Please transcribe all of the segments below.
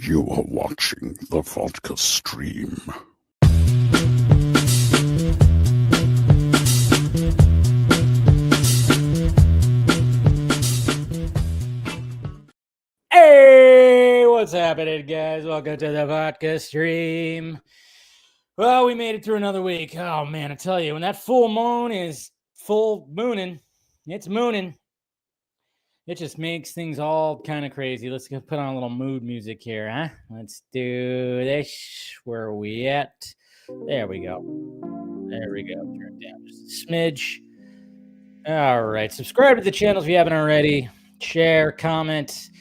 You are watching the Vodka stream. Hey, what's happening, guys? Welcome to the Vodka stream. Well, we made it through another week. Oh, man, I tell you, when that full moon is full mooning, it's mooning. It just makes things all kind of crazy. Let's go put on a little mood music here, huh? Let's do this. Where are we at? There we go. There we go. Turn it down just a smidge. All right. Subscribe to the channel if you haven't already. Share, comment,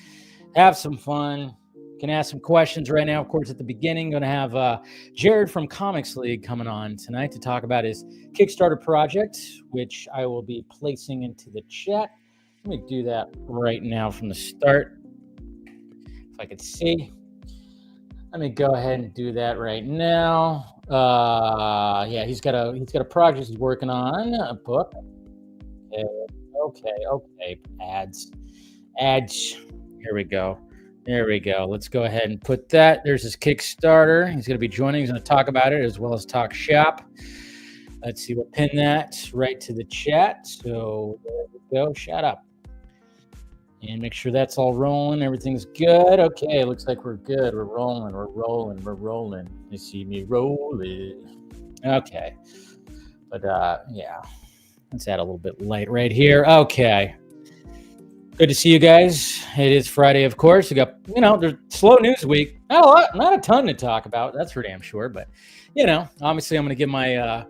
have some fun. Can ask some questions right now. Of course, at the beginning, going to have Jared from Comics League coming on tonight to talk about his Kickstarter project, which I will be placing into the chat. Let me do that right now from the start. If I could see. Let me go ahead and do that right now. Yeah, he's got a project he's working on, a book. Okay. Ads. Here we go. Let's go ahead and put that. There's his Kickstarter. He's going to be joining. He's going to talk about it as well as talk shop. Let's see. We'll pin that right to the chat. So there we go. Shut up. And make sure that's all rolling. Everything's good. Okay. Looks like we're good. We're rolling. You see me rolling. Okay. But yeah. Let's add a little bit light right here. Okay. Good to see you guys. It is Friday, of course. We got, there's slow news week. Not a ton to talk about. That's for damn sure. But, obviously I'm going to give my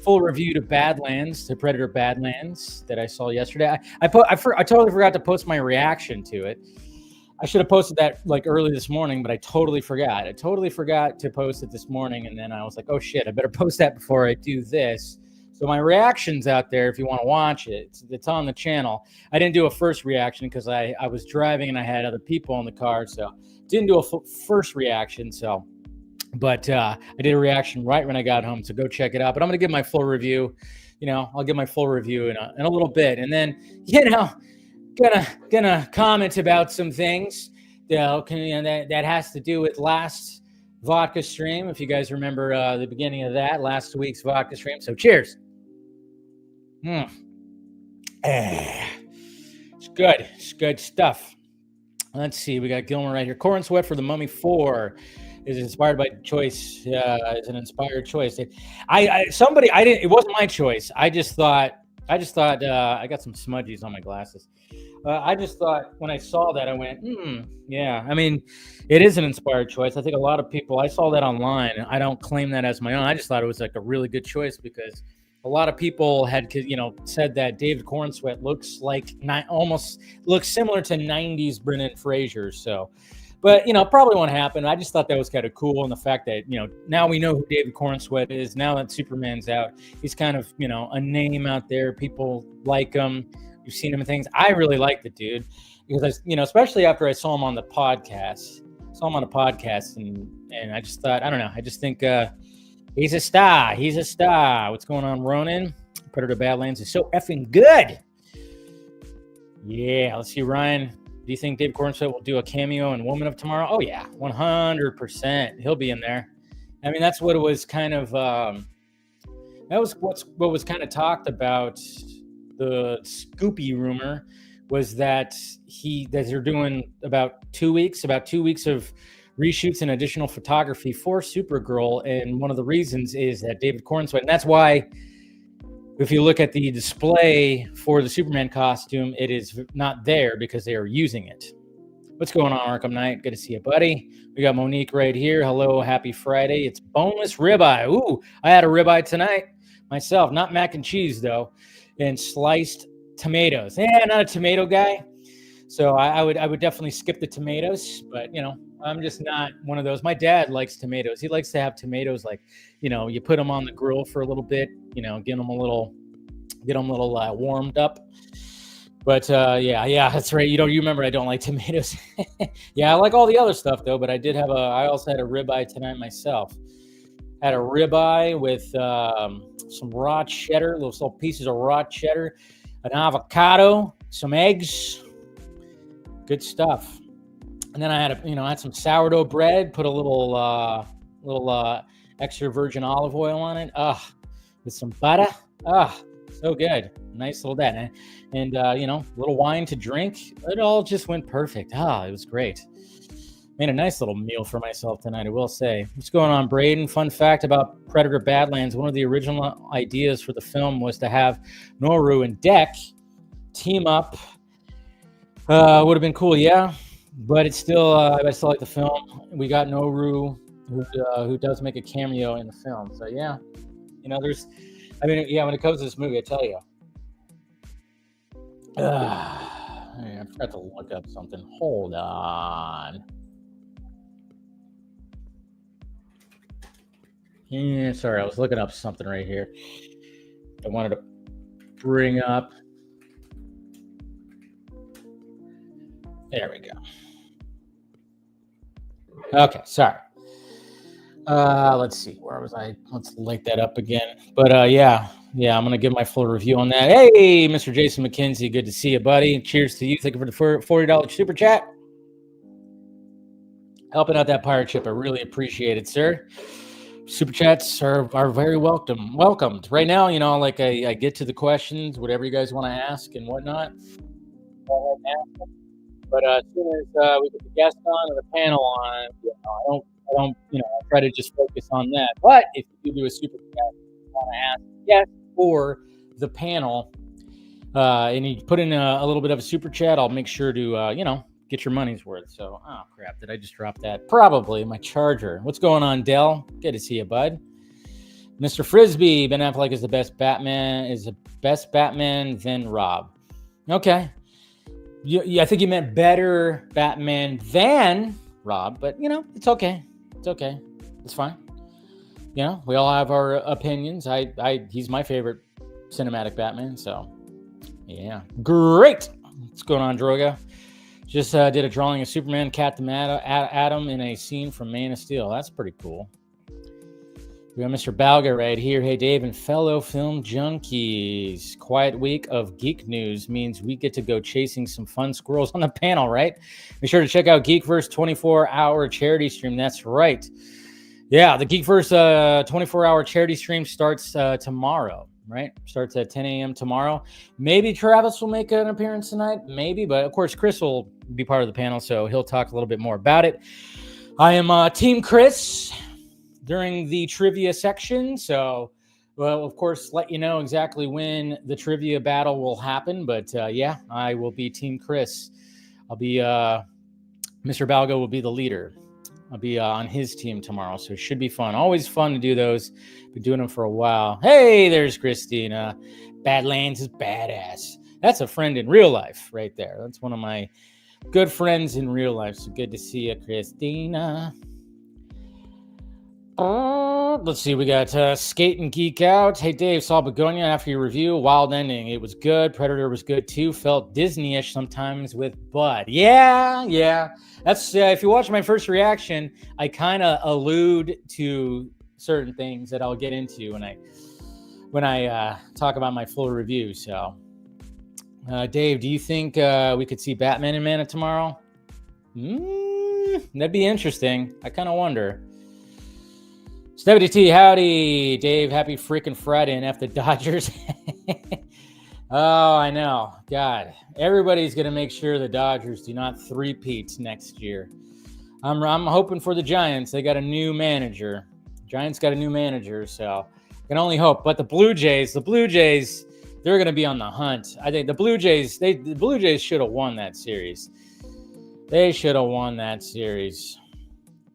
full review to Badlands, to Predator Badlands that I saw yesterday. I totally forgot to post my reaction to it. I should have posted that early this morning, but I totally forgot. I totally forgot to post it this morning. And then I was like, oh shit, I better post that before I do this. So my reaction's out there if you want to watch it. It's on the channel. I didn't do a first reaction because I was driving and I had other people in the car, so didn't do a first reaction. But I did a reaction right when I got home, so go check it out. But I'm going to give my full review. I'll give my full review in a little bit. And then, gonna comment about some things that has to do with last Vodka stream. If you guys remember the beginning of that, last week's Vodka stream. So cheers. It's good. It's good stuff. Let's see. We got Gilmer right here. Corin Sweat for the Mummy 4 is inspired by choice. Is an inspired choice. It wasn't my choice. I just thought I got some smudgies on my glasses. I just thought when I saw that, I went, yeah. I mean, it is an inspired choice. I think a lot of people, I saw that online. I don't claim that as my own. I just thought it was a really good choice because a lot of people had, said that David Cornsweet almost looks similar to 90s Brendan Fraser. So, but, probably won't happen. I just thought that was kind of cool. And the fact that, now we know who David Cornsweet is. Now that Superman's out, he's kind of, a name out there. People like him. You've seen him in things. I really like the dude because especially after I saw him on the podcast. And I just thought, I don't know. I just think he's a star. What's going on, Ronan? Predator Badlands is so effing good. Yeah, let's see, Ryan. Do you think Dave Cornsweet will do a cameo in Woman of Tomorrow? Oh yeah, 100%. He'll be in there. I mean, that's what it was kind of. That was what was kind of talked about. The Scoopy rumor was that they're doing about 2 weeks of reshoots and additional photography for Supergirl, and one of the reasons is that David Cornsweet, and that's why if you look at the display for the Superman costume, it is not there because they are using it. What's going on, Arkham Knight? Good to see you, buddy. We got Monique right here. Hello, happy Friday. It's boneless ribeye. Ooh, I had a ribeye tonight myself, not mac and cheese though. And sliced tomatoes. Yeah, not a tomato guy. So I would definitely skip the tomatoes, but I'm just not one of those. My dad likes tomatoes. He likes to have tomatoes you put them on the grill for a little bit, get them a little warmed up. But yeah, that's right. You remember I don't like tomatoes. Yeah, I like all the other stuff though, but I also had a ribeye tonight myself. Had a ribeye with some raw cheddar, little pieces of raw cheddar, an avocado, some eggs. Good stuff. And then I had I had some sourdough bread, put a little extra virgin olive oil on it. With some butter. So good. Nice little that. And little wine to drink. It all just went perfect. It was great. Made a nice little meal for myself tonight, I will say. What's going on, Braden? Fun fact about Predator Badlands. One of the original ideas for the film was to have Noru and Deck team up. Would have been cool, yeah. But it's still, I still like the film. We got Noru, who does make a cameo in the film. So, yeah. When it comes to this movie, I tell you. I forgot to look up something. Hold on. Yeah, sorry, I was looking up something right here. I wanted to bring up. There we go. Okay, sorry. Let's see. Where was I? Let's light that up again. But yeah, I'm gonna give my full review on that. Hey, Mr. Jason McKenzie, good to see you, buddy. Cheers to you. Thank you for the $40 super chat. Helping out that pirate ship, I really appreciate it, sir. Super chats are very welcomed. Right now, I get to the questions, whatever you guys want to ask and whatnot. But as soon as we get the guest on or the panel on, I don't try to just focus on that. But if you do a super chat, you want to ask the guest or the panel, and you put in a little bit of a super chat, I'll make sure to get your money's worth. So, oh crap, did I just drop that? Probably my charger. What's going on, Dell? Good to see you, bud. Mr. Frisbee, Ben Affleck is the best Batman than Rob. Okay. I think you meant better Batman than Rob, but it's okay. It's okay. It's fine. We all have our opinions. He's my favorite cinematic Batman, so yeah. Great. What's going on, Droga? Just did a drawing of Superman, Captain Atom in a scene from Man of Steel. That's pretty cool. We got Mr. Balga right here. Hey, Dave and fellow film junkies. Quiet week of geek news means we get to go chasing some fun squirrels on the panel, right? Be sure to check out Geekverse 24-hour charity stream. That's right. Yeah, the Geekverse 24-hour charity stream starts tomorrow, right? Starts at 10 a.m. tomorrow. Maybe Travis will make an appearance tonight. Maybe, but of course, Chris will be part of the panel, so he'll talk a little bit more about it. I am Team Chris during the trivia section. So, well, of course, let you know exactly when the trivia battle will happen. But yeah, I will be Team Chris. I'll be, Mr. Balgo will be the leader. I'll be on his team tomorrow. So it should be fun. Always fun to do those. Been doing them for a while. Hey, there's Christina. Badlands is badass. That's a friend in real life right there. That's one of my good friends in real life. So good to see you, Christina. Let's see. We got Skate and Geek Out. Hey, Dave, saw Begonia after your review. Wild ending. It was good. Predator was good too. Felt Disney-ish sometimes with Bud. Yeah. That's if you watch my first reaction, I kind of allude to certain things that I'll get into when I talk about my full review. So, Dave, do you think we could see Batman and Mana tomorrow? That'd be interesting. I kind of wonder. Stevie T, howdy. Dave, happy freaking Friday and F the Dodgers. Oh, I know. God, everybody's going to make sure the Dodgers do not three-peat next year. I'm hoping for the Giants. They got a new manager. Giants got a new manager, so I can only hope. But the Blue Jays, they're going to be on the hunt. I think the Blue Jays should have won that series. They should have won that series.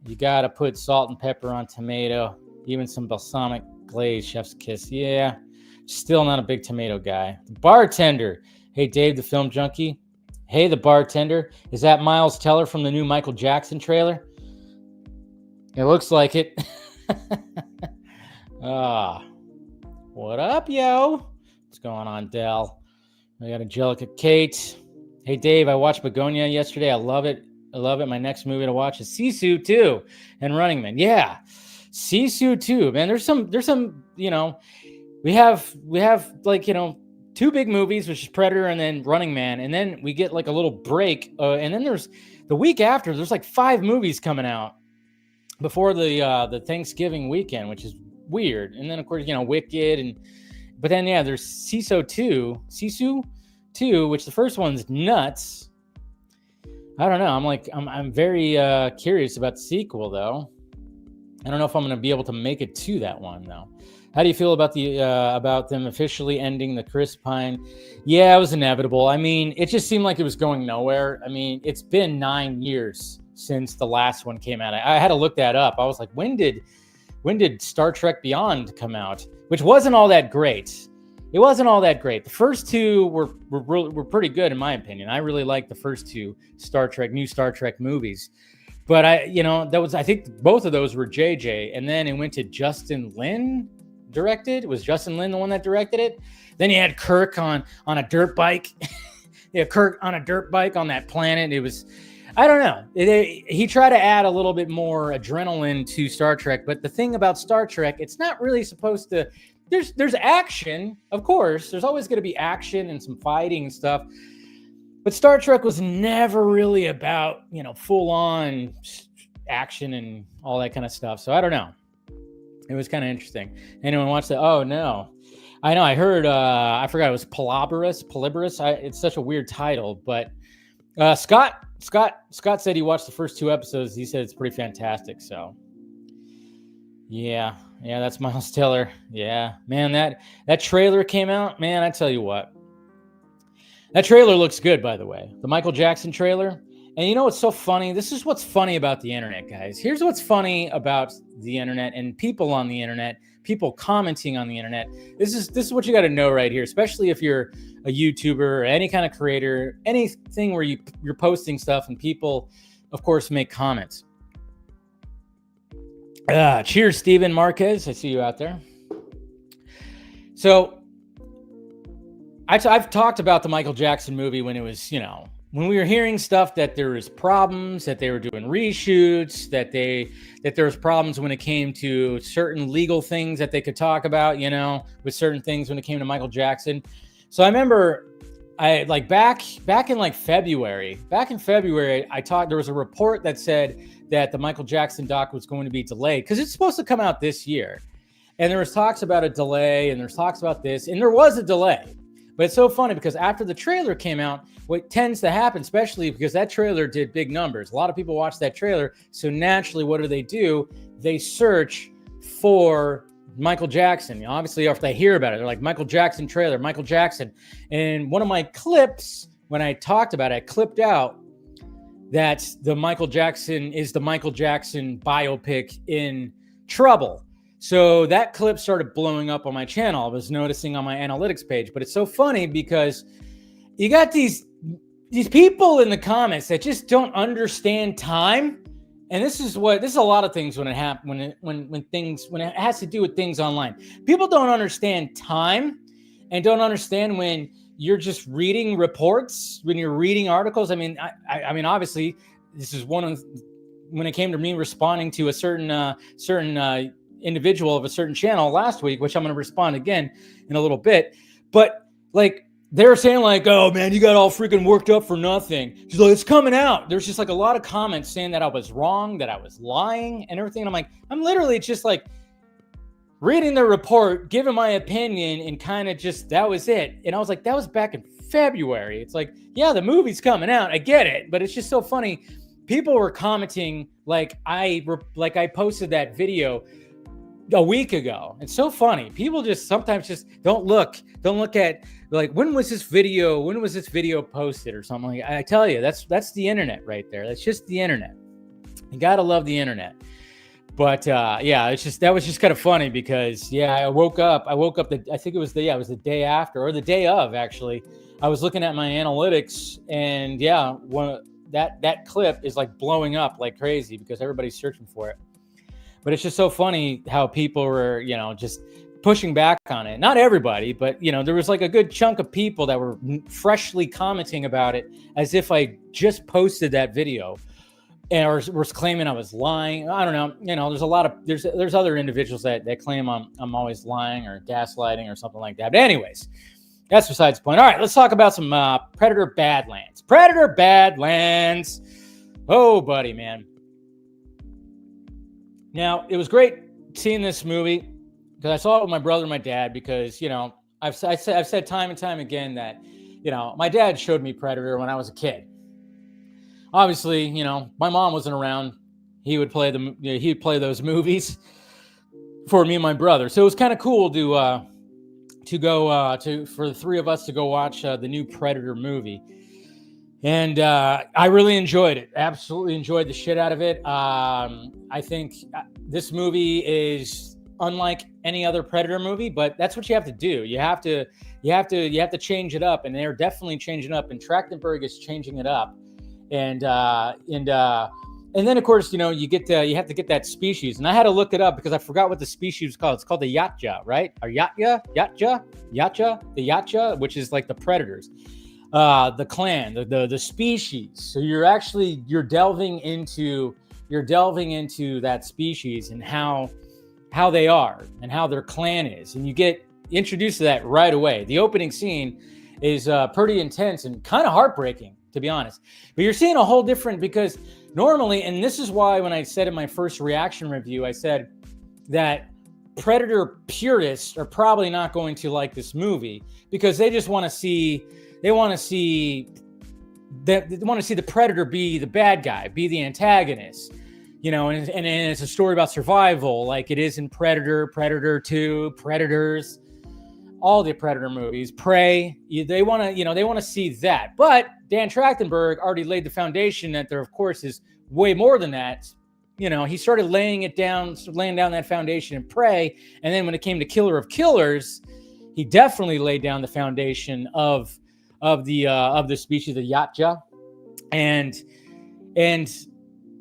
You got to put salt and pepper on tomato, even some balsamic glaze, chef's kiss. Yeah, still not a big tomato guy. The bartender. Hey, Dave, the film junkie. Hey, the bartender. Is that Miles Teller from the new Michael Jackson trailer? It looks like it. What up, yo? What's going on, Dell? We got Angelica Kate. Hey, Dave, I watched Begonia yesterday. I love it. My next movie to watch is Sisu 2 and Running Man. Yeah, Sisu 2, man. There's some, we have like, two big movies, which is Predator and then Running Man. And then we get like a little break. And then there's the week after, there's like 5 movies coming out before the Thanksgiving weekend, which is weird. And then of course, Wicked, but then there's Sisu 2, which the first one's nuts. I don't know. I'm very curious about the sequel though. I don't know if I'm going to be able to make it to that one though. How do you feel about about them officially ending the Chris Pine? Yeah, it was inevitable. I mean, it just seemed like it was going nowhere. I mean, it's been 9 years since the last one came out. I had to look that up. I was like, when did Star Trek Beyond come out? Which wasn't all that great. It wasn't all that great. The first 2 were pretty good in my opinion. I really liked the first 2 new Star Trek movies. But I think both of those were JJ, and then it went to Justin Lin directed. Was Justin Lin the one that directed it? Then you had Kirk on a dirt bike. Kirk on a dirt bike on that planet. It was, I don't know. He tried to add a little bit more adrenaline to Star Trek, but the thing about Star Trek, it's not really supposed to. There's action, of course. There's always going to be action and some fighting and stuff. But Star Trek was never really about, full on action and all that kind of stuff. So I don't know. It was kind of interesting. Anyone watch that? Oh no, I know. I heard. I forgot it was Polyborus. It's such a weird title, but Scott said he watched the first 2 episodes. He said it's pretty fantastic. So yeah, that's Miles Teller. Yeah, man, that trailer came out. Man, I tell you what, that trailer looks good. By the way, the Michael Jackson trailer. And you know what's so funny? This is what's funny about the internet, guys. Here's what's funny about the internet and people on the internet, people commenting on the internet. This is what you got to know right here, especially if you're a YouTuber or any kind of creator, anything where you're posting stuff and people, of course, make comments. Cheers, Steven Marquez. I see you out there. So I've talked about the Michael Jackson movie when it was, when we were hearing stuff that there was problems, that they were doing reshoots, that there was problems when it came to certain legal things that they could talk about, with certain things when it came to Michael Jackson. So I remember back in February, there was a report that said that the Michael Jackson doc was going to be delayed because it's supposed to come out this year. And there was talks about a delay and there's talks about this, and there was a delay. But it's so funny because after the trailer came out, what tends to happen, especially because that trailer did big numbers. A lot of people watch that trailer. So naturally, what do? They search for Michael Jackson. Obviously, after they hear about it, they're like, Michael Jackson trailer, Michael Jackson. And one of my clips, when I talked about it, I clipped out that the Michael Jackson biopic in trouble. So that clip started blowing up on my channel. I was noticing on my analytics page, but it's so funny because you got these people in the comments that just don't understand time. And this is a lot of things when it happens, when it has to do with things online. People don't understand time and don't understand when you're just reading reports, when you're reading articles. I mean, obviously this is when it came to me responding to a certain individual of a certain channel last week, which I'm going to respond again in a little bit. But they're saying oh man, you got all freaking worked up for nothing. She's like, it's coming out. There's just a lot of comments saying that I was wrong, that I was lying and everything. And I'm literally just reading the report, giving my opinion, and kind of just, that was it. And I was like, that was back in February. It's yeah, the movie's coming out. I get it. But it's just so funny. People were commenting I posted that video a week ago. It's so funny. People just sometimes just don't look at when was this video posted or something. I tell you, that's the internet right there. That's just the internet. You gotta love the internet. But that was just kind of funny because I woke up I think it was the day after or the day of actually. I was looking at my analytics and that clip is blowing up like crazy because everybody's searching for it. But it's just so funny how people were, just pushing back on it. Not everybody, but, there was a good chunk of people that were freshly commenting about it as if I just posted that video or was claiming I was lying. I don't know. There's other individuals that claim I'm always lying or gaslighting or something like that. But anyways, that's besides the point. All right, let's talk about some Predator Badlands. Oh, buddy, man. Now, it was great seeing this movie because I saw it with my brother and my dad because, I've said time and time again that, my dad showed me Predator when I was a kid. Obviously, my mom wasn't around. He would play those movies for me and my brother. So it was kind of cool for the three of us to go watch the new Predator movie. And I really enjoyed it. Absolutely enjoyed the shit out of it. I think this movie is unlike any other Predator movie, but that's what you have to do. You have to change it up, and they're definitely changing it up. And Trachtenberg is changing it up. And then of course, you have to get that species. And I had to look it up because I forgot what the species was called. It's called the Yatja, right? Or Yatja, the Yatja, which is like the predators. The clan, the species. So you're delving into that species and how they are and how their clan is, and you get introduced to that right away. The opening scene is pretty intense and kind of heartbreaking, to be honest. But you're seeing a whole different, because normally, and this is why when I said in my first reaction review, I said that Predator purists are probably not going to like this movie because they just want to see. They want to see the Predator be the bad guy, be the antagonist, and it's a story about survival, like it is in Predator, Predator 2, Predators, all the Predator movies, Prey. They want to see that. But Dan Trachtenberg already laid the foundation that there, of course, is way more than that. He started laying down that foundation in Prey, and then when it came to Killer of Killers, he definitely laid down the foundation of the species, the Yatja, and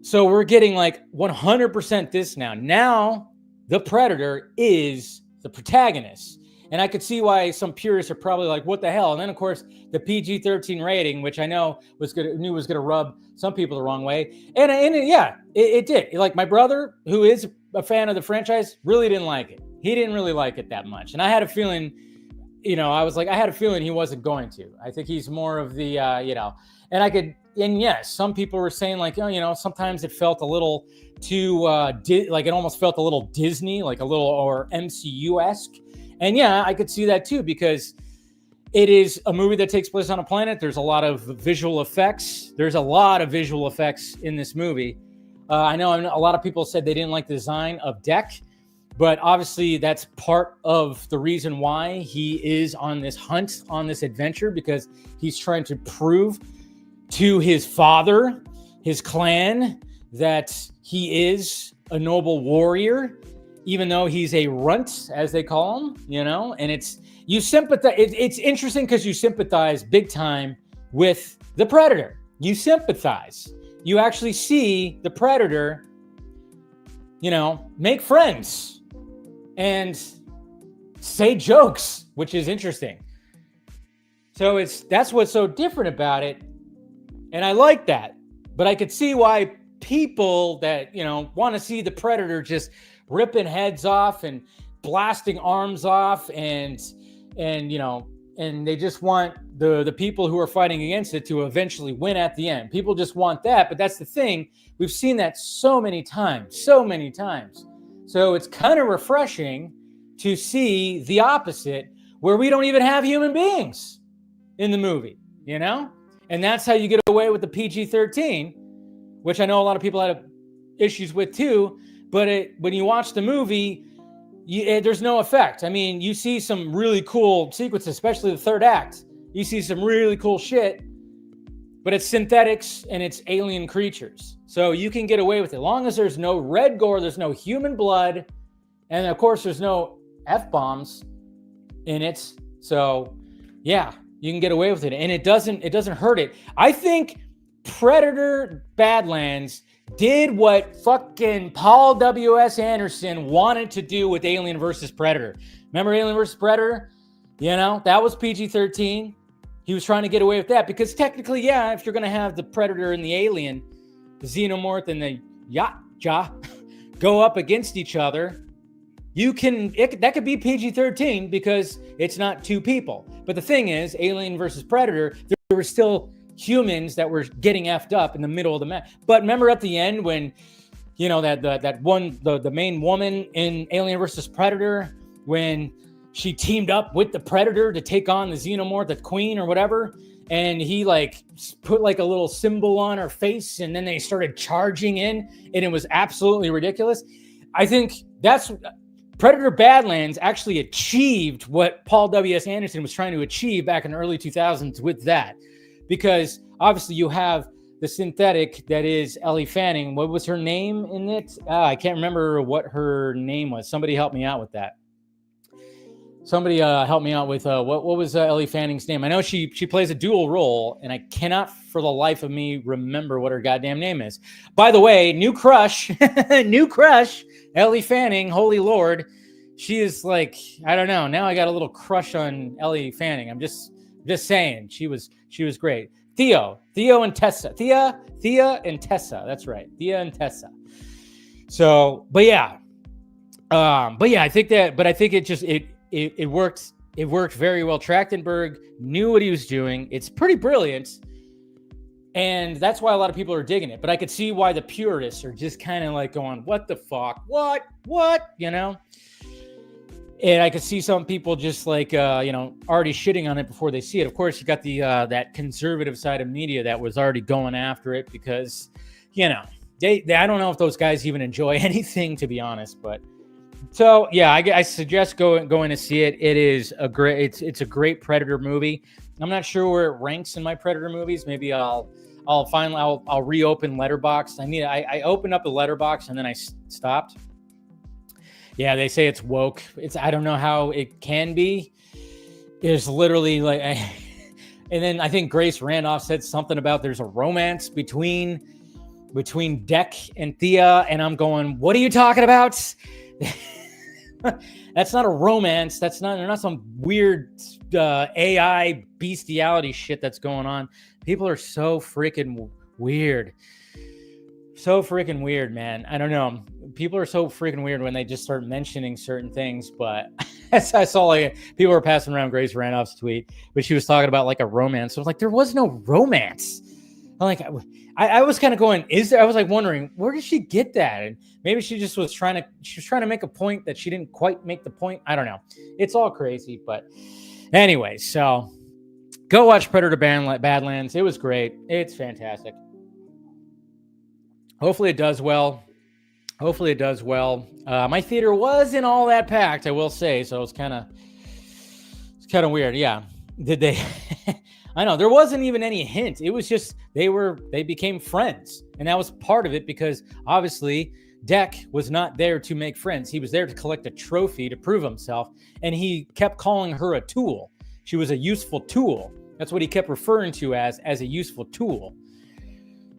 so we're getting like 100% this now. Now the Predator is the protagonist, and I could see why some purists are probably like, "What the hell?" And then of course the PG-13 rating, which I knew was gonna rub some people the wrong way, and it did. Like my brother, who is a fan of the franchise, really didn't like it. He didn't really like it that much, and I had a feeling. I had a feeling he wasn't going to. I think he's more of the, and yes, some people were saying like, sometimes it felt a little too, like it almost felt a little Disney, like a little, or MCU-esque. And yeah, I could see that too, because it is a movie that takes place on a planet. There's a lot of visual effects. There's a lot of visual effects in this movie. I know a lot of people said they didn't like the design of Deck. But obviously, that's part of the reason why he is on this hunt, on this adventure, because he's trying to prove to his father, his clan, that he is a noble warrior, even though he's a runt, as they call him, and you sympathize. It's interesting because you sympathize big time with the Predator. You sympathize. You actually see the Predator, make friends and say jokes, which is interesting. So that's what's so different about it. And I like that. But I could see why people that, want to see the Predator just ripping heads off and blasting arms off and they just want the people who are fighting against it to eventually win at the end. People just want that, but that's the thing. We've seen that so many times. So it's kind of refreshing to see the opposite, where we don't even have human beings in the movie, And that's how you get away with the PG-13, which I know a lot of people had issues with too. But when you watch the movie, there's no effect. I mean, you see some really cool sequences, especially the third act. You see some really cool shit, but it's synthetics and it's alien creatures. So you can get away with it. As long as there's no red gore, there's no human blood, and of course there's no F-bombs in it. So yeah, you can get away with it. And it doesn't hurt it. I think Predator Badlands did what fucking Paul W.S. Anderson wanted to do with Alien vs. Predator. Remember Alien vs. Predator? That was PG-13. He was trying to get away with that because technically, yeah, if you're going to have the Predator and the Alien, the Xenomorph and the Yatja go up against each other, that could be PG-13 because it's not two people. But the thing is, Alien versus Predator, there were still humans that were getting effed up in the middle of the match. But remember at the end when, the main woman in Alien vs. Predator, when she teamed up with the Predator to take on the Xenomorph, the Queen or whatever, and he like put like a little symbol on her face, and then they started charging in, and it was absolutely ridiculous. I think that's Predator Badlands actually achieved what Paul W.S. Anderson was trying to achieve back in the early 2000s with that, because obviously you have the synthetic that is Ellie Fanning. What was her name in it? I can't remember what her name was. Somebody help me out with that. Somebody help me out with what was Ellie Fanning's name? I know she plays a dual role, and I cannot for the life of me remember what her goddamn name is. By the way, new crush, Ellie Fanning. Holy Lord, she is like, I don't know. Now I got a little crush on Ellie Fanning. I'm just saying, she was great. Theo and Tessa. Thea and Tessa. That's right, Thea and Tessa. So, but yeah, I think it worked. It worked very well. Trachtenberg knew what he was doing. It's pretty brilliant. And that's why a lot of people are digging it. But I could see why the purists are just kind of like going, what the fuck? What? And I could see some people just like, already shitting on it before they see it. Of course, you got the that conservative side of media that was already going after it because, they I don't know if those guys even enjoy anything, to be honest. But so, yeah, I suggest going to see it. It is a great, it's a great Predator movie. I'm not sure where it ranks in my Predator movies. Maybe I'll reopen Letterboxd. I opened up the Letterboxd and then I stopped. Yeah, they say it's woke. I don't know how it can be. It's literally like, and then I think Grace Randolph said something about there's a romance between Deck and Thea, and I'm going, what are you talking about? That's not a romance. They're not some weird AI bestiality shit that's going on. People are so freaking weird. So freaking weird, man. I don't know. People are so freaking weird when they just start mentioning certain things. But I saw like people were passing around Grace Randolph's tweet, but she was talking about like a romance. I was like, there was no romance. I'm like, I was kind of going, I was like wondering, where did she get that? And maybe she was trying to make a point that she didn't quite make the point. I don't know. It's all crazy. But anyway, so go watch Predator Badlands. It was great. It's fantastic. Hopefully it does well. My theater wasn't all that packed, I will say. So it's kind of weird. Yeah. Did they? I know there wasn't even any hint. It was just they became friends, and that was part of it because obviously Deck was not there to make friends. He was there to collect a trophy to prove himself, and he kept calling her a tool. She was a useful tool. That's what he kept referring to as a useful tool.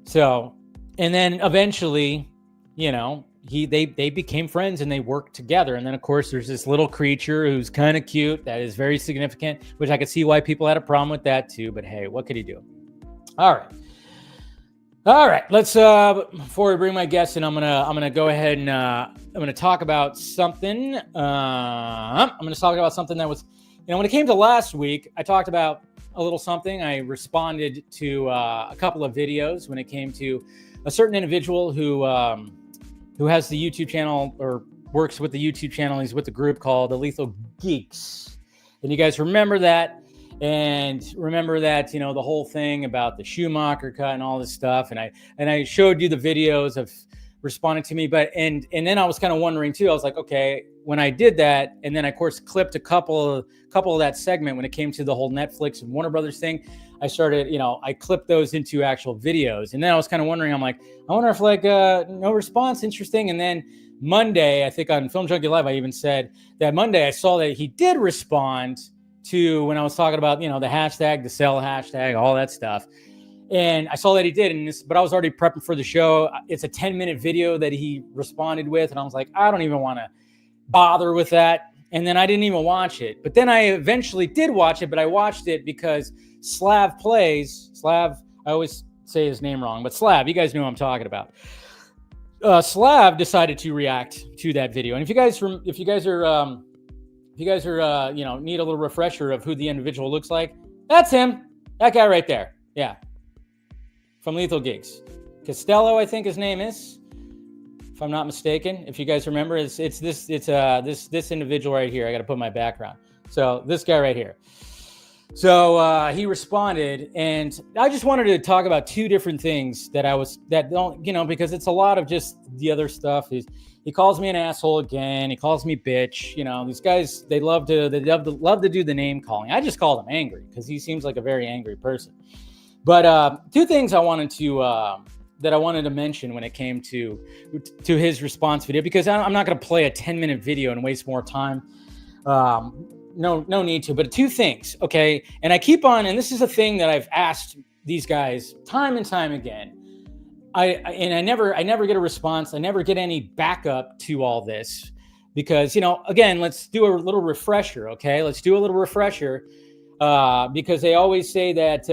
So, and then eventually, they became friends and they worked together. And then, of course, there's this little creature who's kind of cute that is very significant, which I could see why people had a problem with that too. But hey, what could he do? All right. Let's before we bring my guests in, I'm gonna go ahead and I'm gonna talk about something. I'm gonna talk about something that was, when it came to last week, I talked about a little something. I responded to a couple of videos when it came to a certain individual who has the YouTube channel or works with the YouTube channel. He's with a group called the Lethal Geeks. And you guys remember that. And remember that, the whole thing about the Schumacher cut and all this stuff. And I showed you the videos of responding to me. But and then I was kind of wondering too. I was like, okay, when I did that, and then I, of course, clipped a couple of that segment when it came to the whole Netflix and Warner Brothers thing. I started, I clipped those into actual videos. And then I was kind of wondering, I'm like, I wonder if no response, interesting. And then Monday, I think on Film Junkie Live, I even said that Monday I saw that he did respond to when I was talking about, the hashtag, the sell hashtag, all that stuff. And I saw that he did, but I was already prepping for the show. It's a 10-minute video that he responded with. And I was like, I don't even want to bother with that. And then I didn't even watch it. But then I eventually did watch it, but I watched it because Slav, I always say his name wrong, but Slav, you guys know what I'm talking about. Slav decided to react to that video. And if you guys are need a little refresher of who the individual looks like, that's him. That guy right there. Yeah. from Lethal Geeks. Costello, I think his name is, if I'm not mistaken. If you guys remember, it's this individual right here. I got to put my background. So this guy right here. So he responded, and I just wanted to talk about two different things because it's a lot of just the other stuff. He calls me an asshole again. He calls me bitch. These guys, they love to do the name calling. I just called him angry because he seems like a very angry person. But two things I wanted to mention when it came to his response video, because I'm not going to play a 10-minute video and waste more time. No need to. But two things, okay? And I keep on, and this is a thing that I've asked these guys time and time again. I never get a response. I never get any backup to all this because, again, let's do a little refresher, okay? Let's do a little refresher because they always say that,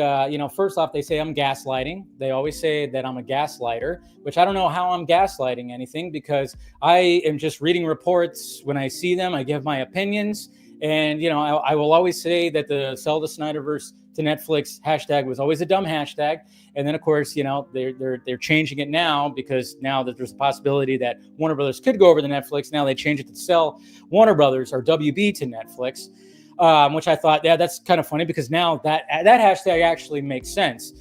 first off, they say I'm gaslighting. They always say that I'm a gaslighter, which I don't know how I'm gaslighting anything because I am just reading reports. When I see them, I give my opinions. And, I will always say that the sell the Snyderverse to Netflix hashtag was always a dumb hashtag. And then, of course, they're changing it now because now that there's a possibility that Warner Brothers could go over to Netflix. Now they change it to sell Warner Brothers or WB to Netflix, which I thought, yeah, that's kind of funny because now that hashtag actually makes sense.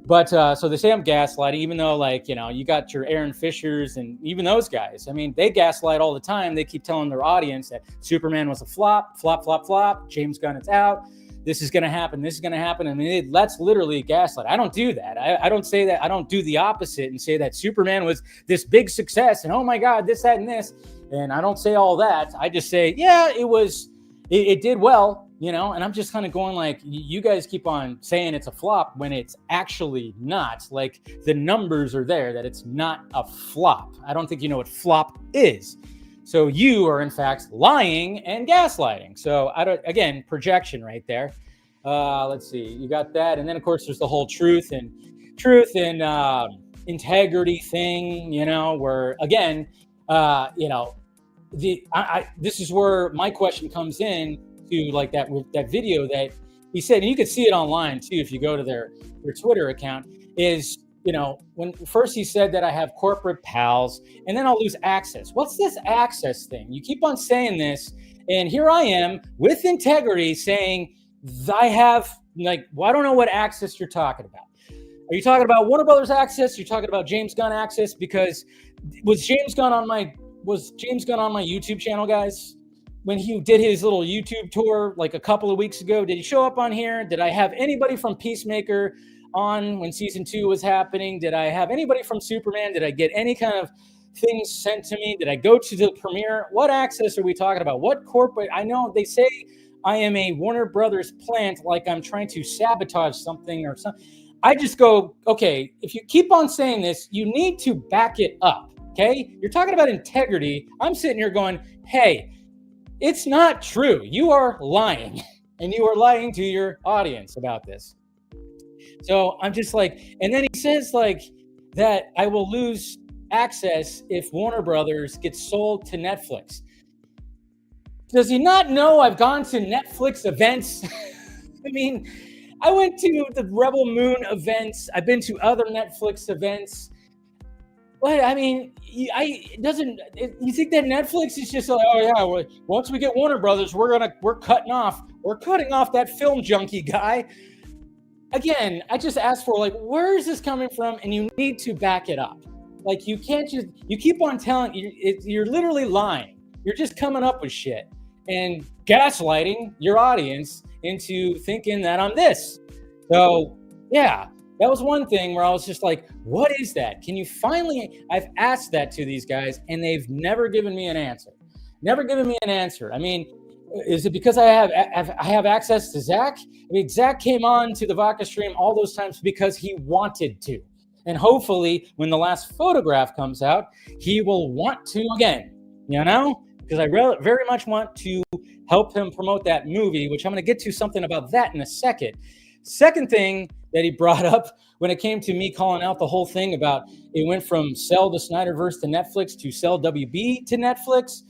But so they say I'm gaslighting, even though, you got your Aaron Fishers and even those guys. I mean, they gaslight all the time. They keep telling their audience that Superman was a flop. James Gunn is out. This is going to happen. This is going to happen. I mean, that's literally gaslight. I don't do that. I don't say that. I don't do the opposite and say that Superman was this big success and, oh, my God, this, that, and this. And I don't say all that. I just say, yeah, it did well. And I'm just kind of going like, you guys keep on saying it's a flop when it's actually not. Like the numbers are there that it's not a flop. I don't think you know what flop is. So you are in fact lying and gaslighting. So again, projection right there. Let's see, you got that. And then of course there's the whole truth and integrity thing, where again, this is where my question comes in. To like that video that he said, and you can see it online too if you go to their Twitter account, is when first he said that I have corporate pals and then I'll lose access. What's this access thing? You keep on saying this, and here I am with integrity saying I have I don't know what access you're talking about. Are you talking about Warner Brothers access? You're talking about James Gunn access? Because was James Gunn on my YouTube channel, guys? When he did his little YouTube tour like a couple of weeks ago, did he show up on here? Did I have anybody from Peacemaker on when season 2 was happening? Did I have anybody from Superman? Did I get any kind of things sent to me? Did I go to the premiere? What access are we talking about? What corporate? I know they say I am a Warner Brothers plant, like I'm trying to sabotage something or something. I just go, okay, if you keep on saying this, you need to back it up, okay? You're talking about integrity. I'm sitting here going, hey, it's not true. You are lying, and you are lying to your audience about this. So I'm just like, and then he says that I will lose access if Warner Brothers gets sold to Netflix. Does he not know I've gone to Netflix events? I mean, I went to the Rebel Moon events. I've been to other Netflix events. But I mean, you think that Netflix is just like, oh yeah, once we get Warner Brothers, we're cutting off that film junkie guy. Again, I just asked for where is this coming from? And you need to back it up. You can't you keep on telling, you're literally lying. You're just coming up with shit and gaslighting your audience into thinking that I'm this. So yeah. That was one thing where I was just like, what is that? Can you finally, I've asked that to these guys and they've never given me an answer. I mean, is it because I have access to Zach? I mean, Zach came on to the Vodka stream all those times because he wanted to. And hopefully when the last photograph comes out, he will want to again, because I very much want to help him promote that movie, which I'm going to get to something about that in a second. Second thing that he brought up when it came to me calling out the whole thing about it went from sell the Snyderverse to Netflix to sell WB to Netflix.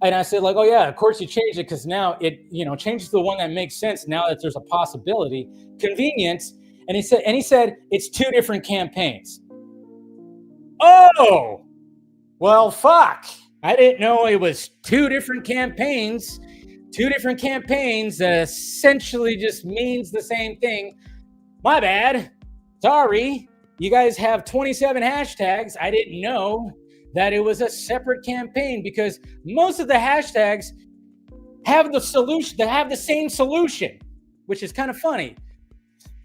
And I said oh yeah, of course you changed it because now it, changes to the one that makes sense now that there's a possibility. Convenience. And he said it's 2 different campaigns. Oh, well, fuck. I didn't know it was 2 different campaigns. 2 different campaigns that essentially just means the same thing. My bad. Sorry. You guys have 27 hashtags. I didn't know that it was a separate campaign because most of the hashtags have the solution, they have the same solution, which is kind of funny.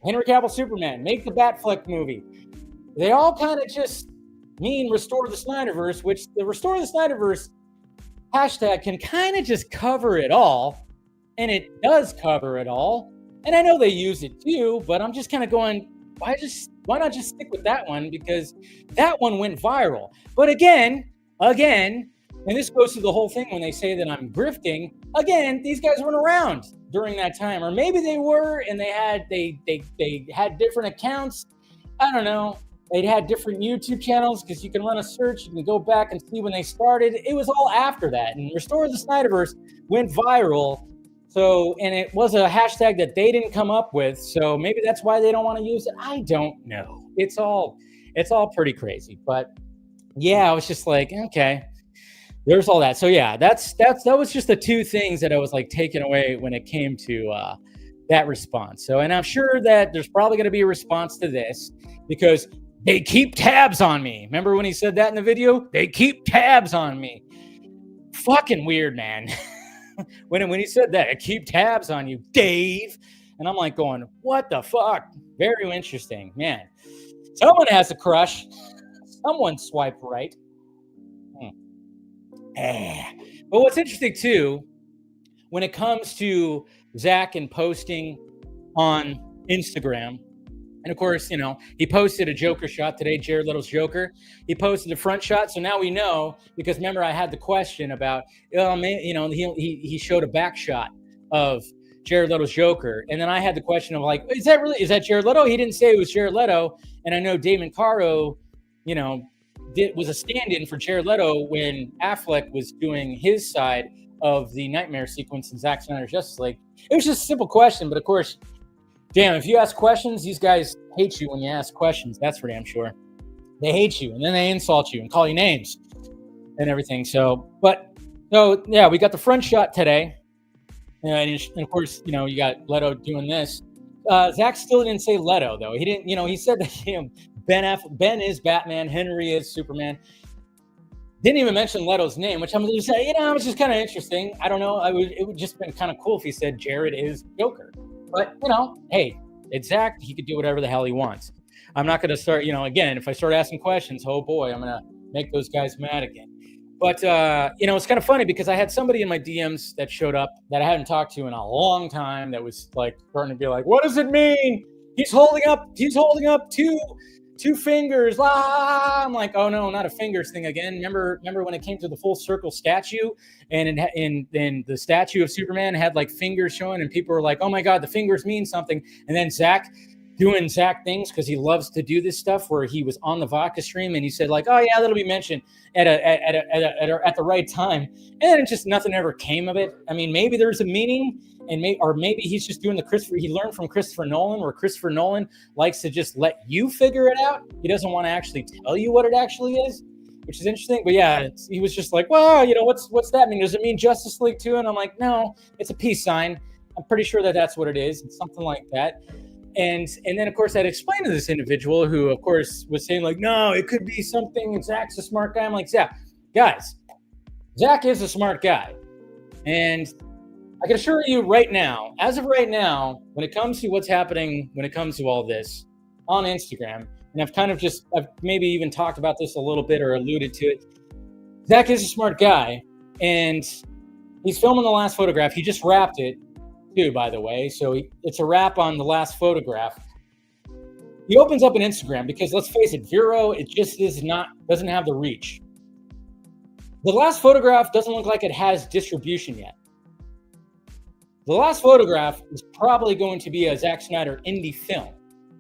Henry Cavill Superman, make the Batfleck movie. They all kind of just mean restore the Snyderverse, which the restore the Snyderverse hashtag can kind of just cover it all. And it does cover it all. And I know they use it too, but I'm just kind of going, why not just stick with that one? Because that one went viral. But again, and this goes to the whole thing when they say that I'm grifting. Again, these guys weren't around during that time, or maybe they were, and they had different accounts. I don't know. They had different YouTube channels because you can run a search. You can go back and see when they started. It was all after that. And Restore the Snyderverse went viral. So, and it was a hashtag that they didn't come up with. So maybe that's why they don't want to use it. I don't know. It's all pretty crazy. But yeah, I was just like, okay, there's all that. So yeah, that was just the 2 things that I was like taken away when it came to that response. So, and I'm sure that there's probably going to be a response to this because they keep tabs on me. Remember when he said that in the video? They keep tabs on me. Fucking weird, man. when he said that, I keep tabs on you, Dave. And I'm like going, what the fuck? Very interesting, man. Someone has a crush. Someone swiped right. But what's interesting too, when it comes to Zach and posting on Instagram, and of course, he posted a Joker shot today, Jared Leto's Joker. He posted a front shot, so now we know, because remember I had the question about, he showed a back shot of Jared Leto's Joker, and then I had the question of like, is that Jared Leto? He didn't say it was Jared Leto, and I know Damon Caro, was a stand-in for Jared Leto when Affleck was doing his side of the Nightmare sequence in Zack Snyder's Justice League. It was just a simple question, but of course, damn, if you ask questions, these guys hate you when you ask questions. That's for damn sure. They hate you, and then they insult you and call you names and everything. So yeah, we got the front shot today. And of course, you got Leto doing this. Zach still didn't say Leto, though. He didn't, he said that Ben is Batman, Henry is Superman. Didn't even mention Leto's name, which I'm just saying, it's just kind of interesting. I don't know. It would just been kind of cool if he said Jared is Joker. But, hey, it's Zach. He could do whatever the hell he wants. I'm not going to start, again, if I start asking questions, oh boy, I'm going to make those guys mad again. But, it's kind of funny because I had somebody in my DMs that showed up that I hadn't talked to in a long time that was like starting to be like, what does it mean? He's holding up two fingers. Ah! I'm like, oh no, not a fingers thing again. Remember when it came to the full circle statue and the statue of Superman had like fingers showing and people were like, oh my God, the fingers mean something. And then Zach doing Zach things because he loves to do this stuff where he was on the Vodka stream and he said like, oh yeah, that'll be mentioned at the right time. And then just nothing ever came of it. I mean, maybe there's a meaning and maybe he's just doing he learned from Christopher Nolan, where Christopher Nolan likes to just let you figure it out. He doesn't want to actually tell you what it actually is, which is interesting. But yeah, he was just like, well, what's that mean? Does it mean Justice League 2? And I'm like, no, it's a peace sign. I'm pretty sure that's what it is. It's something like that. And then, of course, I'd explain to this individual who, of course, was saying like, no, it could be something. And Zach's a smart guy. I'm like, Zach, guys, Zach is a smart guy. And I can assure you right now, as of right now, when it comes to what's happening, when it comes to all this on Instagram, and I've maybe even talked about this a little bit or alluded to it. Zach is a smart guy, and he's filming the last photograph. He just wrapped it too, by the way. So it's a wrap on the last photograph. He opens up an Instagram because let's face it, Vero, it just doesn't have the reach. The last photograph doesn't look like it has distribution yet. The last photograph is probably going to be a Zack Snyder indie film.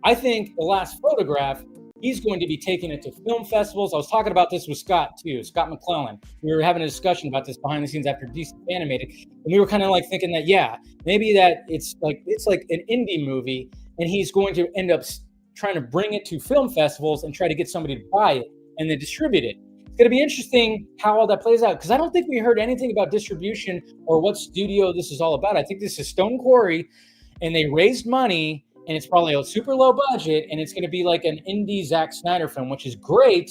I think the last photograph He's going to be taking it to film festivals. I was talking about this with Scott too, Scott McClellan. We were having a discussion about this behind the scenes after DC Animated, and we were kind of like thinking that, yeah, maybe that it's like an indie movie, and he's going to end up trying to bring it to film festivals and try to get somebody to buy it and then distribute it. It's going to be interesting how all that plays out, because I don't think we heard anything about distribution or what studio this is all about. I think this is Stone Quarry, and they raised money, and it's probably a super low budget, and it's going to be like an indie Zack Snyder film, which is great,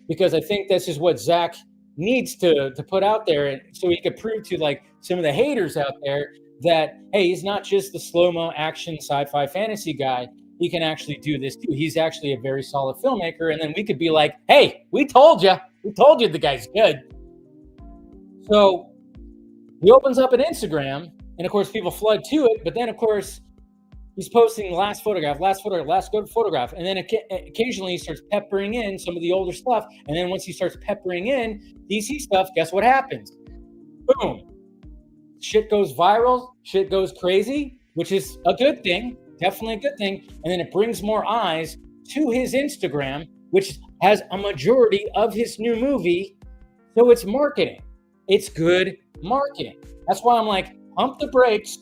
because I think this is what Zack needs to put out there, so he could prove to like some of the haters out there that, hey, he's not just the slow-mo action sci-fi fantasy guy. He can actually do this too. He's actually a very solid filmmaker, and then we could be like, hey, we told you the guy's good. So he opens up an Instagram, and of course people flood to it, but then of course he's posting last photograph, good photograph. And then occasionally he starts peppering in some of the older stuff. And then once he starts peppering in DC stuff, guess what happens? Boom. Shit goes viral. Shit goes crazy, which is a good thing. Definitely a good thing. And then it brings more eyes to his Instagram, which has a majority of his new movie. So it's marketing. It's good marketing. That's why I'm like, pump the brakes,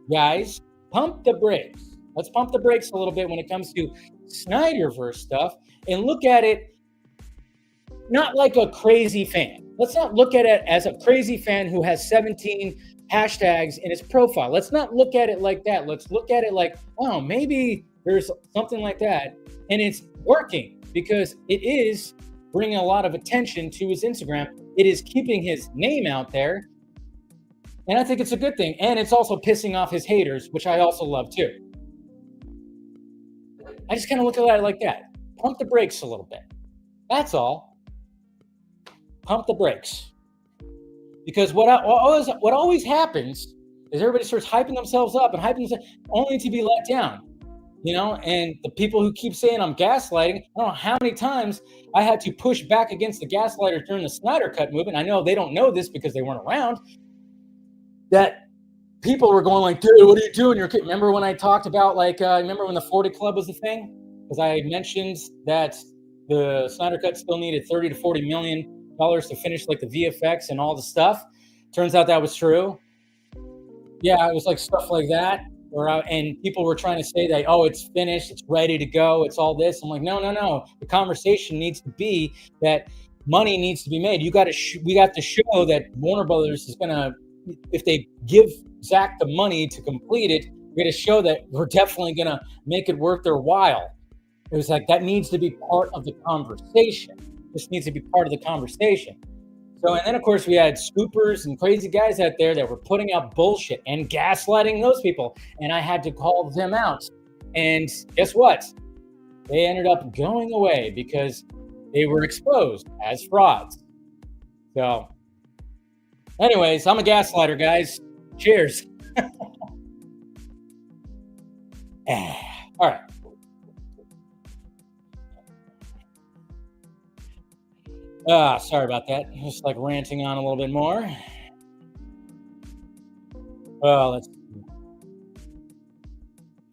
guys. Pump the brakes. Let's pump the brakes a little bit when it comes to Snyderverse stuff and look at it not like a crazy fan. Let's not look at it as a crazy fan who has 17 hashtags in his profile. Let's not look at it like that. Let's look at it like, oh, maybe there's something like that. And it's working because it is bringing a lot of attention to his Instagram. It is keeping his name out there. And I think it's a good thing. And it's also pissing off his haters, which I also love too. I just kind of look at it like that. Pump the brakes a little bit. That's all. Pump the brakes. Because what always happens is everybody starts hyping themselves up and hyping themselves only to be let down. You know, and the people who keep saying I'm gaslighting, I don't know how many times I had to push back against the gaslighters during the Snyder Cut movement. I know they don't know this because they weren't around. That people were going like, dude, what are you doing? Remember when I talked about remember when the 40 Club was a thing? Because I mentioned that the Snyder Cut still needed $30 to $40 million to finish like the VFX and all the stuff. Turns out that was true. Yeah, it was like stuff like that. And people were trying to say that, oh, it's finished, it's ready to go, it's all this. I'm like, no. The conversation needs to be that money needs to be made. We got to show that Warner Brothers is going to, if they give Zack the money to complete it, we're going to show that we're definitely going to make it worth their while. It was like, that needs to be part of the conversation. This needs to be part of the conversation. So, and then of course we had scoopers and crazy guys out there that were putting out bullshit and gaslighting those people. And I had to call them out. And guess what? They ended up going away because they were exposed as frauds. So, anyways, I'm a gaslighter, guys. Cheers. All right. Sorry about that. Just like ranting on a little bit more. Well, let's see.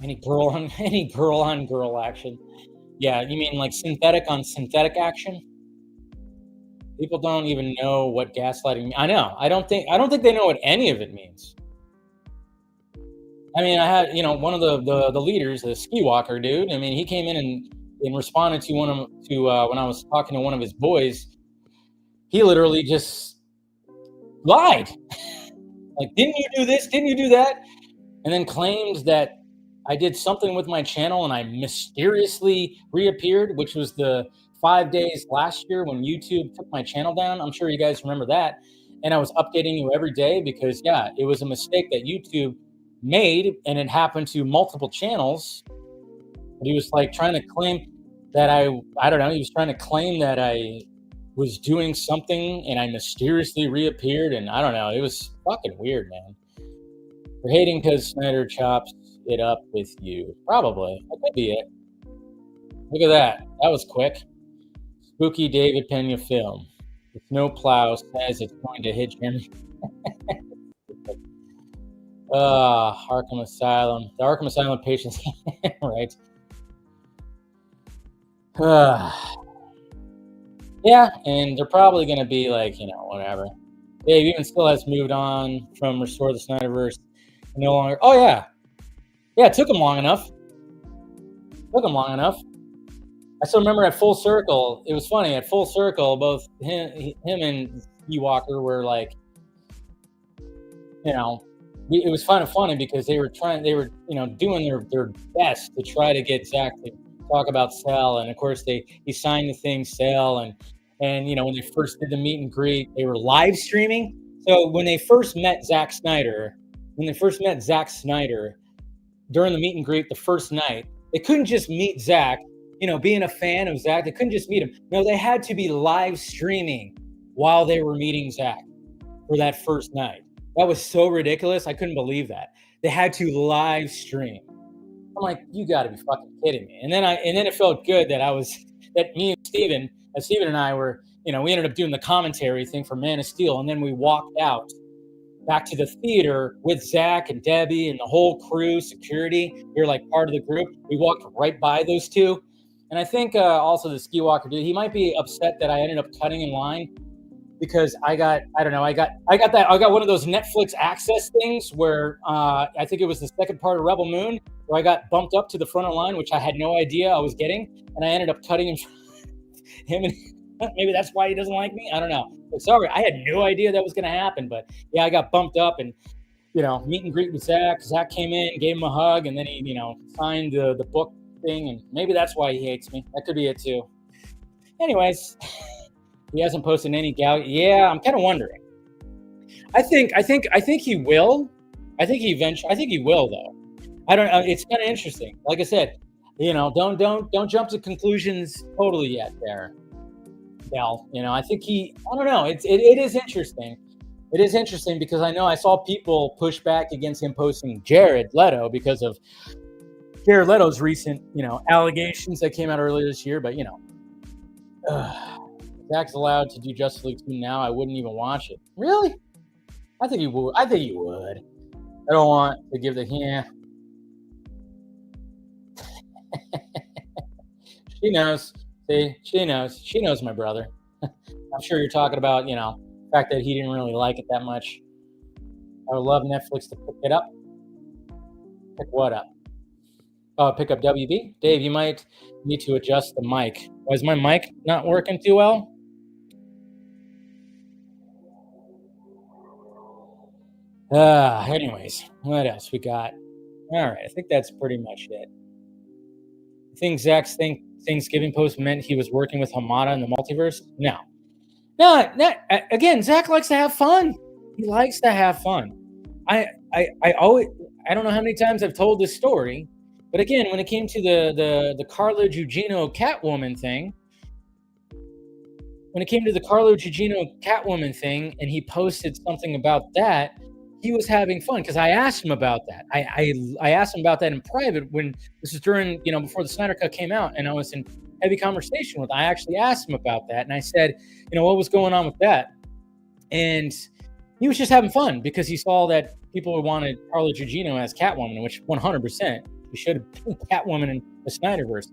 Any girl on girl action. Yeah, you mean like synthetic on synthetic action? People don't even know what gaslighting means. I know. I don't think they know what any of it means. I mean, I had, one of the leaders, the ski walker dude. I mean, he came in and responded to when I was talking to one of his boys. He literally just lied. Like, didn't you do this? Didn't you do that? And then claimed that I did something with my channel and I mysteriously reappeared, which was the 5 days last year when YouTube took my channel down. I'm sure you guys remember that. And I was updating you every day because, yeah, it was a mistake that YouTube made and it happened to multiple channels. But he was like trying to claim that I don't know. He was trying to claim that I was doing something and I mysteriously reappeared. And I don't know. It was fucking weird, man. You're hating because Snyder chops it up with you. Probably. That could be it. Look at that. That was quick. Spooky David Pena film. The snowplow says it's going to hit him. Arkham Asylum. The Arkham Asylum patients. Right. Yeah, and they're probably going to be like, whatever. Dave even still has moved on from Restore the Snyderverse. No longer. Oh, yeah. Yeah, it took him long enough. I still remember at Full Circle, it was funny. At Full Circle, both him and Ewalker were like, it was kind of funny because they were doing their best to try to get Zach to talk about Cell, and of course he signed the thing Cell, and when they first did the meet and greet, they were live streaming. So when they first met Zack Snyder during the meet and greet the first night, they couldn't just meet Zack. Being a fan of Zack, they couldn't just meet him. No, they had to be live streaming while they were meeting Zack for that first night. That was so ridiculous. I couldn't believe that. They had to live stream. I'm like, you got to be fucking kidding me. And then it felt good that me and Steven and I were, we ended up doing the commentary thing for Man of Steel. And then we walked out back to the theater with Zach and Debbie and the whole crew, security. We were like part of the group. We walked right by those two. And I think also the Ski Walker dude, he might be upset that I ended up cutting in line because I got one of those Netflix access things where I think it was the second part of Rebel Moon where I got bumped up to the front of the line, which I had no idea I was getting. And I ended up cutting him and maybe that's why he doesn't like me. I don't know. But sorry, I had no idea that was going to happen. But yeah, I got bumped up and, meet and greet with Zach. Zach came in, gave him a hug, and then he, signed the book thing. And maybe that's why he hates me. That could be it too. Anyways, he hasn't posted any gout. Yeah, I'm kind of wondering. I think he will. I think he will though. I don't know. It's kind of interesting. Like I said, don't jump to conclusions totally yet there. Bell, I think I don't know. It is interesting. It is interesting because I know I saw people push back against him posting Jared Leto because of Jared Leto's recent, allegations that came out earlier this year. But Zach's allowed to do Justice League 2 now. I wouldn't even watch it. Really? I think he would. I don't want to give the She knows. See, she knows my brother. I'm sure you're talking about, the fact that he didn't really like it that much. I would love Netflix to pick it up. Pick what up? Oh, pick up WB? Dave, you might need to adjust the mic. Is my mic not working too well? Anyways, what else we got? All right, I think that's pretty much it. I think Zach's Thanksgiving post meant he was working with Hamada in the multiverse. No. Again, Zach likes to have fun. He likes to have fun. I don't know how many times I've told this story, but again, when it came to the Carlo Gugino Catwoman thing, and he posted something about that, he was having fun because I asked him about that. I asked him about that in private when this was during, before the Snyder Cut came out, and I was in heavy conversation with him. I actually asked him about that, and I said, what was going on with that? And he was just having fun because he saw that people wanted Carla Gugino as Catwoman, which 100% she should have been Catwoman in the Snyderverse.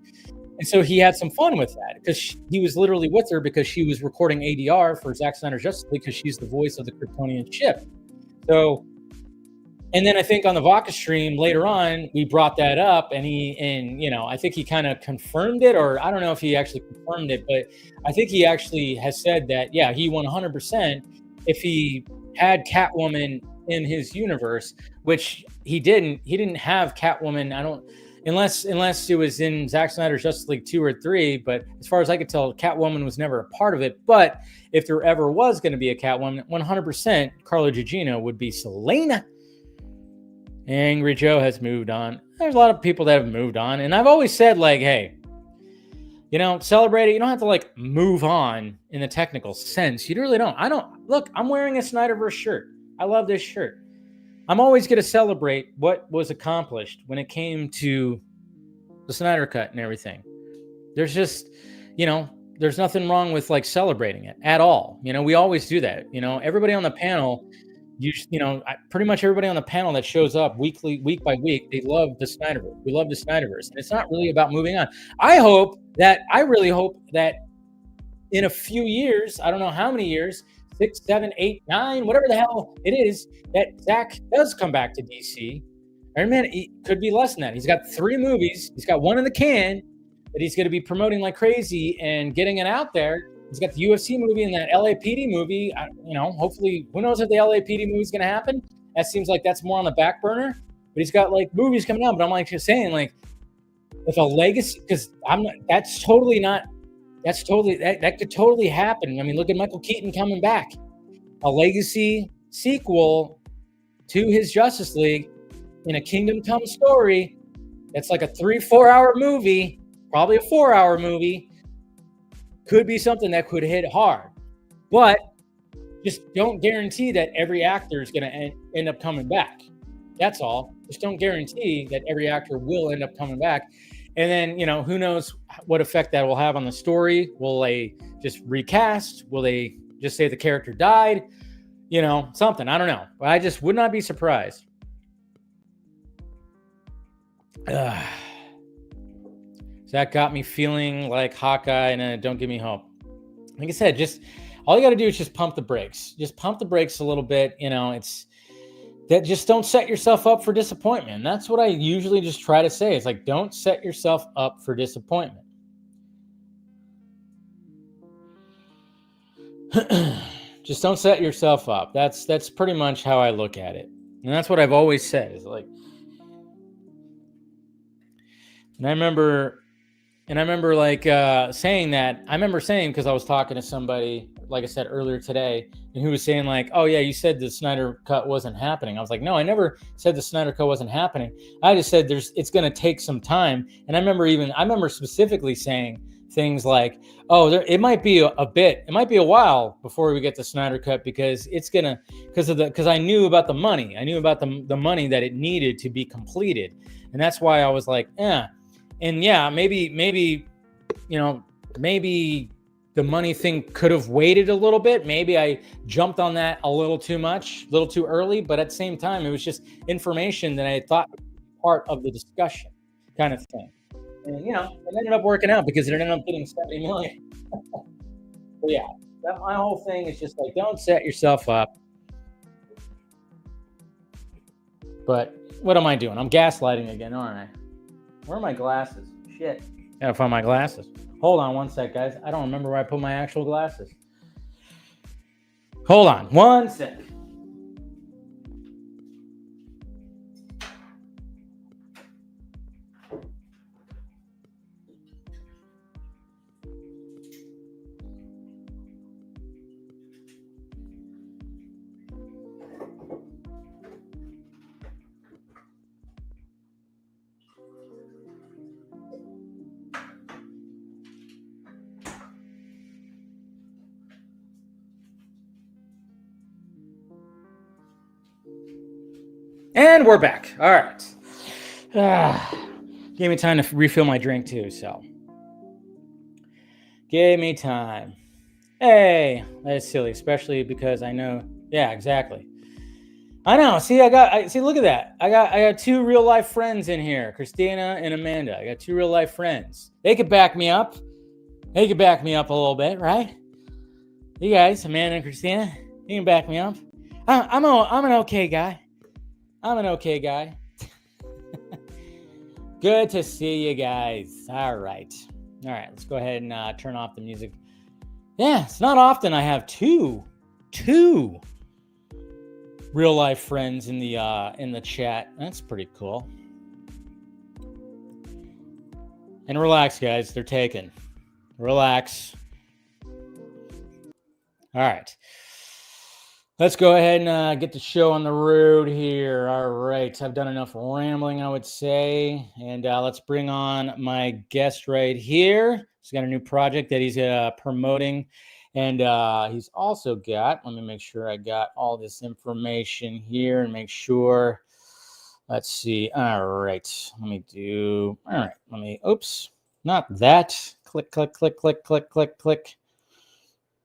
And so he had some fun with that because he was literally with her because she was recording ADR for Zack Snyder's Justice League because she's the voice of the Kryptonian ship. So, and then I think on the Vodka stream later on, we brought that up and I think he kind of confirmed it, or I don't know if he actually confirmed it, but I think he actually has said that, yeah, he 100%, if he had Catwoman in his universe, which he didn't have Catwoman, unless it was in Zack Snyder's Justice League 2 or 3, but as far as I could tell, Catwoman was never a part of it. But if there ever was going to be a Catwoman, 100% Carla Gugino would be Selena. Angry Joe has moved on. There's a lot of people that have moved on, and I've always said, like, hey, celebrate it. You don't have to move on in the technical sense. You really don't. Look, I'm wearing a Snyderverse shirt. I love this shirt. I'm always going to celebrate what was accomplished when it came to the Snyder Cut and everything. There's just, there's nothing wrong with celebrating it at all. We always do that. Everybody on the panel, Pretty much everybody on the panel that shows up week by week, they love the Snyderverse. We love the Snyderverse, and it's not really about moving on. I really hope that in a few years, I don't know how many years, 6, 7, 8, 9, whatever the hell it is, that Zack does come back to DC. Iron Man, it could be less than that. He's got 3 movies. He's got 1 in the can that he's going to be promoting like crazy and getting it out there. He's got the UFC movie and that LAPD movie. Hopefully, who knows if the LAPD movie is going to happen? That seems like that's more on the back burner. But he's got like movies coming out. But I'm like just saying, like, if a legacy, because that could totally happen. I mean, look at Michael Keaton coming back. A legacy sequel to his Justice League in a Kingdom Come story. That's like a 3-4 hour movie, probably a 4-hour movie. Could be something that could hit hard, but just don't guarantee that every actor is going to end up coming back. That's all. Just don't guarantee that every actor will end up coming back. And then, who knows what effect that will have on the story. Will they just recast? Will they just say the character died? Something. I don't know. But I just would not be surprised. That got me feeling like Hawkeye, and don't give me hope. Like I said, just all you got to do is just pump the brakes. Just pump the brakes a little bit. It's that just don't set yourself up for disappointment. And that's what I usually just try to say. It's like, don't set yourself up for disappointment. Just don't set yourself up. That's pretty much how I look at it. And that's what I've always said is like, and I remember saying that. I remember saying, because I was talking to somebody, like I said earlier today, and who was saying like, oh yeah, you said the Snyder Cut wasn't happening. I was like, no, I never said the Snyder Cut wasn't happening. I just said it's going to take some time. And I remember specifically saying things like, oh, it might be it might be a while before we get the Snyder Cut, because because I knew about the money. I knew about the money that it needed to be completed. And that's why I was like, And yeah, maybe the money thing could have waited a little bit. Maybe I jumped on that a little too much, a little too early. But at the same time, it was just information that I thought was part of the discussion kind of thing. And, it ended up working out because it ended up getting 70 million. But yeah, my whole thing is just like, don't set yourself up. But what am I doing? I'm gaslighting again, aren't I? Where are my glasses? Shit. Gotta find my glasses. Hold on one sec, guys. I don't remember where I put my actual glasses. Hold on one sec. And we're back. All right. Gave me time to refill my drink too, so. Gave me time. Hey, that's silly, especially because I know. Yeah, exactly. I know. See, look at that. I got 2 real life friends in here, Christina and Amanda. I got 2 real life friends. They could back me up. They could back me up a little bit, right? You guys, Amanda and Christina, you can back me up. I'm an okay guy. I'm an okay guy. Good to see you guys. All right, let's go ahead and turn off the music. Yeah, it's not often I have two real life friends in the chat. That's pretty cool. And relax, guys. They're taken. Relax. All right. Let's go ahead and get the show on the road here. All right. I've done enough rambling, I would say. And let's bring on my guest right here. He's got a new project that he's promoting. And he's also got, let me make sure I got all this information here and make sure. Let's see. All right. Oops. Not that. Click.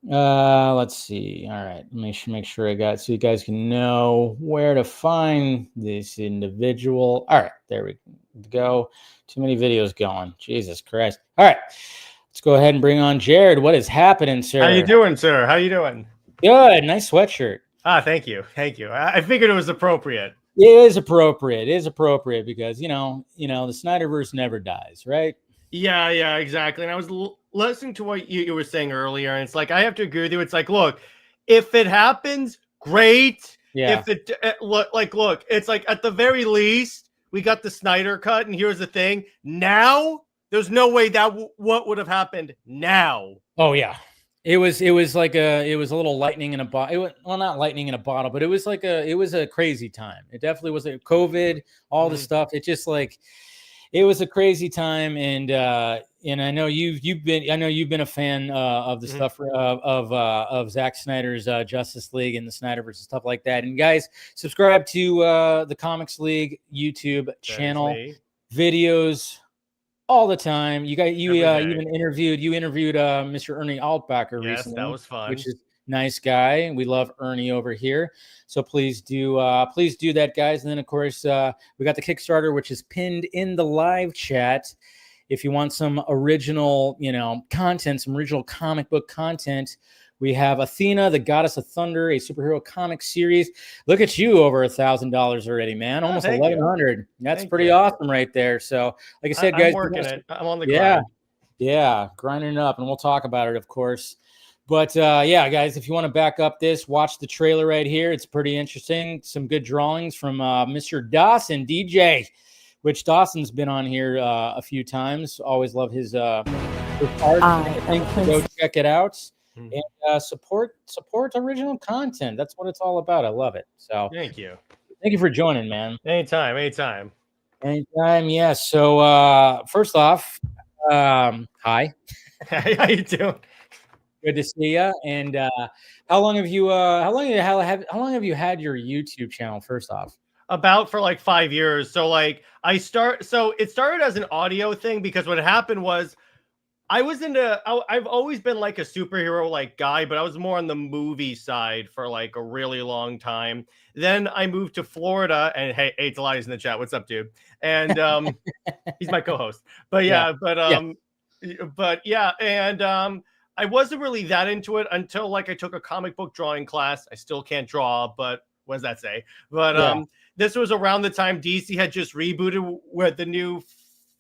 Let's see. All right, make sure I got it so you guys can know where to find this individual. All right, there we go. Too many videos going. Jesus Christ. All right, let's go ahead and bring on Jared. What is happening, sir? How you doing, sir? How you doing? Good. Nice sweatshirt. Thank you. I figured it was appropriate. It is appropriate. It is appropriate because the Snyderverse never dies, right? Yeah, exactly. And I was listening to what you were saying earlier, and it's like I have to agree with you. It's like, look, if it happens, great. Yeah. If it look, it's like at the very least we got the Snyder cut, and here's the thing: now there's no way that what would have happened now. Oh yeah. It was like it was a little lightning in a bottle. Well, not lightning in a bottle, but it was a crazy time. It definitely was COVID, all the stuff. It just it was a crazy time. And I know you've been a fan of the stuff of Zack Snyder's Justice League and the Snyderverse and stuff like that. And guys, subscribe to the Comics League YouTube channel, videos all the time. You even interviewed Mr. Ernie Altbacker recently. That was fun. Which is nice guy. We love Ernie over here. So please do that, guys. And then of course we got the Kickstarter, which is pinned in the live chat. If you want some original, content, some original comic book content, we have Athena, the Goddess of Thunder, a superhero comic series. Look at you, over $1,000 already, man. Almost 1,100. That's pretty awesome right there. So, like I said, guys, I'm working it. I'm on the grind. Yeah, grinding it up, and we'll talk about it, of course. But yeah, guys, if you want to back up this, watch the trailer right here. It's pretty interesting. Some good drawings from Mr. Dawson, DJ, which Dawson's been on here a few times. Always love his art. Go check it out. And support original content. That's what it's all about. I love it. So thank you for joining, man. Anytime. Yeah. So first off, hi. How you doing? Good to see you. And how long have you had your YouTube channel? First off, about for like 5 years. So it started as an audio thing because what happened was I've always been like a superhero guy, but I was more on the movie side for like a really long time. Then I moved to Florida, and hey, Elias in the chat. What's up, dude? And he's my co-host. But I wasn't really that into it until I took a comic book drawing class. I still can't draw, but what does that say? But this was around the time DC had just rebooted with the new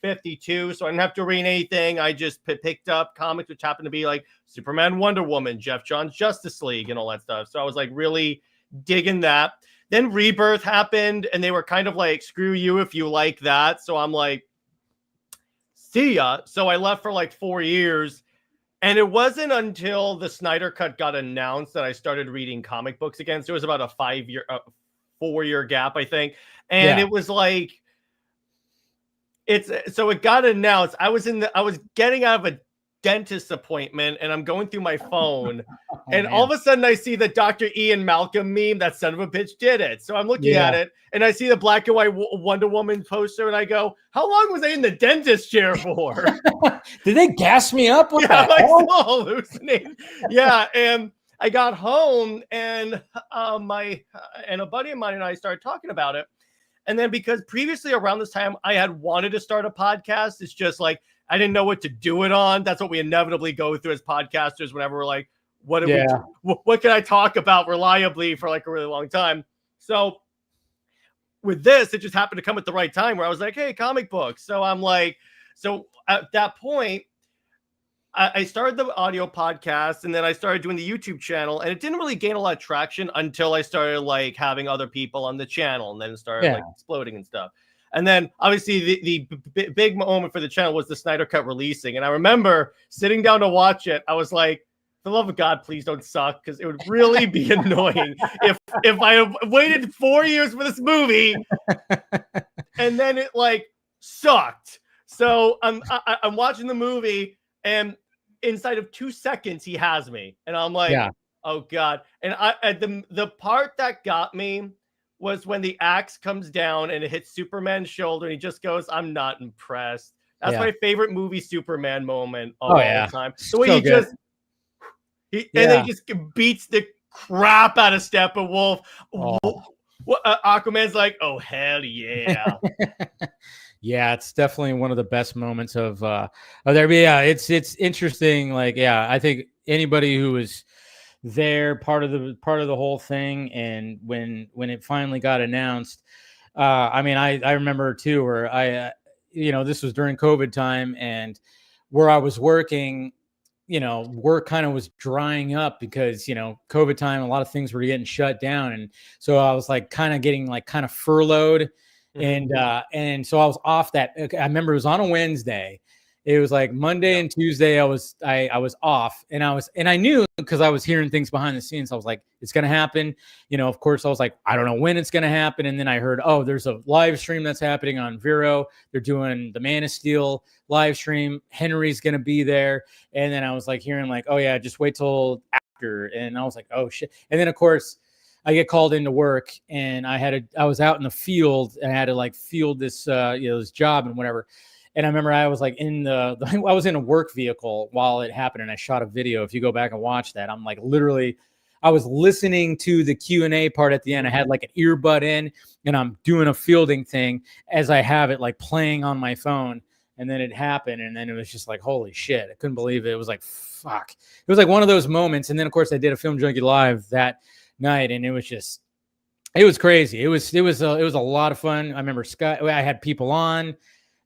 52, so I didn't have to read anything. I just picked up comics which happened to be like Superman, Wonder Woman, Jeff Johns' Justice League, and all that stuff. So I was really digging that. Then Rebirth happened, and they were kind of like, screw you if you like that. So I'm like, see ya. So I left for 4 years, and it wasn't until the Snyder Cut got announced that I started reading comic books again. So it was about a 4-year gap, I think. And it was it got announced. I was getting out of a dentist appointment, and I'm going through my phone, all of a sudden I see the Dr. Ian Malcolm meme. That son of a bitch did it. So I'm looking at it, and I see the black and white Wonder Woman poster, and I go, "How long was I in the dentist chair for?" Did they gas me up? What I'm still hallucinating. And I got home, and a buddy of mine and I started talking about it. And then because previously around this time, I had wanted to start a podcast. It's just I didn't know what to do it on. That's what we inevitably go through as podcasters whenever we're like, what can I talk about reliably for a really long time? So with this, it just happened to come at the right time where I was like, hey, comic books. So I'm so at that point, I started the audio podcast, and then I started doing the YouTube channel, and it didn't really gain a lot of traction until I started having other people on the channel, and then it started exploding and stuff. And then obviously the big moment for the channel was the Snyder Cut releasing. And I remember sitting down to watch it. I was like, for the love of God, please don't suck, because it would really be annoying if I waited 4 years for this movie and then it sucked. So I'm watching the movie, and inside of 2 seconds, he has me. And I'm like, oh God. And the part that got me was when the axe comes down and it hits Superman's shoulder, and he just goes, I'm not impressed. That's my favorite movie Superman moment of all time. The way And Yeah. then he just beats the crap out of Steppenwolf. Oh. Aquaman's like, oh hell yeah. Yeah, it's definitely one of the best moments of there. But yeah, it's interesting. Like, yeah, I think anybody who was there, part of the whole thing, and when it finally got announced, I mean, I remember too, where I, this was during COVID time, and where I was working, work kind of was drying up because, COVID time, a lot of things were getting shut down. And so I was like kind of getting like kind of furloughed. And so I was off that. I remember it was on a Wednesday. It was like Monday and Tuesday I was off, and I knew because I was hearing things behind the scenes. I was like, it's going to happen. Of course I was like, I don't know when it's going to happen. And then I heard, oh, there's a live stream that's happening on Vero. They're doing the Man of Steel live stream. Henry's going to be there. And then I was like hearing like, oh yeah, just wait till after. And I was like, oh shit. And then of course I get called into work, and I was out in the field, and I had to like field this, this job and whatever. And I remember I was like I was in a work vehicle while it happened, and I shot a video. If you go back and watch that, I'm like literally, I was listening to the Q&A part at the end. I had like an earbud in, and I'm doing a fielding thing as I have it like playing on my phone. And then it happened, and then it was just like, holy shit. I couldn't believe it. It was like, fuck. It was like one of those moments. And then of course I did a Film Junkie Live that night, and it was crazy. It was a lot of fun. I remember I had people on.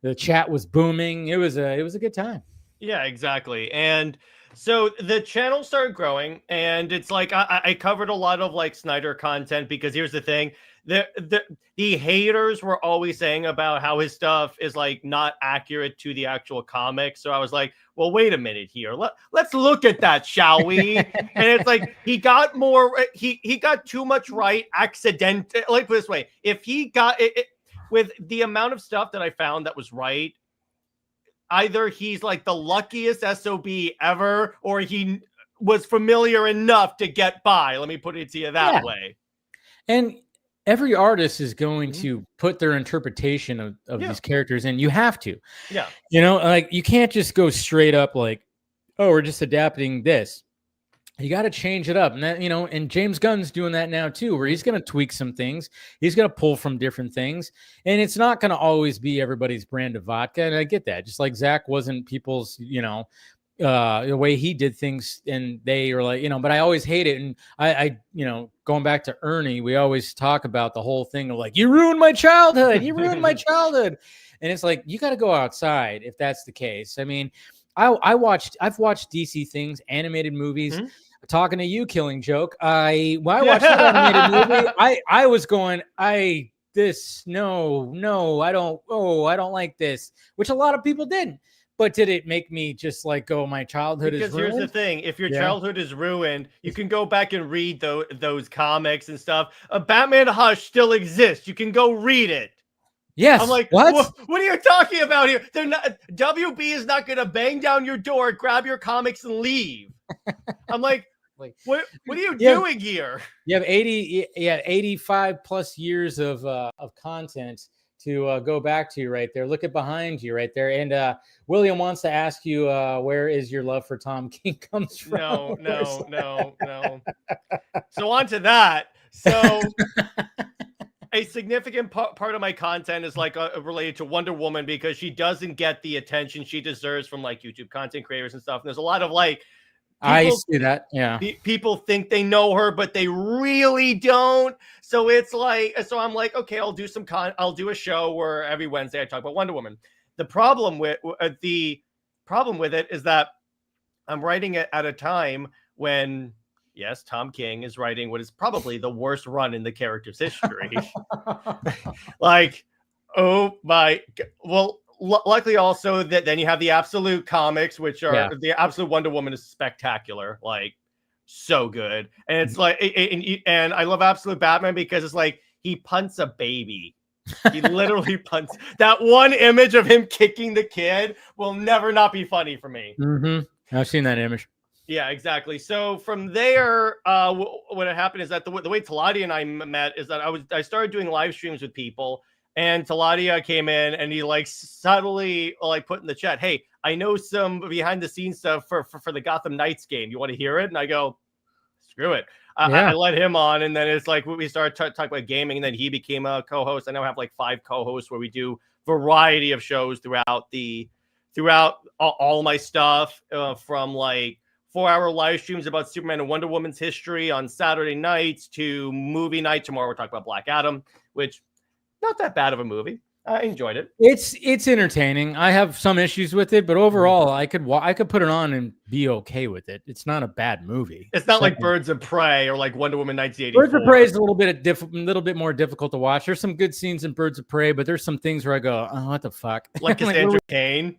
The chat was booming. It was a good time. Yeah, exactly. And so the channel started growing, and it's like I covered a lot of like Snyder content, because here's the thing. The haters were always saying about how his stuff is like not accurate to the actual comics. So I was like, well, wait a minute here. Let's look at that, shall we? And it's like he got too much right accidentally. Like this way, if he got it with the amount of stuff that I found that was right, either he's like the luckiest SOB ever, or he was familiar enough to get by. Let me put it to you that way. And every artist is going to put their interpretation of these characters, and you have to. Yeah. Like you can't just go straight up like, oh, we're just adapting this. You got to change it up. And that, and James Gunn's doing that now too, where he's going to tweak some things. He's going to pull from different things. And it's not going to always be everybody's brand of vodka. And I get that. Just like Zach wasn't people's, the way he did things, and they were like, but I always hate it. And I going back to Ernie, we always talk about the whole thing of like, you ruined my childhood. You ruined my childhood. And it's like, you got to go outside if that's the case. I mean, I've watched DC things, animated movies. Talking to you, Killing Joke. I watched that animated movie. I was going, I don't like this, which a lot of people didn't. But did it make me just like go, my childhood is ruined? Because here's the thing. If your childhood is ruined, you can go back and read those comics and stuff. Batman Hush still exists. You can go read it. Yes. I'm like, what are you talking about here? They're not. WB is not going to bang down your door, grab your comics, and leave. I'm like, what are you doing here? You have 85 plus years of content to go back to right there. Look at behind you right there. And William wants to ask you, where is your love for Tom King comes from? No. So on to that. So a significant part of my content is like related to Wonder Woman, because she doesn't get the attention she deserves from like YouTube content creators and stuff. And there's a lot of like, I see that. Yeah. People think they know her, but they really don't. So it's like, I'm like, okay, I'll do a show where every Wednesday I talk about Wonder Woman. The problem with it is that I'm writing it at a time when, yes, Tom King is writing what is probably the worst run in the character's history. Like, oh my, well, luckily also that then you have the Absolute comics, which are the Absolute Wonder Woman is spectacular, like so good. And it's like, and I love Absolute Batman because it's like he punts a baby. He literally punts. That one image of him kicking the kid will never not be funny for me. I've seen that image. Yeah, exactly. So from there, what had happened is that the way Talati and I met is that I started doing live streams with people. And Taladia came in and he like subtly like put in the chat, "Hey, I know some behind the scenes stuff for the Gotham Knights game. You want to hear it?" And I go, "Screw it." I let him on, and then it's like we started talking about gaming, and then he became a co-host. I now have like 5 co-hosts where we do variety of shows throughout all my stuff, from like 4-hour live streams about Superman and Wonder Woman's history on Saturday nights to movie night. Tomorrow we're talking about Black Adam, which not that bad of a movie. I enjoyed it. It's entertaining. I have some issues with it, but overall, I could put it on and be okay with it. It's not a bad movie. It's not like Birds of Prey or like Wonder Woman 1984. Birds of Prey is a little bit more difficult to watch. There's some good scenes in Birds of Prey, but there's some things where I go, "Oh, what the fuck?" Like Cassandra Cain.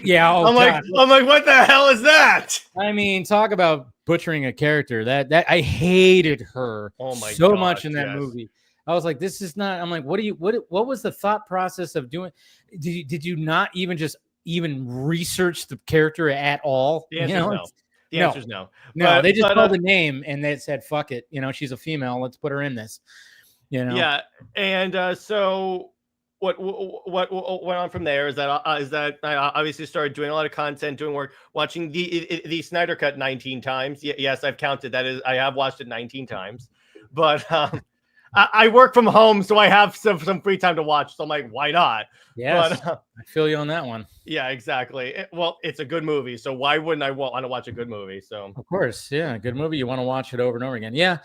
Yeah, I'm like, what the hell is that? I mean, talk about butchering a character. That I hated her so much in that movie. I was like, this is not. I'm like, what was the thought process of doing? Did you not even research the character at all? The answer is no. The answer is no. No, they just called the name and they said, "Fuck it." She's a female. Let's put her in this. Yeah, and so what went on from there is that I obviously started doing a lot of content, doing work, watching the Snyder Cut 19 times. Yes, I've counted. That is, I have watched it 19 times, but I work from home, so I have some free time to watch. So I'm like, why not? Yes, I feel you on that one. Yeah, exactly. Well, it's a good movie, so why wouldn't I want to watch a good movie? So of course, yeah, a good movie. You want to watch it over and over again. Yeah,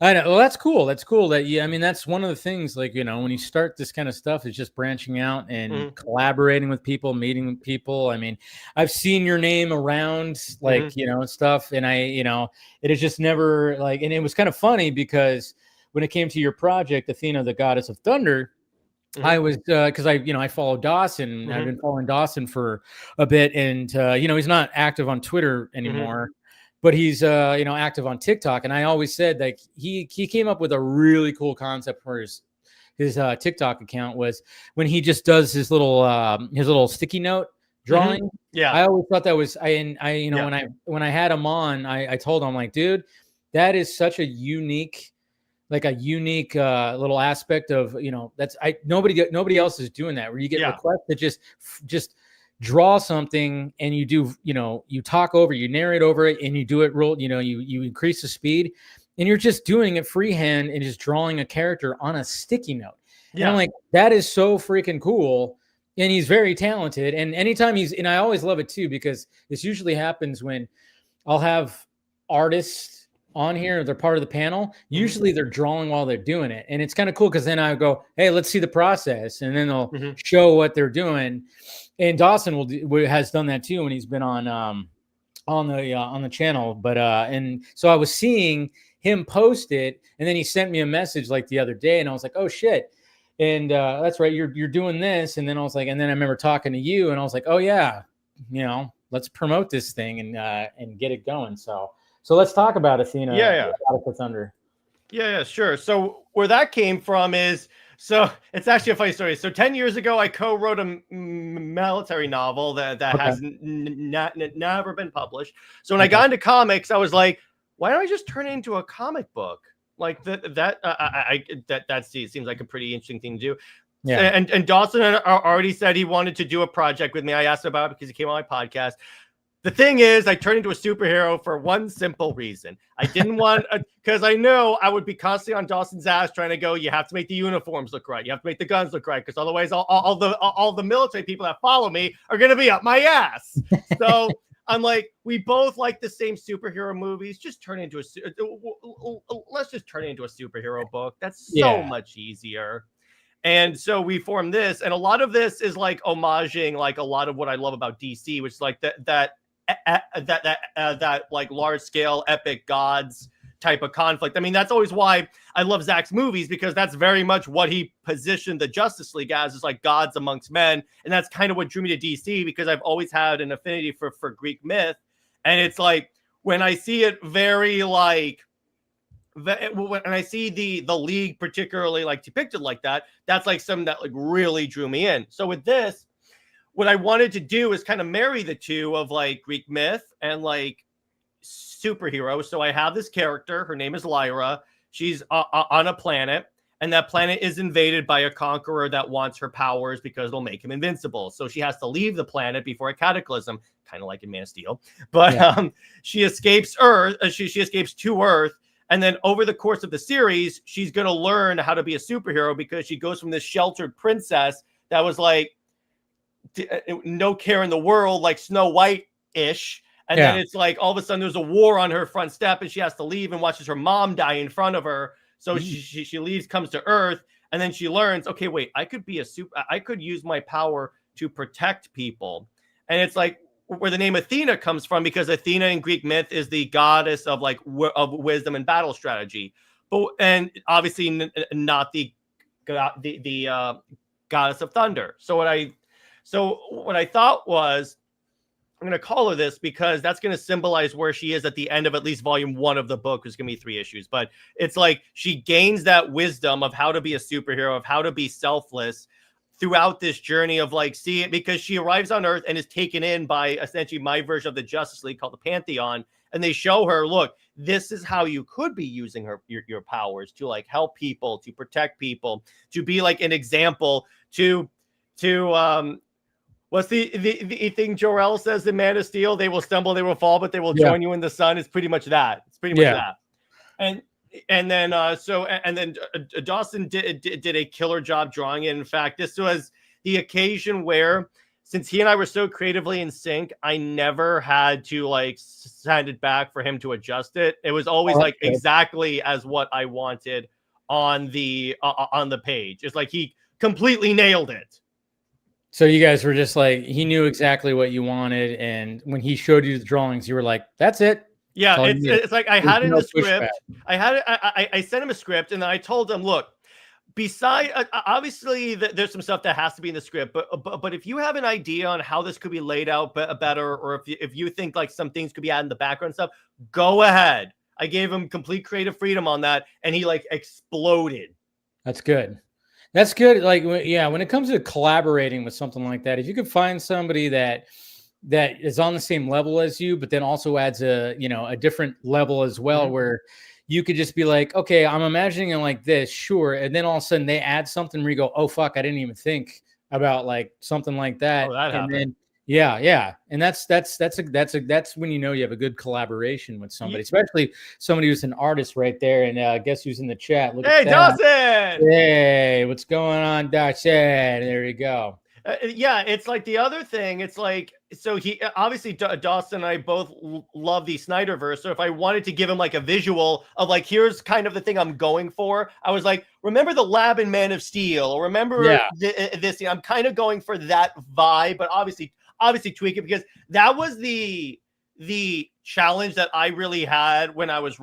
I know. Well, that's cool. That's cool. I mean, that's one of the things. Like, when you start this kind of stuff, it's just branching out and collaborating with people, meeting with people. I mean, I've seen your name around, like stuff, and it is just never like. And it was kind of funny because when it came to your project, Athena, the Goddess of Thunder, I was because I follow Dawson. I've been following Dawson for a bit, and he's not active on Twitter anymore, but he's active on TikTok. And I always said like he came up with a really cool concept for his TikTok account was when he just does his little sticky note drawing. Yeah, I always thought that was when I had him on, I told him like, dude, that is such a unique little aspect of that's nobody else is doing that, where you get requests to just draw something and you do you talk over, you narrate over it, and you do it real, you increase the speed, and you're just doing it freehand and just drawing a character on a sticky note. And I'm like, that is so freaking cool. And he's very talented, and anytime and I always love it too, because this usually happens when I'll have artists on here, they're part of the panel. Usually they're drawing while they're doing it, and it's kind of cool because then I go, "Hey, let's see the process," and then they'll show what they're doing. And Dawson has done that too when he's been on the channel. But and so I was seeing him post it, and then he sent me a message like the other day, and I was like, "Oh shit!" And that's right, you're doing this. And then I was like, and then I remember talking to you, and I was like, "Oh yeah, let's promote this thing and get it going." So let's talk about Athena. Goddess of Thunder. Yeah, sure. So where that came from is, so it's actually a funny story. So 10 years ago, I co-wrote a military novel that has never been published. So when I got into comics, I was like, why don't I just turn it into a comic book? Like that seems like a pretty interesting thing to do. Yeah. And Dawson had already said he wanted to do a project with me. I asked him about it because he came on my podcast. The thing is, I turned into a superhero for one simple reason. I didn't want, because I know I would be constantly on Dawson's ass trying to go, you have to make the uniforms look right. You have to make the guns look right, because otherwise all the military people that follow me are going to be up my ass. So I'm like, we both like the same superhero movies. Let's just turn it into a superhero book. That's so much easier. And so we formed this, and a lot of this is like homaging like a lot of what I love about DC, which is like that like large scale epic gods type of conflict. I mean, that's always why I love Zack's movies, because that's very much what he positioned the Justice League as, is like gods amongst men. And that's kind of what drew me to DC, because I've always had an affinity for Greek myth. And it's like, when I see it very like, when I see the League particularly like depicted like that, that's like something that like really drew me in. So with this, what I wanted to do is kind of marry the two of like Greek myth and like superheroes. So I have this character, her name is Lyra. She's on a planet, And that planet is invaded by a conqueror that wants her powers because it'll make him invincible. So she has to leave the planet before a cataclysm, kind of like in Man of Steel. But she escapes Earth. She escapes to Earth. And then over the course of the series, she's going to learn how to be a superhero because she goes from this sheltered princess that was like no care in the world, like Snow White-ish. And then it's like all of a sudden there's a war on her front step and she has to leave and watches her mom die in front of her. So she leaves, comes to Earth, and then she learns, okay, wait, I could use my power to protect people. And it's like where the name Athena comes from, because Athena in Greek myth is the goddess of like of wisdom and battle strategy. And obviously not the goddess of thunder. So what I thought was, I'm going to call her this because that's going to symbolize where she is at the end of at least volume 1 of the book. There's going to be 3 issues, but it's like she gains that wisdom of how to be a superhero, of how to be selfless throughout this journey of like, see it, because she arrives on Earth and is taken in by essentially my version of the Justice League called the Pantheon. And they show her, look, this is how you could be using your powers to like help people, to protect people, to be like an example, to what's the thing Jor-El says in Man of Steel? They will stumble, they will fall, but they will join you in the sun. It's pretty much that. It's pretty much that. And then Dawson did a killer job drawing it. In fact, this was the occasion where, since he and I were so creatively in sync, I never had to like send it back for him to adjust it. It was always like exactly as what I wanted on the page. It's like he completely nailed it. So you guys were just like, he knew exactly what you wanted, and when he showed you the drawings, you were like, "That's it." Yeah, it's like I had it in the script. I sent him a script, and then I told him, "Look, beside obviously there's some stuff that has to be in the script, but if you have an idea on how this could be laid out better, or if you think like some things could be added in the background stuff, go ahead." I gave him complete creative freedom on that, and he like exploded. That's good. That's good. Like, yeah, when it comes to collaborating with something like that, if you could find somebody that is on the same level as you, but then also adds a different level as well, where you could just be like, okay, I'm imagining it like this, sure, and then all of a sudden they add something where you go, oh fuck, I didn't even think about like something like that. Oh, that happened. Then yeah, and that's when you know you have a good collaboration with somebody, especially somebody who's an artist right there. And guess who's in the chat? Look at Dawson! Hey, what's going on, Dawson? There you go. Yeah, it's like the other thing. It's like, so he obviously Dawson and I both love the Snyderverse. So if I wanted to give him like a visual of like, here's kind of the thing I'm going for, I was like, remember the lab in Man of Steel, or remember this? I'm kind of going for that vibe, but obviously tweak it, because that was the challenge that I really had when I was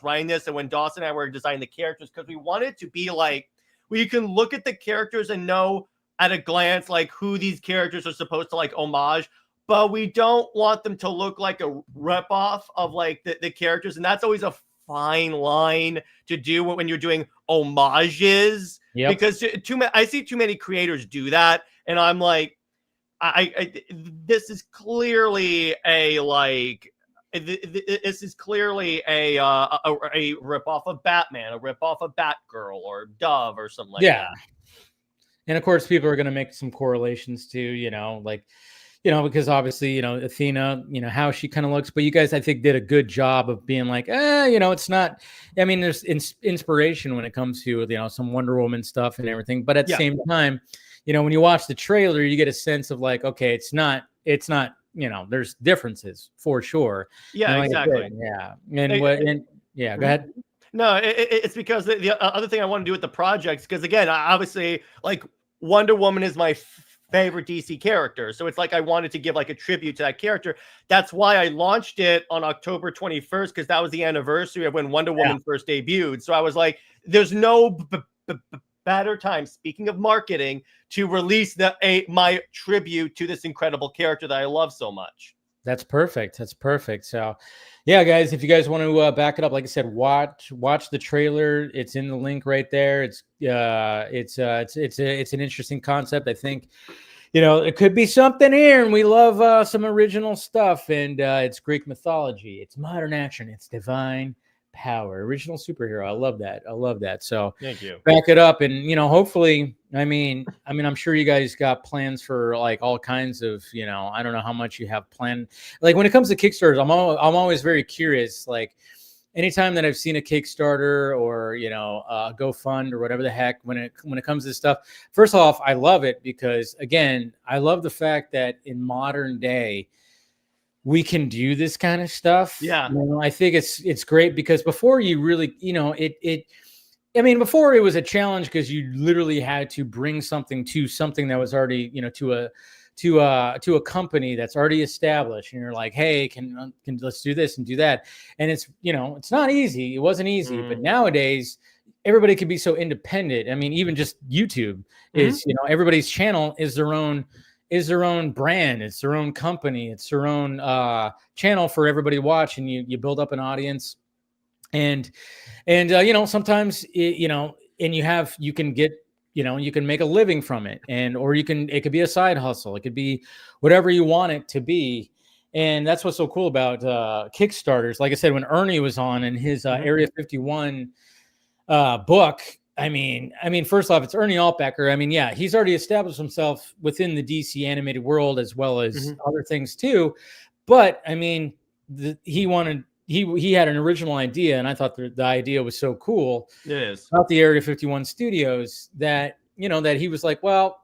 writing this, and when Dawson and I were designing the characters, because we wanted to be like, where you can look at the characters and know at a glance like who these characters are supposed to like homage, but we don't want them to look like a ripoff of like the characters, and that's always a fine line to do when you're doing homages. Because I see too many creators do that, and I'm like, this is clearly a ripoff of Batman, a ripoff of Batgirl or Dove or something like that. And of course, people are going to make some correlations to, because obviously, Athena, how she kind of looks. But you guys, I think, did a good job of being like, it's not. I mean, there's inspiration when it comes to, some Wonder Woman stuff and everything. But at the same time, when you watch the trailer, you get a sense of like, okay, it's not, there's differences for sure. Yeah, exactly. Go ahead. No, it's because the other thing I want to do with the projects, because again, obviously, like Wonder Woman is my favorite DC character. So it's like I wanted to give like a tribute to that character. That's why I launched it on October 21st, because that was the anniversary of when Wonder Woman first debuted. So I was like, there's no better time, speaking of marketing, to release my tribute to this incredible character that I love so much. That's perfect. So, yeah, guys, if you guys want to back it up, like I said, watch the trailer. It's in the link right there. It's an interesting concept. I think, it could be something here, and we love some original stuff. And it's Greek mythology. It's modern action. It's divine power, original superhero. I love that. I love that. So Thank you. back it up, and hopefully, I mean, I'm sure you guys got plans for like all kinds of, I don't know how much you have planned. Like when it comes to Kickstarters, I'm always very curious. Like anytime that I've seen a Kickstarter or GoFund or whatever the heck, when it comes to this stuff, first off, I love it because again, I love the fact that in modern day we can do this kind of stuff. Yeah. I think it's great because before you really, before it was a challenge because you literally had to bring something that was already, to a company that's already established, and you're like, hey, can let's do this and do that, and it's it's not easy. It wasn't easy, but nowadays everybody can be so independent. I mean, even just YouTube is everybody's channel is their own brand. It's their own company. It's their own channel for everybody to watch, and you build up an audience, and sometimes and you can get. You can make a living from it, or it could be a side hustle. It could be whatever you want it to be. And that's what's so cool about Kickstarters. Like I said, when Ernie was on in his Area 51 book, I mean, first off, it's Ernie Altbecker. I mean, yeah, he's already established himself within the DC animated world as well as other things too. But I mean, he had an original idea, and I thought the idea was so cool. It is about the Area 51 studios that that he was like, well,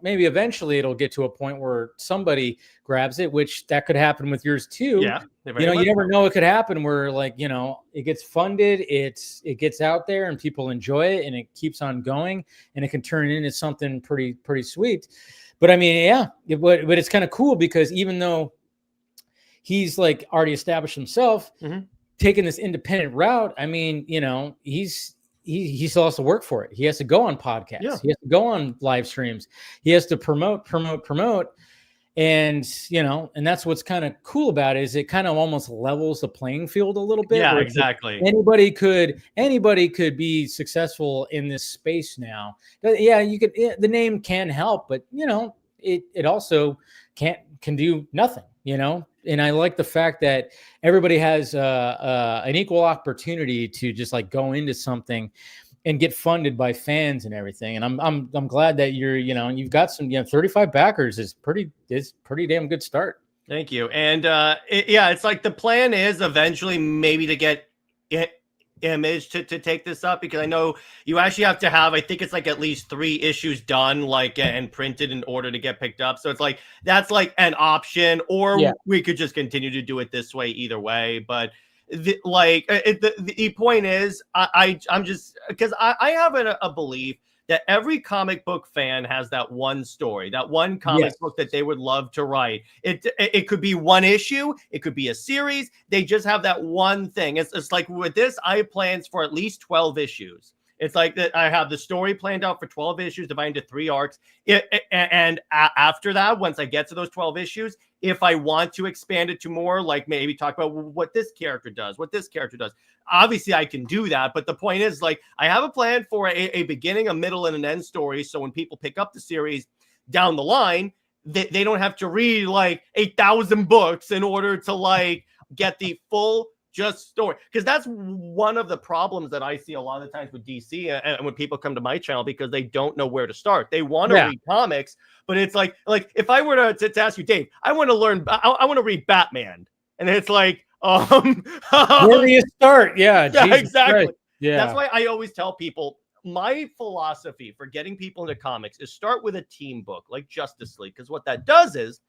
maybe eventually it'll get to a point where somebody grabs it, which that could happen with yours too. Yeah, you never know. It could happen where like it gets funded, it gets out there, and people enjoy it, and it keeps on going, and it can turn into something pretty sweet. But I mean, yeah, but it's kind of cool because even though he's like already established himself, taking this independent route. I mean, he still has to work for it. He has to go on podcasts. Yeah. He has to go on live streams. He has to promote. And, and that's what's kind of cool about it is it kind of almost levels the playing field a little bit. Yeah, exactly. Anybody could be successful in this space now. Yeah, the name can help, but it also can do nothing, And I like the fact that everybody has an equal opportunity to just like go into something and get funded by fans and everything. And I'm glad that you've got some 35 backers is pretty damn good start. Thank you. And it's like the plan is eventually maybe to get Image to take this up, because I know you actually have to have, I think it's like at least 3 issues done, like and printed in order to get picked up. So it's like that's like an option, or we could just continue to do it this way either way. But the point is, I'm just because I have a belief that every comic book fan has that one story, that one comic book that they would love to write. It could be one issue. It could be a series. They just have that one thing. It's like with this, I have plans for at least 12 issues. It's like that I have the story planned out for 12 issues, divided into 3 arcs. After that, once I get to those 12 issues, if I want to expand it to more, like maybe talk about what this character does, obviously I can do that. But the point is, like, I have a plan for a beginning, a middle, and an end story. So when people pick up the series down the line, they don't have to read like 8,000 books in order to like get the full just story. Because that's one of the problems that I see a lot of the times with DC and when people come to my channel, because they don't know where to start. They want to read comics, but it's like if I were to ask you, Dave, I want to read Batman. And it's like, where do you start? Yeah, exactly. Christ. Yeah, that's why I always tell people my philosophy for getting people into comics is start with a team book like Justice League, because what that does is,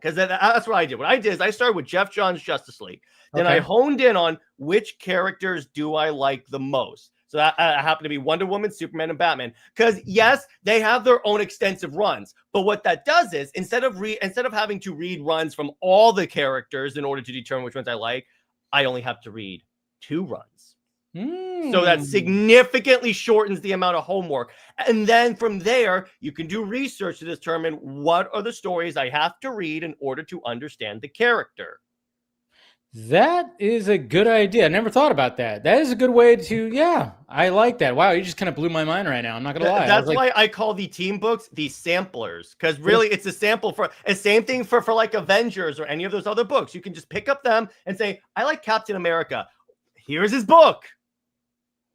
because that's what I did. What I did is I started with Jeff Johns' Justice League. Then I honed in on which characters do I like the most. So that happened to be Wonder Woman, Superman, and Batman. Because yes, they have their own extensive runs. But what that does is instead of having to read runs from all the characters in order to determine which ones I like, I only have to read 2 runs. So that significantly shortens the amount of homework. And then from there, you can do research to determine what are the stories I have to read in order to understand the character. That is a good idea. I never thought about that. That is a good way to, I like that. Wow, you just kind of blew my mind right now. I'm not going to lie. That's why I call the team books the samplers, because really it's a sample for the same thing for like Avengers or any of those other books. You can just pick up them and say, I like Captain America. here's his book.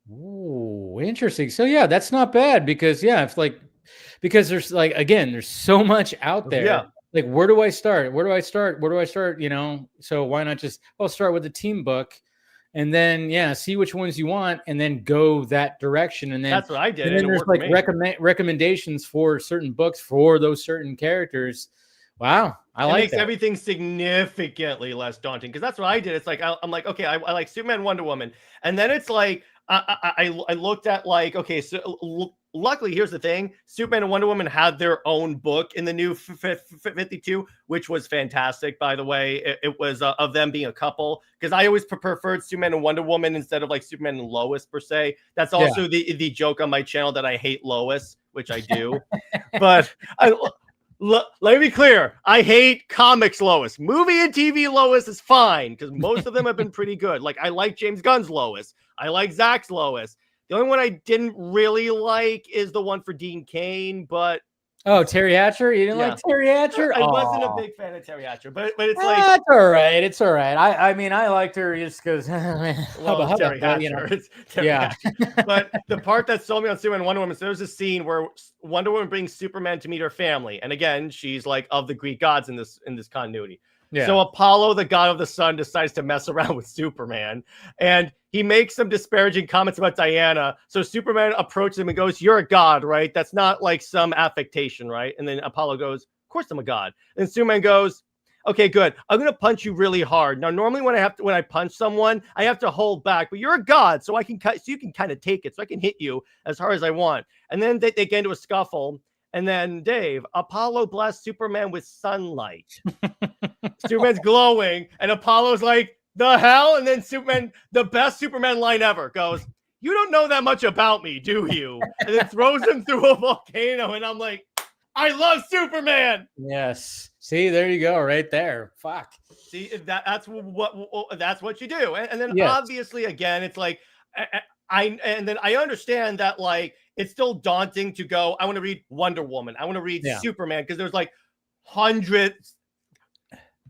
Ooh, interesting. So yeah, that's not bad because it's like, because there's like, again, there's so much out there. Yeah. Like, where do I start? Where do I start? Where do I start? You know, so why not just, well, start with the team book and then, see which ones you want and then go that direction. And then That's what I did. And then there's like recommendations for certain books for those certain characters. Wow. It makes everything significantly less daunting because that's what I did. It's like, I'm like, okay, I like Superman, Wonder Woman. And then it's like, I looked at like, okay, so luckily, here's the thing. Superman and Wonder Woman had their own book in the new 52, which was fantastic, by the way. It was of them being a couple because I always preferred Superman and Wonder Woman instead of like Superman and Lois per se. That's also the joke on my channel that I hate Lois, which I do. But let me be clear. I hate comics Lois. Movie and TV Lois is fine because most of them have been pretty good. Like I like James Gunn's Lois. I like Zach's Lois. The only one I didn't really like is the one for Dean Cain, but Terry Hatcher. You didn't like Terry Hatcher? I wasn't a big fan of Terry Hatcher, but it's like it's all right. It's all right. I mean, I liked her just because. Well, Terry Hatcher. But the part that sold me on Superman and Wonder Woman, so there's a scene where Wonder Woman brings Superman to meet her family, and again, she's like of the Greek gods in this continuity. Yeah. So Apollo, the god of the sun, decides to mess around with Superman, and he makes some disparaging comments about Diana. So Superman approaches him and goes, "You're a god, right? That's not like some affectation, right?" And then Apollo goes, "Of course I'm a god." And Superman goes, "Okay, good. I'm gonna punch you really hard. Now, normally when I punch someone, I have to hold back, but you're a god, so you can kind of take it, so I can hit you as hard as I want." And then they get into a scuffle. And then Dave, Apollo blasts Superman with sunlight. Superman's glowing, and Apollo's like, "The hell?" And then Superman, the best Superman line ever, goes, "You don't know that much about me, do you?" And then throws him through a volcano, and I'm like, I love Superman. Yes. See, there you go, right there. Fuck. See, that's what you do. And then obviously, again, it's like, I understand that like it's still daunting to go, I want to read Wonder Woman, I want to read Superman, because there's like hundreds.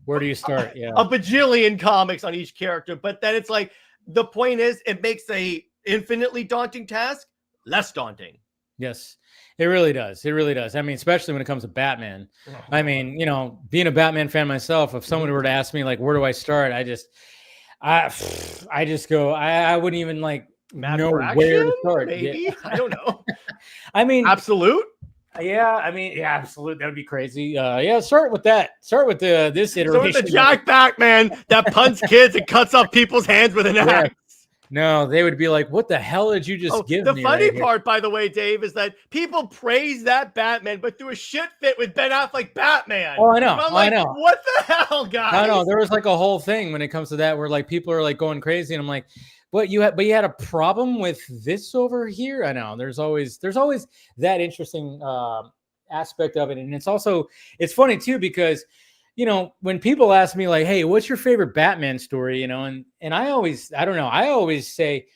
Where do you start? A bajillion comics on each character. But then it's like, the point is, it makes a infinitely daunting task less daunting. Yes, it really does. It really does. I mean, especially when it comes to Batman. I mean, being a Batman fan myself, if someone were to ask me like, where do I start? I just go, I wouldn't even like know where to start. Maybe. I don't know. I mean, Absolute. Yeah, I mean, absolute. That would be crazy. Start with that. Start with this iteration. So with the Jack Batman that punts kids and cuts off people's hands with an axe. No, they would be like, "What the hell did you just give me?" The funny part, by the way, Dave, is that people praise that Batman, but do a shit fit with Ben Affleck Batman. Oh, I know. I know. What the hell, guys? I know. There was like a whole thing when it comes to that, where like people are like going crazy, and I'm like, "But you had a problem with this over here?" I know. There's always that interesting aspect of it, and it's funny too because. When people ask me like, "Hey, what's your favorite Batman story?" and I always say,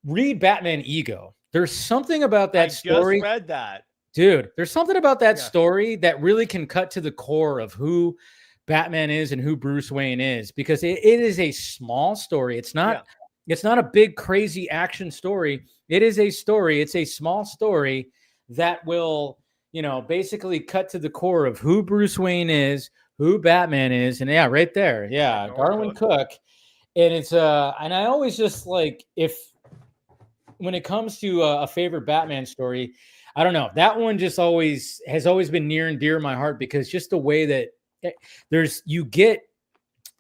read Batman Ego. There's something about that story. I just read that. Dude, there's something about that story that really can cut to the core of who Batman is and who Bruce Wayne is, because it is a small story. It's not a big crazy action story. It is a story. It's a small story that will basically cut to the core of who Bruce Wayne is, who Batman is, and right there, Darwin Cook. And it's and I always just like, when it comes to a favorite Batman story, I don't know, that one just has always been near and dear to my heart, because just the way that you get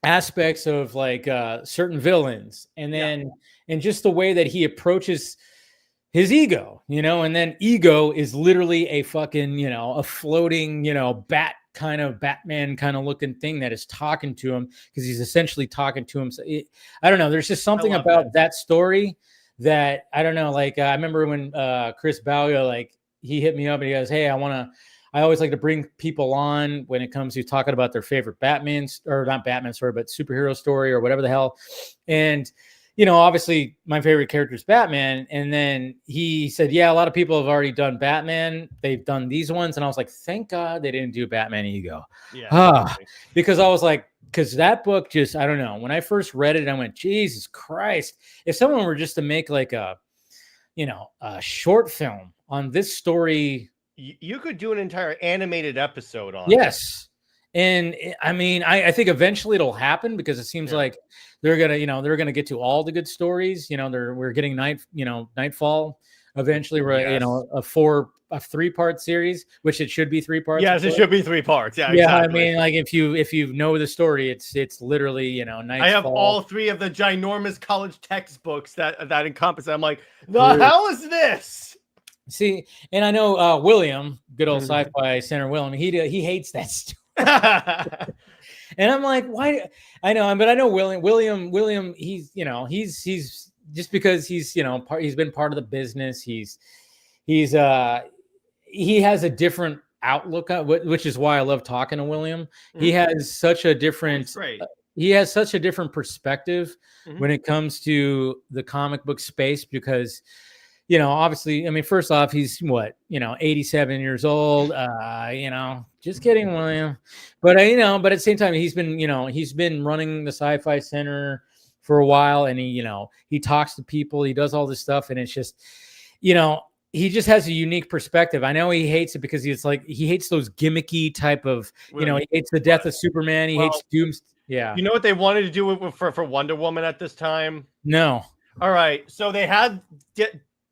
aspects of like certain villains, and then and just the way that he approaches his ego, and then ego is literally a fucking, a floating, bat kind of Batman kind of looking thing that is talking to him, because he's essentially talking to him. So I don't know. There's just something about that story that I don't know. Like I remember when Chris Balga, like he hit me up and he goes, "Hey, I always like to bring people on when it comes to talking about their favorite Batman, or not Batman story, but superhero story or whatever the hell." And obviously my favorite character is Batman. And then he said, "Yeah, a lot of people have already done Batman. They've done these ones." And I was like, thank God they didn't do Batman Ego. Because I was like, because that book just, I don't know. When I first read it, I went, Jesus Christ! If someone were just to make like a, a short film on this story, You could do an entire animated episode on it. yes. And I mean, I think eventually it'll happen because it seems like they're gonna get to all the good stories. We're getting Nightfall. Eventually, we're a 3-part series, which it should be 3 parts. Yes, it should be 3 parts. Yeah, yeah. exactly. I mean, like if you know the story, it's literally Nightfall. I have all 3 of the ginormous college textbooks that encompass it. I'm like, the hell is this? See, and I know William, good old sci-fi center William, he hates that story. And I'm like, why? I know, but I know William. He's just because he's he's been part of the business. He has a different outlook, which is why I love talking to William. He has such a different. He has such a different perspective when it comes to the comic book space because. Obviously, I mean, first off, he's 87 years old. Just kidding, William. But but at the same time, he's been running the Sci-Fi Center for a while, and he talks to people, he does all this stuff, and it's just, he just has a unique perspective. I know he hates it because he hates those gimmicky type of, he hates the death of Superman. He hates Dooms. Yeah. You know what they wanted to do for Wonder Woman at this time? No. All right. So they had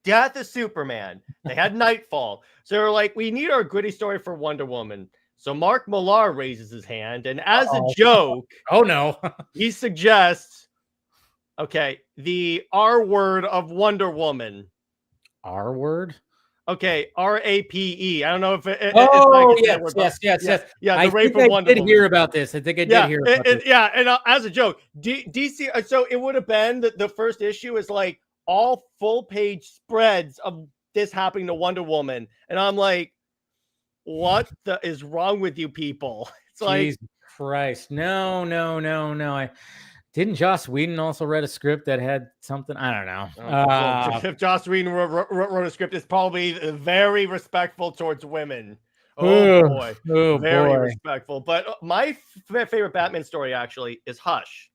Death of Superman. They had Nightfall. So they're like, we need our gritty story for Wonder Woman. So Mark Millar raises his hand, and as a joke, he suggests, the R word of Wonder Woman. R word? Okay, RAPE. I don't know if it. Yes. Yeah, I think I did hear about this. I think I did hear about this. Yeah, and as a joke, DC. So it would have been the first issue is like all full-page spreads of this happening to Wonder Woman, and I'm like, what is wrong with you people? It's like, Jesus Christ, no. Didn't Joss Whedon also read a script that had something? I don't know. If Joss Whedon wrote a script, it's probably very respectful towards women. Very respectful. But my favorite Batman story actually is Hush.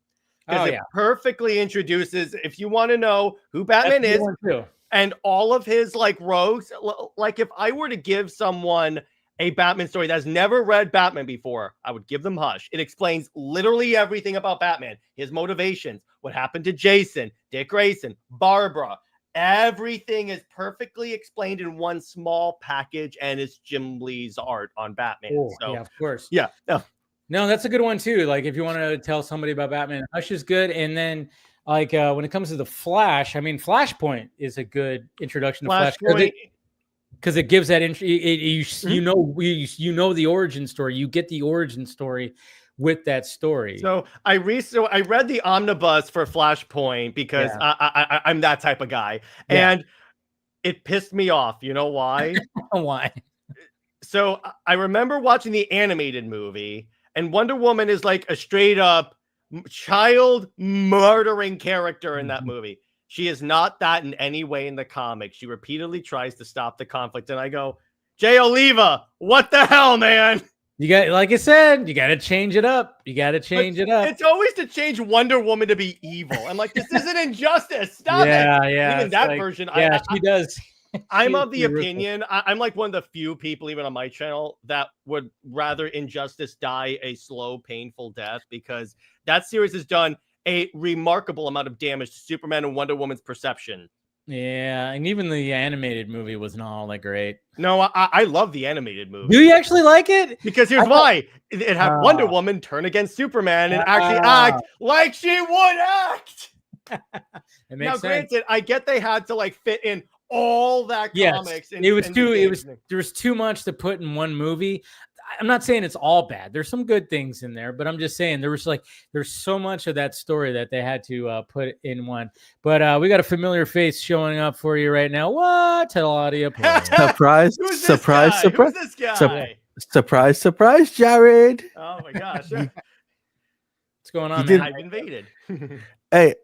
Because it perfectly introduces, if you want to know who Batman is and all of his like rogues, like if I were to give someone a Batman story that's never read Batman before, I would give them Hush. It explains literally everything about Batman, his motivations, what happened to Jason, Dick Grayson, Barbara. Everything is perfectly explained in one small package, and it's Jim Lee's art on Batman. Yeah, of course. Yeah. No, that's a good one too. Like if you want to tell somebody about Batman, Hush is good. And then like when it comes to the Flash, I mean, Flashpoint is a good introduction to Flash because it gives that you know the origin story. You get the origin story with that story. So I read the omnibus for Flashpoint because I'm that type of guy, and it pissed me off. You know why? Why? So I remember watching the animated movie. And Wonder Woman is like a straight up child murdering character in that movie. She is not that in any way in the comics. She repeatedly tries to stop the conflict. And I go, Jay Oliva, what the hell, man? You got, like I said, you got to change it up. It's always to change Wonder Woman to be evil. I'm like, this is an injustice. Stop it. Yeah. Even that version. Yeah, she does. I'm of the opinion, I'm like one of the few people, even on my channel, that would rather Injustice die a slow, painful death, because that series has done a remarkable amount of damage to Superman and Wonder Woman's perception. Yeah, and even the animated movie wasn't all that great. No, I love the animated movie. Do you actually like it? Because here's why. It had Wonder Woman turn against Superman and actually act like she would act. It makes sense. Granted, I get they had to like fit in all that comics. There was too much to put in one movie. I'm not saying it's all bad. There's some good things in there, but I'm just saying there's so much of that story that they had to put in one. But we got a familiar face showing up for you right now. What? Tell audio. Surprise! Who's Surprise! This guy? Surprise! Who's this guy? Surprise! Surprise! Jared. Oh my gosh! What's going on, man? man? I've invaded. Hey,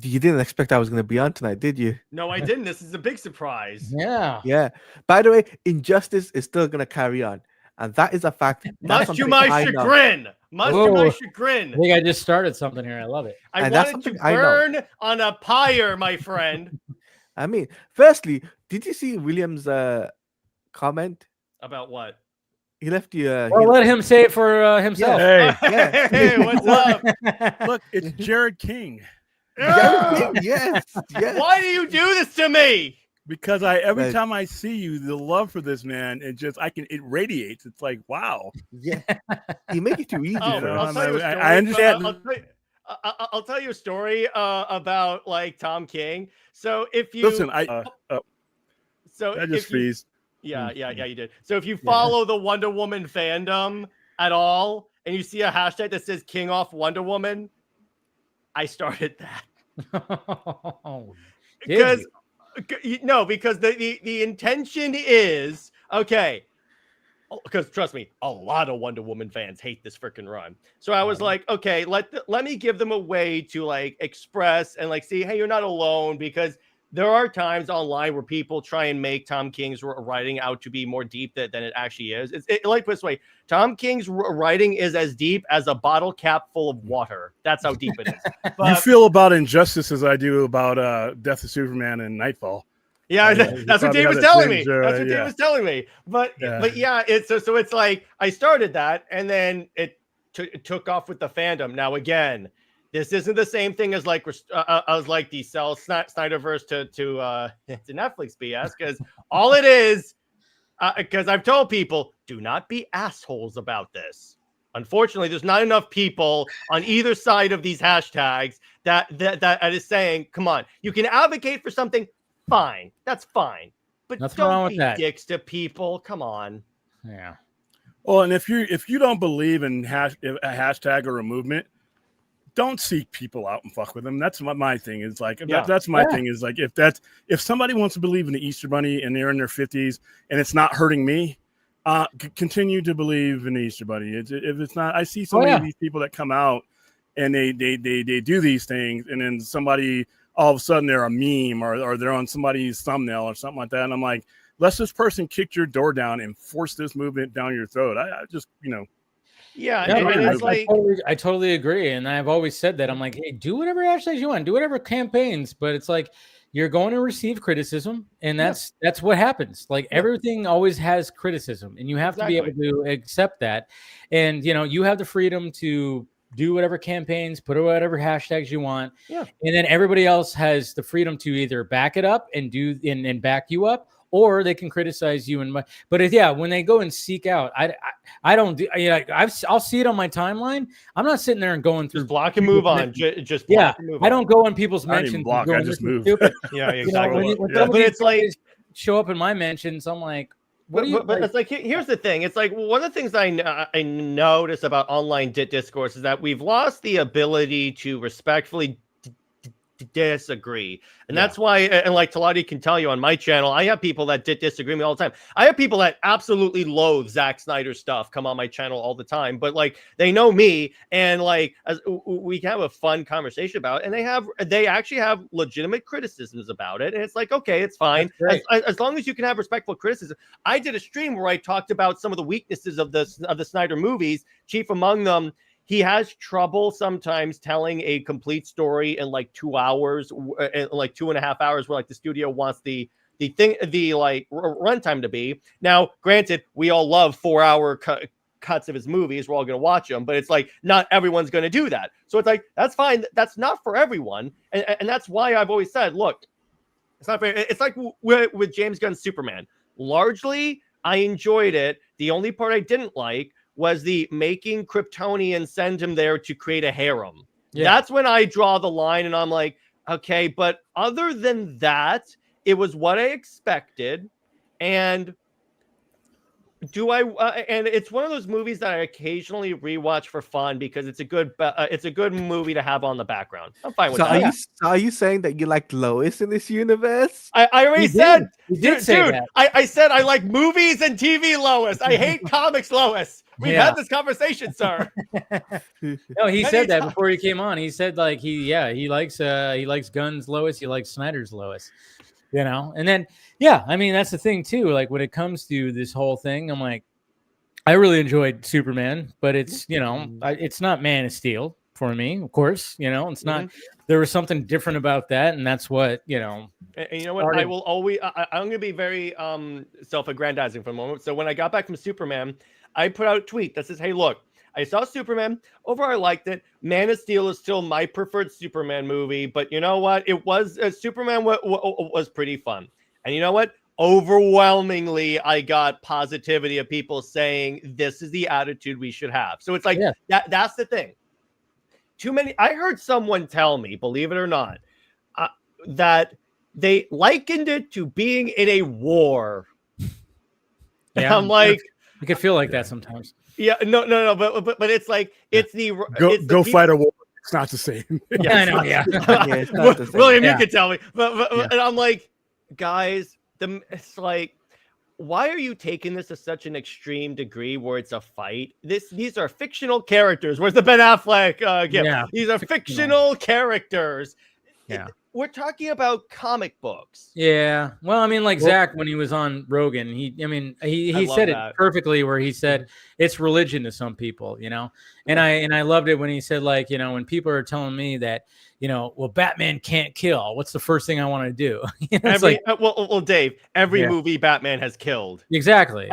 you didn't expect I was going to be on tonight, did you? No, I didn't. This is a big surprise. Yeah. Yeah. By the way, Injustice is still going to carry on. and that is a fact. That's Much to something my I know. chagrin. Much to my chagrin. I think I just started something here. I love it. I And that's wanted to something I know. burn on a pyre, my friend. I mean, firstly, did you see William's comment? About what? He left you. Well, let him say it for himself. Hey, Yeah. Hey, what's up? look, it's Jared King. Yes. Why do you do this to me? Because every Right. time I see you, the love for this man, it radiates. It's like, wow. Yeah. You make it too easy Oh, for I'll us. tell you a story. I understand. I'll tell you a story about like Tom King. So if you Listen, I just freeze. Yeah, you did. So if you follow the Wonder Woman fandom at all, and you see a hashtag that says "King off Wonder Woman," I started that because the intention is okay. Because trust me, a lot of Wonder Woman fans hate this freaking run. So I was like, okay, let me give them a way to like express and like see, hey, you're not alone, because there are times online where people try and make Tom King's writing out to be more deep than it actually is. Like this way, Tom King's writing is as deep as a bottle cap full of water. That's how deep it is. You feel about Injustice as I do about Death of Superman and Nightfall. Yeah, that's what Dave was telling me. That's what Dave was telling me. But yeah, it's so it's like I started that, and then it took off with the fandom. Now again, this isn't the same thing as like the sell Snyderverse to Netflix BS, because all it is, because I've told people, do not be assholes about this. Unfortunately, there's not enough people on either side of these hashtags that is saying, come on, you can advocate for something. Fine, that's fine, but Nothing wrong don't with be that. dicks to people. Come on. Yeah. Well, and if you don't believe in a hashtag or a movement, don't seek people out and fuck with them. That's what my thing is like. That's my thing is like if somebody wants to believe in the Easter Bunny and they're in their 50s and it's not hurting me, continue to believe in the Easter Bunny. If it's not, I see so many of these people that come out and they do these things, and then somebody, all of a sudden they're a meme or they're on somebody's thumbnail or something like that. And I'm like, let this person kick your door down and force this movement down your throat. I just, Yeah, and it's like I totally agree. And I've always said that. I'm like, hey, do whatever hashtags you want, do whatever campaigns, but it's like you're going to receive criticism, and that's what happens. Like everything always has criticism, and you have to be able to accept that. And you have the freedom to do whatever campaigns, put whatever hashtags you want. Yeah. And then everybody else has the freedom to either back it up and do and back you up, or they can criticize you. But when they go and seek out, I don't do. I'll see it on my timeline. I'm not sitting there and going through just block and move on. Just block and move on. I don't go on people's mentions. Block. I just move. Yeah, exactly. But it's like show up in my mentions. I'm like. But it's like, here's the thing. It's like one of the things I notice about online discourse is that we've lost the ability to respectfully disagree. And that's why, and like Talati can tell you on my channel, I have people that disagree with me all the time. I have people that absolutely loathe Zack Snyder stuff come on my channel all the time, but like they know me, and like we have a fun conversation about it, and they actually have legitimate criticisms about it, and it's like, okay, it's fine as long as you can have respectful criticism. I did a stream where I talked about some of the weaknesses of the Snyder movies, chief among them. He has trouble sometimes telling a complete story in like 2 hours, like 2.5 hours, where like the studio wants the runtime to be. Now, granted, we all love 4-hour cuts of his movies. We're all going to watch them, but it's like not everyone's going to do that. So it's like, that's fine. That's not for everyone. And that's why I've always said, look, it's not fair. It's like with James Gunn's Superman. Largely, I enjoyed it. The only part I didn't like was the making Kryptonian send him there to create a harem. Yeah. That's when I draw the line, and I'm like, okay, but other than that, it was what I expected. And and it's one of those movies that I occasionally rewatch for fun because it's a good movie to have on the background. I'm fine with that. Are you saying that you like Lois in this universe? I already said, dude, that. I said I like movies and TV Lois. I hate comics Lois. We've had this conversation, sir. No, he said that before he came on. He said like he likes Gunn's Lois, he likes Snyder's Lois. And then I mean that's the thing too. Like when it comes to this whole thing, I'm like, I really enjoyed Superman, but it's it's not Man of Steel for me, of course. It's not. There was something different about that, and that's what And you know what? I will always. I'm going to be very self-aggrandizing for a moment. So when I got back from Superman, I put out a tweet that says, "Hey, look, I saw Superman. Overall, I liked it. Man of Steel is still my preferred Superman movie, but you know what? It was Superman was pretty fun. And you know what? Overwhelmingly, I got positivity of people saying this is the attitude we should have. So it's like that's the thing. Too many. I heard someone tell me, believe it or not, that they likened it to being in a war. Yeah, I'm like, you could feel like that sometimes. Yeah, no, but it's like it's the go fight a war. It's not the same. Yeah, I know. Yeah, it's not the same. William, you can tell me, but and I'm like, guys, it's like, why are you taking this to such an extreme degree where it's a fight? These are fictional characters. Where's the Ben Affleck gift? Yeah, these are fictional characters. Yeah. We're talking about comic books. Yeah. Well, I mean, like Zach, when he was on Rogan, he said it perfectly where he said it's religion to some people, and I loved it when he said, like, when people are telling me that, well, Batman can't kill. What's the first thing I want to do? Well, Dave, every movie Batman has killed. Exactly.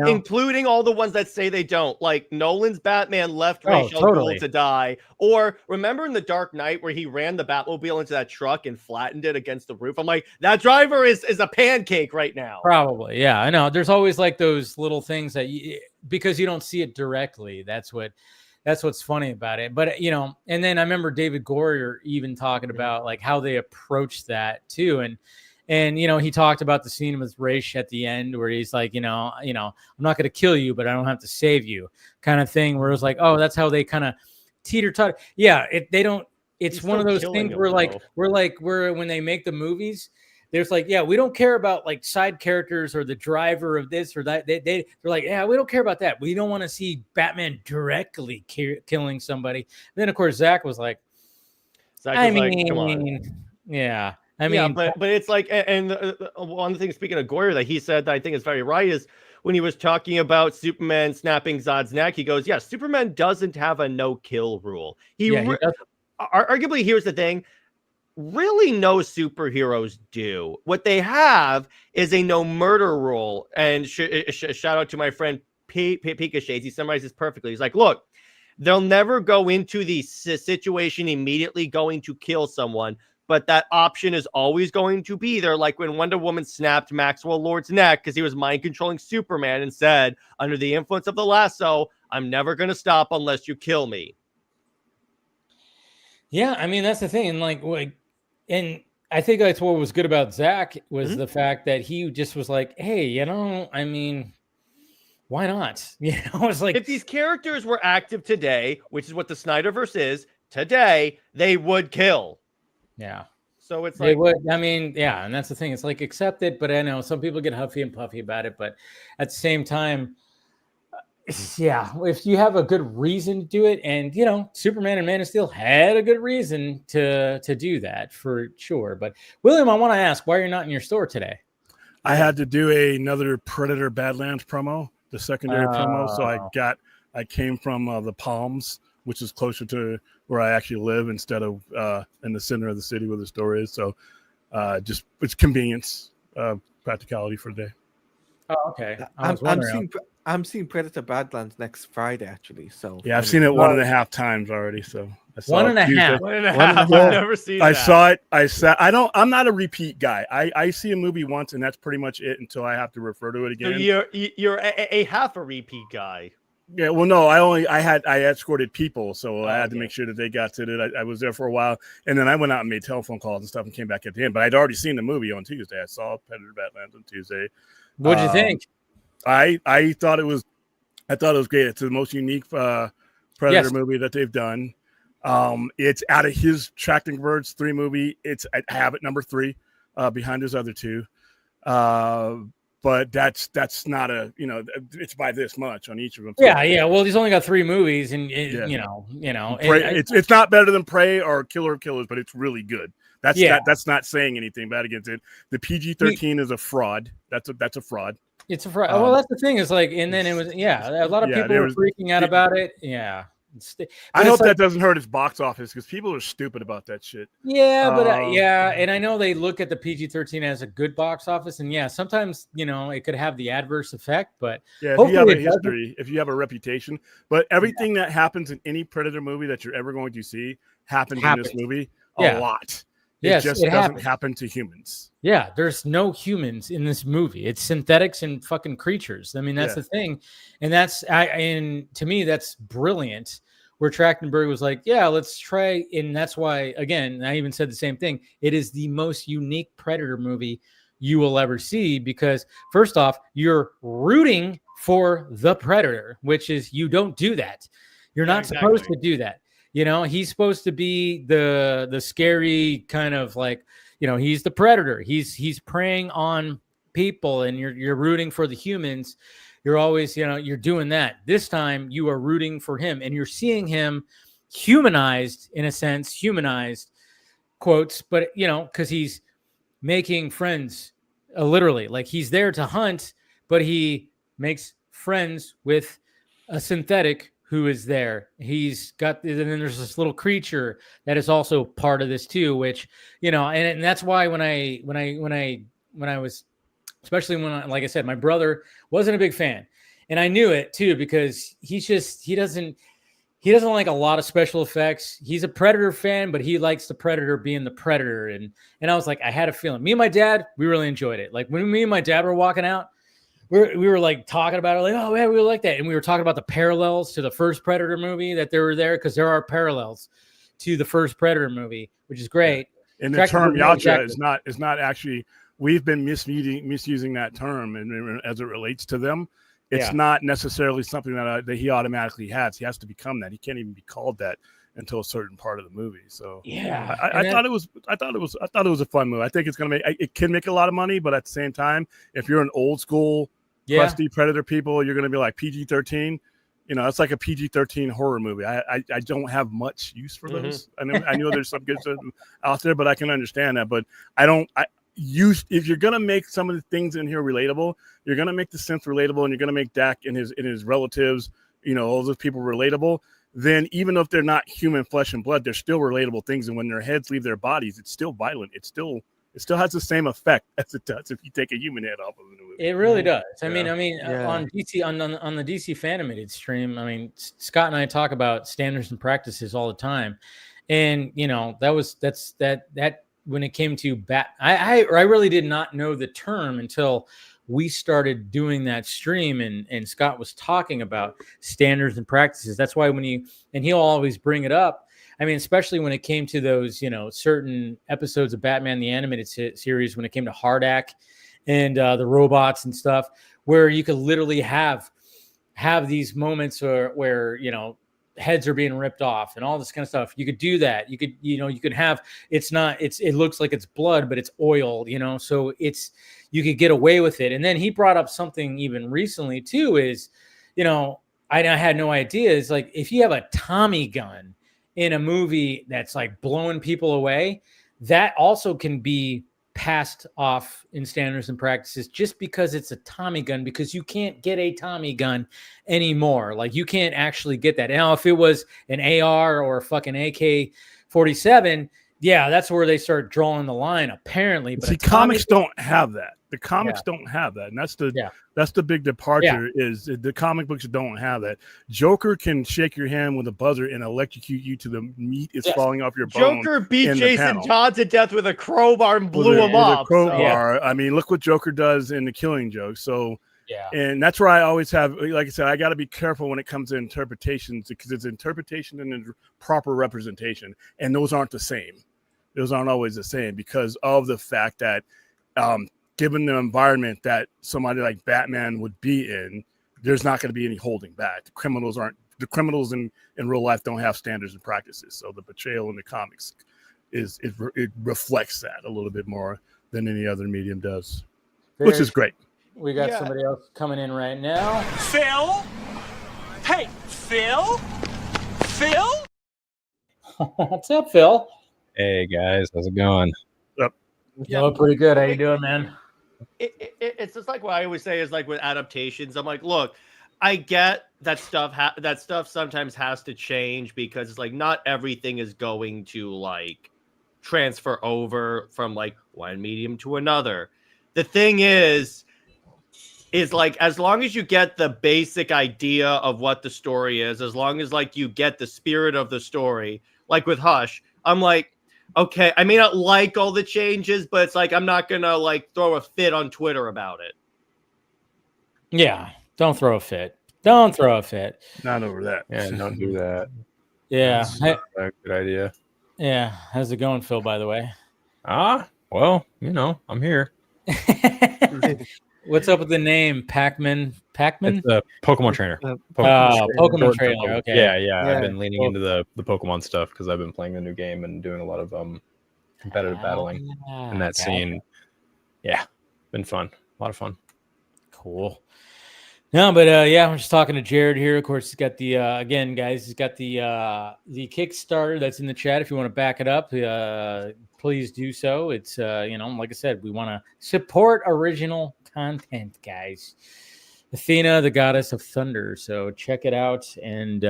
Including all the ones that say they don't. Like Nolan's Batman left Ra's al Ghul to die. Or remember in The Dark Knight where he ran the Batmobile into that truck and flattened it against the roof? I'm like, that driver is a pancake right now. Probably. Yeah, I know. There's always like those little things that because you don't see it directly. That's what's funny about it. But, and then I remember David Goyer even talking about like how they approach that too. And, he talked about the scene with Raish at the end where he's like, I'm not going to kill you, but I don't have to save you kind of thing, where it was like, oh, that's how they kind of teeter-totter. Yeah. It's one of those things where when they make the movies, there's like, yeah, we don't care about like side characters or the driver of this or that. They're like, yeah, we don't care about that. We don't want to see Batman directly killing somebody. And then of course Zach was like, come on. Yeah, I mean, but it's like, and one of the things, speaking of Goyer, that he said that I think is very right is when he was talking about Superman snapping Zod's neck, he goes, yeah, Superman doesn't have a no-kill rule. Arguably, here's the thing. Really, no superheroes do. What they have is a no murder rule. And shout out to my friend Pika Shades. He summarizes perfectly. He's like, look, they'll never go into the situation immediately going to kill someone, but that option is always going to be there. Like when Wonder Woman snapped Maxwell Lord's neck because he was mind controlling Superman and said, under the influence of the lasso, I'm never going to stop unless you kill me. Yeah, I mean, that's the thing. And I think that's what was good about Zach was the fact that he just was like, hey, I mean, why not? It's like, if these characters were active today, which is what the Snyderverse is today, they would kill. Yeah. So it's like, they would. I mean, yeah. And that's the thing. It's like, accept it. But I know some people get huffy and puffy about it. But at the same time, yeah, if you have a good reason to do it, and Superman and Man of Steel had a good reason to do that for sure. But William, I want to ask why you're not in your store today. I had to do another Predator Badlands promo, the secondary promo. So I came from the Palms, which is closer to where I actually live instead of in the center of the city where the store is. So just it's convenience, practicality for the day. Oh, okay. I'm seeing Predator Badlands next Friday, actually. So yeah, I've seen it 1.5 times already. So I saw one and a half. I've never seen that. I saw it. I'm not a repeat guy. I see a movie once and that's pretty much it until I have to refer to it again. So you're a half a repeat guy. Yeah, well, no, I escorted people, so I had to make sure that they got to it. I was there for a while, and then I went out and made telephone calls and stuff and came back at the end. But I'd already seen the movie on Tuesday. I saw Predator Badlands on Tuesday. What'd you think? I thought it was great. It's the most unique Predator movie that they've done. It's out of his Tracking Birds 3 movie. I have it number 3 behind his other 2. But that's not it's by this much on each of them. Yeah. Well, he's only got 3 movies, and it's not better than Prey or Killer of Killers, but it's really good. That's not saying anything bad against it. The PG-13 is a fraud. That's a fraud. It's a well, that's the thing. Is like, and then it was a lot of people were freaking out about it. Yeah. I hope that doesn't hurt its box office because people are stupid about that shit. Yeah, but and I know they look at the PG-13 as a good box office, and sometimes it could have the adverse effect. But if you have a history, if you have a reputation, but everything that happens in any Predator movie that you're ever going to see happens in this movie a lot. It just doesn't happen to humans. Yeah, there's no humans in this movie. It's synthetics and fucking creatures. I mean, that's the thing, and and to me, that's brilliant. Where Trachtenberg was like, yeah, let's try. And that's why, again, I even said the same thing. It is the most unique Predator movie you will ever see because, first off, you're rooting for the Predator, which is you don't do that. You're not supposed to do that. He's supposed to be the scary kind of like, he's the Predator. He's preying on people and you're rooting for the humans. You're always, you're doing that. This time you are rooting for him and you're seeing him humanized in a sense, humanized quotes, but because he's making friends literally like he's there to hunt, but he makes friends with a synthetic who is there. He's got, and then there's this little creature that is also part of this too, which, and that's why when I was, especially when, like I said, my brother wasn't a big fan. And I knew it too, because he doesn't like a lot of special effects. He's a Predator fan, but he likes the Predator being the Predator. And I was like, I had a feeling. Me and my dad, we really enjoyed it. Like when me and my dad were walking out, we were like talking about it, like, oh man, we like that. And we were talking about the parallels to the first Predator movie that they were there, because there are parallels to the first Predator movie, which is great. And the term Yacha is not actually. We've been misusing that term, and as it relates to them, it's not necessarily something that he automatically has. He has to become that. He can't even be called that until a certain part of the movie. So I thought it was a fun movie. I think it's it can make a lot of money, but at the same time, if you're an old school crusty Predator people, you're gonna be like PG-13. It's like a PG-13 horror movie. I don't have much use for those. I know there's some good stuff out there, but I can understand that. But if you're gonna make some of the things in here relatable, you're gonna make the synth relatable, and you're gonna make Dak and his relatives, all those people relatable. Then even if they're not human flesh and blood, they're still relatable things. And when their heads leave their bodies, it's still violent. It still has the same effect as it does if you take a human head off of the movie. It really does. I mean, on DC on the DC Fanimated stream, I mean, Scott and I talk about standards and practices all the time, and that when it came to I really did not know the term until we started doing that stream, and Scott was talking about standards and practices. That's why he'll always bring it up. I mean, especially when it came to those, certain episodes of Batman the Animated Series, when it came to Hardak and the robots and stuff, where you could literally have these moments where heads are being ripped off and all this kind of stuff. You could do that. You could have, it looks like it's blood, but it's oil, so you could get away with it. And then he brought up something even recently too, is, I had no idea, is like, if you have a Tommy gun in a movie that's like blowing people away, that also can be passed off in standards and practices, just because it's a Tommy gun, because you can't get a Tommy gun anymore. Like, you can't actually get that. Now, if it was an AR or a fucking AK-47, that's where they start drawing the line, apparently. But comics don't have that. The comics don't have that, and that's the big departure. Is the comic books don't have that. Joker can shake your hand with a buzzer and electrocute you to the meat is falling off your bone. Joker beat Jason Todd to death with a crowbar and blew him up. Crowbar. I mean, look what Joker does in The Killing Joke. So and that's where I always have, like I said, I got to be careful when it comes to interpretations, because it's interpretation and proper representation, and those aren't the same. Those aren't always the same, because of the fact that given the environment that somebody like Batman would be in, there's not going to be any holding back. The criminals in real life don't have standards and practices. So the portrayal in the comics it reflects that a little bit more than any other medium does, which is great. We got somebody else coming in right now. Phil? Hey, Phil? Phil? What's up, Phil? Hey guys, how's it going? Yep. Pretty good. How you doing, man? it's just like what I always say is like with adaptations. I'm like, look, I get that stuff sometimes has to change because it's like not everything is going to like transfer over from like one medium to another. The thing is like as long as you get the basic idea of what the story is, as long as like you get the spirit of the story, like with Hush, I'm like, okay, I may not like all the changes, but it's like I'm not gonna like throw a fit on Twitter about it. Yeah, don't throw a fit. Don't throw a fit. Not over that. Yeah, don't do that. Yeah. That's not a good idea. Yeah. How's it going, Phil, by the way? Well, I'm here. What's up with the name Pac-Man? It's a Pokemon trainer. Pokemon trainer. Okay. Yeah. I've been leaning into the Pokemon stuff because I've been playing the new game and doing a lot of competitive battling in that scene. Yeah, been fun. A lot of fun. Cool. No, but I'm just talking to Jared here. Of course, he's got the again, guys. He's got the Kickstarter that's in the chat. If you want to back it up, please do so. It's like I said, we want to support original content, guys. Athena, the goddess of thunder. So check it out and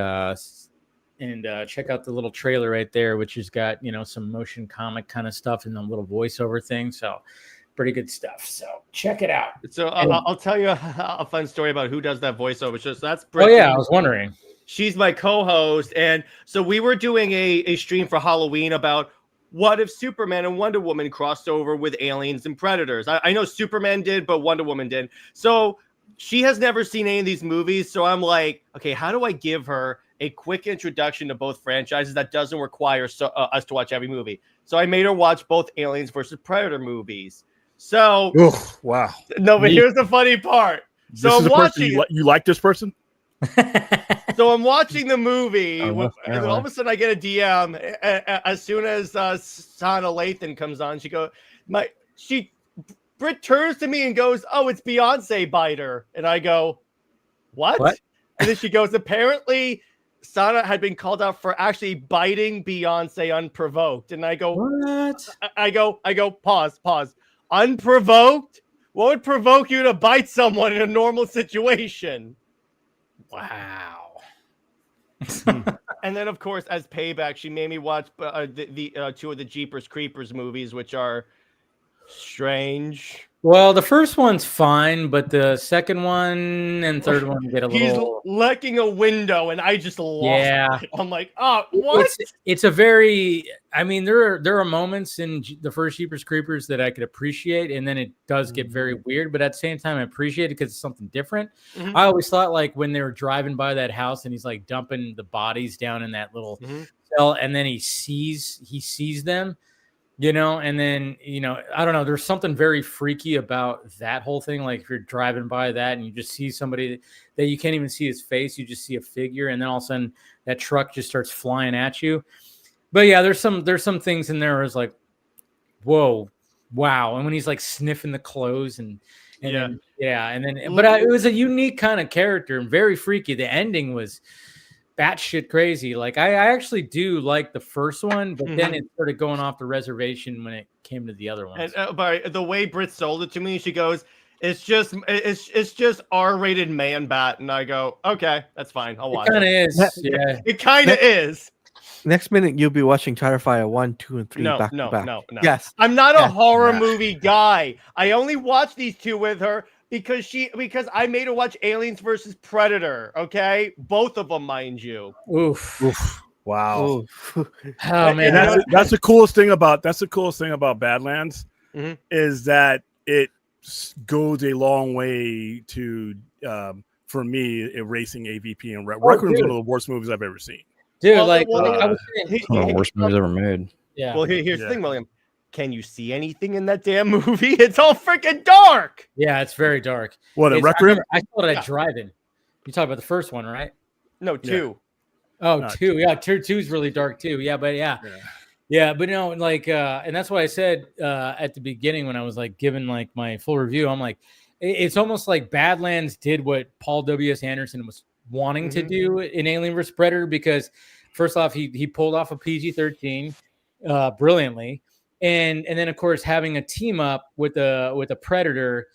check out the little trailer right there, which has got some motion comic kind of stuff and the little voiceover thing. So pretty good stuff. So check it out. So I'll tell you a fun story about who does that voiceover. So that's Brittany. Oh yeah, I was wondering. She's my co-host, and so we were doing a stream for Halloween about what if Superman and Wonder Woman crossed over with aliens and predators. I know Superman did, but Wonder Woman did. So she has never seen any of these movies. So I'm like, okay, how do I give her a quick introduction to both franchises that doesn't require us to watch every movie? So I made her watch both Aliens versus Predator movies. So, wow. No, but here's the funny part. So I'm watching. You like this person? So I'm watching the movie. And all of a sudden, I get a DM as soon as Sana Lathan comes on. Britt turns to me and goes, "Oh, it's Beyonce Biter," and I go, "What?" And then she goes, "Apparently, Sana had been called out for actually biting Beyonce unprovoked." And I go, "What?" I go, pause. Unprovoked? What would provoke you to bite someone in a normal situation? Wow. And then, of course, as payback, she made me watch the two of the Jeepers Creepers movies, which are strange. Well, the first one's fine, but the second one and third one get a little. He's lecking a window, and I just lost it. I'm like, oh, what? It's a very. I mean, there are moments in the first Jeepers Creepers that I could appreciate, and then it does get very weird. But at the same time, I appreciate it because it's something different. Mm-hmm. I always thought like when they were driving by that house and he's like dumping the bodies down in that little cell, and then he sees them. And then, I don't know, there's something very freaky about that whole thing. Like if you're driving by that and you just see somebody that you can't even see his face, you just see a figure. And then all of a sudden that truck just starts flying at you. But yeah, there's some things in there where it's like, whoa, wow. And when he's like sniffing the clothes and then, but it was a unique kind of character and very freaky. The ending was batshit crazy. Like I actually do like the first one, but then it started going off the reservation when it came to the other ones. And but the way Britt sold it to me, she goes, "It's just R-rated man bat," and I go, "Okay, that's fine. I'll watch it." Kind of is, yeah. It kind of is. Next minute, you'll be watching Terrifier 1, 2, and 3 back to back. No. Yes, I'm not a horror movie guy. I only watch these two with her because I made her watch Aliens versus Predator. Okay, both of them, mind you. Oof. Wow. Oh man, and that's the coolest thing about Badlands is that it goes a long way to for me erasing AVP and Rec Room's one of the worst movies I've ever seen. Dude, I was saying, one of the worst movies ever made. Yeah. Well, here's the thing, William. Can you see anything in that damn movie? It's all freaking dark. Yeah, it's very dark. What, a Rec Room? I saw it at Drive-In. You talk about the first one, right? No, 2. Oh, 2. Yeah, 2 is really dark too. Yeah, but yeah, but like, and that's why I said at the beginning when I was like giving like my full review, I'm like, it's almost like Badlands did what Paul W.S. Anderson was wanting to do in Alien vs. Predator, because first off, he pulled off a PG-13 brilliantly. and then of course having a team up with a predator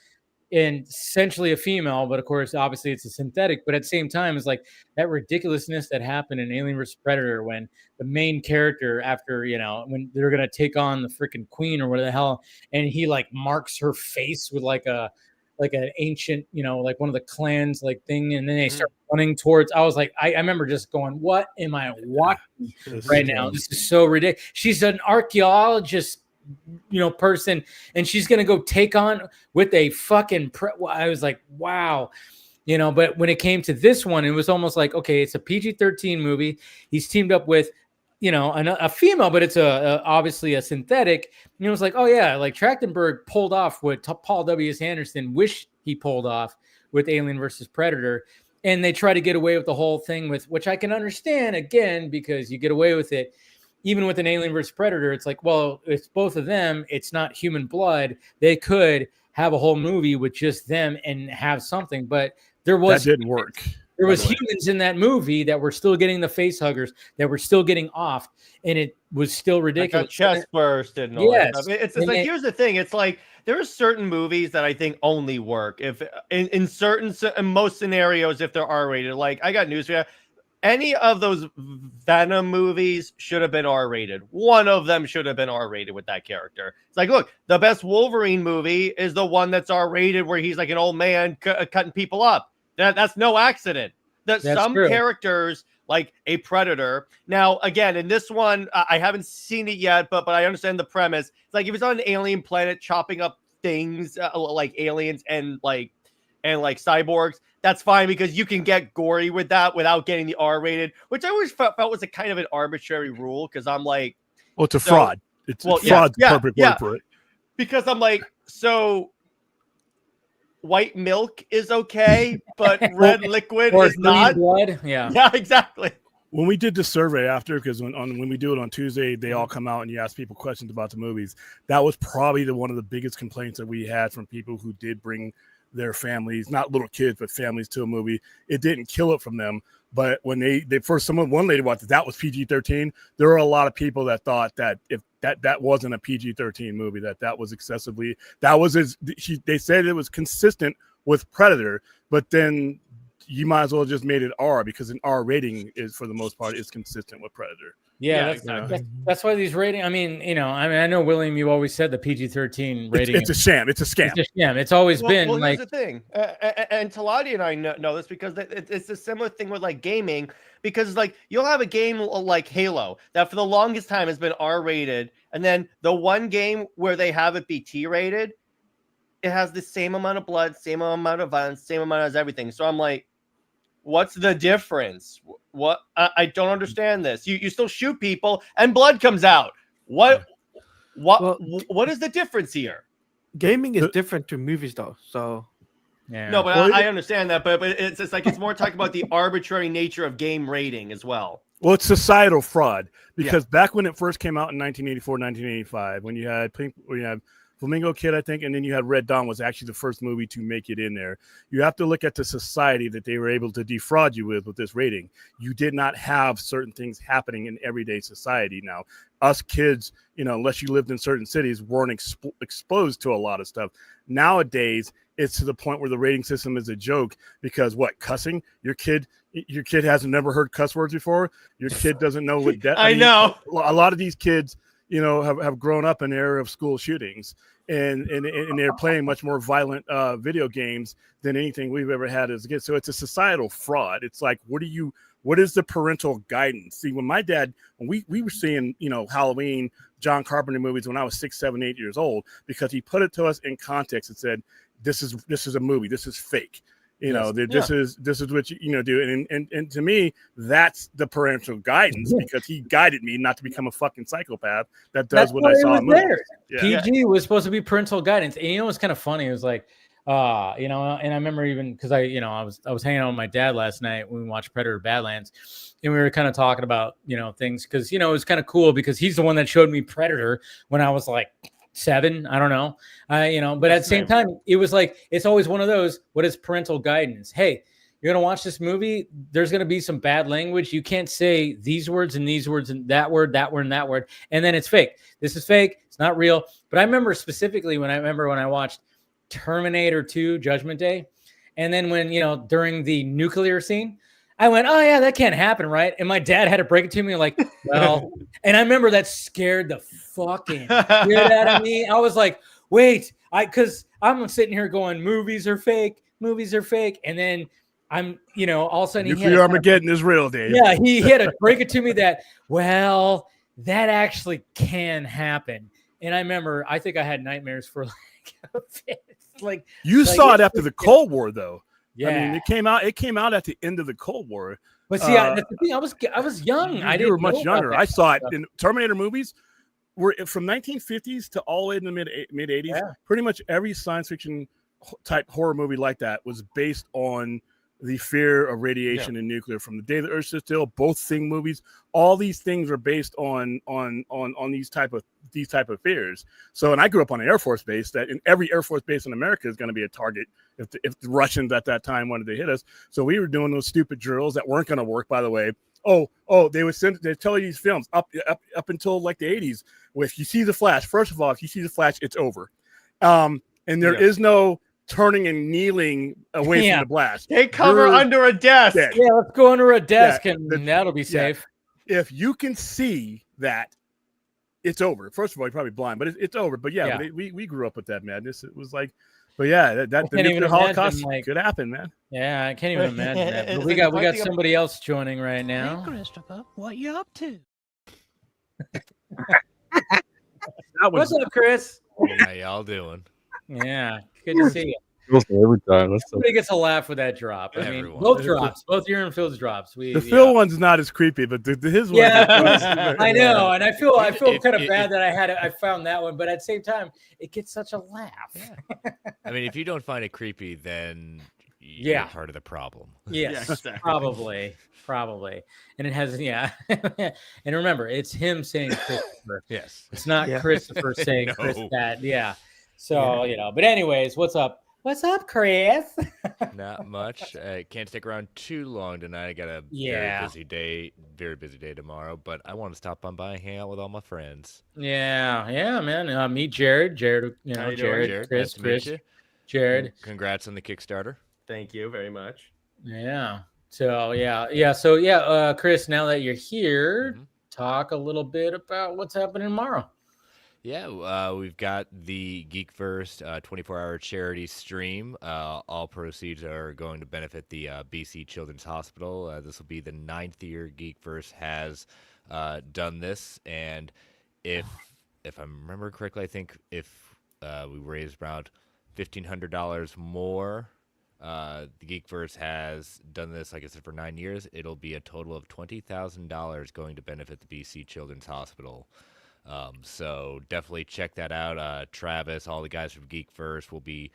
and essentially a female, but of course obviously it's a synthetic, but at the same time it's like that ridiculousness that happened in Alien vs Predator when the main character, after when they're gonna take on the freaking queen or whatever the hell, and he like marks her face with like an ancient, like one of the clans like thing, and then they start running towards. I was like, I remember just going, what am I watching right now? This is so ridiculous. She's an archaeologist, person, and she's gonna go take on with a fucking I was like, wow. But when it came to this one, it was almost like, okay, it's a PG-13 movie. He's teamed up with a female, but it's obviously a synthetic. It was like, oh yeah, like Trachtenberg pulled off what Paul W.S. Anderson wished he pulled off with Alien versus Predator, and they try to get away with the whole thing with, which I can understand again, because you get away with it. Even with an Alien versus Predator, it's like, well, it's both of them. It's not human blood. They could have a whole movie with just them and have something, but that didn't work. There was humans in that movie that were still getting the face huggers, that were still getting off, and it was still ridiculous. Like chest burst and all that stuff. It's like, here's the thing. It's like there are certain movies that I think only work if in most scenarios if they're R-rated. Like, I got news for you. Any of those Venom movies should have been R-rated. One of them should have been R-rated with that character. It's like, look, the best Wolverine movie is the one that's R-rated where he's like an old man cutting people up. That's no accident. That's some true. Characters, like a Predator. Now, again, in this one, I haven't seen it yet, but I understand the premise. It's like if it's on an alien planet chopping up things like aliens and like cyborgs, that's fine because you can get gory with that without getting the R-rated, which I always felt was a kind of an arbitrary rule because I'm like, well, it's a fraud. Fraud's the perfect word for it. Because I'm like, so white milk is okay, but red liquid is not. Blood, yeah, exactly. When we did the survey after, because when we do it on Tuesday, they all come out and you ask people questions about the movies. That was probably one of the biggest complaints that we had from people who did bring their families, not little kids, but families to a movie. It didn't kill it from them. But when one lady watched it, that was PG-13. There were a lot of people that thought that if that wasn't a PG-13 movie, that was excessively, they said it was consistent with Predator, but then you might as well just made it R, because an R rating is, for the most part, is consistent with Predator. Yeah, that's why these ratings. I mean, I know, William, you always said the PG-13 rating. It's a sham. It's a scam. It's a sham. It's always been like. Here's the thing, and Talati and I know this because it's a similar thing with like gaming. Because like you'll have a game like Halo that for the longest time has been R-rated, and then the one game where they have it be T-rated, it has the same amount of blood, same amount of violence, same amount of everything. So I'm like, what's the difference? What I don't understand this. You still shoot people and blood comes out. What is the difference here? Gaming is different to movies though. So yeah. No, but I understand that, but it's just like it's more talking about the arbitrary nature of game rating as well. Well, it's societal fraud because back when it first came out in 1984, 1985, when you had Flamingo Kid, I think, and then you had Red Dawn was actually the first movie to make it in there. You have to look at the society that they were able to defraud you with this rating. You did not have certain things happening in everyday society. Now, us kids, unless you lived in certain cities, weren't exposed to a lot of stuff. Nowadays, it's to the point where the rating system is a joke because cussing? Your kid hasn't never heard cuss words before. Your kid doesn't know what that. I know. A lot of these kids, have grown up in an era of school shootings, and they're playing much more violent video games than anything we've ever had as kids. So it's a societal fraud. It's like, what is the parental guidance? See, when we were seeing, Halloween, John Carpenter movies when I was 6, 7, 8 years old, because he put it to us in context and said, this is a movie. This is fake. This is what you do. And to me, that's the parental guidance because he guided me not to become a fucking psychopath that does what I saw in movies. PG was supposed to be parental guidance. And it was kind of funny. It was like, and I remember even because I was hanging out with my dad last night when we watched Predator Badlands, and we were kind of talking about, things because, it was kind of cool because he's the one that showed me Predator when I was like 7, I don't know, but at the same time, it was like, it's always one of those, what is parental guidance? Hey, you're gonna watch this movie. There's gonna be some bad language. You can't say these words and these words and that word and that word, and then it's fake. This is fake. It's not real. But I remember specifically when I watched Terminator 2: Judgment Day, and then when during the nuclear scene, I went, oh yeah, that can't happen, right? And my dad had to break it to me, like, well, and I remember that scared the fucking shit out of me. I was like, wait, because I'm sitting here going, movies are fake, and then I'm, all of a sudden nuclear Armageddon is real, Dave. Yeah, he had to break it to me that, well, that actually can happen. And I remember, I think I had nightmares for like you saw it after the Cold War, though. Yeah, I mean, it came out at the end of the Cold War. But see, that's the thing. I was young. You were much younger. I saw it in Terminator movies. Were from 1950s to all the way in the mid 80s. Yeah. Pretty much every science fiction type horror movie like that was based on the fear of radiation and nuclear. From the Day the Earth Stood Still, both Thing movies, all these things are based on these type of fears. So, and I grew up on an Air Force base that in every Air Force base in America is going to be a target if the Russians at that time wanted to hit us. So we were doing those stupid drills that weren't going to work, by the way. They tell you these films up until like the 80s. If you see the flash, first of all, if you see the flash, it's over. And there is no turning and kneeling away from the blast. Take cover under a desk. Dead. Yeah, let's go under a desk and that'll be safe. If you can see that, it's over. First of all, you're probably blind, but it's over. But we grew up with that madness. It was like, but yeah, the nuclear Holocaust could happen, man. Yeah, I can't even imagine that. But we got somebody else joining right now. Hey, Christopher, what you up to? What's up, Chris? How y'all doing? Yeah, good to see you. Every time. Somebody gets a laugh with that drop. I mean, both drops, both your and Phil's drops. The Phil one's not as creepy, but his one. Yeah, I know, and I feel kind of bad that I found that one, but at the same time, it gets such a laugh. Yeah. I mean, if you don't find it creepy, then you're part of the problem. Yes, exactly. Probably, and it has and remember, it's him saying Christopher. Yes, it's not Christopher saying no. Chris that. Yeah, so but anyways, what's up? What's up, Chris? Not much. I can't stick around too long tonight. I got a very busy day tomorrow, but I want to stop on by and hang out with all my friends. Yeah, man. Meet Jared. Jared, Jared. Chris, nice to meet you. Jared. Congrats on the Kickstarter. Thank you very much. Yeah. So, Chris, now that you're here, talk a little bit about what's happening tomorrow. Yeah, we've got the Geekverse 24-hour charity stream. All proceeds are going to benefit the BC Children's Hospital. This will be the 9th year Geekverse has done this, and if I remember correctly, I think if we raised around $1,500 more, the Geekverse has done this, like I said, for 9 years. It'll be a total of $20,000 going to benefit the BC Children's Hospital. So definitely check that out. Travis, all the guys from Geekverse will be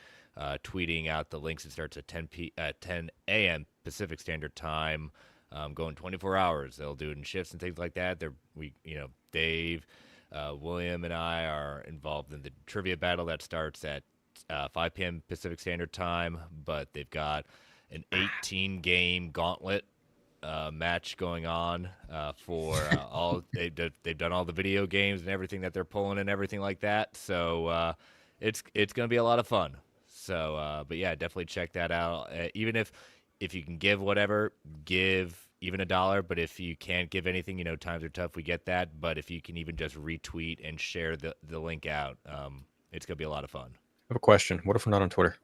tweeting out the links. It starts at 10 a.m. Pacific Standard Time, going 24 hours. They'll do it in shifts and things like that. Dave, William, and I are involved in the trivia battle that starts at 5 p.m. Pacific Standard Time, but they've got an 18-game gauntlet match going on for all they've done all the video games and everything that they're pulling and everything like that. So it's going to be a lot of fun. So but yeah, definitely check that out. Even if you can give whatever, give even $1. But if you can't give anything, times are tough. We get that. But if you can even just retweet and share the link out, it's going to be a lot of fun. I have a question. What if we're not on Twitter?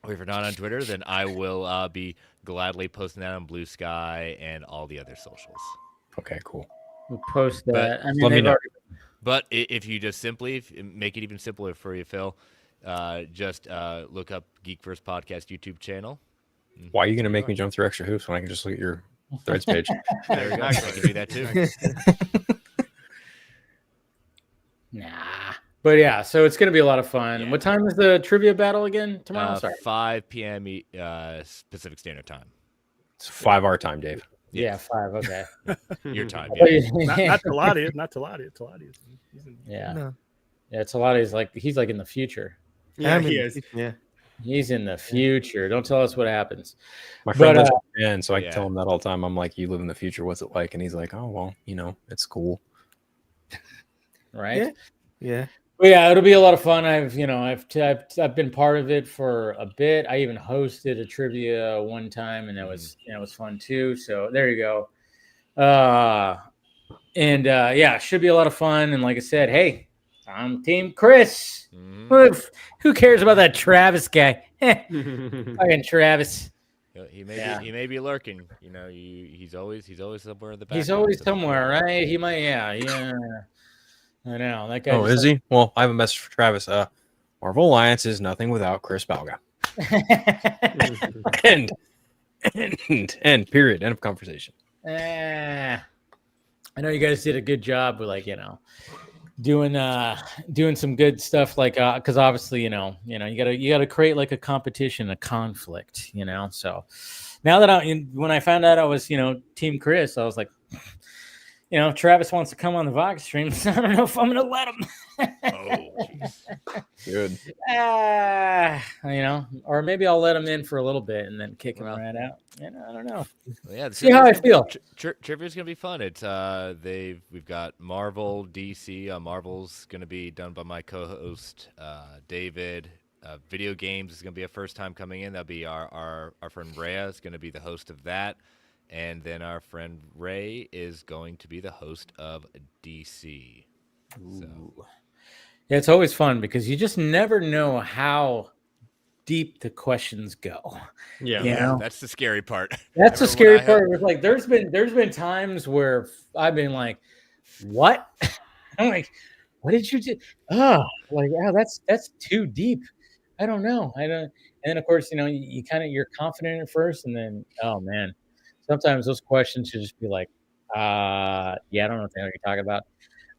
If you're not on Twitter, then I will be gladly posting that on Blue Sky and all the other socials. Okay, cool. We'll post that. Let me know. But if you just simply make it even simpler for you, Phil, just look up Geekverse Podcast YouTube channel. Why are you going to make me jump through extra hoops when I can just look at your threads page? There you go. I can do that too. Nah. But yeah, so it's going to be a lot of fun. Yeah. What time is the trivia battle again tomorrow? 5 p.m. Pacific Standard Time. It's 5 our time, Dave. Yeah, 5. Okay. Your time. Yeah. not Talati. Not Talati. Talati. Yeah. No. Yeah, Talati's he's like in the future. Yeah, he is. Yeah. He's in the future. Don't tell us what happens. My friend But, lives in Japan, so I yeah. tell him that all the time. I'm like, "You live in the future. What's it like?" And he's like, "Oh well, it's cool." right? Yeah. But yeah, it'll be a lot of fun. I've been part of it for a bit. I even hosted a trivia one time, and that was fun too. So there you go. Yeah, it should be a lot of fun. And like I said, hey, I'm Team Chris. Who cares about that Travis guy? Fucking Travis. He may be lurking. He's always somewhere in the back. He's always somewhere, right? He might, yeah. I know that guy. Oh, is he? Well, I have a message for Travis. Marvel Alliance is nothing without Chris Balga. End. Period. End of conversation. I know you guys did a good job with doing some good stuff, like because obviously you gotta create like a competition, a conflict, So now that when I found out I was Team Chris, I was like, Travis wants to come on the Vodka stream. So I don't know if I'm gonna let him. Good. Or maybe I'll let him in for a little bit and then kick him right out. I don't know. Well, yeah, see how I feel. Trivia's gonna be fun. It's we've got Marvel, DC. Marvel's gonna be done by my co-host David. Video games is gonna be a first time coming in. That'll be our friend Rhea is gonna be the host of that. And then our friend Ray is going to be the host of DC. So. Yeah, it's always fun because you just never know how deep the questions go. Yeah, that's the scary part. That's the scary part. It's like there's been times where I've been like, "What?" I'm like, "What did you do?" That's too deep. I don't know. I don't. And then of course you're confident at first, and then oh man. Sometimes those questions should just be like, I don't know what the hell you're talking about.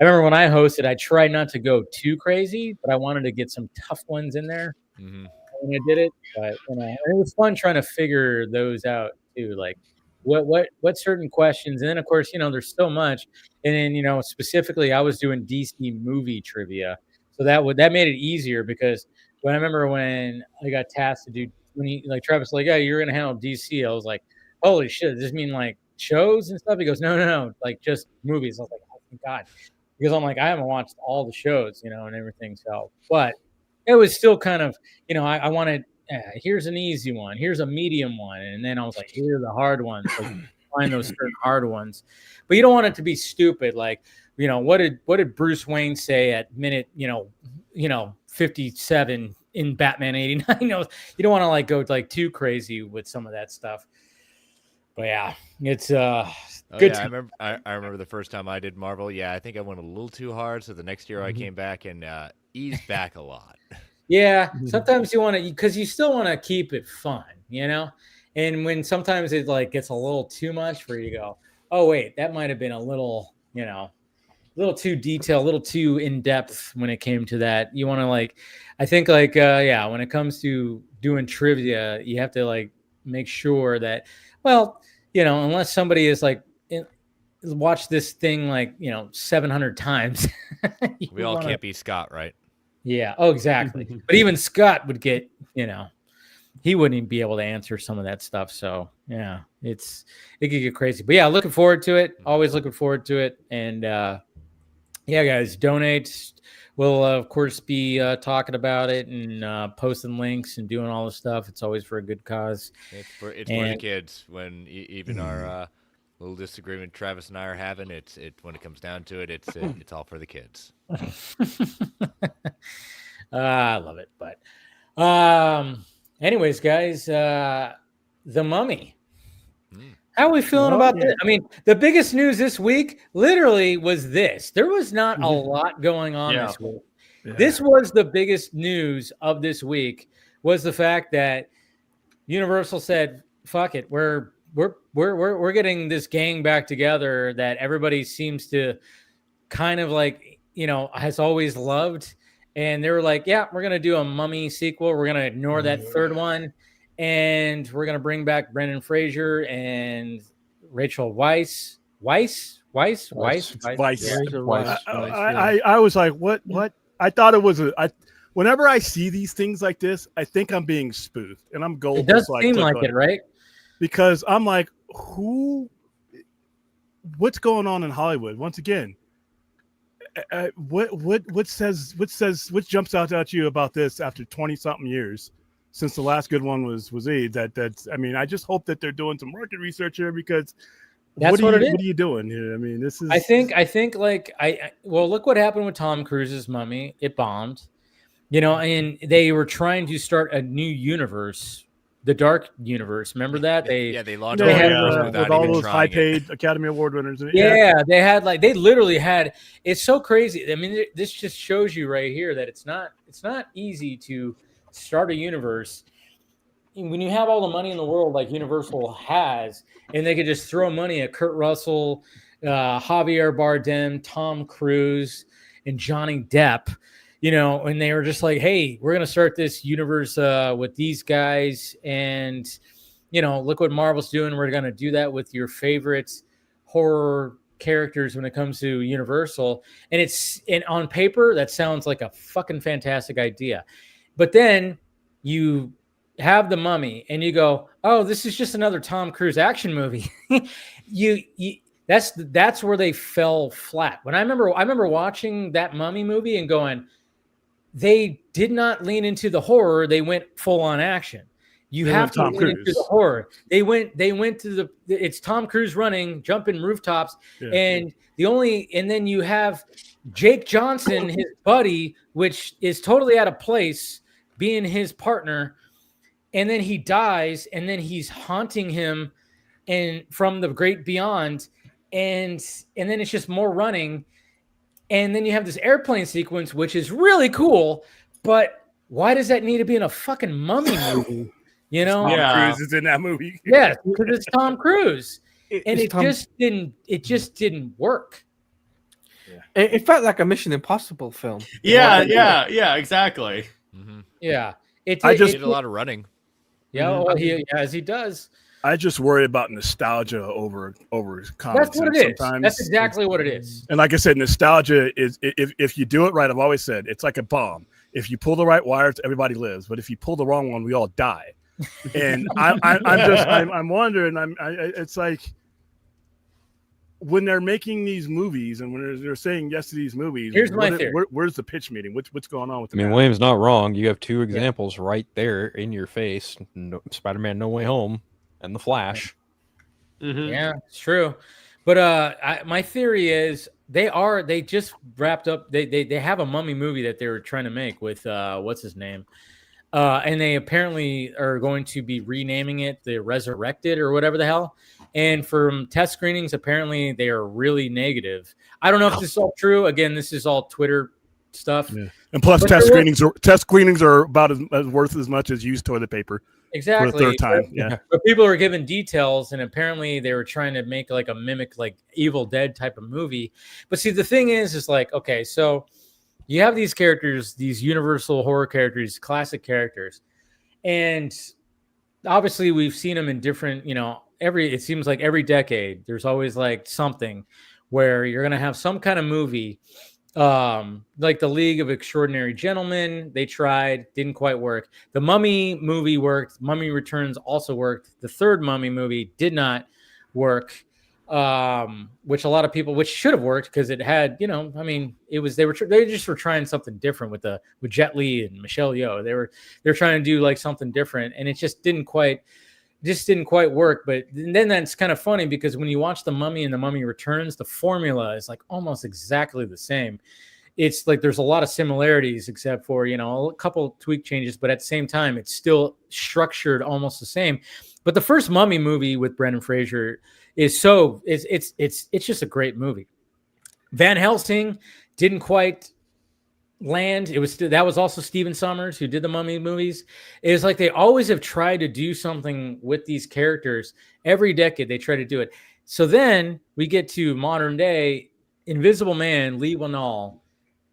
I remember when I hosted, I tried not to go too crazy, but I wanted to get some tough ones in there when I did it. But it was fun trying to figure those out too, like what certain questions. And then of course, there's so much. And then specifically, I was doing DC movie trivia, so that made it easier because when I remember when I got tasked to do Travis like, yeah, you're gonna handle DC. I was like, holy shit, does this mean like shows and stuff? He goes, no, like just movies. I was like, oh thank God. Because I'm like, I haven't watched all the shows, and everything. So, but it was still kind of, I wanted, here's an easy one, here's a medium one. And then I was like, here are the hard ones. Like, find those certain hard ones. But you don't want it to be stupid. Like, what did Bruce Wayne say at minute, 57 in Batman 89? You don't want to like go like too crazy with some of that stuff. But yeah, it's good. Yeah, I remember the first time I did Marvel. Yeah, I think I went a little too hard. So the next year I came back and eased back a lot. Yeah, sometimes you want to, because you still want to keep it fun, And when sometimes it like gets a little too much, where you go, oh wait, that might have been a little, a little too detailed, a little too in depth when it came to that. You want to I think when it comes to doing trivia, you have to like make sure that. Well, unless somebody is like watch this thing 700 times. We all can't be Scott, right? Yeah. Oh, exactly. But even Scott would get, he wouldn't even be able to answer some of that stuff. So yeah, it could get crazy. But yeah, looking forward to it. Always looking forward to it. And yeah, guys, donate. We'll of course be talking about it and posting links and doing all the stuff. It's always for a good cause. It's for the kids. When even our little disagreement Travis and I are having, when it comes down to it, it's all for the kids. I love it. But anyways, guys, The Mummy. How are we feeling about this? I mean, the biggest news this week literally was this. There was not a lot going on this week. Yeah. This was the biggest news of this week, was the fact that Universal said, fuck it, we're getting this gang back together that everybody seems to kind of has always loved. And they were like, yeah, we're going to do a Mummy sequel. We're going to ignore that third one. And we're going to bring back Brendan Fraser and Rachel Weisz. Weisz. I was like, what? I thought it was whenever I see these things like this, I think I'm being spoofed, and I'm gold. It does seem like it, right? Because I'm like, what's going on in Hollywood? Once again, what jumps out at you about this after 20 something years since the last good one was AIDS? I mean, I just hope that they're doing some market research here, because what are you doing here? I mean, this is. I think like well, look what happened with Tom Cruise's Mummy. It bombed, and they were trying to start a new universe, the Dark Universe. Remember that? They launched with all those high-paid Academy Award winners. They literally had. It's so crazy. I mean, this just shows you right here that it's not easy to start a universe when you have all the money in the world like Universal has, and they could just throw money at Kurt Russell, Javier Bardem, Tom Cruise, and Johnny Depp. And they were just like, hey, we're going to start this universe with these guys. And, look what Marvel's doing. We're going to do that with your favorite horror characters when it comes to Universal. And on paper, that sounds like a fucking fantastic idea. But then you have the Mummy and you go, oh, this is just another Tom Cruise action movie. That's where they fell flat. When I remember watching that Mummy movie and going, they did not lean into the horror. They went full on action. You have to lean into the horror. They went to it's Tom Cruise running, jumping rooftops. And then you have Jake Johnson, his buddy, which is totally out of place, being his partner. And then he dies, and then he's haunting him and from the great beyond. And then it's just more running. And then you have this airplane sequence, which is really cool, but why does that need to be in a fucking Mummy movie? Tom Cruise is in that movie. Yeah, because it's Tom Cruise. It just didn't work. Yeah. It felt like a Mission Impossible film. Yeah, exactly. Mm-hmm. Yeah. It did a lot of running. Yeah, as he does. I just worry about nostalgia over comics. That's what it is. That's exactly what it is. And like I said, nostalgia is if you do it right. I've always said it's like a bomb. If you pull the right wires, everybody lives. But if you pull the wrong one, we all die. And I'm wondering. It's like when they're making these movies and when they're saying yes to these movies. Here's my theory. Where's the pitch meeting? What's going on with? William's not wrong. You have two examples right there in your face: Spider-Man: No Way Home and The Flash. Mm-hmm. Yeah, it's true. But my theory is they just wrapped up. They have a Mummy movie that they were trying to make with what's his name, and they apparently are going to be renaming it the Resurrected or whatever the hell. And from test screenings, apparently they are really negative. I don't know if this is all true. Again, this is all Twitter stuff. Yeah. And plus, test screenings are about as worth as much as used toilet paper. Exactly. For the third time. But people are given details, and apparently they were trying to make like a mimic, like Evil Dead type of movie. But see, the thing is like, okay, so you have these characters, these universal horror characters, classic characters, and obviously we've seen them in different, it seems like every decade there's always like something where you're going to have some kind of movie, like the League of Extraordinary Gentlemen. They tried, didn't quite work. The Mummy movie worked. Mummy Returns also worked. The third Mummy movie did not work, which a lot of people, which should have worked because it had, they just were trying something different with Jet Li and Michelle Yeoh. They're trying to do like something different, and it just didn't quite work. But then that's kind of funny because when you watch The Mummy and The Mummy Returns, the formula is like almost exactly the same. It's like there's a lot of similarities except for, a couple tweak changes, but at the same time, it's still structured almost the same. But the first Mummy movie with Brendan Fraser is it's just a great movie. Van Helsing didn't quite land. That was also Stephen Sommers who did the Mummy movies. It was like they always have tried to do something with these characters. Every decade they try to do it. So then we get to modern day. Invisible Man, Lee Whannell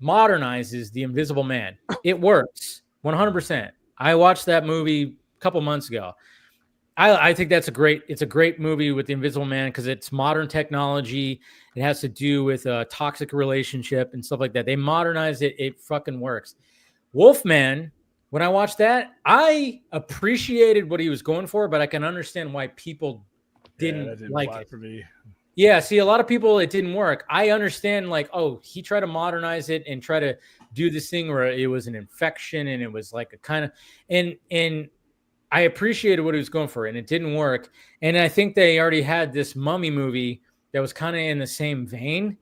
modernizes the Invisible Man. It works 100%. I watched that movie a couple months ago. I think it's a great movie with the Invisible Man because it's modern technology. It has to do with a toxic relationship and stuff like that. They modernized it. It fucking works. Wolfman, when I watched that, I appreciated what he was going for, but I can understand why people didn't like it. For me. Yeah, see, a lot of people, it didn't work. I understand, like, oh, he tried to modernize it and try to do this thing where it was an infection and it was like a kind of, and I appreciated what he was going for, and it didn't work. And I think they already had this Mummy movie that was kind of in the same vein.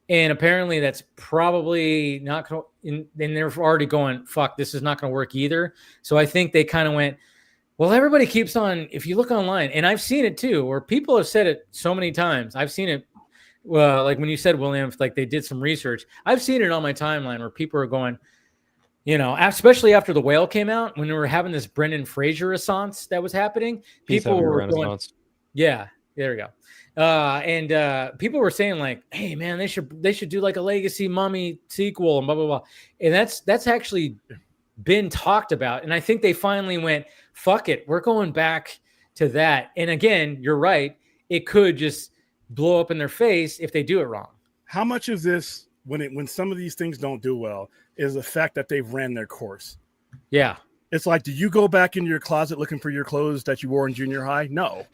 And apparently that's probably not going to, and they're already going, fuck, this is not going to work either. So I think they kind of went, well, everybody keeps on, if you look online, and I've seen it too, where people have said it so many times. I've seen it, like when you said, William, like they did some research. I've seen it on my timeline where people are going, you know, especially after The Whale came out, when we were having this Brendan Fraser renaissance that was happening, people were going, yeah, there we go. And people were saying like, hey man, they should do like a legacy Mummy sequel and blah, blah, blah. And that's actually been talked about. And I think they finally went, fuck it, we're going back to that. And again, you're right. It could just blow up in their face if they do it wrong. How much of this, when some of these things don't do well, is the fact that they've ran their course? Yeah. It's like, do you go back into your closet looking for your clothes that you wore in junior high? No.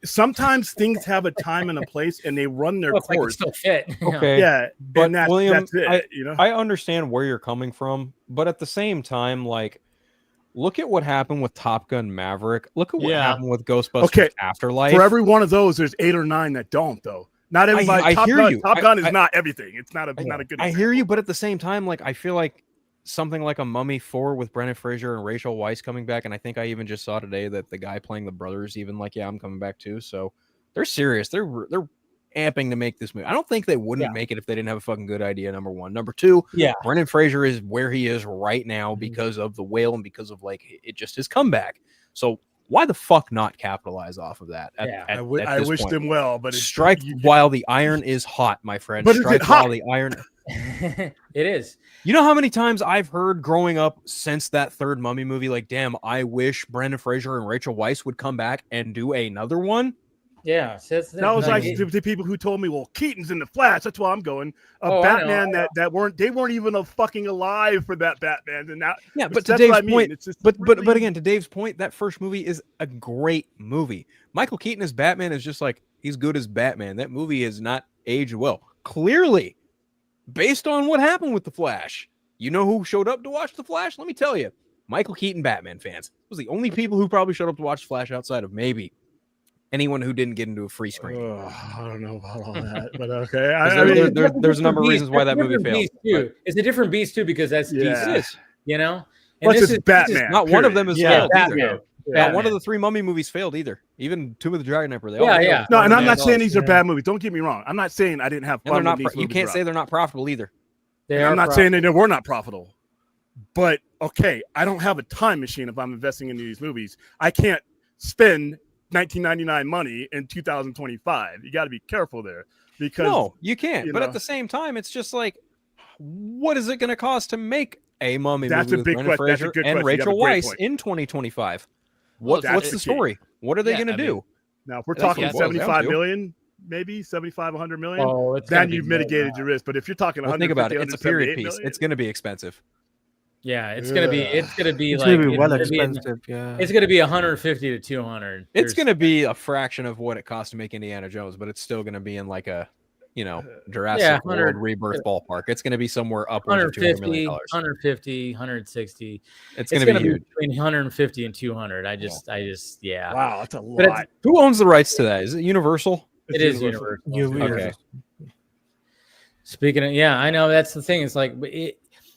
Sometimes things have a time and a place, and they run their course. Like still fit. Okay. Yeah, but William, that's it. You know, I understand where you're coming from, but at the same time, like, look at what happened with Top Gun Maverick. Look at what happened with Ghostbusters Afterlife. For every one of those, there's 8 or 9 that don't, though. Not everybody. I hear you. Top Gun is not everything. It's not a good. I hear you, but at the same time, like, I feel like something like a Mummy 4 with Brendan Fraser and Rachel Weisz coming back, and I think I even just saw today that the guy playing the brothers even like, yeah, I'm coming back too. So they're serious. They're amping to make this movie. I don't think they wouldn't make it if they didn't have a fucking good idea. Number one. Number two, Brendan Fraser is where he is right now because of The Whale and because of like it just his comeback. So why the fuck not capitalize off of that? I wish them well, but strike while the iron is hot, my friend. But strike while the iron. It is. You know how many times I've heard growing up since that third Mummy movie, like, damn, I wish Brendan Fraser and Rachel Weisz would come back and do another one. Yeah, that was like the people who told me, well, Keaton's in the Flash. That's why I'm going. Batman that weren't even fucking alive for that Batman. And that, yeah, but to Dave's point, it's just but again, to Dave's point, that first movie is a great movie. Michael Keaton as Batman is just like, he's good as Batman. That movie has not aged well. Clearly, based on what happened with the Flash. You know who showed up to watch the Flash? Let me tell you, Michael Keaton Batman fans. It was the only people who probably showed up to watch the Flash outside of maybe anyone who didn't get into a free screen. I don't know about all that, but okay. There's a number of reasons why that movie failed. It's a different beast too because that's DC, you know. And this is Batman. Not one of them is failed either. Batman. One of the 3 Mummy movies failed either. Even Tomb of the Dragon Emperor. No, and I'm not saying these are bad movies. Don't get me wrong. I'm not saying I didn't have fun with these movies. You can't say they're not profitable either. I'm not saying they were not profitable. But, okay, I don't have a time machine if I'm investing into these movies. I can't spend $19.99 money in 2025. You got to be careful there. Because no, you can't. But at the same time, it's just like, what is it going to cost to make a Mummy movie with Brendan Fraser and Rachel Weisz in 2025? What's the story? What are they going to do? Now, if we're talking 75 million, maybe 75, 100 million, then you've mitigated your risk. But if you're talking 100, think about it. It's a period piece. It's going to be expensive. Yeah, it's gonna be It's like gonna be well expensive. It's gonna be 150 to 200. It's gonna be a fraction of what it costs to make Indiana Jones, but it's still gonna be in like a, Jurassic World Rebirth ballpark. It's gonna be somewhere upwards of $200 million. 150, 160. It's gonna be huge. Between 150 and 200. I just Wow, that's a lot. Who owns the rights to that? Is it Universal? It is Universal. Okay. Speaking of, I know that's the thing. It's like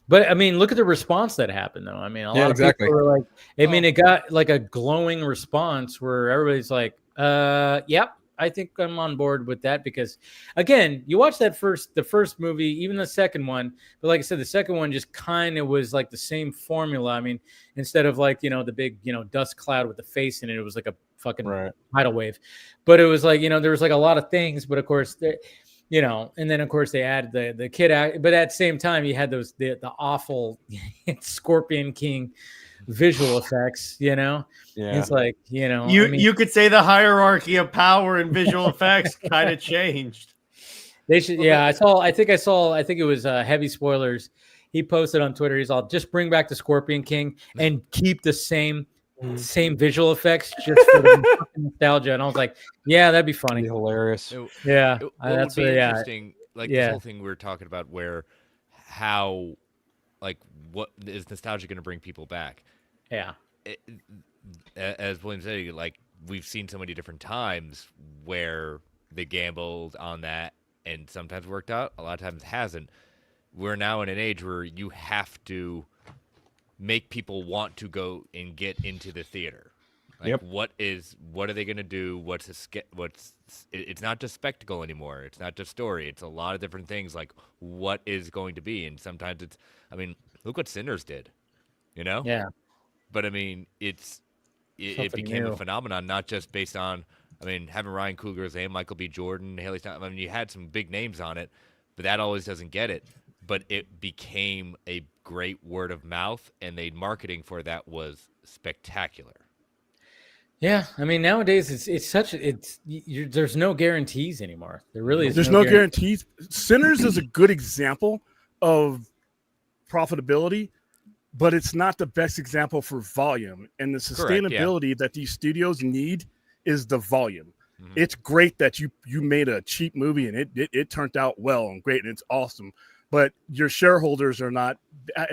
But I mean, look at the response that happened, though. I mean, a lot of people were like, it got like a glowing response where everybody's like, yep, I think I'm on board with that. Because again, you watch the first movie, even the second one. But like I said, the second one just kind of was like the same formula. I mean, instead of like, the big, dust cloud with the face in it, it was like a fucking tidal wave. But it was like, there was like a lot of things. But of course, and then of course they added the kid act, but at the same time you had the awful Scorpion King visual effects. It's like you could say the hierarchy of power and visual effects kind of changed. They should. I think it was heavy spoilers. he posted on Twitter. He's all, just bring back the Scorpion King and keep the same visual effects just for the fucking nostalgia. And I was like, yeah, that'd be funny. That'd be hilarious. Yeah, That's that's what. interesting. Like Yeah. this whole thing we were talking about, where how, like, what is nostalgia going to bring people back? Yeah. As William said, like, we've seen so many different times where they gambled on that and sometimes worked out, a lot of times hasn't. We're now in an age where you have to make people want to go and get into the theater. Like, what are they going to do? It's not just spectacle anymore. It's not just story. It's a lot of different things. Like, what is going to be? And sometimes it's, I mean, look what Sinners did, you know? Yeah. But I mean, it became a phenomenon, not just based on, I mean, having Ryan Coogler as Michael B. Jordan, Haley Stein. I mean, you had some big names on it, but that always doesn't get it. But it became a great word of mouth, and the marketing for that was spectacular. Yeah, I mean, nowadays there's no guarantees anymore. There really is. There's no guarantees. Sinners is a good example of profitability, but it's not the best example for volume. And the sustainability that these studios need is the volume. Mm-hmm. It's great that you made a cheap movie and it turned out well and great and it's awesome. But your shareholders are not.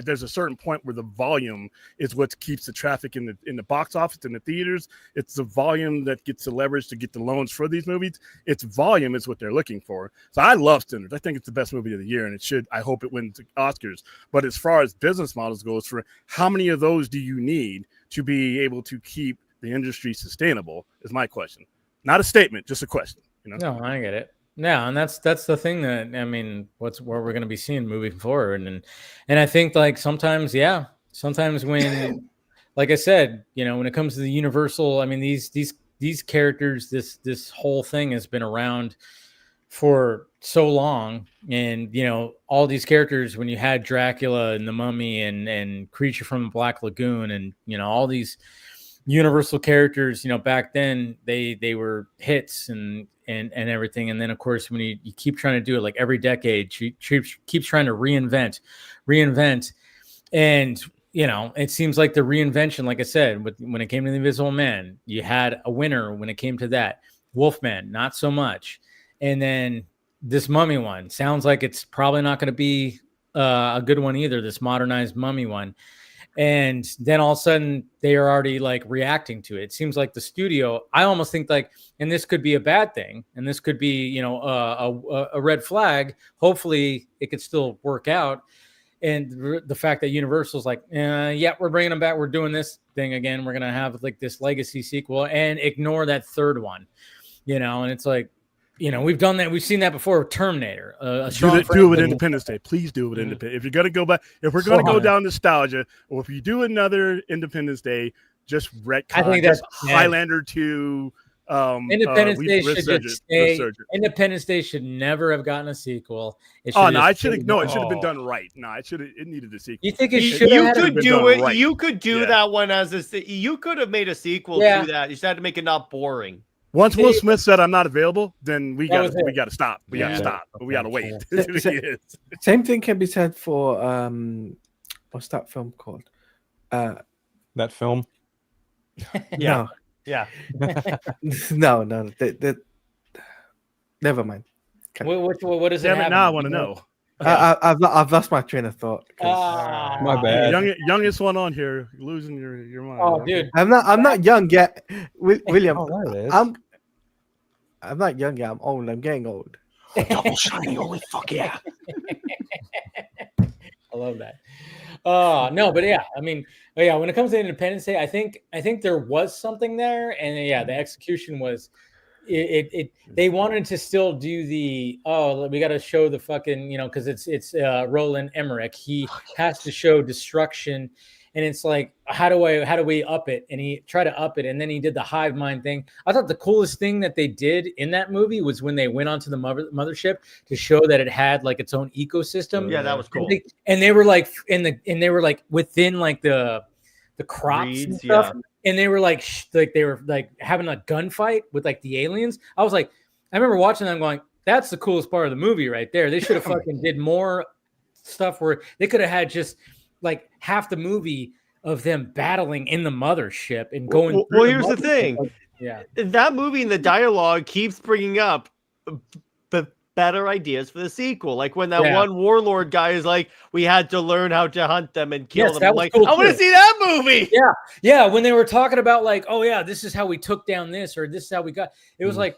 There's a certain point where the volume is what keeps the traffic in the box office, in the theaters. It's the volume that gets the leverage to get the loans for these movies. It's volume is what they're looking for. So I love Sinners. I think it's the best movie of the year, and it should. I hope it wins Oscars. But as far as business models goes, for how many of those do you need to be able to keep the industry sustainable? Is my question. Not a statement, just a question. You know? No, I get it. Yeah, and that's the thing that, I mean, what we're going to be seeing moving forward, and I think, like, sometimes when, like I said, you know, when it comes to the Universal, I mean, these characters, this whole thing has been around for so long, and, you know, all these characters, when you had Dracula and the Mummy and Creature from the Black Lagoon, and, you know, all these Universal characters, you know, back then they were hits and everything. And then, of course, when you keep trying to do it, like, every decade, she keeps trying to reinvent. And, you know, it seems like the reinvention, like I said, when it came to the Invisible Man, you had a winner when it came to that. Wolfman, not so much. And then this Mummy one sounds like it's probably not going to be a good one either, this modernized Mummy one. And then all of a sudden they are already, like, reacting to it. It seems like the studio, I almost think, like, and this could be a bad thing, and this could be, you know, a red flag. Hopefully it could still work out. And the fact that Universal's like, yeah, we're bringing them back. We're doing this thing again. We're going to have, like, this legacy sequel and ignore that third one, you know? And it's like, you know, we've done that. We've seen that before with Terminator. Do it with Independence Day. Please do it with Independence. If you're going to go back, if we're going to go down nostalgia, or if you do another Independence Day, just retcon. I think that's Highlander 2. Independence Day should just stay. Independence Day should never have gotten a sequel. It should have been done right. No, it needed a sequel. You think it should? You could do it. Right. You could do that one you could have made a sequel to that. You just had to make it not boring. Once Will Smith said I'm not available, then we got to stop. We got to stop. But we got to wait. Same thing can be said for what's that film called? That film? Yeah. Yeah. No. Never mind. What is it? Damn it! Now I want to know. I've lost my train of thought. My bad. Youngest one on here, losing your mind. Oh, dude, I'm not young yet, William. I'm not young yet. I'm old. I'm getting old. Double shiny. Holy fuck yeah! I love that. No, but yeah, I mean, when it comes to Independence Day, I think there was something there, and the execution was. They wanted to still do we got to show the fucking, you know, because it's Roland Emmerich. He has to show destruction, and it's like, how do we up it? And he tried to up it, and then he did the hive mind thing. I thought the coolest thing that they did in that movie was when they went onto the mothership to show that it had, like, its own ecosystem. Yeah, that was cool. And they were like within, like, the crops Reeds, and stuff. Yeah. And they were like they were like having a gunfight with, like, the aliens. I was like, I remember watching them going, that's the coolest part of the movie right there. They should have fucking did more stuff where they could have had just like half the movie of them battling in the mothership and going. Well, here's the thing. Yeah, that movie and the dialogue keeps bringing up better ideas for the sequel. Like when that one warlord guy is like, we had to learn how to hunt them and kill them. I'm like, cool, I want to see that movie. Yeah. Yeah. When they were talking about like, oh yeah, this is how we took down this, or this is how we got, it was like,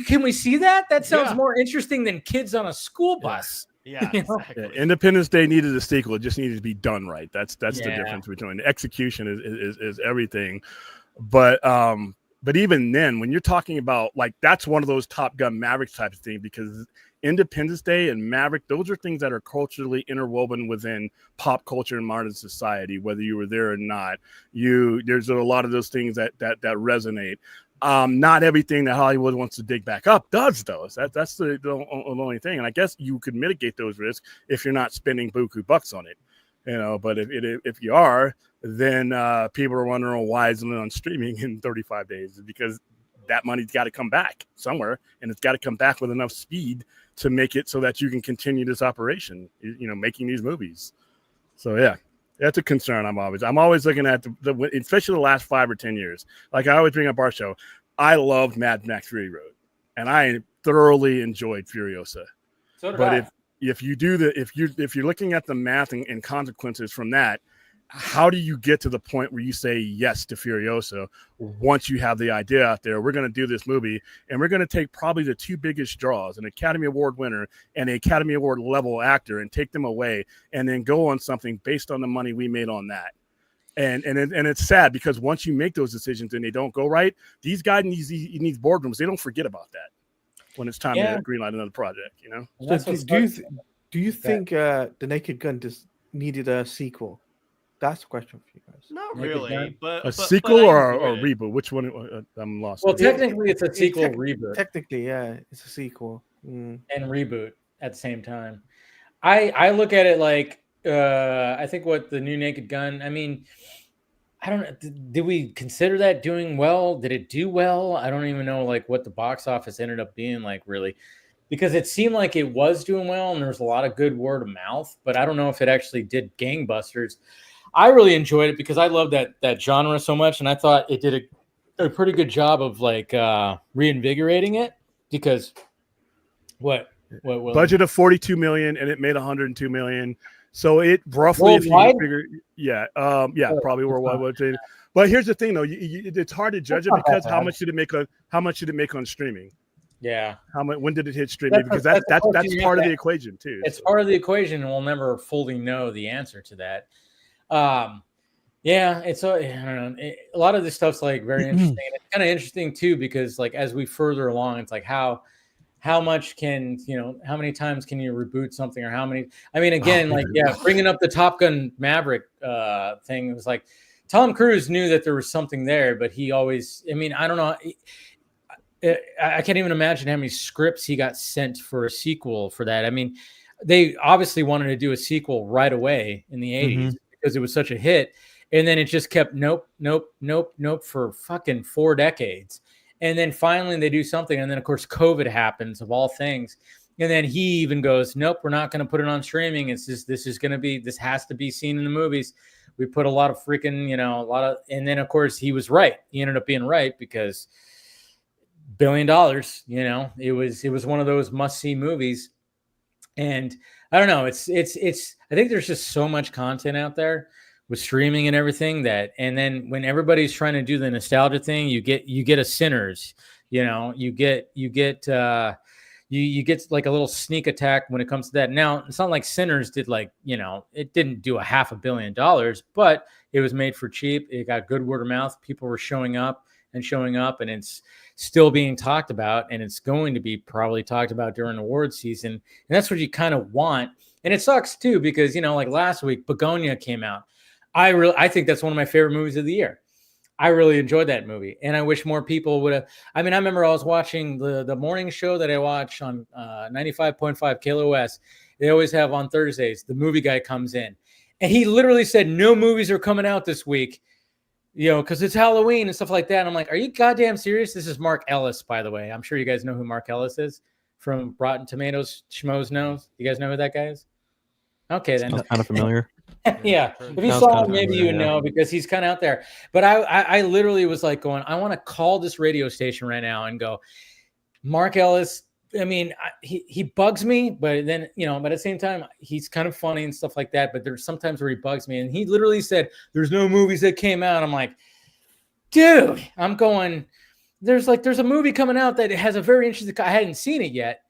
can we see that? That sounds more interesting than kids on a school bus. Yeah, exactly. Independence Day needed a sequel. It just needed to be done right. That's the difference between execution is everything. But even then, when you're talking about like, that's one of those Top Gun Maverick type of thing, because Independence Day and Maverick, those are things that are culturally interwoven within pop culture and modern society, whether you were there or not. There's a lot of those things that resonate. Not everything that Hollywood wants to dig back up does, though. That's the only thing. And I guess you could mitigate those risks if you're not spending buku bucks on it. But if you are, then people are wondering why isn't it on streaming in 35 days? Because that money's got to come back somewhere, and it's got to come back with enough speed to make it so that you can continue this operation, making these movies. So yeah, that's a concern. I'm always looking at the especially the last 5 or 10 years. Like I always bring up our show. I loved Mad Max Fury Road, and I thoroughly enjoyed Furiosa. So did I. If you're looking at the math and consequences from that, how do you get to the point where you say yes to Furiosa once you have the idea out there? We're going to do this movie, and we're going to take probably the 2 biggest draws, an Academy Award winner and an Academy Award level actor, and take them away, and then go on something based on the money we made on that. And it's sad because once you make those decisions and they don't go right, these guys in these boardrooms, they don't forget about that when it's time to greenlight another project. So do you think The Naked Gun just needed a sequel? That's the question for you guys. Not really, but a sequel or a reboot? Which one? I'm lost. Well, technically, it's a sequel reboot. Technically, yeah, it's a sequel and reboot at the same time. I look at it like I think what the new Naked Gun. I mean, I don't know. Did we consider that doing well? Did it do well? I don't even know like what the box office ended up being like really, because it seemed like it was doing well and there was a lot of good word of mouth, but I don't know if it actually did gangbusters. I really enjoyed it because I love that genre so much, and I thought it did a pretty good job of like reinvigorating it. Because what budget of 42 million and it made 102 million, so it roughly probably worldwide. But here's the thing though, it's hard to judge it because how much did it make on streaming? Yeah. When did it hit streaming? Because that's part of the equation too. It's part of the equation, and we'll never fully know the answer to that. It's I don't know. A lot of this stuff's like very interesting. It's kind of interesting too because like as we further along, it's like how much can how many times can you reboot something, or how many? I mean, again, bringing up the Top Gun Maverick thing, it was like Tom Cruise knew that there was something there, but he always. I mean, I don't know. I can't even imagine how many scripts he got sent for a sequel for that. I mean, they obviously wanted to do a sequel right away in the 80s because it was such a hit. And then it just kept nope for fucking 4 decades. And then finally they do something. And then, of course, COVID happens of all things. And then he even goes, nope, we're not going to put it on streaming. It's just, this has to be seen in the movies. We put a lot of freaking, and then, of course, he was right. He ended up being right because $1 billion, it was one of those must-see movies. And I don't know, it's I think there's just so much content out there with streaming and everything and then when everybody's trying to do the nostalgia thing, you get a Sinners, you get like a little sneak attack when it comes to that. Now, it's not like Sinners did it didn't do $500 million, but it was made for cheap. It got good word of mouth. People were showing up, and it's still being talked about, and it's going to be probably talked about during awards season. And that's what you kind of want. And it sucks too, because, like last week, Begonia came out. I think that's one of my favorite movies of the year. I really enjoyed that movie. And I wish more people would have. I mean, I remember I was watching the morning show that I watch on 95.5 KLOS. They always have on Thursdays, the movie guy comes in and he literally said, no movies are coming out this week. Because it's Halloween and stuff like that. And I'm like, are you goddamn serious? This is Mark Ellis, by the way. I'm sure you guys know who Mark Ellis is from Rotten Tomatoes, Schmoes Knows. You guys know who that guy is? Okay, then. Sounds kind of familiar. Yeah, if you Sounds saw kind him, of maybe you would familiar, yeah. know because he's kind of out there. But I literally was like going, I want to call this radio station right now and go, Mark Ellis. I mean, he bugs me, but then, but at the same time, he's kind of funny and stuff like that. But there's sometimes where he bugs me, and he literally said, "There's no movies that came out." I'm like, dude, I'm going. There's a movie coming out that has a very interesting. I hadn't seen it yet.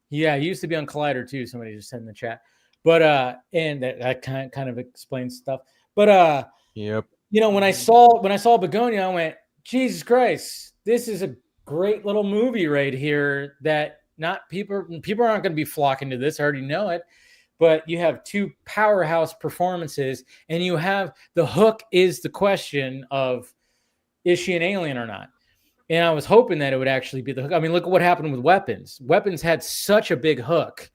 Yeah, he used to be on Collider too. Somebody just said in the chat. But and that kind of explains stuff. But Yep. when I saw Begonia, I went, Jesus Christ, this is a great little movie right here that not people aren't going to be flocking to this. I already know it. But you have two powerhouse performances, and you have the hook is the question of, is she an alien or not? And I was hoping that it would actually be the hook. I mean, look at what happened with Weapons. Weapons had such a big hook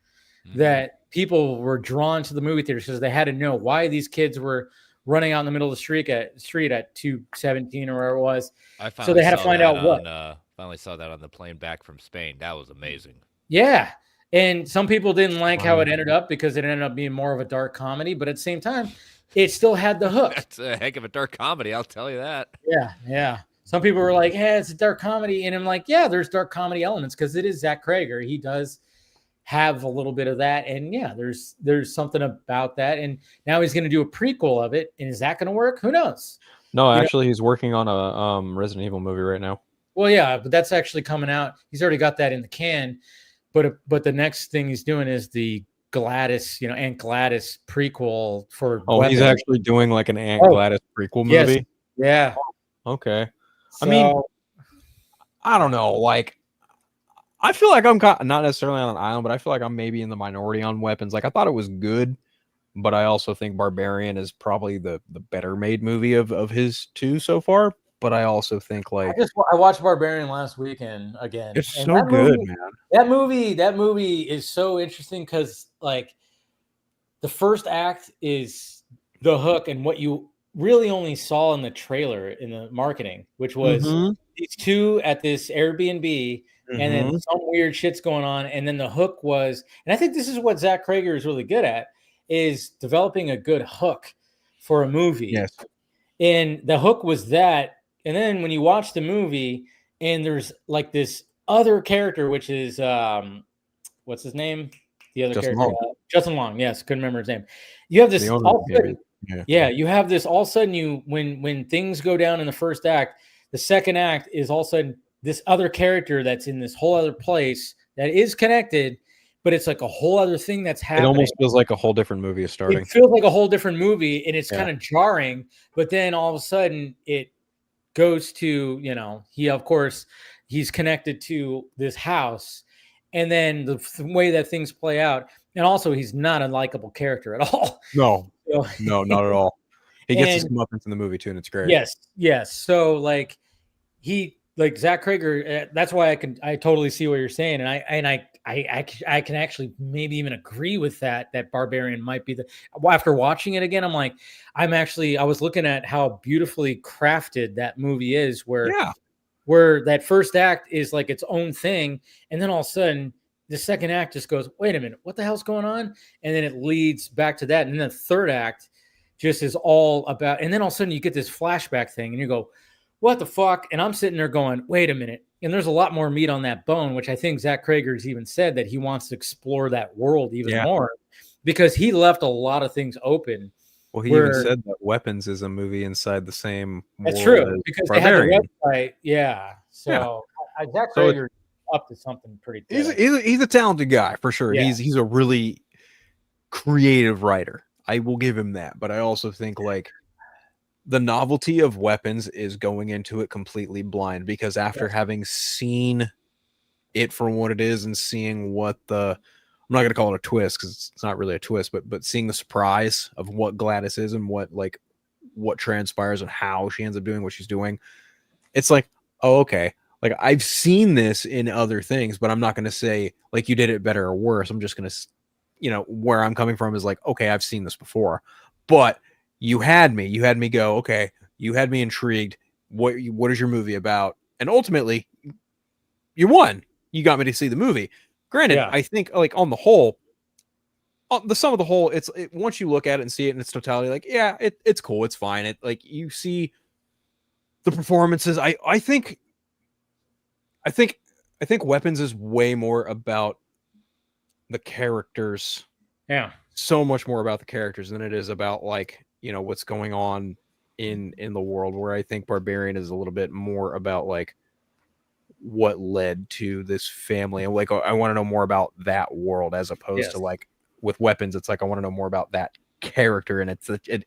that people were drawn to the movie theaters because they had to know why these kids were running out in the middle of the street at 2:17 or wherever it was. So they had to find out what. Finally saw that on the plane back from Spain. That was amazing. Yeah. And some people didn't like how it ended up because it ended up being more of a dark comedy. But at the same time, it still had the hook. That's a heck of a dark comedy, I'll tell you that. Yeah, yeah. Some people were like, hey, it's a dark comedy. And I'm like, yeah, there's dark comedy elements because it is Zach Krager. He does have a little bit of that. And yeah, there's something about that. And now he's going to do a prequel of it. And is that going to work? Who knows? No, actually, he's working on a Resident Evil movie right now. Well, yeah, but that's actually coming out. He's already got that in the can. But the next thing he's doing is the Gladys, Aunt Gladys prequel for. Oh, Weapons. He's actually doing like an Aunt Gladys prequel movie. Yes. Yeah. Okay. So, I mean, I don't know. Like, I feel like I'm not necessarily on an island, but I feel like I'm maybe in the minority on Weapons. Like, I thought it was good, but I also think Barbarian is probably the better made movie of his two so far. But I also think like I watched Barbarian last weekend again. It's so good, man. That movie is so interesting because like the first act is the hook and what you really only saw in the trailer in the marketing, which was these two at this Airbnb, and then some weird shit's going on, and then the hook was, and I think this is what Zach Krager is really good at, is developing a good hook for a movie. Yes. And the hook was that. And then when you watch the movie and there's like this other character, which is, what's his name? The other Justin character, Long. Justin Long. Yes. Couldn't remember his name. You have this all of a sudden, you have this all of a sudden when things go down in the first act, the second act is all of a sudden this other character that's in this whole other place that is connected, but it's like a whole other thing that's happening. It almost feels like a whole different movie is starting. It feels like a whole different movie, and it's kind of jarring, but then all of a sudden it goes to, he's connected to this house, and then the way that things play out, and also he's not a likable character at all. No, not at all. He gets his comeuppance in the movie too, and it's great. Yes. So like Zach Krager, that's why I totally see what you're saying, and I can actually maybe even agree with that Barbarian might be after watching it again, I'm like, I was looking at how beautifully crafted that movie is, where that first act is like its own thing, and then all of a sudden the second act just goes, wait a minute, what the hell's going on? And then it leads back to that, and then the third act just is all about, and then all of a sudden you get this flashback thing, and you go, what the fuck? And I'm sitting there going, wait a minute. And there's a lot more meat on that bone, which I think Zach Krager's even said that he wants to explore that world even more because he left a lot of things open. Well, he even said that Weapons is a movie inside the same That's world true, as because Barbarian. they had the website. Yeah. So Zach Krager's up to something pretty good. He's a talented guy for sure. Yeah. He's a really creative writer. I will give him that. But I also think like the novelty of Weapons is going into it completely blind, because after having seen it for what it is and seeing what I'm not going to call it a twist because it's not really a twist, but seeing the surprise of what Gladys is and what transpires and how she ends up doing what she's doing, it's like, oh, okay. Like I've seen this in other things, but I'm not going to say like you did it better or worse. I'm just going to, where I'm coming from is like, okay, I've seen this before, but you had me go, okay, you had me intrigued. What is your movie about? And ultimately you won. You got me to see the movie. Granted, I think like on the whole, the sum of the whole, once you look at it and see it in its totality, like, yeah, it's cool, it's fine. It like you see the performances. I think Weapons is way more about the characters. Yeah. So much more about the characters than it is about like, what's going on in the world, where I think Barbarian is a little bit more about like what led to this family. And like, I want to know more about that world as opposed to like with Weapons. It's like, I want to know more about that character. And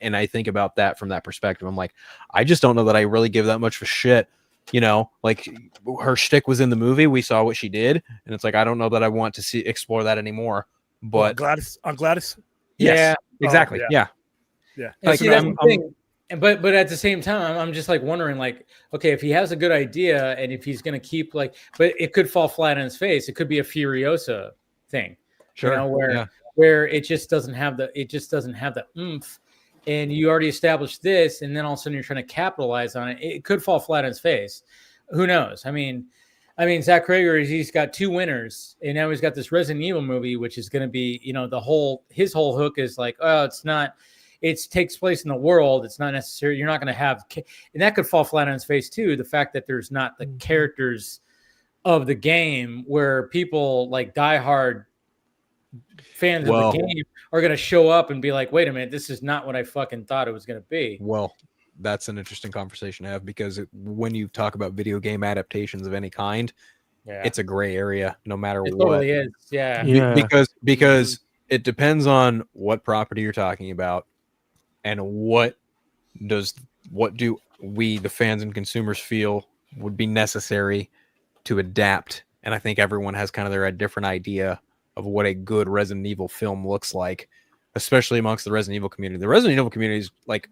and I think about that from that perspective. I'm like, I just don't know that I really give that much of a shit. Like her shtick was in the movie. We saw what she did. And it's like, I don't know that I want to explore that anymore. But Gladys on Gladys. Yes, exactly. Yeah. Like, see, that's the thing. But at the same time, I'm just like wondering, like, okay, if he has a good idea and if he's going to keep like, but it could fall flat on his face. It could be a Furiosa thing, sure, where it just doesn't have the oomph, and you already established this, and then all of a sudden you're trying to capitalize on it. It could fall flat on his face. Who knows? I mean, Zach Krager, he's got 2 winners, and now he's got this Resident Evil movie, which is going to be, his whole hook is like, oh, it's not. It takes place in the world. It's not necessary. You're not going to have, and that could fall flat on its face too. The fact that there's not the characters of the game, where people like diehard fans of the game are going to show up and be like, wait a minute, this is not what I fucking thought it was going to be. Well, that's an interesting conversation to have, because when you talk about video game adaptations of any kind, it's a gray area, no matter what. It totally is. Yeah. Because it depends on what property you're talking about. And what do we, the fans and consumers, feel would be necessary to adapt? And I think everyone has kind of a different idea of what a good Resident Evil film looks like, especially amongst the Resident Evil community. The Resident Evil community is like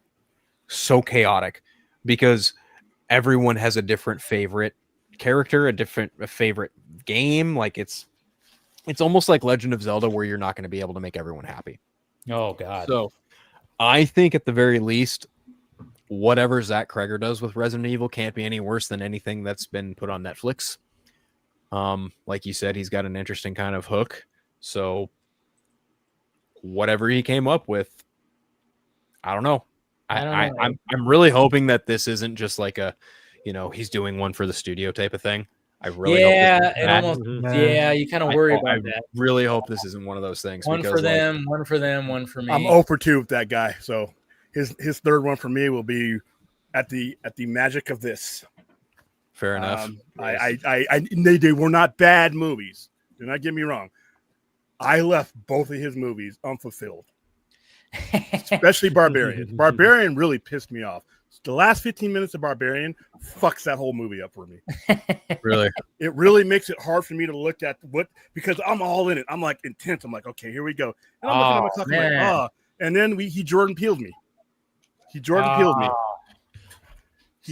so chaotic because everyone has a different favorite character, a favorite game. Like it's almost like Legend of Zelda, where you're not going to be able to make everyone happy. Oh God. So I think at the very least, whatever Zach Krager does with Resident Evil can't be any worse than anything that's been put on Netflix. Like you said, he's got an interesting kind of hook. So whatever he came up with, I don't know. I'm really hoping that this isn't just like a, he's doing one for the studio type of thing. I really hope you kind of worry about that. I really hope this isn't one of those things. One for them, one for them, one for me. I'm 0 for 2 with that guy. So his third one for me will be at the magic of this. Fair enough. They were not bad movies. Do not get me wrong. I left both of his movies unfulfilled, especially Barbarian. Barbarian really pissed me off. The last 15 minutes of Barbarian fucks that whole movie up for me. Really? It really makes it hard for me to look at because I'm all in it. I'm like intense. I'm like, okay, here we go. And I'm looking at my clock, like, and then he Jordan Peeled me. He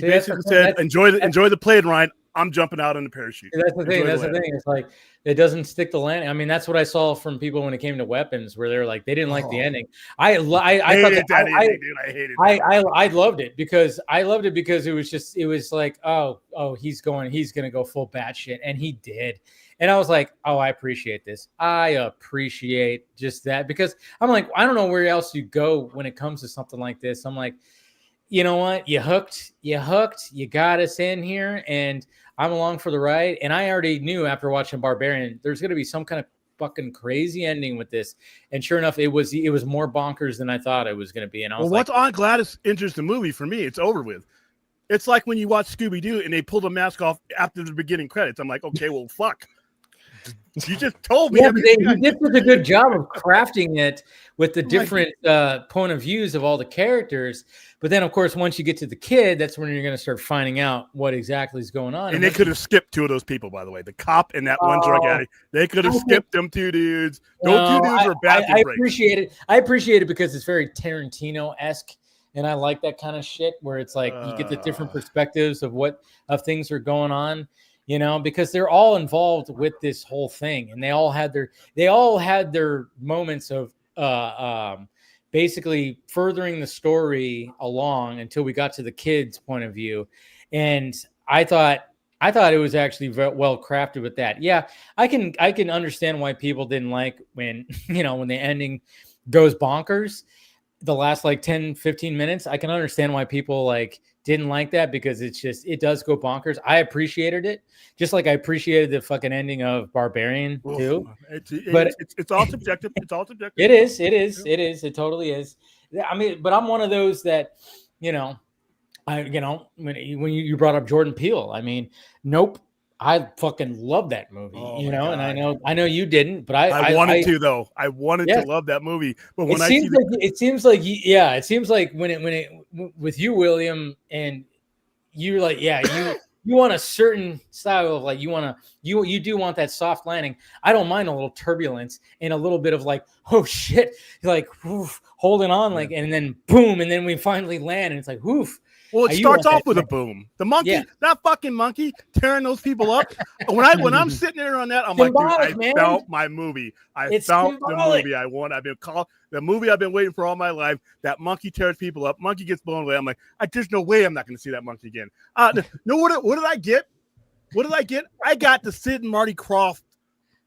basically said, enjoy the plane ride. I'm jumping out in the parachute. That's the thing. It's like it doesn't stick the landing. I mean, that's what I saw from people when it came to Weapons, where they're like they didn't like the ending. I loved it because it was like he's gonna go full batshit, and he did. And I was like, oh, I appreciate this. I appreciate just that, because I'm like, I don't know where else you go when it comes to something like this. I'm like, you know what? You hooked. You got us in here, and I'm along for the ride. And I already knew after watching Barbarian, there's going to be some kind of fucking crazy ending with this. And sure enough, it was more bonkers than I thought it was going to be. And I was what's on Gladys enters the movie for me? It's over with. It's like when you watch Scooby-Doo and they pull the mask off after the beginning credits. I'm like, okay, well, fuck. You just told me. Yeah, but they did such a good job of crafting it with the different point of views of all the characters. But then, of course, once you get to the kid, that's when you're going to start finding out what exactly is going on. And they could have skipped 2 of those people, by the way. The cop and that one drug addict. They could have skipped them 2 dudes. Those 2 dudes are bad. I appreciate it. I appreciate it because it's very Tarantino-esque. And I like that kind of shit where it's like you get the different perspectives of things are going on. Because they're all involved with this whole thing, and they all had their moments of basically furthering the story along until we got to the kids' point of view. And I thought I thought it was actually very well crafted with that. Yeah, I can understand why people didn't like when when the ending goes bonkers. The last like 10, 15 minutes, I can understand why people like didn't like that because it does go bonkers. I appreciated it, just like I appreciated the fucking ending of Barbarian too. It's all subjective. It's all subjective. It is. It totally is. I mean, but I'm one of those that, when you brought up Jordan Peele, I mean, nope. I fucking love that movie, and I know you didn't, but I wanted to though. I wanted to love that movie, but when it seems like when it with you, William, and you're like, you want a certain style of like you do want that soft landing. I don't mind a little turbulence and a little bit of like, oh shit, like holding on, like, and then boom, and then we finally land, and it's like, woof. Well, it starts off with a boom. The monkey, that fucking monkey tearing those people up. When I'm sitting there on that, I'm symbolic, like, dude, I felt my movie. It's felt symbolic. The movie I want. I've been called the movie I've been waiting for all my life. That monkey tears people up. Monkey gets blown away. I'm like, there's no way I'm not going to see that monkey again. No, what did I get? What did I get? I got the Sid and Marty Krofft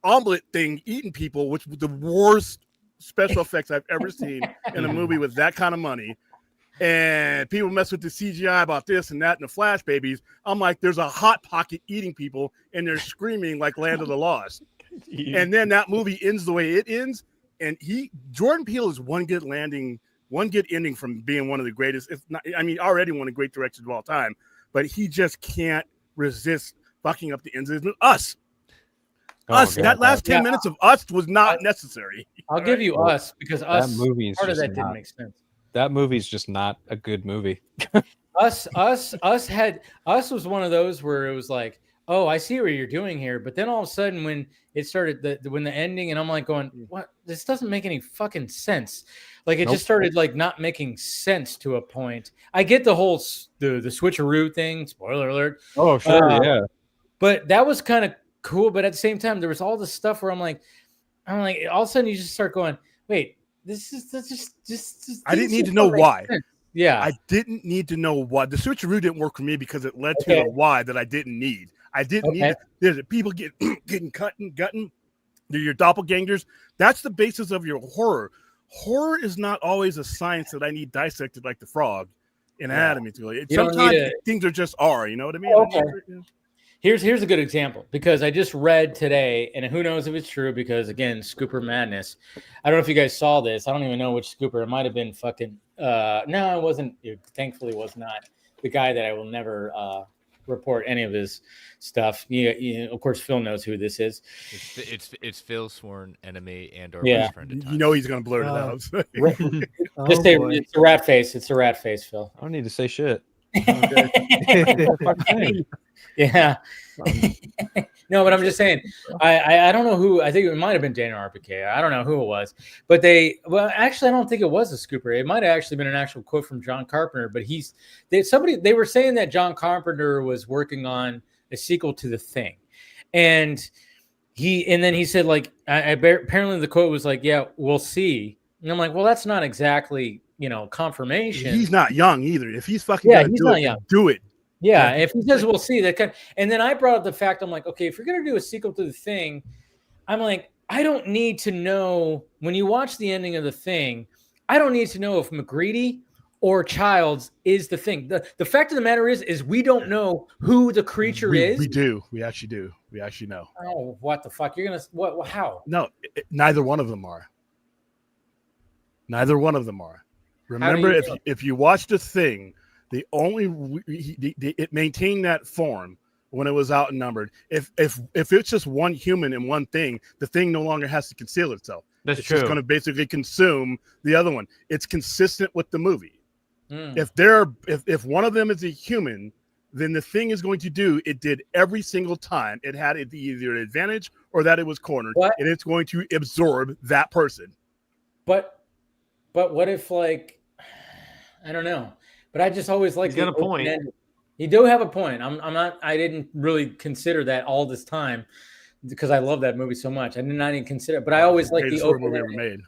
omelet thing eating people, which was the worst special effects I've ever seen in a movie with that kind of money. And people mess with the CGI about this and that and the Flash babies. I'm like, there's a hot pocket eating people, and they're screaming like Land of the Lost. And then that movie ends the way it ends. And Jordan Peele is one good ending from being one of the greatest. If not, I mean, already one of the great directors of all time. But he just can't resist fucking up the ends of Us. That last 10 minutes of Us was not necessary. I'll give you Us because Us. That movie part of that didn't make sense. That movie's just not a good movie. Us was one of those where it was like, oh, I see what you're doing here. But then all of a sudden when it started, when the ending, and I'm like going, what? This doesn't make any fucking sense. Like it just started like not making sense to a point. I get the whole, the switcheroo thing, spoiler alert. Oh, sure. Yeah. But that was kind of cool. But at the same time, there was all this stuff where I'm like, all of a sudden you just start going, wait, this is just I didn't need to know why. Yeah. I didn't need to know why. The switcheroo didn't work for me because it led to the why that I didn't need. I didn't need it. There's people getting cut and gutting. They're your doppelgangers. That's the basis of your horror. Horror is not always a science that I need dissected like the frog in anatomy. Sometimes things are just you know what I mean? Okay. Here's a good example because I just read today, and who knows if it's true because, again, Scooper madness. I don't know if you guys saw this. I don't even know which Scooper. It might have been fucking no, it wasn't. It thankfully was not the guy that I will never report any of his stuff. Of course, Phil knows who this is. It's Phil's sworn enemy and or best friend at times. You know he's going to blurt it out. Just say it's a rat face. It's a rat face, Phil. I don't need to say shit. Yeah. No, but I'm just saying, I don't know who. I think it might have been Dana RPK. I don't know who it was, but actually, I don't think it was a scooper. It might have actually been an actual quote from John Carpenter. But they were saying that John Carpenter was working on a sequel to The Thing, and then he said like, apparently the quote was like, "Yeah, we'll see." And I'm like, well, that's not exactly confirmation. He's not young either. If he's fucking he's not young. Do it. Yeah, if he says we'll see that and then I brought up the fact, I'm like, okay, if you're gonna do a sequel to The Thing, I'm like, I don't need to know when you watch the ending of The Thing, I don't need to know if McGreedy or Childs is the Thing. The fact of the matter is we don't know who the creature is. We do. We actually do. We actually know. Oh, what the fuck? You're gonna what? How? No, neither one of them are. Neither one of them are. Remember, if you watch The Thing, it maintained that form when it was outnumbered. If it's just one human and one thing, the thing no longer has to conceal itself. It's just going to basically consume the other one. It's consistent with the movie. If one of them is a human, then the thing is going to do it did every single time. It had either an advantage or that it was cornered, and it's going to absorb that person. But what if I don't know. But I just always like. He's got a point. You do have a point. I'm not. I didn't really consider that all this time because I love that movie so much. I did not even consider it. But I always like the open movie ever made.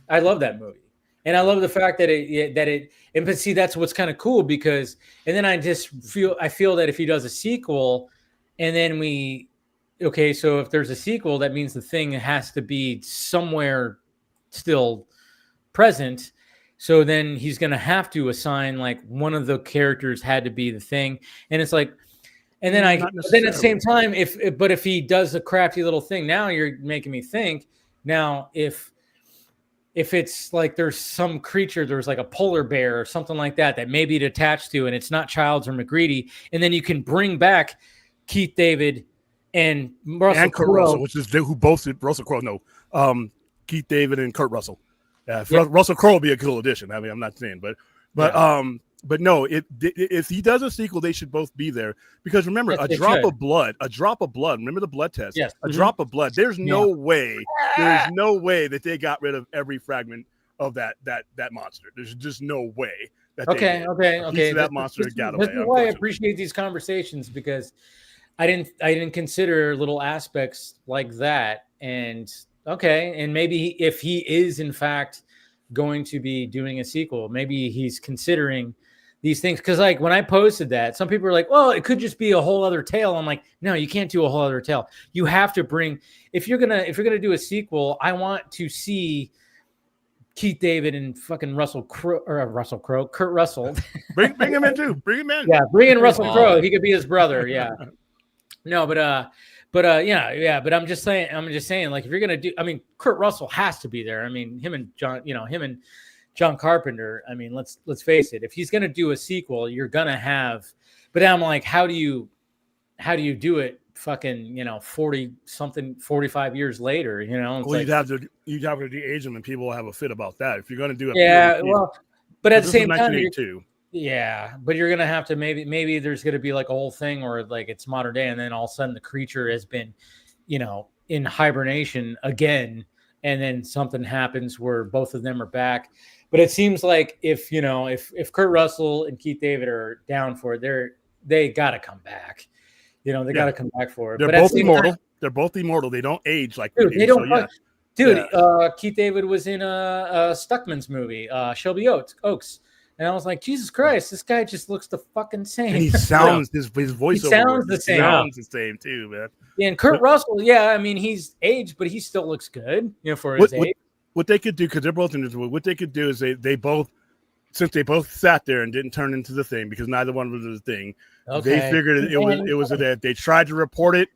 I love that movie, and I love the fact that it. And but see, that's what's kind of cool because, and then I feel that if he does a sequel, and then okay, so if there's a sequel, that means the thing has to be somewhere still present. So then he's going to have to assign like one of the characters had to be the thing. And it's like, and then then at the same time, if he does a crafty little thing, now you're making me think now, if it's like there's some creature, there's like a polar bear or something like that maybe it attached to, and it's not Childs or McGreedy, and then you can bring back Keith David and Russell Crowe, which is who both did Russell Crowe. No, Keith David and Kurt Russell. Russell Crowe would be a cool addition. I mean, I'm not saying, but no, if he does a sequel, they should both be there, because remember, a drop of blood. Remember the blood test? Yes. A drop of blood. There's no way that they got rid of every fragment of that monster. There's just no way. Okay. That monster got away. This is why I appreciate these conversations, because I didn't consider little aspects like that. And maybe if he is in fact going to be doing a sequel, maybe he's considering these things. Because like when I posted that, some people were like, well, it could just be a whole other tale. I'm like, no, you can't do a whole other tale. You have to bring, if you're gonna do a sequel, I want to see Keith David and fucking Kurt Russell. Bring him in too. Bring him in. Yeah, bring in Russell Crowe. He could be his brother. Yeah. No, but I'm just saying, like, if you're gonna do, I mean, Kurt Russell has to be there. I mean, him and John Carpenter. I mean, let's face it. If he's gonna do a sequel, you're gonna have. But I'm like, how do you do it? Fucking 45 years later. Well, you'd have to de-age him, and people will have a fit about that. If you're gonna do it, but at the same time, but you're gonna have to maybe there's gonna be like a whole thing where like it's modern day, and then all of a sudden the creature has been, in hibernation again, and then something happens where both of them are back. But it seems like if Kurt Russell and Keith David are down for it, they gotta come back. They gotta come back for it. They're both immortal. They're both immortal. They don't age like dude. They don't. Keith David was in a Stuckman's movie, Shelby Oaks. And I was like, Jesus Christ, this guy just looks the fucking same. And he sounds his voice sounds the same. Sounds the same too, man. Yeah, and Kurt Russell, I mean, he's aged, but he still looks good, for his age. What they could do, because they're both in this, what they could do is they both, since they both sat there and didn't turn into the thing, because neither one was the thing, they figured it was that they tried to report it,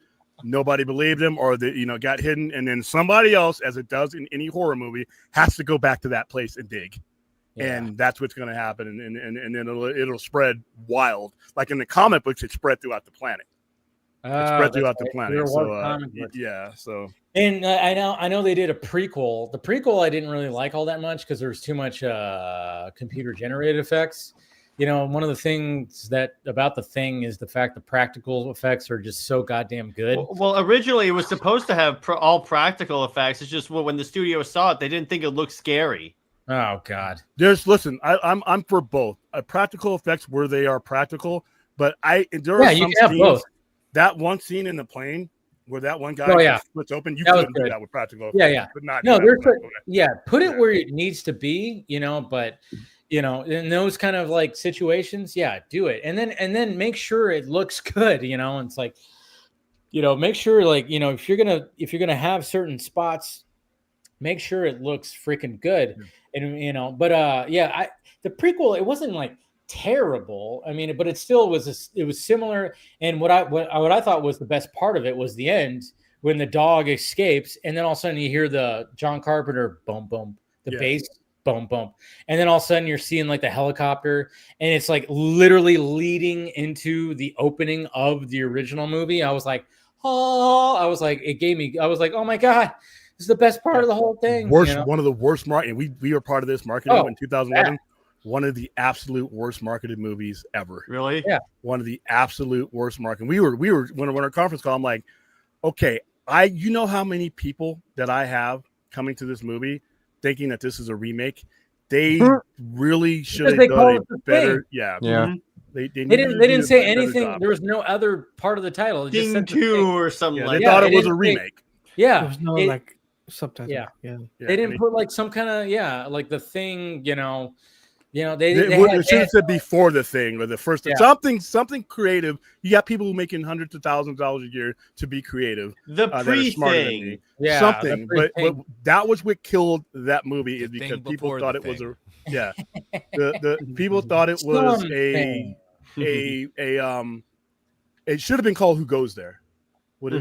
nobody believed them, or they got hidden, and then somebody else, as it does in any horror movie, has to go back to that place and dig. And that's what's going to happen, and then it'll spread wild. Like in the comic books, it spread throughout the planet. It spread throughout the planet. So and I know they did a prequel. The prequel I didn't really like all that much because there was too much computer generated effects. One of the things about the thing is the fact the practical effects are just so goddamn good. Well, originally it was supposed to have all practical effects. It's just when the studio saw it, they didn't think it looked scary. Oh God! I'm for both. Practical effects where they are practical, but there are some scenes. Both. That one scene in the plane where that one guy splits open, you couldn't do that with practical effects. But not put it where it needs to be, But in those kind of like situations, do it, and then make sure it looks good. It's like, make sure like if you're gonna have certain spots, make sure it looks freaking good. And the prequel, it wasn't like terrible. I mean, but it still was it was similar. And what I thought was the best part of it was the end when the dog escapes, and then all of a sudden you hear the John Carpenter boom boom, the bass boom boom, and then all of a sudden you're seeing like the helicopter, and it's like literally leading into the opening of the original movie. I was like, oh my God. This is the best part of the whole thing. One of the worst marketing. We were part of this marketing in 2011. One of the absolute worst marketed movies ever. Really? Yeah. One of the absolute worst marketing. We were when our conference call. I'm like, okay, how many people that I have coming to this movie thinking that this is a remake. They really should have done it better. Yeah. They didn't say anything. There was no other part of the title. Ding 2 or something like that. They thought it was a remake. There was no subtitle. They didn't put like some kind of like the thing, You know, It should have said before the thing or the first something creative. You got people who making hundreds of thousands of dollars a year to be creative. The that are smarter than me. pre-thing. Something, but that was what killed that movie is because people thought it was the people thought it was it should have been called Who Goes There. What it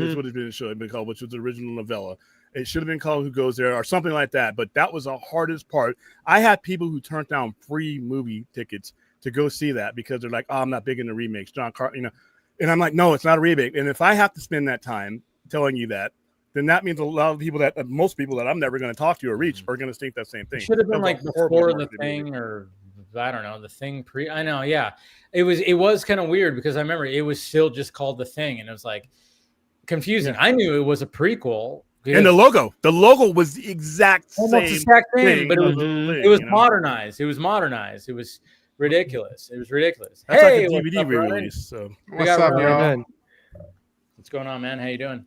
should have been called, which was the original novella. It should have been called Who Goes There or something like that. But that was the hardest part. I had people who turned down free movie tickets to go see that because they're like, "Oh, I'm not big into remakes." John Carpenter, and I'm like, "No, it's not a remake." And if I have to spend that time telling you that, then that means a lot of people most people that I'm never going to talk to or reach are going to think that same thing. It should have been like before the thing, or I don't know, the thing pre. I know, yeah. It was kind of weird because I remember it was still just called The Thing, and it was like confusing. I knew it was a prequel. And the logo was the exact same thing, but it was modernized. It was modernized. It was ridiculous. That's like a DVD release. So what's up, y'all? What's going on, man? How you doing?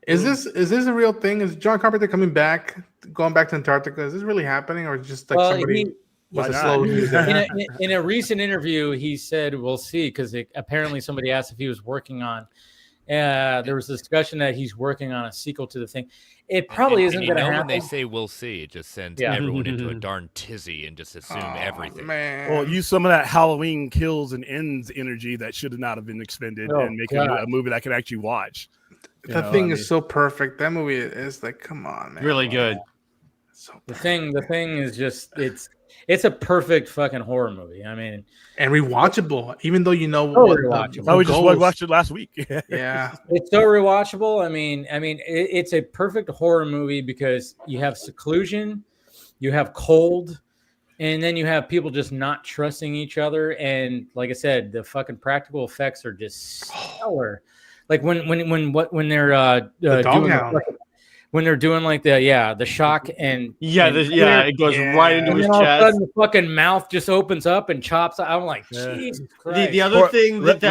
Is this a real thing? Is John Carpenter going back to Antarctica? Is this really happening, or just like somebody was a slow news? In a recent interview, he said, "We'll see," because apparently somebody asked if he was working on. There was a discussion that he's working on a sequel to The Thing. It probably isn't going to happen. When they say "we'll see," it just sends everyone into a darn tizzy and just assume everything. Man. Well, use some of that Halloween kills and ends energy that should not have been expended and make a movie that I can actually watch. The Thing is so perfect. That movie is like, come on, man. Really good. So The Thing is just it's a perfect fucking horror movie. I mean, and rewatchable, even though rewatchable. I just watched it last week. Yeah, it's so rewatchable. I mean, it's a perfect horror movie because you have seclusion, you have cold, and then you have people just not trusting each other. And like I said, the fucking practical effects are just stellar. Like when they're when they're doing like the shock and it goes right into his all of a chest. sudden the fucking mouth just opens up and chops. I'm like, Jesus Christ. The other thing that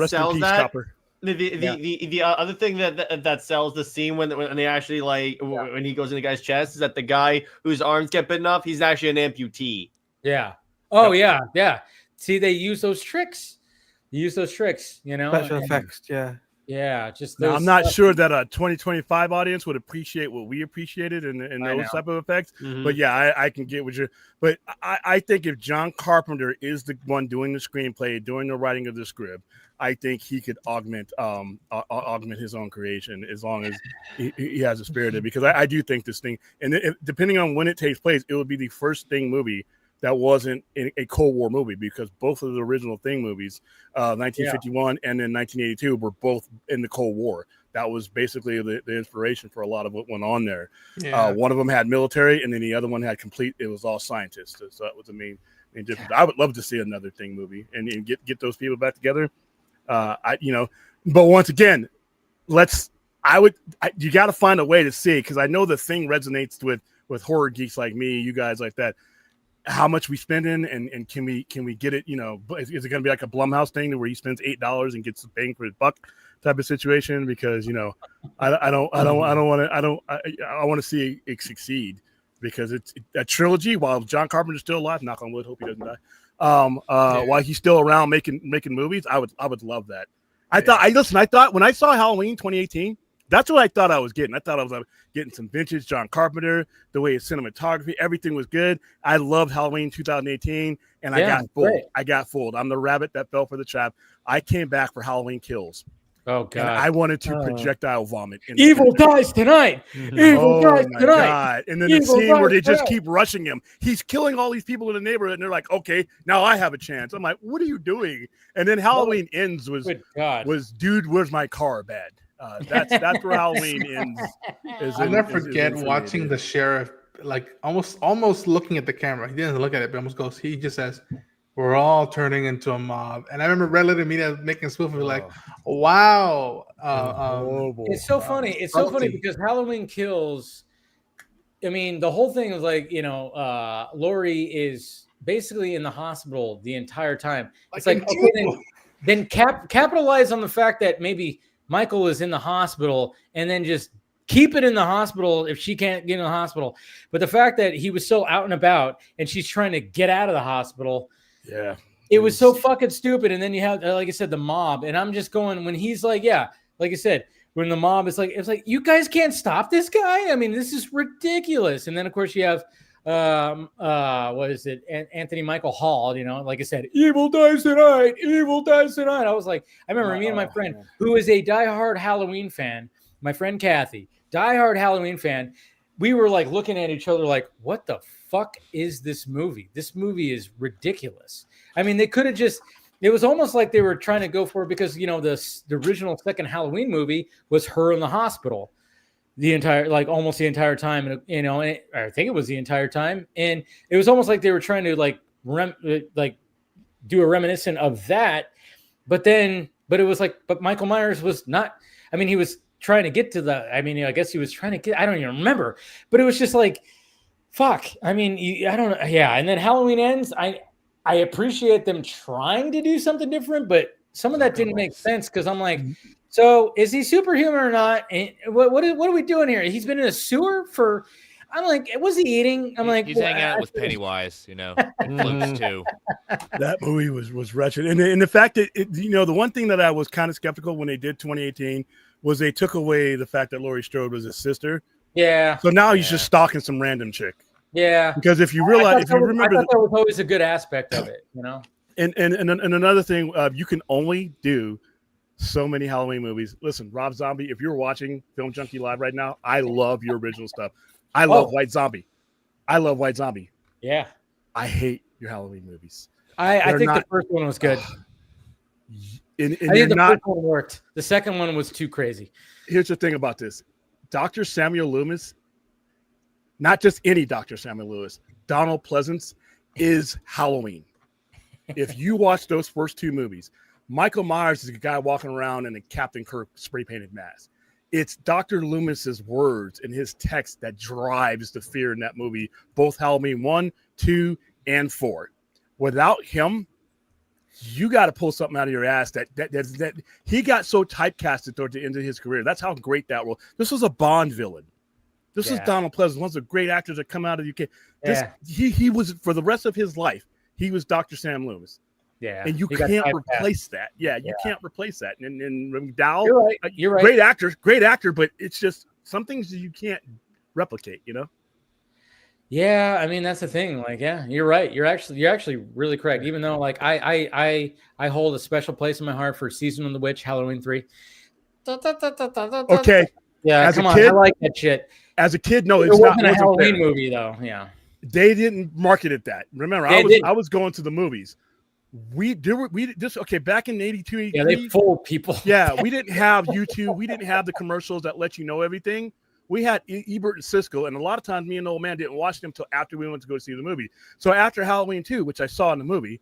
sells that. Copper. The other thing that sells the scene when they actually when he goes in the guy's chest is that the guy whose arms get bitten off, he's actually an amputee. Yeah. Oh yeah. See, they use those tricks. Special effects. Yeah, just now, I'm not sure that a 2025 audience would appreciate what we appreciated and those type of effects. But yeah, I can get what you're. But I think if John Carpenter is the one doing the screenplay, doing the writing of the script, I think he could augment his own creation as long as he has a spirit of it. Because I do think this thing, and depending on when it takes place, it would be the first Thing movie that wasn't a Cold War movie, because both of the original Thing movies, 1951 and then 1982, were both in the Cold War. That was basically the inspiration for a lot of what went on there. Yeah. One of them had military, and then the other one had it was all scientists. So that was the main difference. I would love to see another Thing movie and get those people back together. But once again, you got to find a way to see, because I know the Thing resonates with horror geeks like me, you guys like that. How much we spend in, and can we get it? Is it going to be like a Blumhouse thing where he spends $8 and gets the bang for his buck type of situation? Because I want to see it succeed, because it's a trilogy. While John Carpenter's still alive, knock on wood, hope he doesn't die. While he's still around making movies, I would love that. I thought when I saw Halloween 2018. That's what I thought I was getting. I thought I was getting some vintage John Carpenter, the way his cinematography, everything was good. I loved Halloween 2018, and I got fooled. Great. I got fooled. I'm the rabbit that fell for the trap. I came back for Halloween Kills. Oh, God. And I wanted to projectile vomit. Evil dies tonight. Evil dies tonight. God. And then the scene where they just keep rushing him. He's killing all these people in the neighborhood, and they're like, okay, now I have a chance. I'm like, what are you doing? And then Halloween ends was dude, where's my car bad? That's where Halloween ends. I'll never forget watching the sheriff, like almost looking at the camera. He didn't look at it, but almost goes. He just says, "We're all turning into a mob." And I remember Red Letter Media making a spoof of it, like, "Wow." It's so funny. It's so funny because Halloween Kills. I mean, the whole thing is like, Laurie is basically in the hospital the entire time. It's like, okay, then capitalize on the fact that maybe Michael is in the hospital, and then just keep it in the hospital if she can't get in the hospital. But the fact that he was so out and about and she's trying to get out of the hospital. Yeah. It was so fucking stupid. And then you have, like I said, the mob. And I'm just going, when he's like, yeah, like I said, when the mob is like, it's like, you guys can't stop this guy. I mean, this is ridiculous. And then of course you have, what is it? Anthony Michael Hall, you know, like I said, evil dies tonight. I was like, I remember me and my friend who is a diehard Halloween fan, my friend Kathy, diehard Halloween fan. We were like looking at each other like, what the fuck is this movie? This movie is ridiculous. I mean, they could have just, it was almost like they were trying to go for it because, you know, the original second Halloween movie was her in the hospital almost the entire time. And, you know, and I think it was the entire time. And it was almost like they were trying to do a reminiscent of that. But it was like, but Michael Myers was not, I mean, he was trying to get to I guess he was trying to get, I don't even remember, but it was just like, fuck. I mean, I don't know. Yeah. And then Halloween Ends. I appreciate them trying to do something different, but some of that didn't make sense because I'm like, so is he superhuman or not? And what are we doing here? He's been in a sewer for, I'm like, was he eating? I'm like, he's hanging out with Pennywise, you know, and Floats too. That movie was wretched. And the fact that, you know, the one thing that I was kind of skeptical when they did 2018 was they took away the fact that Laurie Strode was his sister. Yeah. So now he's just stalking some random chick. Yeah. Because if you realize, I thought that was always a good aspect of it, you know? And another thing, you can only do so many Halloween movies. Listen, Rob Zombie, if you're watching Film Junkie Live right now, I love your original stuff. I love White Zombie. Yeah. I hate your Halloween movies. I think the first one was good. And I think the first one worked. The second one was too crazy. Here's the thing about this. Dr. Samuel Loomis, not just any Dr. Samuel Lewis, Donald Pleasance is Halloween. If you watch those first two movies, Michael Myers is a guy walking around in a Captain Kirk spray painted mask. It's Dr. Loomis's words and his text that drives the fear in that movie, both Halloween 1, 2, and 4. Without him, you got to pull something out of your ass that he got so typecasted toward the end of his career. That's how great that was. This was a Bond villain. This is Donald Pleasance, one of the great actors that come out of the UK. He was, for the rest of his life, he was Dr. Sam Loomis. Yeah. And you can't replace that. Yeah, you can't replace that. And McDowell, you're right. Great actor, but it's just some things you can't replicate, you know? Yeah, I mean that's the thing. Like, yeah, you're right. You're actually really correct. Even though, like, I hold a special place in my heart for Season of the Witch, Halloween 3. Okay. Yeah, as come a on, kid, I like that shit. As a kid, no, It it's wasn't not a Halloween movie though. Yeah, they didn't market it that. Remember, I was going to the movies. Back in 82, 83, yeah, they fooled people. Yeah, we didn't have YouTube. We didn't have the commercials that let you know everything. We had Ebert and Siskel, and a lot of times me and the old man didn't watch them until after we went to go see the movie. So after Halloween 2, which I saw in the movie,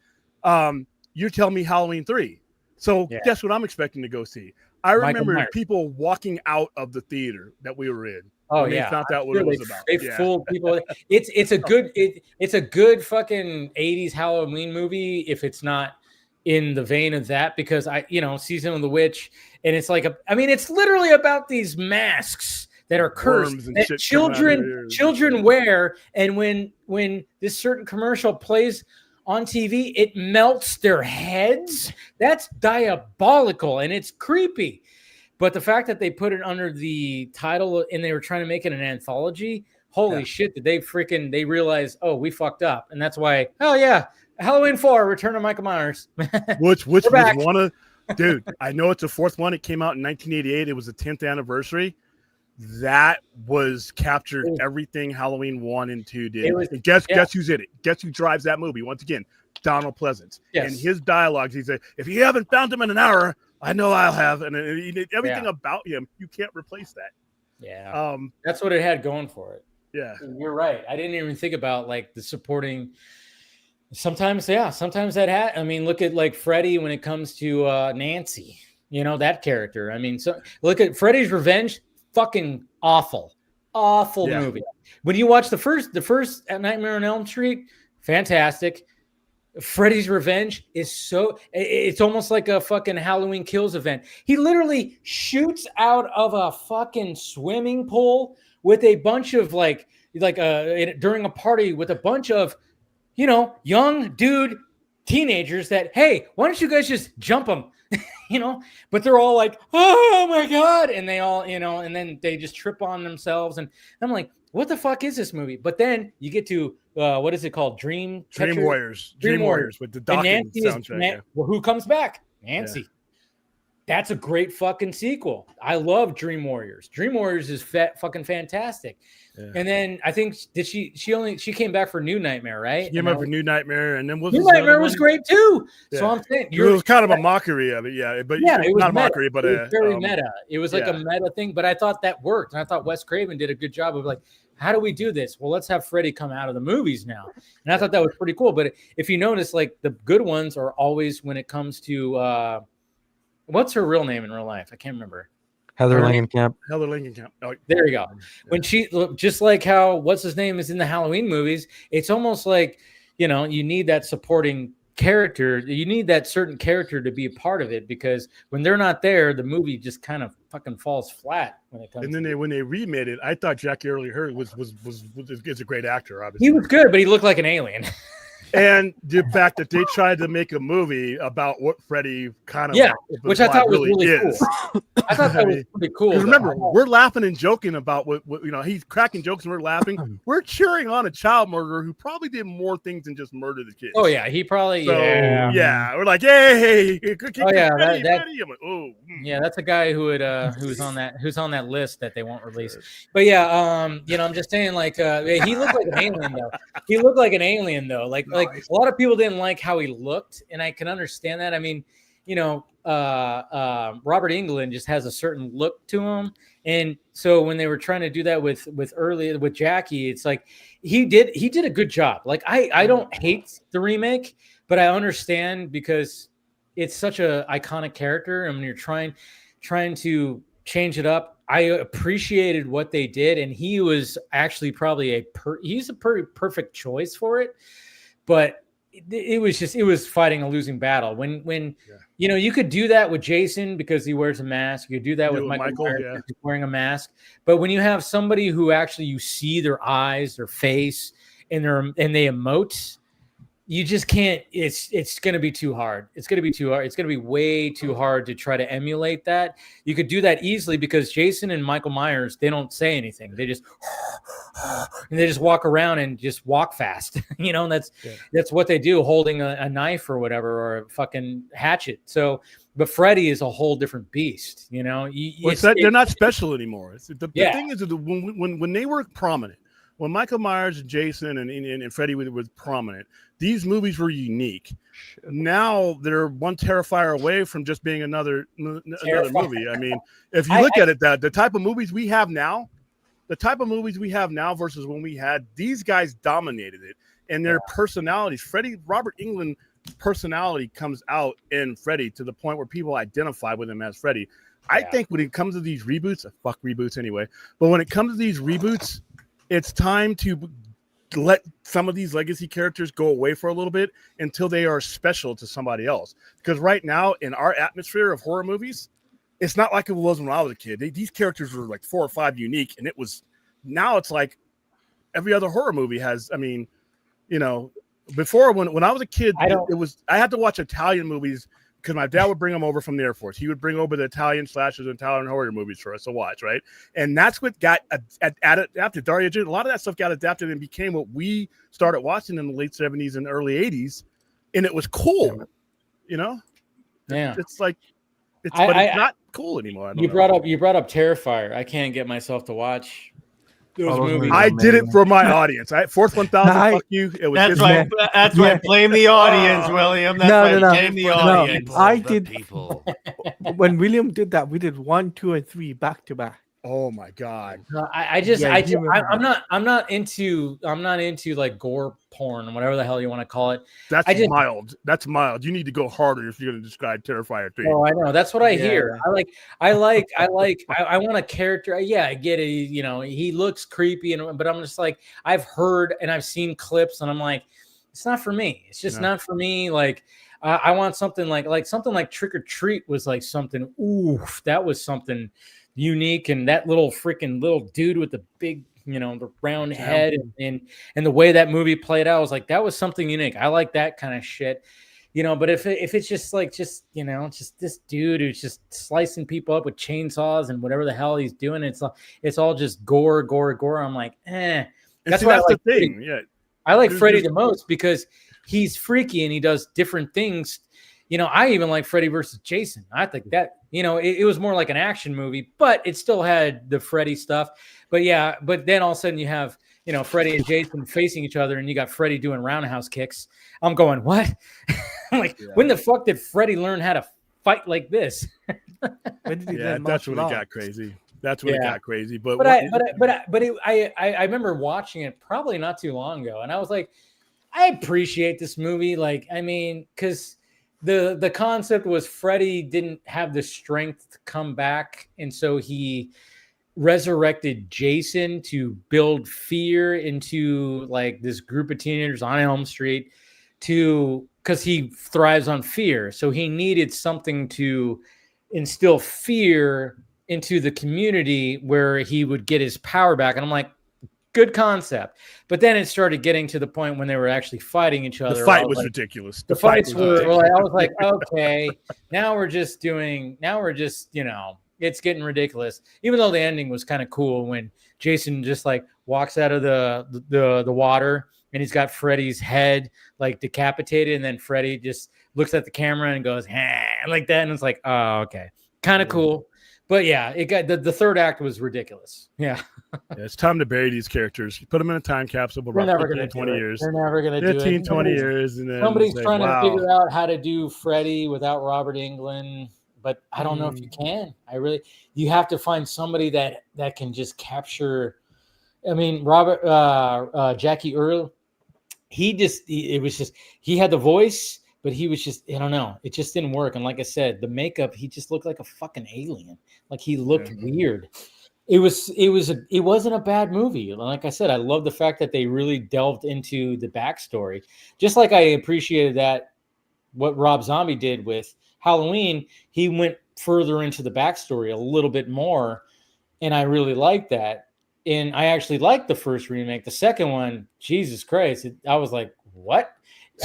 you tell me Halloween 3. So guess what I'm expecting to go see? I remember people walking out of the theater that we were in. Oh yeah, they found out what it was about. They fooled people. It's a good fucking 80s Halloween movie if it's not in the vein of that, because Season of the Witch, and it's like it's literally about these masks that are cursed that children wear, and when this certain commercial plays on TV, it melts their heads. That's diabolical and it's creepy. But the fact that they put it under the title and they were trying to make it an anthology, holy shit, did they realize, oh, we fucked up. And that's why, oh yeah, Halloween 4, Return of Michael Myers. which was one of, dude, I know it's the fourth one. It came out in 1988. It was the 10th anniversary. That was captured everything Halloween 1 and 2 did. Guess who's in it? Guess who drives that movie? Once again, Donald Pleasance. Yes. And his dialogues, he said, if you haven't found him in an hour, I know I'll have. And everything about him, you can't replace that. Yeah. That's what it had going for it. Yeah. You're right. I didn't even think about like the supporting. Sometimes that look at like Freddy when it comes to Nancy, that character. So look at Freddy's Revenge. Fucking awful movie. When you watch the first Nightmare on Elm Street, fantastic. Freddy's Revenge is so, it's almost like a fucking Halloween Kills event. He literally shoots out of a fucking swimming pool with a bunch of during a party with a bunch of, young dude teenagers that, hey, why don't you guys just jump them? But they're all like, oh my God. And they all, and then they just trip on themselves. And I'm like, what the fuck is this movie? But then you get to, what is it called? Dream Warriors. Dream Warriors with the Dawkins soundtrack. Well, who comes back? Nancy. Yeah. That's a great fucking sequel. I love Dream Warriors. Dream Warriors is fucking fantastic. Yeah. And then I think she came back for New Nightmare, right? She came back for New Nightmare, and then New Nightmare was great too. Yeah. So I'm saying it was kind of a mockery of it, but it was not a mockery, but it was very meta. It was like a meta thing, but I thought that worked, and I thought Wes Craven did a good job of like, how do we do this? Well, let's have Freddy come out of the movies now, and I thought that was pretty cool. But if you notice, like the good ones are always when it comes to what's her real name in real life? I can't remember. Heather Langenkamp. Heather Langenkamp. Oh, there you go. When she, just like how what's his name is in the Halloween movies, it's almost like, you need that supporting character. You need that certain character to be a part of it, because when they're not there, the movie just kind of fucking falls flat when it comes. And then when they remade it, I thought Jackie Earle Haley was a great actor. Obviously, he was good, but he looked like an alien. And the fact that they tried to make a movie about what Freddy kind of which I thought was really cool. I thought that was pretty cool. Remember, we're laughing and joking about what he's cracking jokes and we're laughing. We're cheering on a child murderer who probably did more things than just murder the kids. Oh yeah, he probably we're like, hey, Freddy. I'm like, yeah, that's a guy who would who's on that list that they won't release. But yeah, I'm just saying, like, he looked like an alien though. He looked like an alien though, like a lot of people didn't like how he looked, and I can understand that. I mean, Robert Englund just has a certain look to him, and so when they were trying to do that with Jackie, it's like he did a good job. Like I don't hate the remake, but I understand because it's such a iconic character, and when you're trying to change it up, I appreciated what they did, and he was actually probably he's a pretty perfect choice for it. But it was fighting a losing battle when you could do that with Jason because he wears a mask. You could do that with Michael Myers wearing a mask. But when you have somebody who actually you see their eyes, their face, and they emote, you just can't. It's going to be too hard. It's going to be too hard. It's going to be way too hard to try to emulate that. You could do that easily because Jason and Michael Myers, they don't say anything. They just walk around and just walk fast. That's what they do, holding a knife or whatever, or a fucking hatchet. So, but Freddy is a whole different beast. They're not special anymore. The thing is that when they were prominent. When Michael Myers and Jason and Freddy was prominent, these movies were unique. Now they're one Terrifier away from just being another movie. I mean, if you look at it, the type of movies we have now versus when we had, these guys dominated it, and their personalities. Robert Englund's personality comes out in Freddy to the point where people identify with him as Freddy. I think when it comes to these reboots, fuck reboots anyway, but when it comes to these reboots, it's time to let some of these legacy characters go away for a little bit until they are special to somebody else. Because right now, in our atmosphere of horror movies, it's not like it was when I was a kid. These characters were like 4 or 5 unique, and now it's like every other horror movie has. I mean, before when I was a kid, I had to watch Italian movies because my dad would bring them over from the Air Force. He would bring over the Italian slashers and Italian horror movies for us to watch, right? And that's what got adapted. Dario Argento, a lot of that stuff got adapted and became what we started watching in the late 70s and early 80s, and it was cool, Yeah. It's like it's not cool anymore. You brought up Terrifier. I can't get myself to watch those movies. I did it for my audience. Fourth 1000. Fuck you. It was that's why blame the audience, William. That's blame the audience. I did. When William did that, we did 1, 2, and 3 back to back. Oh my god! I'm not into like gore porn, whatever the hell you want to call it. Mild. That's mild. You need to go harder if you're going to describe Terrifier 3. Oh, I know. That's what I hear. I want a character. Yeah, I get it. He looks creepy, but I'm just like, I've heard and I've seen clips, and I'm like, It's not for me. It's just No. not for me. Like I want something like something like Trick or Treat was like something. Oof, that was something unique. And that little freaking little dude with the big, the round head and the way that movie played out, I was like, that was something unique. I like that kind of shit. But if it's just just this dude who's just slicing people up with chainsaws and whatever the hell he's doing, it's all just gore. I'm like, eh. That's the thing. Yeah. I like Freddy the most because he's freaky and he does different things. I even like Freddy versus Jason. I think that, it was more like an action movie, but it still had the Freddy stuff. But yeah, but then all of a sudden you have, Freddy and Jason facing each other and you got Freddy doing roundhouse kicks. I'm going, what? I'm like, when the fuck did Freddy learn how to fight like this? That's when it got crazy. That's when it got crazy. But I remember watching it probably not too long ago, and I was like, I appreciate this movie. Like, I mean, because the concept was Freddy didn't have the strength to come back, and so he resurrected Jason to build fear into like this group of teenagers on Elm Street because he thrives on fear. So he needed something to instill fear into the community where he would get his power back. And I'm like, good concept. But then it started getting to the point when they were actually fighting each other. The fight was ridiculous. The fights were like, I was like, okay, now we're just, it's getting ridiculous. Even though the ending was kind of cool when Jason just like walks out of the water and he's got Freddy's head like decapitated, and then Freddy just looks at the camera and goes, like that, and it's like, oh, okay, kind of cool. But yeah, it got the third act was ridiculous. Yeah. It's time to bury these characters. You put them in a time capsule for about 15, 20 years. They're never going to do it. 15, 20 years. And then somebody's trying to figure out how to do Freddy without Robert Englund, but I don't know if you can. You have to find somebody that can just capture. I mean, Jackie Earle, he had the voice, but he was just, I don't know. It just didn't work. And like I said, the makeup, he just looked like a fucking alien. Like he looked weird. It wasn't a bad movie. Like I said, I love the fact that they really delved into the backstory. Just like I appreciated that what Rob Zombie did with Halloween, he went further into the backstory a little bit more. And I really liked that. And I actually liked the first remake. The second one, Jesus Christ, I was like, what?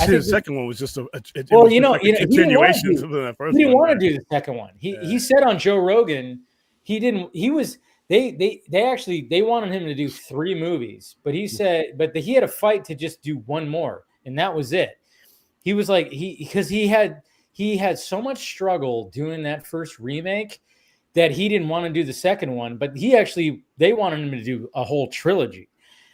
The second one was just a continuation of the first one. He didn't want to do the second one. He said on Joe Rogan, they wanted him to do 3 movies, but he said, he had a fight to just do one more, and that was it. He was like, because he had so much struggle doing that first remake that he didn't want to do the second one, but they wanted him to do a whole trilogy.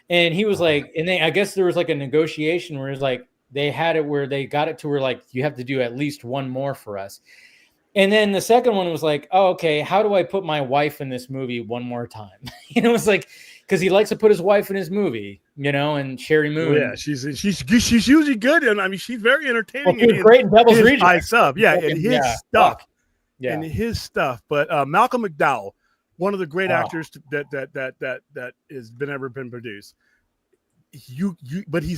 And he was like, I guess there was like a negotiation where it's like, they had it where they got it to where like, you have to do at least one more for us. And then the second one was like, oh, okay, how do I put my wife in this movie one more time? It's like, because he likes to put his wife in his movie, and Sherry Moon. Oh, yeah, she's usually good, and I mean she's very entertaining. Well, she's great in Devil's Rejects. And his stuff. And his stuff. But Malcolm McDowell, one of the great actors that has ever been produced. But he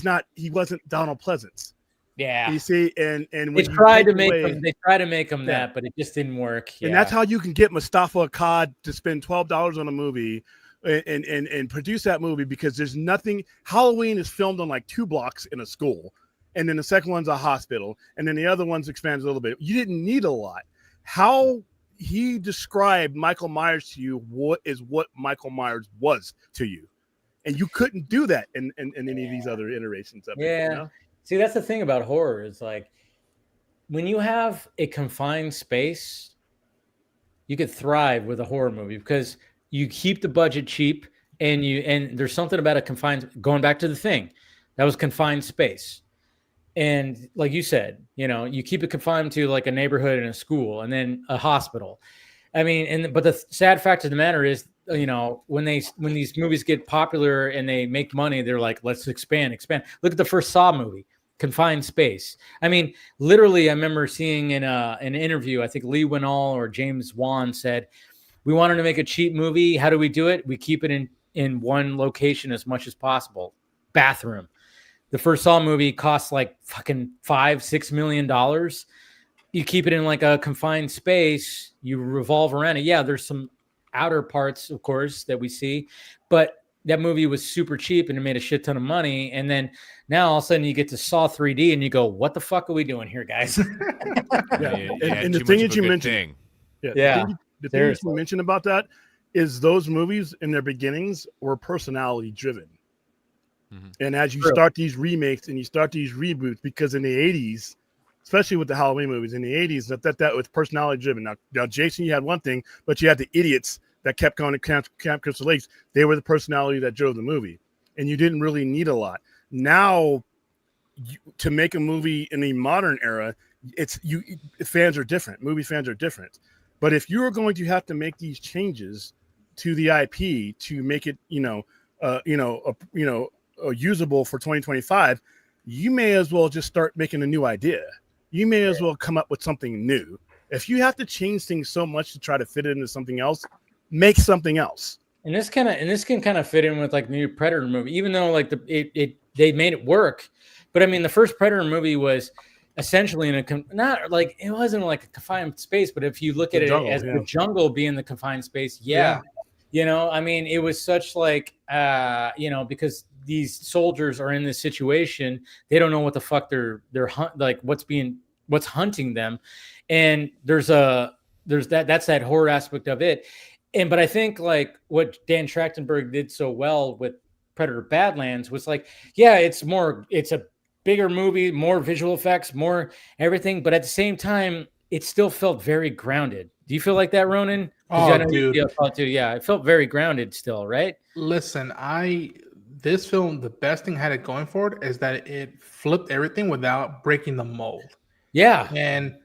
wasn't Donald Pleasance. Yeah, you see, and they tried to make him that, but it just didn't work. And that's how you can get Mustafa Akkad to spend $12 on a movie and produce that movie, because there's nothing. Halloween is filmed on like 2 blocks in a school, and then the second one's a hospital, and then the other one's expands a little bit. You didn't need a lot. How he described Michael Myers to you, what Michael Myers was to you. And you couldn't do that in any of these other iterations of it. Yeah. See, that's the thing about horror is like when you have a confined space, you could thrive with a horror movie because you keep the budget cheap and there's something about a confined, going back to The Thing, that was confined space. And like you said, you keep it confined to like a neighborhood and a school and then a hospital. I mean, but the sad fact of the matter is, when these movies get popular and they make money, they're like, let's expand. Look at the first Saw movie, confined space. I mean, literally, I remember seeing in an interview, I think Lee Winnall or James Wan said, we wanted to make a cheap movie. How do we do it? We keep it in one location as much as possible. Bathroom. The first Saw movie costs like fucking $5-6 million. You keep it in like a confined space. You revolve around it. Yeah, there's some outer parts, of course, that we see, but that movie was super cheap and it made a shit ton of money. And then now all of a sudden you get to Saw 3D and you go, what the fuck are we doing here, guys? And the thing that you mentioned, the thing that you mentioned about that is those movies in their beginnings were personality driven. And as you start these remakes and you start these reboots, because in the 80s, especially with the Halloween movies in the 80s, that was personality driven. Now, Jason, you had one thing, but you had the idiots that kept going to Camp Crystal Lakes. They were the personality that drove the movie, and you didn't really need a lot. Now, to make a movie in the modern era, fans are different. Movie fans are different. But if you are going to have to make these changes to the IP to make it, usable for 2025, you may as well just start making a new idea. You may as well come up with something new. If you have to change things so much to try to fit it into something else, make something else. And this can kind of fit in with like the new Predator movie, even though like they made it work. But I mean, the first Predator movie was essentially in not like it wasn't like a confined space, but if you look at it as the jungle being the confined space, I mean, it was such like because these soldiers are in this situation, they don't know what the fuck they're like what's hunting them, and that's that horror aspect of it. But I think like what Dan Trachtenberg did so well with Predator Badlands was like, it's a bigger movie, more visual effects, more everything, but at the same time, it still felt very grounded. Do you feel like that, Ronan? Oh, dude. It felt very grounded still, right? Listen, this film, the best thing had it going for it is that it flipped everything without breaking the mold. Yeah. And,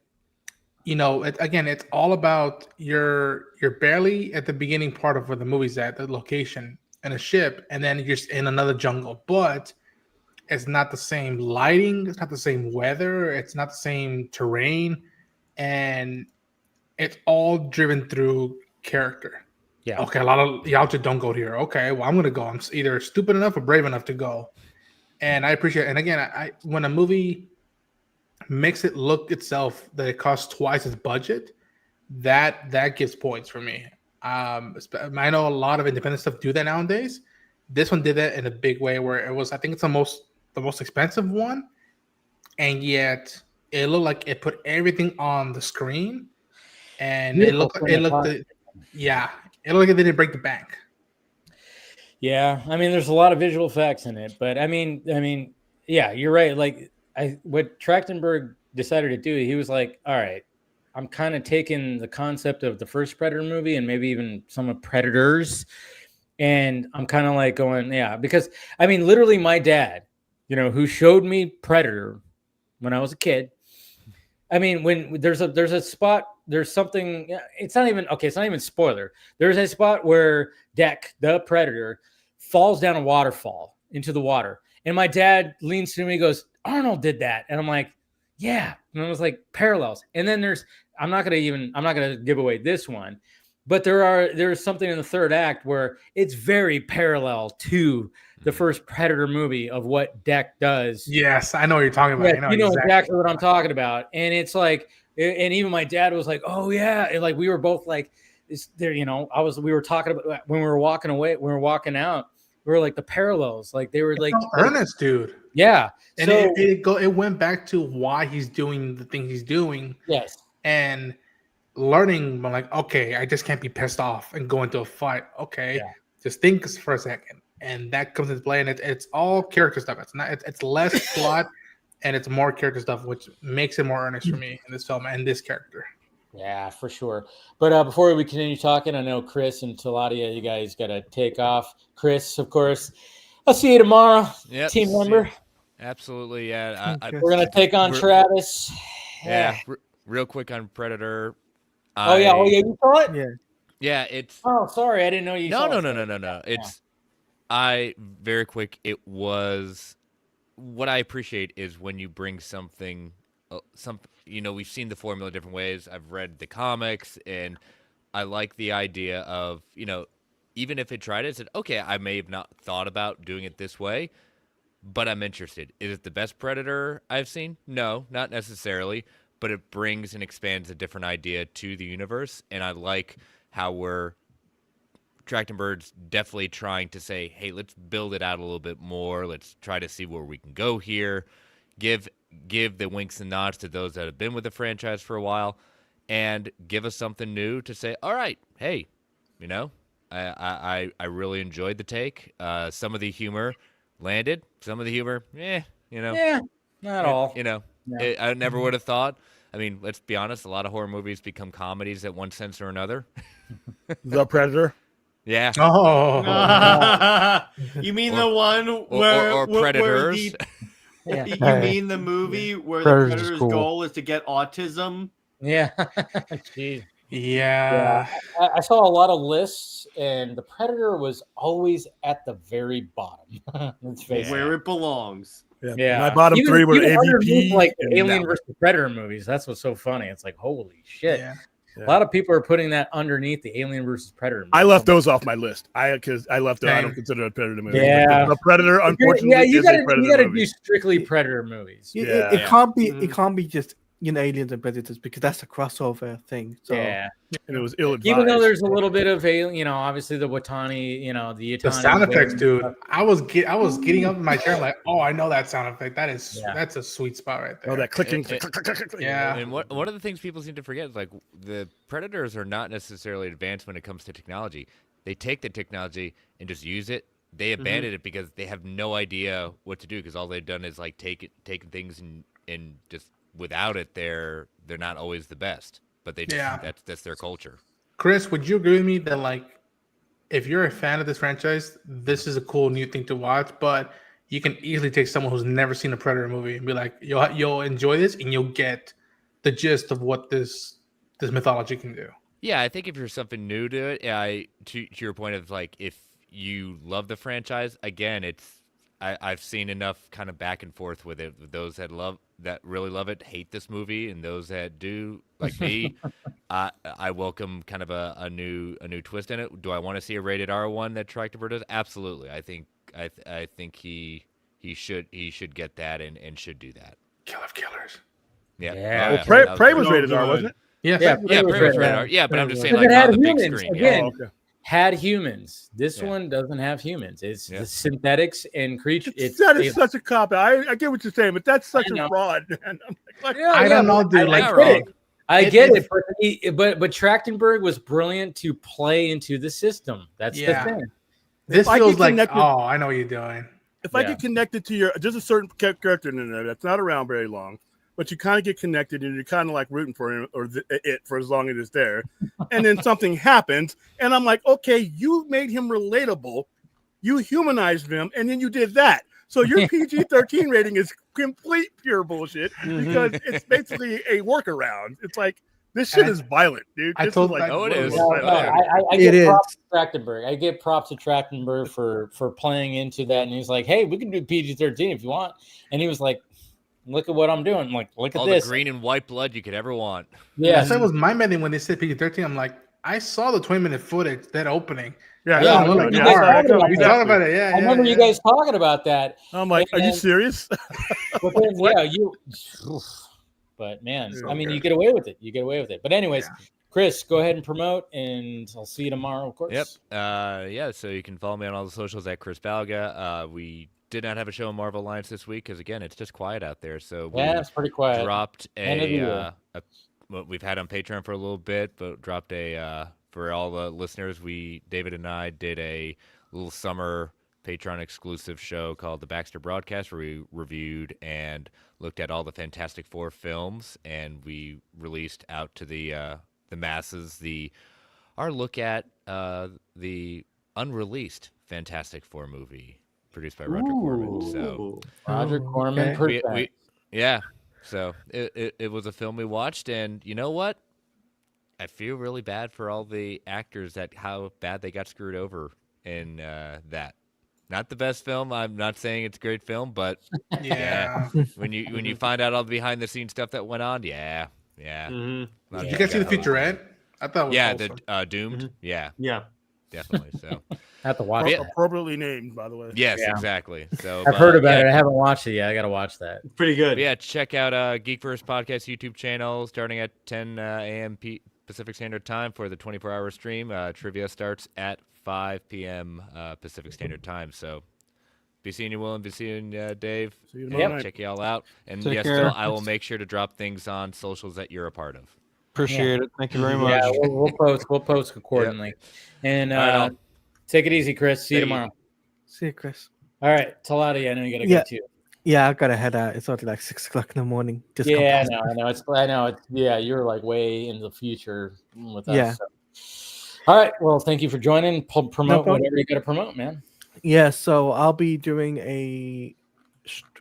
it's all about you're barely at the beginning part of where the movie's at, the location, in a ship, and then you're in another jungle. But it's not the same lighting. It's not the same weather. It's not the same terrain. And it's all driven through character. Yeah. Okay, a lot of y'all just don't go here. Okay, well, I'm going to go. I'm either stupid enough or brave enough to go. And I appreciate it. And again, when a movie makes it look itself that it costs twice its budget, that gives points for me. I know a lot of independent stuff do that nowadays. This one did that in a big way where it was, I think it's the most expensive one. And yet it looked like it put everything on the screen. And it looked like it didn't break the bank. Yeah, I mean, there's a lot of visual effects in it, but I mean, yeah, you're right. Like, what Trachtenberg decided to do, he was like, all right, I'm kind of taking the concept of the first Predator movie and maybe even some of Predators, and I'm kind of like going, because I mean, literally, my dad, who showed me Predator when I was a kid. I mean, when there's a spot, there's something. It's not even spoiler. There's a spot where Deck, the Predator, falls down a waterfall into the water, and my dad leans to me, and goes, "Arnold did that," and I'm like, "Yeah," and I was like, parallels. And then I'm not gonna give away this one, but there's something in the third act where it's very parallel to the first Predator movie of what Deck does. Yes, I know what you're talking about. Yeah, you know exactly what I'm talking about. And it's like, and even my dad was like, "Oh yeah," and like we were both like, "Is there?" We were talking about when we were walking away, when we were walking out, we were like the parallels, like they were like earnest, dude. Yeah, and it went back to why he's doing the things he's doing. Yes, and learning, like, okay, I just can't be pissed off and go into a fight. Okay, just think for a second. And that comes into play, and it's all character stuff. It's less plot, and it's more character stuff, which makes it more earnest for me in this film and this character. Yeah, for sure. But before we continue talking, I know Chris and Taladia, you guys got to take off. Chris, of course, I'll see you tomorrow. Yep, team member. Absolutely, yeah. We're gonna take on Travis. Yeah, real quick on Predator. You saw it? Yeah, it's. Oh, sorry, I didn't know you. No. It's. Very quick. It was what I appreciate is when you bring something, we've seen the formula different ways. I've read the comics, and I like the idea of, even if it tried it, said, okay, I may have not thought about doing it this way, but I'm interested. Is it the best Predator I've seen? No, not necessarily, but it brings and expands a different idea to the universe, and I like how we're Trachtenberg's definitely trying to say, hey, let's build it out a little bit more. Let's try to see where we can go here. Give the winks and nods to those that have been with the franchise for a while, and give us something new to say, all right, hey, you know, I really enjoyed the take. Some of the humor landed. Some of the humor, you know. Yeah, not all. You know, Yeah. I never would have thought. I mean, let's be honest, a lot of horror movies become comedies at one sense or another. The Predator. Yeah. Oh, You mean Or- the one where or where Predators. Yeah. you mean the movie where Predators the is predator's cool. goal is to get autism? Yeah. Jeez. yeah. I saw a lot of lists, and the Predator was always at the very bottom. Let's face it. Where it belongs. Yeah. My bottom Even- three were even underneath, AVP. like and Alien that versus Predator movies. That's what's so funny. It's like, holy shit. Yeah. Yeah. A lot of people are putting that underneath the Alien versus Predator movies. I left those off my list. Because I left those. I don't Same. consider it a Predator movie. Yeah. The Predator, unfortunately, Yeah, you is gotta a Predator you gotta movie. do strictly Predator movies. It, Yeah. it can't be. Mhm. It can't be just aliens and predators because that's a crossover thing. So Yeah. And it was ill-advised. Even though there's a little bit of alien, obviously the Watani, the The Yutani sound effects, and dude. stuff. I was getting up in my chair like, oh, I know that sound effect. Yeah. That's a sweet spot right there. Oh, that clicking. It- click, click, click, click, click. Yeah. And one of the things people seem to forget is like the Predators are not necessarily advanced when it comes to technology. They take the technology and just use it. They abandon it because they have no idea what to do because all they've done is like taken things and just without it they're not always the best. But they just, Yeah. that's their culture. Chris, would you agree with me that like if you're a fan of this franchise, this is a cool new thing to watch, but you can easily take someone who's never seen a Predator movie and be like, you'll enjoy this and you'll get the gist of what this mythology can do. Yeah, I think if you're something new to it, to your point of like if you love the franchise, again, I've seen enough kind of back and forth with it. With those that really love it, hate this movie, and those that do, like me, I welcome kind of a new twist in it. Do I want to see a rated R one that Trachtenberg does? Absolutely. I think he should get that and should do that. Kill of killers. Yeah. Yeah. Oh, Well, that Prey was was so rated R, good. wasn't it? Yeah. Yeah, Yeah, Prey was Prey was rated rated R. R. Yeah, but I'm just saying, Because like it had on the big humans, screen. again. Oh, okay. Had humans. This Yeah. one doesn't have humans. It's Yeah. the synthetics and creatures. That is such a cop out. I get what you're saying, but that's such I a know. fraud, man. I'm like, I don't know, dude. I Like, get wrong. it. I It- get it's- it, but Trachtenberg was brilliant to play into the system. That's Yeah. the thing. this If I feels get like, connected- oh, I know what you're doing. if I Yeah. get connected to there's a certain character in there that's not around very long, but you kind of get connected and you're kind of like rooting for him or it for as long as it's there. And then something happens, and I'm like, okay, you made him relatable, you humanized him, and then you did that. So your PG-13 rating is complete pure bullshit because it's basically a workaround. It's like this shit And is violent, dude. I This told- is like Oh, it is. No, violent. I It get is. props to Trachtenberg. I get props to Trachtenberg for playing into that, and he's like, "Hey, we can do PG-13 if you want." And he was like, "Look at what I'm doing." I'm like, "Look at All this." the green and white blood you could ever want. Yeah, That was my meaning when they said PG-13. I'm like, I saw the 20-minute footage, that opening. Yeah, Yeah, I I was remember like, you yeah, guys sorry, talking about We that. thought about it. Yeah. I remember you guys talking about that. I'm like, are you And- serious? But then, yeah, you. But man, Yeah, I mean, okay. you get away with it. You get away with it. But anyways, Chris, go ahead and promote, and I'll see you tomorrow, of course. Yep. Yeah. So you can follow me on all the socials at Chris Balga. We did not have a show on Marvel Alliance this week because again, it's just quiet out there. So we Yeah, it's pretty quiet. dropped End of the year. what we've had on Patreon for a little bit, but dropped for all the listeners. David and I did a little summer Patreon exclusive show called the Baxter Broadcast, where we reviewed and looked at all the Fantastic Four films, and we released out to the masses our look at the unreleased Fantastic Four movie produced by Roger Corman. So Roger Corman. okay. presents. yeah, so it was a film we watched, and you know what? I feel really bad for all the actors how bad they got screwed over in that. Not the best film. I'm not saying it's a great film, but Yeah. when you find out all the behind the scenes stuff that went on, yeah. Mhm. Not Did a you guys see the good job. featurette? I thought it was Yeah, awesome. the Doomed. Yeah, Yeah. definitely. So I have to watch Pro- that. appropriately named, by the way. Yes, Yeah. exactly. So I've heard about yeah, it. I haven't watched it yet. I got to watch that. Pretty But good. yeah, check out Geekverse Podcast YouTube Pretty good. But yeah, check out Geekverse Podcast YouTube channel starting at 10 a.m. Pacific Standard Time for the 24-hour stream. Trivia starts at 5 p.m. Pacific Standard Time. So be seeing you, Willem. Be seeing Dave. See you And tomorrow night. check you all out. And Take yes, care. Phil, I will make sure to drop things on socials that you're a part of. Appreciate it. Thank you very much. Yeah, we'll post accordingly. And All right, all. take it easy, Chris. See you Thank you. tomorrow. See you, Chris. All right, Talati, I know you got to Yeah. go too. Yeah, I gotta head out. It's already like 6 o'clock in the morning. Just Yeah, got I know. I know. It's, yeah, you're like way in the future with us. Yeah. So. All right. Well, thank you for joining. Promote problem. whatever you got to promote, man. Yeah, so I'll be doing a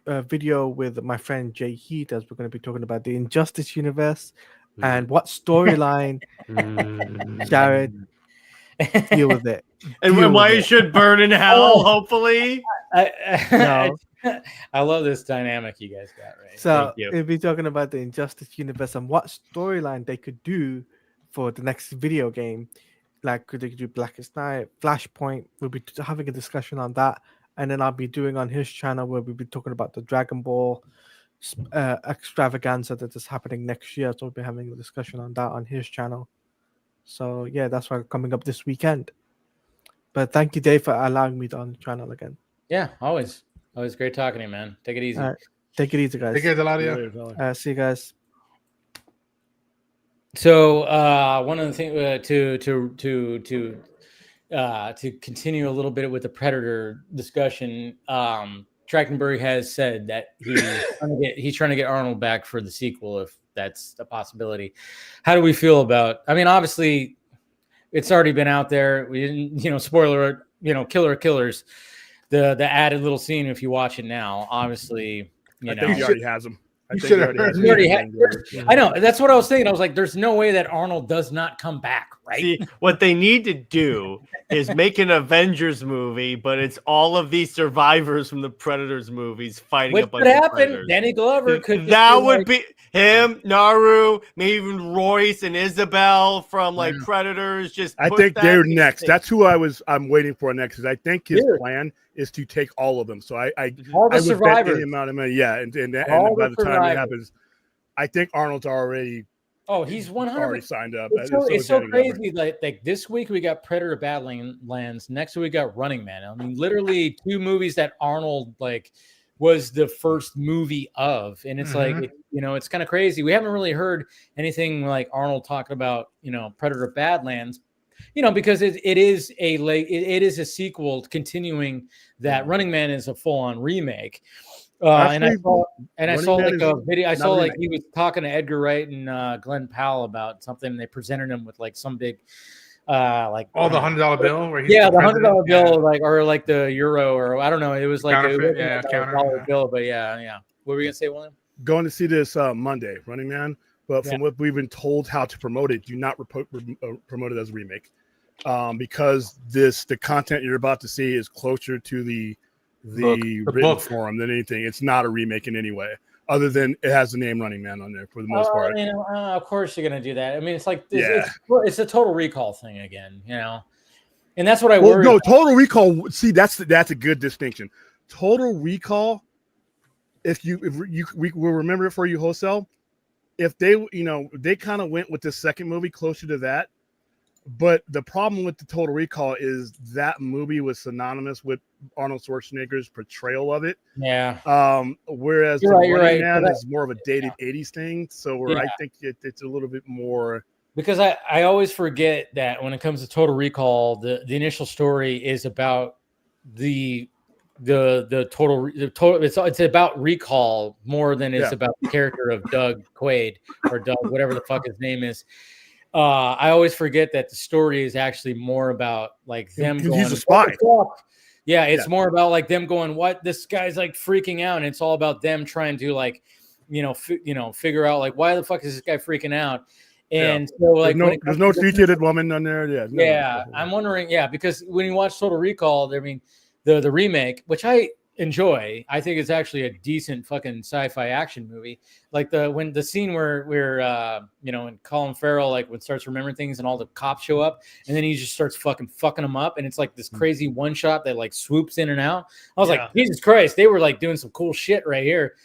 video with my friend Jay Heat as we're going to be talking about the Injustice universe and what storyline Jared deal with it. And Deal why with it it. should burn in hell, hopefully. I love this dynamic you guys got, right? So Thank you. we'll be talking about the Injustice universe and what storyline they could do for the next video game. Like, could they do Blackest Night, Flashpoint? We'll be having a discussion on that. And then I'll be doing on his channel where we'll be talking about the Dragon Ball extravaganza that is happening next year. So we'll be having a discussion on that on his channel. So yeah, that's what's coming up this weekend. But thank you, Dave, for allowing me on the channel again. Yeah, always great talking to you, man. Take it easy. All right. Take it easy, guys. Take care, Deladio. See you guys. So one of the things to continue a little bit with the Predator discussion, Trachtenberg has said that he's trying to get Arnold back for the sequel if that's a possibility. How do we feel about? I mean, obviously, it's already been out there. We didn't, spoiler, Killer Killers, the added little scene. If you watch it now, obviously, I think he already has him. I You think should he have already has heard him. I know. That's what I was thinking. I was like, there's no way that Arnold does not come back, right? See, what they need to do is make an Avengers movie, but it's all of these survivors from the Predators movies fighting Which a bunch could of happen. Predators. Danny Glover could. That just would be him, Naru, maybe even Royce and Isabel from like Predators. Just I put think that they're in next. sync. That's who I'm waiting for next. Because I think his Dude. plan is to take all of them. So I all the would bet survivors. any amount of money. Yeah, and All by the the time it survivors. happens, I think Arnold's already Oh, he's 100. already signed up. It's so crazy. Like this week we got Predator Badlands. Next week we got Running Man. I mean, literally 2 movies that Arnold was the first movie of, and it's it's kind of crazy. We haven't really heard anything like Arnold talking about Predator Badlands, because it is a sequel continuing that. Running Man is a full on remake. And I saw like a video. I saw like he was talking to Edgar Wright and Glenn Powell about something. And they presented him with like some big, the $100 bill. Where he's the president? $100 bill, or like the euro, or I don't know. It was like Counterfeit, a counter, dollar bill, but yeah. What were you gonna say, William? Going to see this Monday, Running Man. But from what we've been told how to promote it, do not promote it as a remake, because the content you're about to see is closer to the written book form than anything. It's not a remake in any way, other than it has the name Running Man on there for the most part. Of course you're gonna do that. I mean, it's like it's a Total Recall thing again, and that's what I worry. No, Total Recall. See, that's a good distinction. Total Recall. If we will remember it for you, Hosel. If they they kind of went with the second movie closer to that. But the problem with the Total Recall is that movie was synonymous with Arnold Schwarzenegger's portrayal of it. Yeah. Whereas you're Running right. Man is more of a dated 80s thing. So I think it's a little bit more. Because I always forget that when it comes to Total Recall, the initial story is about the total. It's about recall more than it's about the character of Doug Quaid or Doug, whatever the fuck his name is. I always forget that the story is actually more about like them going. He's a spy. Yeah, it's more about like them going, what, this guy's like freaking out, and it's all about them trying to figure out like why the fuck is this guy freaking out. And so like there's no featured woman on there. I'm wondering, because when you watch Total Recall, I mean the remake, which I enjoy. I think it's actually a decent fucking sci-fi action movie. Like when the scene where when Colin Farrell when starts remembering things and all the cops show up and then he just starts fucking them up and it's like this crazy one shot that like swoops in and out. I was like, Jesus Christ, they were like doing some cool shit right here.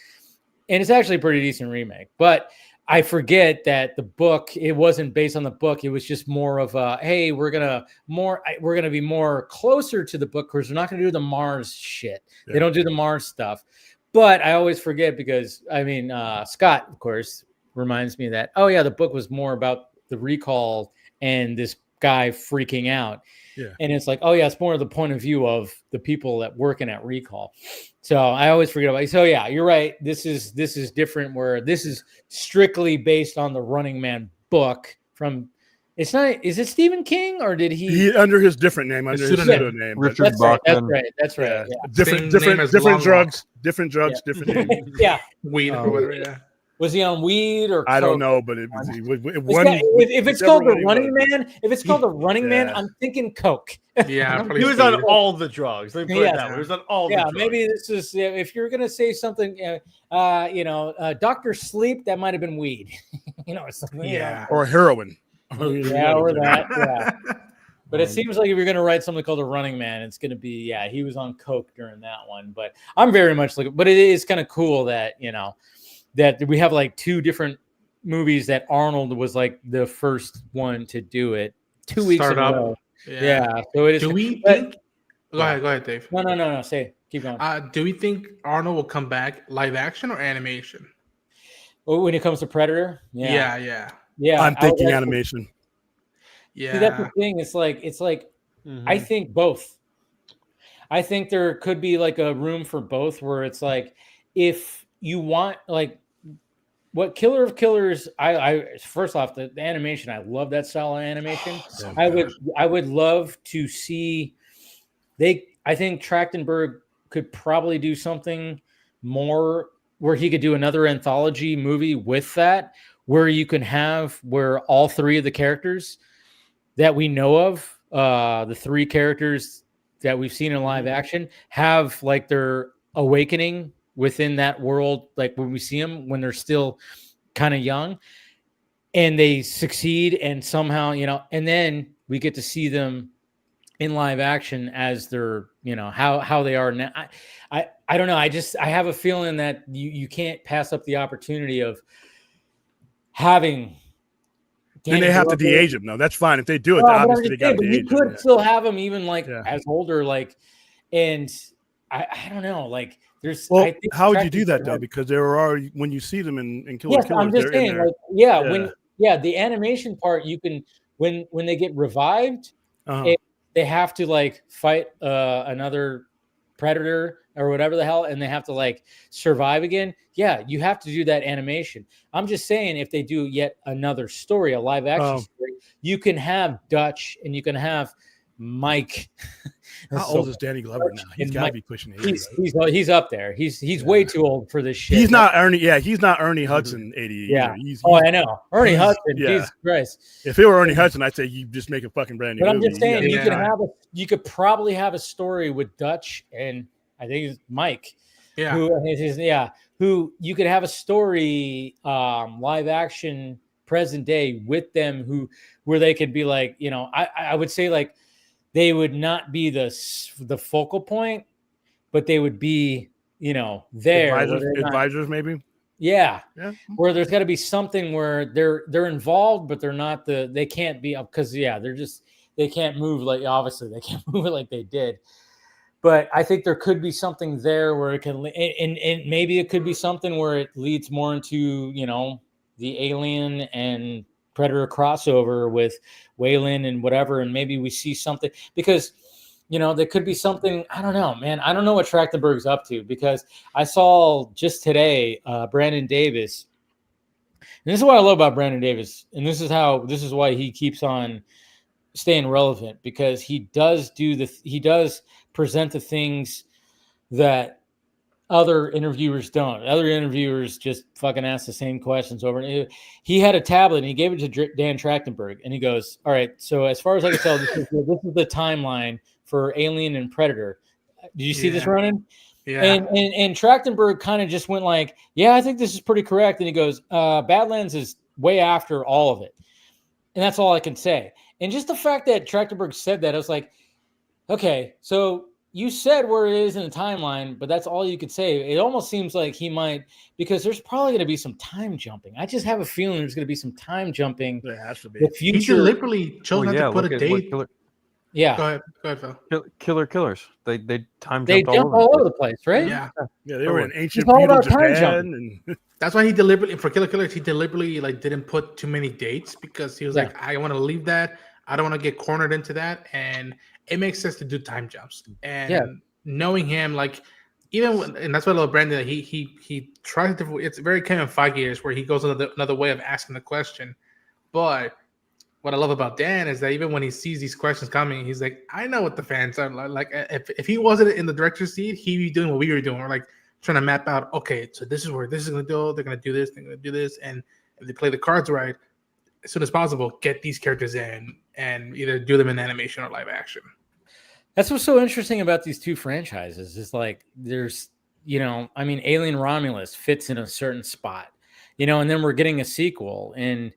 And it's actually a pretty decent remake, but I forget that the book, it wasn't based on the book. It was just more of a, hey, we're gonna be more closer to the book because we're not gonna do the Mars shit. Yeah. They don't do the Mars stuff. But I always forget because Scott, of course, reminds me that, oh yeah, the book was more about the recall and this guy freaking out. Yeah. And it's like, oh yeah, it's more of the point of view of the people that working at recall. So I always forget about it. So yeah, you're right. This is different where this is strictly based on the Running Man book from it's not is it Stephen King or did he under his different name, under his pseudonym. Richard Bachman. That's right. Yeah. Different drugs, different names. Yeah. Weed or whatever, yeah. Was he on weed or I don't know, but if it's called the Running Man, I'm thinking coke. Yeah, he was on all the drugs. Let me put it that way. He was on all the drugs. Maybe this is if you're gonna say something, Dr. Sleep, that might have been weed, or something. Yeah, or heroin. Yeah, or that. Yeah. But it seems like if you're going to write something called The Running Man, it's going to be, he was on coke during that one. But I'm very much looking. But it is kind of cool that that we have like two different movies that Arnold was like the first one to do it 2 weeks ago. Yeah. So it is. Do we think? Go ahead, Dave. No. Keep going. Do we think Arnold will come back live action or animation? When it comes to Predator? Yeah. I'm thinking animation. Yeah. See, that's the thing. It's like I think both. I think there could be like a room for both where it's like if you want like what Killer of Killers, I first off the animation, I love that style of animation. I would love to see I think Trachtenberg could probably do something more where he could do another anthology movie with that, where you can have where all three of the characters that we know of, the three characters that we've seen in live action, have like their awakening within that world, like when we see them when they're still kind of young and they succeed and somehow, and then we get to see them in live action as they're, how they are now. I don't know. I have a feeling that you can't pass up the opportunity of having. Then they have to de-age him. No, that's fine. If they do it, obviously they got to de-age him. You could still have him even as older, and I don't know, there's. Well, how would you do that though? Because there are when you see them in Killer Killers. I'm just saying, the animation part you can when they get revived, they have to fight another predator or whatever the hell, and they have to survive again. Yeah, you have to do that animation. I'm just saying, if they do yet another story, a live action story, you can have Dutch and you can have Mike. How old is Danny Glover now? He's got to be pushing 80. He's up there. He's way too old for this shit. He's not Ernie. Yeah, he's not Ernie Hudson. 80. Yeah. I know Ernie Hudson. Jesus Christ. If it were Ernie Hudson, I'd say you just make a fucking brand new. But I'm just saying, you could probably have a story with Dutch and I think it's Mike. Yeah. Who you could have a story, live action, present day with them, where they could be I would say they would not be the focal point, but they would be, there. Advisors maybe. Yeah. Where there's got to be something where they're involved, but they're not they can't be up because they can't move obviously they can't move it like they did. But I think there could be something there where it can, and maybe it could be something where it leads more into, the Alien and Predator crossover with Wayland and whatever. And maybe we see something because, there could be something. I don't know, man. I don't know what Trachtenberg's up to because I saw just today, Brandon Davis. And this is what I love about Brandon Davis. And this is why he keeps on staying relevant, because he does present the things that other interviewers don't. Other interviewers just fucking ask the same questions over. And he had a tablet and he gave it to Dan Trachtenberg and he goes, all right, so as far as I can tell, this is the timeline for Alien and Predator. Did you see this running? Yeah. And Trachtenberg kind of just went like, yeah, I think this is pretty correct. And he goes, Badlands is way after all of it. And that's all I can say. And just the fact that Trachtenberg said that, I was like, okay, so you said where it is in the timeline, but that's all you could say. It almost seems like he might, because there's probably going to be some time jumping. I just have a feeling there's going to be some time jumping. There has to be. The He future. deliberately chose not to put a date. Yeah. Go ahead, Phil. Killers. They time They jumped jump all over the place, right? Yeah. Yeah, they were in ancient It's all feudal about time Japan, and That's why he deliberately for Killers he deliberately like didn't put too many dates because he was like, I want to leave that. I don't want to get cornered into that, and it makes sense to do time jumps. And knowing him, like even when, and that's what I love Brandon. That he tries to. It's very Kevin Feige where he goes another way of asking the question. But what I love about Dan is that even when he sees these questions coming, he's like, I know what the fans are like. If he wasn't in the director's seat, he'd be doing what we were doing. We're like trying to map out. Okay, so this is where this is going to go. They're going to do this. They're going to do this, and if they play the cards right, as soon as possible, get these characters in and either do them in animation or live action. That's what's so interesting about these two franchises is like there's, I mean, Alien Romulus fits in a certain spot, and then we're getting a sequel and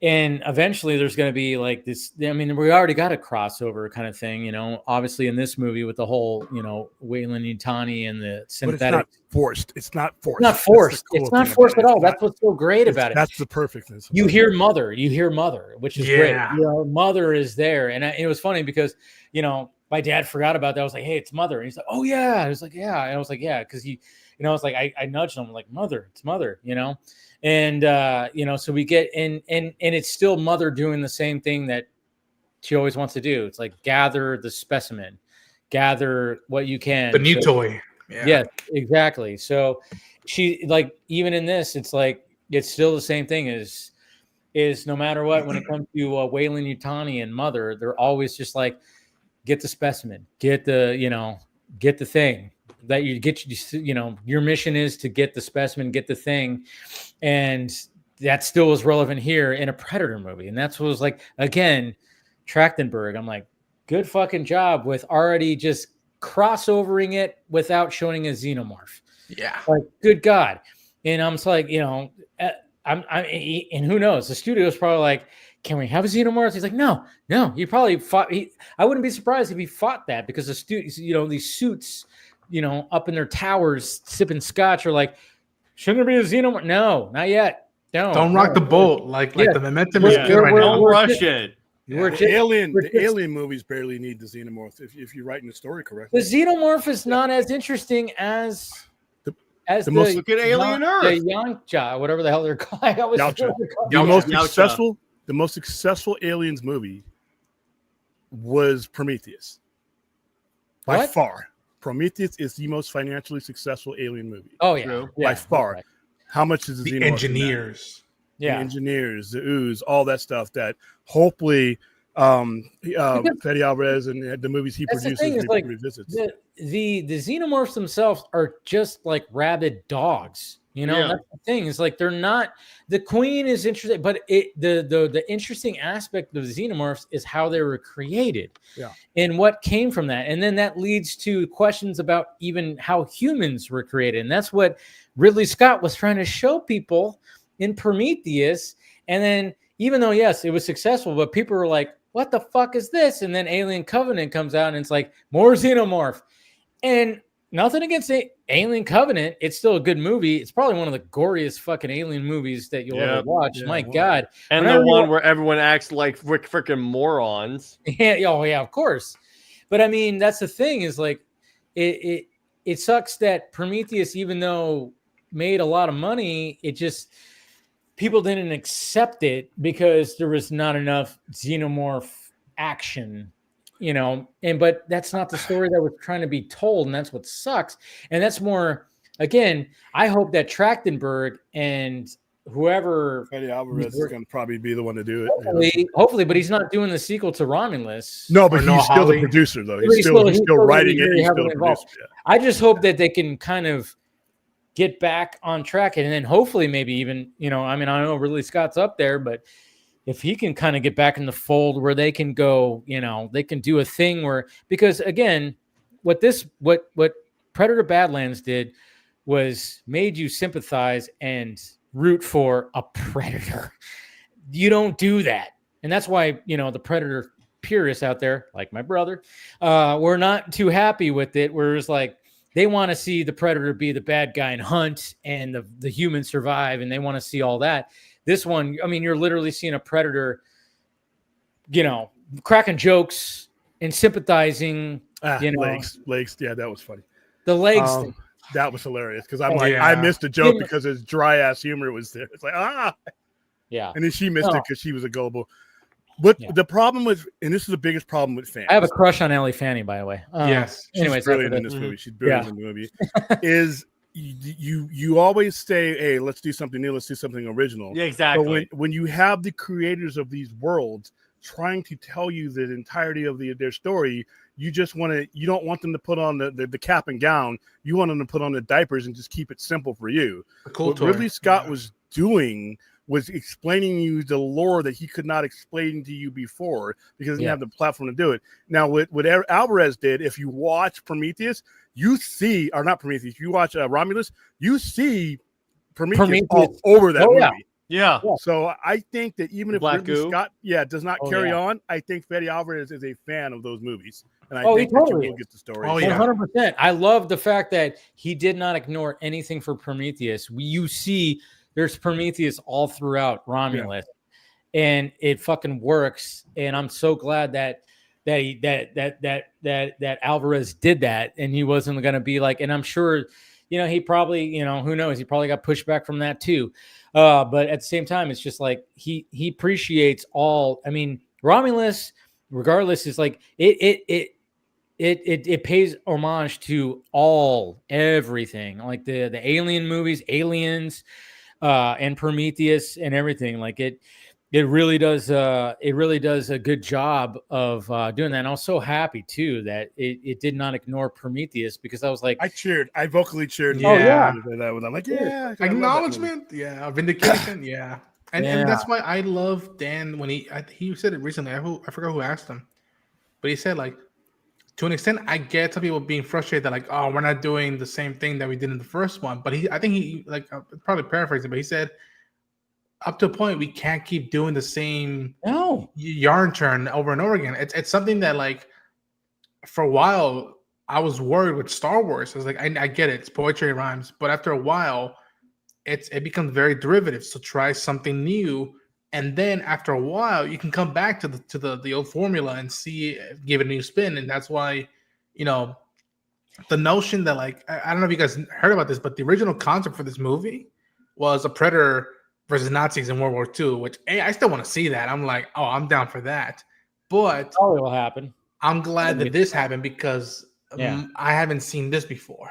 eventually there's going to be like this. I mean, we already got a crossover kind of thing, obviously in this movie with the whole, Wayland Yutani and the synthetic. But it's not forced. It's not forced. It's not forced. It's not forced at all. That's what's so great about it. That's the perfectness. You hear Mother, which is great. Mother is there. And it was funny because, my dad forgot about that. I was like, hey, it's Mother. And he's like, oh yeah. I was like, yeah. And I was like, yeah. Cause he, it's like, I nudged him like Mother, it's Mother, and, so we get and it's still Mother doing the same thing that she always wants to do. It's like, gather the specimen, gather what you can. The new toy. Yeah, exactly. So she like, even in this, it's like, it's still the same thing is no matter what, when it comes to Wayland Yutani and Mother, they're always just like, get the specimen, get the thing that you get, your mission is to get the specimen, get the thing. And that still is relevant here in a Predator movie. And that's what was like, again, Trachtenberg, I'm like, good fucking job with already just crossovering it without showing a xenomorph. Yeah. Like, good God. And I'm just like, and who knows? The studio's probably like, can we have a xenomorph? He's like, no. He probably fought. I wouldn't be surprised if he fought that because the students, these suits, up in their towers sipping scotch are like, shouldn't there be a xenomorph? No, not yet. Don't rock the boat. Like the momentum is good right now. Don't rush it. The alien movies barely need the xenomorph if you're writing the story correctly. The xenomorph is not as interesting as look at Alien Earth. The Yamcha, whatever the hell they're called. The most successful Aliens movie was Prometheus. By far. Prometheus is the most financially successful Alien movie. Oh, yeah. By far. Right. How much is the xenomorph? Engineers. The engineers, the ooze, all that stuff that hopefully Fede Alvarez and the movies he produces revisits. The xenomorphs themselves are just like rabid dogs. That's the thing. It's like they're not. The queen is interesting, but the interesting aspect of the xenomorphs is how they were created, and what came from that, and then that leads to questions about even how humans were created, and that's what Ridley Scott was trying to show people in Prometheus. And then, even though yes, it was successful, but people were like, "What the fuck is this?" And then Alien Covenant comes out, and it's like more xenomorph, and nothing against Alien Covenant. It's still a good movie. It's probably one of the goriest fucking alien movies that you'll ever watch. My God. And the one where everyone acts like freaking morons. Yeah. Oh, yeah, of course. But I mean, that's the thing is like, it sucks that Prometheus, even though made a lot of money, it just, people didn't accept it because there was not enough xenomorph action. But that's not the story that was trying to be told, and that's what sucks. And that's more, again, I hope that Trachtenberg and whoever Fede Alvarez is going to probably be the one to do it. Hopefully, but he's not doing the sequel to Romulus. No, but he's still the producer, though. He's still writing it. He's still involved. I just hope that they can kind of get back on track, and then hopefully maybe even, I know Ridley Scott's up there, but if he can kind of get back in the fold where they can go, they can do a thing where, because again, what Predator Badlands did was made you sympathize and root for a predator. You don't do that. And that's why, the Predator purists out there, like my brother, we're not too happy with it. We're just like, they want to see the Predator be the bad guy and hunt and the humans survive. And they want to see all that. This one, I mean, you're literally seeing a Predator, cracking jokes and sympathizing, legs. Yeah, that was funny. The legs thing. That was hilarious because I'm I missed a joke because his dry ass humor was there. It's like, yeah. And then she missed it because she was a gullible. But the problem was, and this is the biggest problem with fans. I have a crush on Ellie Fanny, by the way. Yes. She's brilliant in this movie. She's brilliant in the movie. Is you always say, hey, let's do something new. Let's do something original. Yeah, exactly. But when you have the creators of these worlds trying to tell you the entirety of their story, you don't want them to put on the cap and gown. You want them to put on the diapers and just keep it simple for you. What Ridley Scott was doing was explaining you the lore that he could not explain to you before because he didn't have the platform to do it. Now, what Alvarez did, if you watch Prometheus, you see, or not Prometheus, you watch Romulus, you see Prometheus all over that movie. Yeah. So I think that even if Ridley Scott, does not carry on, I think Fede Alvarez is a fan of those movies. And I think that you will get the story. 100%. I love the fact that he did not ignore anything for Prometheus. You see there's Prometheus all throughout Romulus, and it fucking works. And I'm so glad that Alvarez did that, and he wasn't going to be like. And I'm sure, he probably, who knows, he probably got pushback from that too. But at the same time, it's just like he appreciates all. I mean, Romulus, regardless, is like it pays homage to everything, like the Alien movies, Aliens. And Prometheus and everything, like it really does a good job of doing that. And I was so happy too that it did not ignore Prometheus, because I was like, I vocally cheered. I'm like, acknowledgement, vindication, and that's why I love Dan when he said it recently. I forgot who asked him, but he said, like, to an extent, I get some people being frustrated that, like, oh, we're not doing the same thing that we did in the first one. But I think he probably paraphrasing, but he said, up to a point, we can't keep doing the same yarn turn over and over again. It's something that, like, for a while, I was worried with Star Wars. I was like, I get it, it's poetry and rhymes, but after a while, it becomes very derivative. So try something new. And then after a while, you can come back to the old formula and give it a new spin. And that's why, the notion that, like, I don't know if you guys heard about this, but the original concept for this movie was a Predator versus Nazis in World War II, which I still want to see that. I'm like, oh, I'm down for that. But probably will happen. I'm glad that this happened because I haven't seen this before.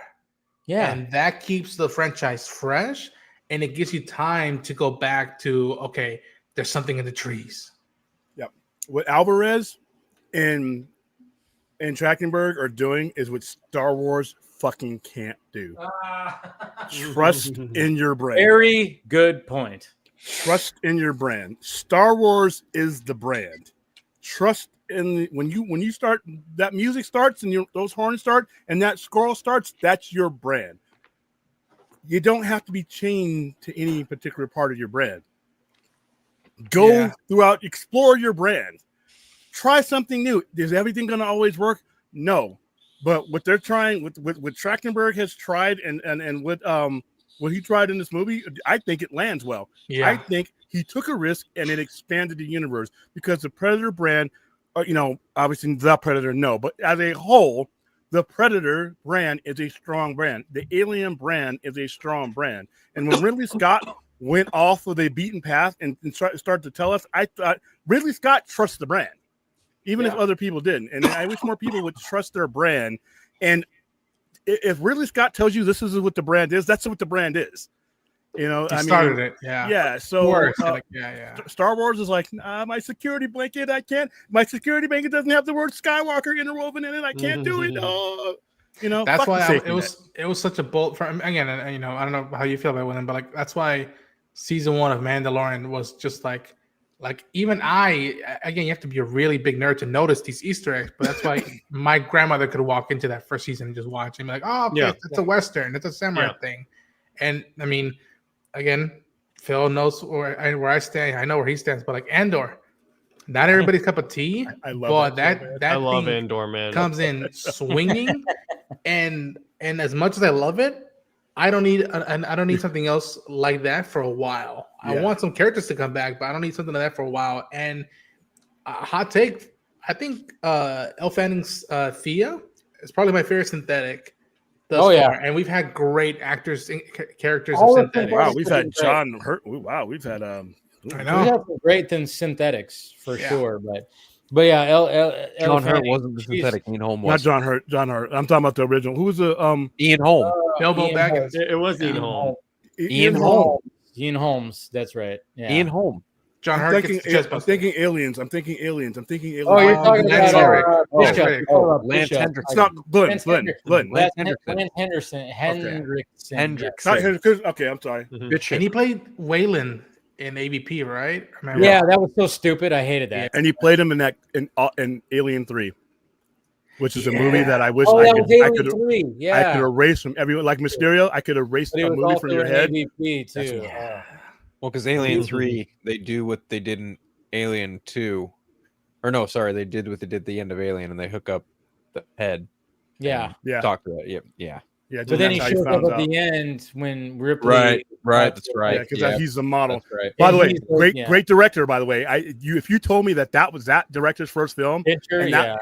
Yeah. And that keeps the franchise fresh, and it gives you time to go back to, okay, there's something in the trees. Yep. What Alvarez and Trachtenberg are doing is what Star Wars fucking can't do. Trust in your brand. Very good point. Trust in your brand. Star Wars is the brand. Trust in when you start, that music starts and those horns start and that scroll starts, that's your brand. You don't have to be chained to any particular part of your brand. Go throughout, explore your brand. Try something new. Is everything going to always work? No. But what they're trying, what Trachtenberg has tried and what he tried in this movie, I think it lands well. Yeah. I think he took a risk and it expanded the universe because the Predator brand, obviously the Predator, no. But as a whole, the Predator brand is a strong brand. The Alien brand is a strong brand. And when Ridley Scott went off of the beaten path and started to tell us, I thought Ridley Scott trusts the brand, even if other people didn't. And I wish more people would trust their brand. And if Ridley Scott tells you this is what the brand is, that's what the brand is. He started it. Yeah. Yeah. So Star Wars is like, my security blanket, I can't. My security blanket doesn't have the word Skywalker interwoven in it. I can't do it. That's why it was such a bold. Again, I don't know how you feel about it, but like that's why season 1 of Mandalorian was just like Like even again, you have to be a really big nerd to notice these Easter eggs. But that's why my grandmother could walk into that first season and just watch and be like, "Oh, okay, it's a Western, it's a samurai thing." And I mean, again, Phil knows where I stand. I know where he stands. But like Andor, not everybody's cup of tea. I love that I love thing Andor, man. comes in swinging, and as much as I love it, I don't need something else like that for a while. I want some characters to come back, but I don't need something like that for a while. And hot take, I think Elle Fanning's Thea is probably my favorite synthetic thus far. And we've had great actors and characters of synthetic. Wow, we've had John Hurt. Wow, we've had I know. We have some great than synthetics for sure, but yeah, John Hurt wasn't the synthetic. Ian Holm was. Not John Hurt. John Hurt. I'm talking about the original. Who was the Ian Holm? Bilbo Baggins. It was Ian Holm. Ian Holm. Ian Holmes. That's right. Yeah. Ian Holm. John Hurt. I'm thinking aliens. I'm thinking aliens. Oh, you're talking about Lance Hendrickson. It's not Glenn. Lance Hendrickson. Okay, I'm sorry. And he played Waylon in AVP, right? Yeah, that was so stupid. I hated that. And he played him in Alien 3, which is a movie that I wish I could erase from everyone. Like Mysterio, I could erase a movie from your head. AVP too. Well, because Alien 3, they do what they did in Alien 2. Or no, sorry, they did what they did at the end of Alien, and they hook up the head. Yeah. Talk to it. Yeah. Yeah, but then he shows up at the end when Ripley. Right. That's right. Yeah, because he's the model. Right. By the way, great director. By the way, if you told me that was that director's first film,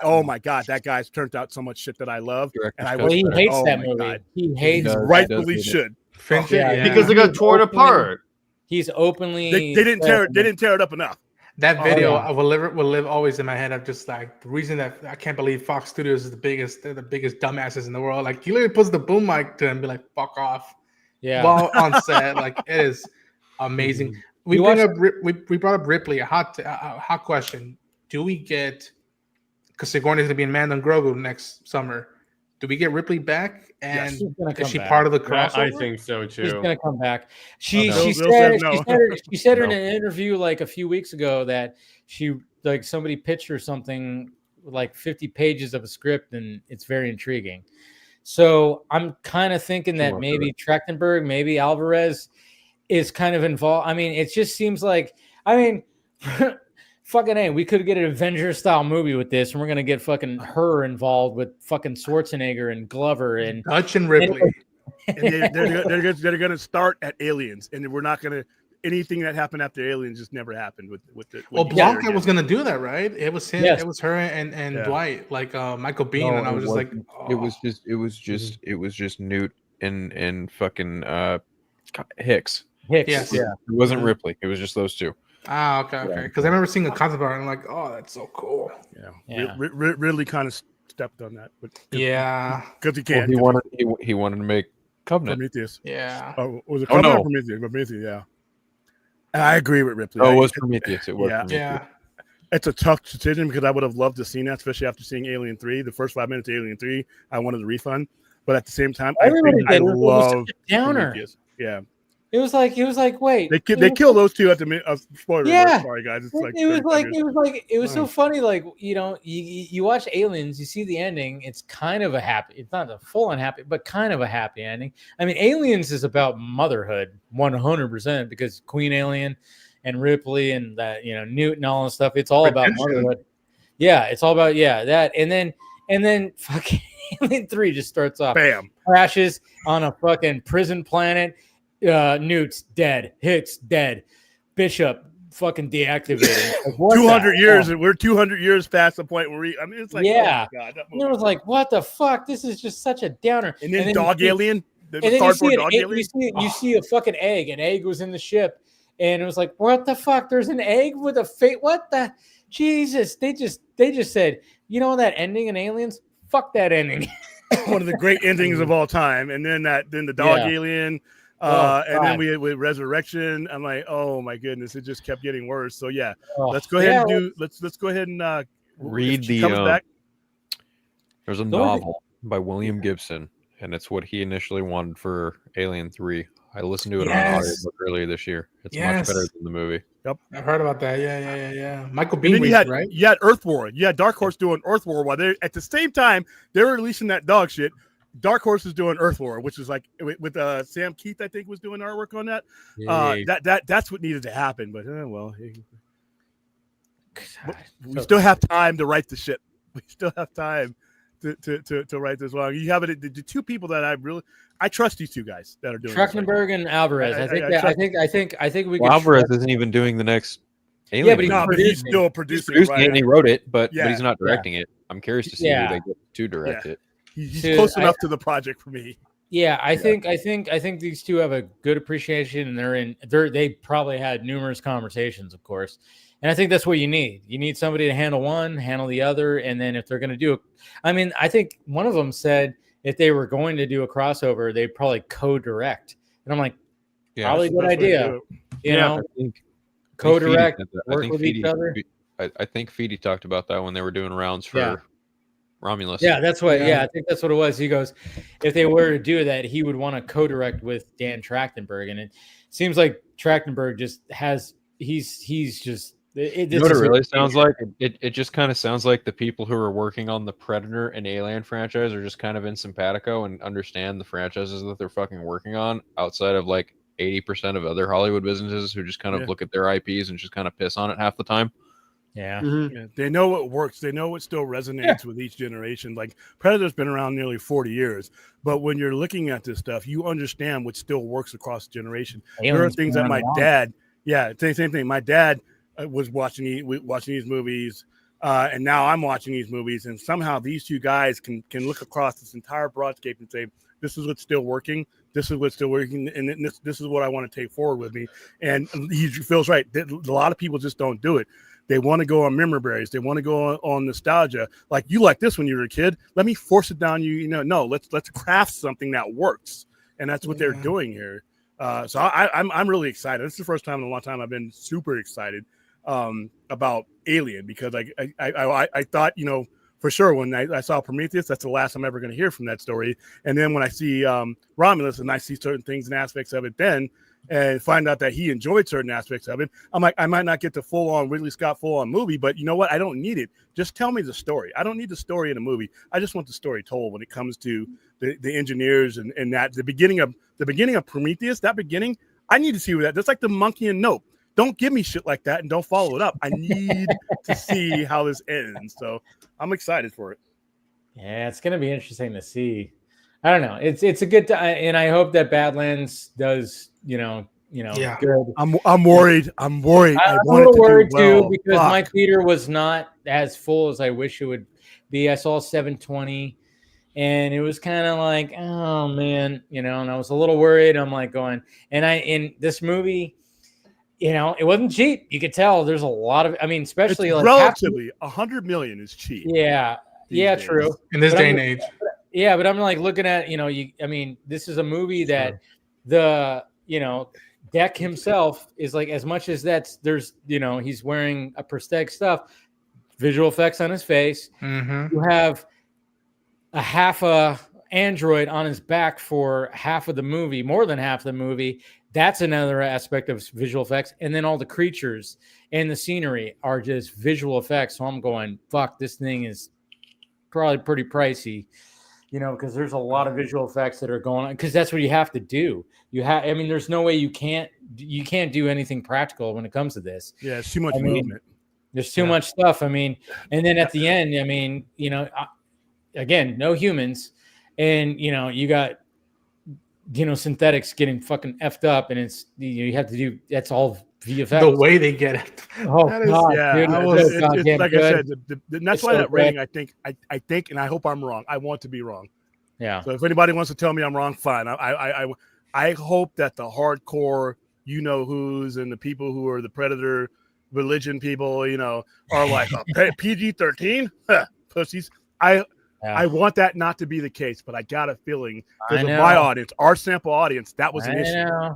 oh my god, that guy's turned out so much shit that I love, and he hates that movie. God. He hates. Rightfully should. Because they got torn apart. He's openly. They didn't tear it up enough. That video will live always in my head of just like the reason that I can't believe Fox Studios is the biggest dumbasses in the world. Like he literally puts the boom mic to him and be like, "Fuck off." Yeah. While on set, like it is amazing. We brought up Ripley. A hot question. Do we get, because Sigourney's gonna be in Mando and Grogu next summer? Do we get Ripley back? And is she part of the crossover? I think so too. She's gonna come back. She said in an interview like a few weeks ago that she like somebody pitched her something like 50 pages of a script and it's very intriguing. So I'm kind of thinking that maybe Trachtenberg, maybe Alvarez is kind of involved. I mean, it just seems like fucking A, we could get an Avengers style movie with this, and we're gonna get fucking her involved with fucking Schwarzenegger and Glover and Dutch and Ripley. And they're gonna start at Aliens, and we're not gonna anything that happened after Aliens just never happened with Blanca was gonna do that, right? It was him, it was her and Dwight, like Michael Biehn, and I was just like, it was just Newt and fucking Hicks. Yes. It wasn't Ripley. It was just those two. Okay. Because I remember seeing a concept art and I'm like, oh, that's so cool. Yeah. Really kind of stepped on that, but because he can't. He wanted to make Covenant. Prometheus. Yeah. Oh, was it Covenant or Prometheus? Prometheus. Yeah. I agree with Ripley. Oh, it was Prometheus. It was. Yeah. It's a tough decision because I would have loved to see that, especially after seeing Alien 3. The first 5 minutes of Alien 3, I wanted a refund, but at the same time, I love Prometheus. Yeah. It was like, wait. They kill those two at the spoiler. Yeah. Sorry, guys. It was so funny. Like, you know, you watch Aliens, you see the ending. It's kind of a happy. It's not a full on happy, but kind of a happy ending. I mean, Aliens is about motherhood, 100%, because Queen Alien and Ripley and that, you know, Newt and all that stuff. It's all about motherhood. Yeah, it's all about that. And then fucking Alien 3 just starts off. Bam. Crashes on a fucking prison planet. Newt's dead. Hicks dead. Bishop fucking deactivated. Like, 200 years, and we're 200 years past the point where it's like, yeah. Oh my God, it was like, what the fuck? This is just such a downer. And then Dog Alien. And then you see a fucking egg. An egg was in the ship, and it was like, what the fuck? There's an egg with a fate. What the Jesus? They just said, you know that ending in Aliens? Fuck that ending. One of the great endings of all time. And then the Dog Alien. And then we had with Resurrection. I'm like, oh my goodness, it just kept getting worse. So let's go ahead and let's go ahead and read the. There's a novel by William Gibson. and it's what he initially wanted for Alien 3. I listened to it on Yes. audiobook earlier this year. It's much Yes. better than the movie. Yep. I heard about that. Yeah. Michael And Biehn, then you had, right? you had Earthwar. You had Dark Horse doing Earthwar while they at the same time they were releasing that dog shit. Dark Horse is doing Earthwar, which is like with Sam Keith, I think, was doing artwork on that. That's what needed to happen. But we still have time to write the shit. We still have time to write this long. You have it. The two people that I trust these two guys that are doing Trachtenberg and Alvarez. I think we. Well, Alvarez isn't even doing the next Alien. Yeah, but he's still producing it, and he wrote it, but he's not Yeah. directing it. I'm curious to see who they get to direct it. He's close enough to the project for me. Yeah, I think these two have a good appreciation, and they probably had numerous conversations, of course. And I think that's what you need. You need somebody to handle one, handle the other, and then if they're going to do it, I mean, I think one of them said if they were going to do a crossover, they'd probably co-direct. And I'm like, probably a good idea. You know, co-direct, work with each other. I think Feedy talked about that when they were doing rounds for Romulus. Yeah, that's what. Yeah, I think that's what it was. He goes, if they were to do that, he would want to co-direct with Dan Trachtenberg, and it seems like Trachtenberg just has. He's just. You know what it really sounds like? It just kind of sounds like the people who are working on the Predator and Alien franchise are just kind of in simpatico and understand the franchises that they're fucking working on outside of like 80% of other Hollywood businesses who just kind of look at their IPs and just kind of piss on it half the time. Yeah. Yeah, they know what works. They know what still resonates with each generation. Like Predator's been around nearly 40 years, but when you're looking at this stuff, you understand what still works across the generation. There are things that my dad, same thing. My dad was watching these movies, and now I'm watching these movies, and somehow these two guys can look across this entire broadscape and say, "This is what's still working. This is what's still working, and this is what I want to take forward with me." And he feels right. A lot of people just don't do it. They want to go on memory berries. They want to go on nostalgia. Like you like this when you were a kid. Let me force it down you. No, let's craft something that works, and that's what they're doing here. So I'm really excited. This is the first time in a long time I've been super excited about Alien, because I thought, for sure when I saw Prometheus, that's the last I'm ever going to hear from that story. And then when I see Romulus and I see certain things and aspects of it then, and find out that he enjoyed certain aspects of it, I'm like, I might not get the full-on Ridley Scott full-on movie, but you know what? I don't need it. Just tell me the story. I don't need the story in a movie. I just want the story told when it comes to the engineers and that the beginning of Prometheus, that beginning, I need to see that. That's like the monkey in Nope. Don't give me shit like that and don't follow it up. I need to see how this ends. So I'm excited for it. Yeah, it's going to be interesting to see. I don't know. It's a good time, and I hope that Badlands does, good. I'm worried. I'm worried. I'm a little worried too, because my theater was not as full as I wish it would be. I saw 720, and it was kind of like, oh man, and I was a little worried. I'm like going, in this movie, it wasn't cheap. You could tell there's a lot of, especially it's like relatively $100 million is cheap. Yeah. True. In this day and age. Yeah. But I'm like looking at, this is a movie that the, Deck himself is like, as much as there's, he's wearing a prosthetic stuff, visual effects on his face. Mm-hmm. You have a half a android on his back for half of the movie, more than half the movie. That's another aspect of visual effects. And then all the creatures and the scenery are just visual effects. So I'm going, fuck, this thing is probably pretty pricey, because there's a lot of visual effects that are going on, because that's what you have to do. There's no way you can't do anything practical when it comes to this. Yeah, it's too much movement. There's too much stuff. And then at the end, again, no humans. And, you got, synthetics getting fucking effed up, and it's, you have to do, that's all VFX. The way they get it. Oh, God, dude, it's like I said, that's why that rating, I think, and I hope I'm wrong. I want to be wrong. Yeah. So if anybody wants to tell me I'm wrong, fine. I hope that the hardcore, who's and the people who are the Predator religion people, are like PG-13 pussies. I want that not to be the case, but I got a feeling because of my audience, our sample audience, that was an issue.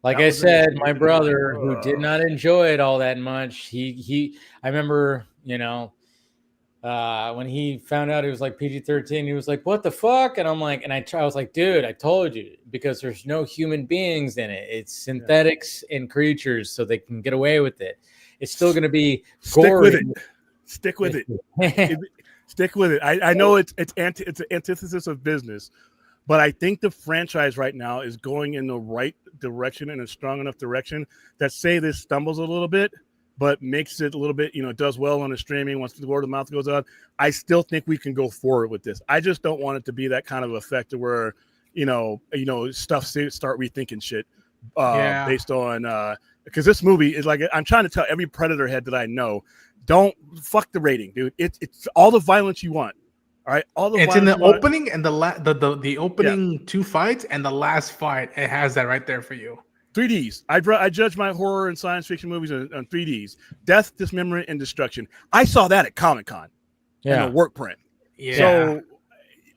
Like I said, my brother, who did not enjoy it all that much, I remember, when he found out it was like PG-13, he was like, "What the fuck?" And I'm like, I was like, "Dude, I told you, because there's no human beings in it. It's synthetics and creatures, so they can get away with it. It's still going to be gory." Stick with it. Stick with it. I know it's an antithesis of business, but I think the franchise right now is going in the right direction, in a strong enough direction that, say this stumbles a little bit, but makes it a little bit, does well on the streaming once the word of mouth goes out. I still think we can go forward with this. I just don't want it to be that kind of effect to where, stuff start rethinking shit based on because this movie is like, I'm trying to tell every Predator head that I know, don't fuck the rating, dude. It's all the violence you want. All right, all the it's in the opening and the opening 2 fights and the last fight. It has that right there for you. 3Ds. I judge my horror and science fiction movies on 3Ds. Death, dismemberment, and destruction. I saw that at Comic-Con. In a work print. Yeah. So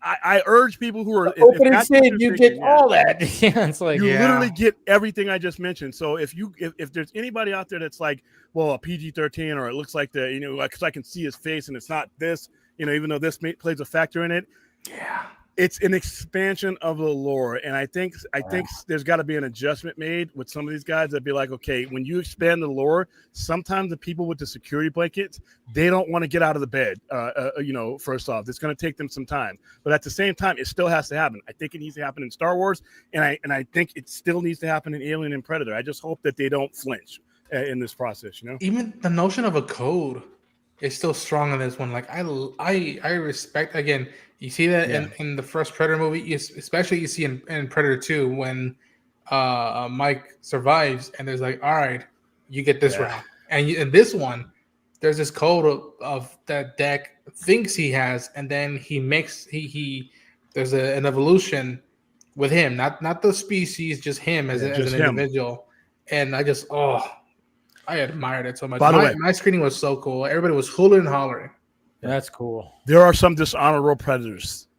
I urge people who are opening scene, you get all that. Yeah, it's like you literally get everything I just mentioned. So if there's anybody out there that's like, well, a PG-13, or it looks like because I can see his face and it's not this, even though this plays a factor in it. Yeah. It's an expansion of the lore, and I think there's got to be an adjustment made with some of these guys that be like, okay, when you expand the lore, sometimes the people with the security blankets, they don't want to get out of the bed. First off, it's going to take them some time, but at the same time, it still has to happen. I think it needs to happen in Star Wars, and I think it still needs to happen in Alien and Predator. I just hope that they don't flinch in this process. Even the notion of a code is still strong in this one. Like I respect, again. You see that in the first Predator movie, especially you see in Predator 2 when Mike survives and there's like, all right, you get this round. And in this one, there's this code of that Deck thinks he has, and then he makes there's an evolution with him, not the species, just him as an individual. And I admired it so much. By the way, my screening was so cool. Everybody was hooting and hollering. That's cool. There are some dishonorable predators.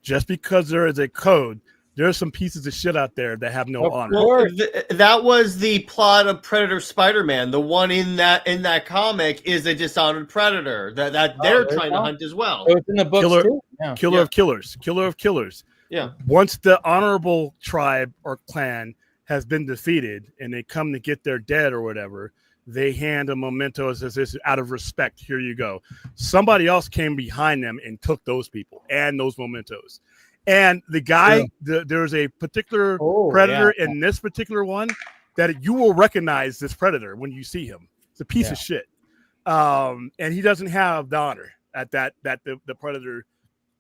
Just because there is a code, there are some pieces of shit out there that have no honor. Well, that was the plot of Predator Spider-Man. The one in that comic is a dishonored predator that they're trying to hunt as well. So it's in the books too. Killer of killers. Yeah. Once the honorable tribe or clan has been defeated and they come to get their dead or whatever, they hand a memento as this out of respect. Here you go. Somebody else came behind them and took those people and those mementos. And the guy, there's a particular predator in this particular one that you will recognize this predator when you see him. It's a piece of shit. And he doesn't have the honor at that the predator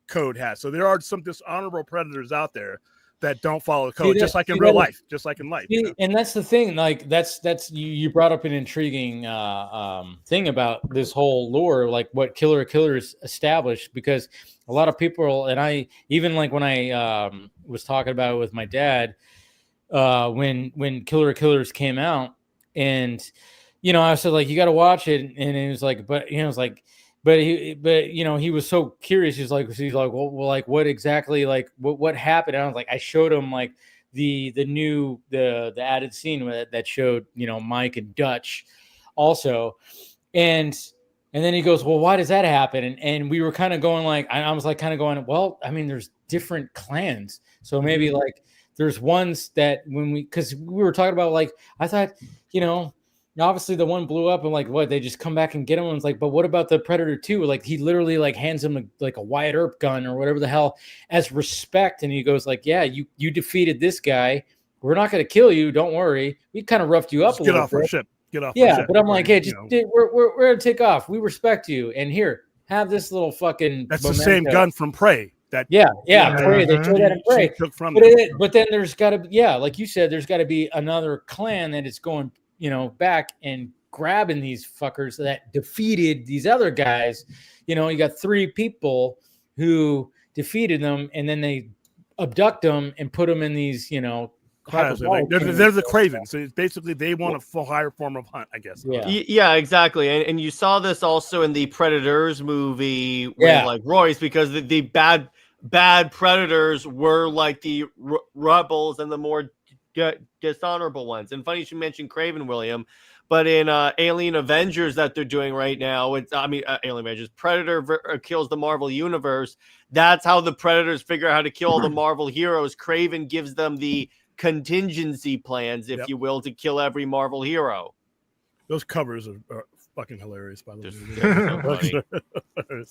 code has. So there are some dishonorable predators out there that don't follow the code, just like in real life. And that's the thing. Like that's you brought up an intriguing thing about this whole lore, like what Killers established, because a lot of people, and I even like when I was talking about it with my dad, when Killers came out, and I said like you got to watch it, and it was like, but it was like. But he was so curious. He's like, well, like what exactly, like what happened? And I was like, I showed him like the added scene that showed Mike and Dutch also, and then he goes, well, why does that happen? And we were kind of going like, I was like kind of going, well, I mean, there's different clans, so maybe like there's ones that because we were talking about like I thought obviously the one blew up and like what they just come back and get him, and it's like, but what about the Predator 2? Like he literally like hands him like a Wyatt Earp gun or whatever the hell as respect, and he goes like, yeah, you defeated this guy, we're not going to kill you, don't worry, we kind of roughed you up a little bit. Get off but I'm like, hey, we're going to take off, we respect you, and here, have this little fucking that's memento. The same gun from Prey. Prey. They showed that in Prey. But then there's got to like you said, there's got to be another clan that is going back and grabbing these fuckers that defeated these other guys. You got 3 people who defeated them, and then they abduct them and put them in these, they're the Cravens. So it's basically they want a higher form of hunt, I guess. Yeah, exactly. And you saw this also in the Predators movie with like Royce, because the bad predators were like the rebels and the more dishonorable ones. And funny you should mention Craven, William, But in Alien Avengers that they're doing right now, Alien Avengers, Predator kills the Marvel Universe. That's how the Predators figure out how to kill all the Marvel heroes. Kraven gives them the contingency plans, if you will, to kill every Marvel hero. Those covers are fucking hilarious, by the way.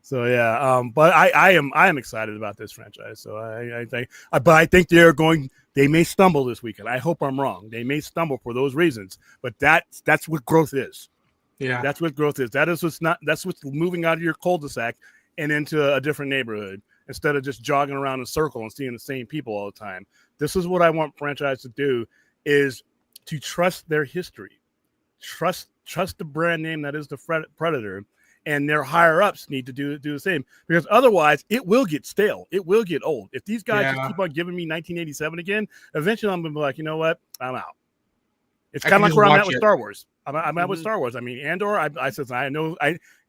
So yeah, but I am excited about this franchise. So I think, but I think they may stumble this weekend. I hope I'm wrong. They may stumble for those reasons, but that's what growth is. Yeah, that's what growth is. That's what's moving out of your cul-de-sac and into a different neighborhood instead of just jogging around in a circle and seeing the same people all the time. This is what I want franchise to do: is to trust their history, trust the brand name that is the Predator. And their higher ups need to do the same, because otherwise it will get stale. It will get old. If these guys just keep on giving me 1987 again, eventually I'm gonna be like, you know what? I'm out. It's kind of like where I'm at with Star Wars. I'm at with Star Wars. I mean, Andor. I know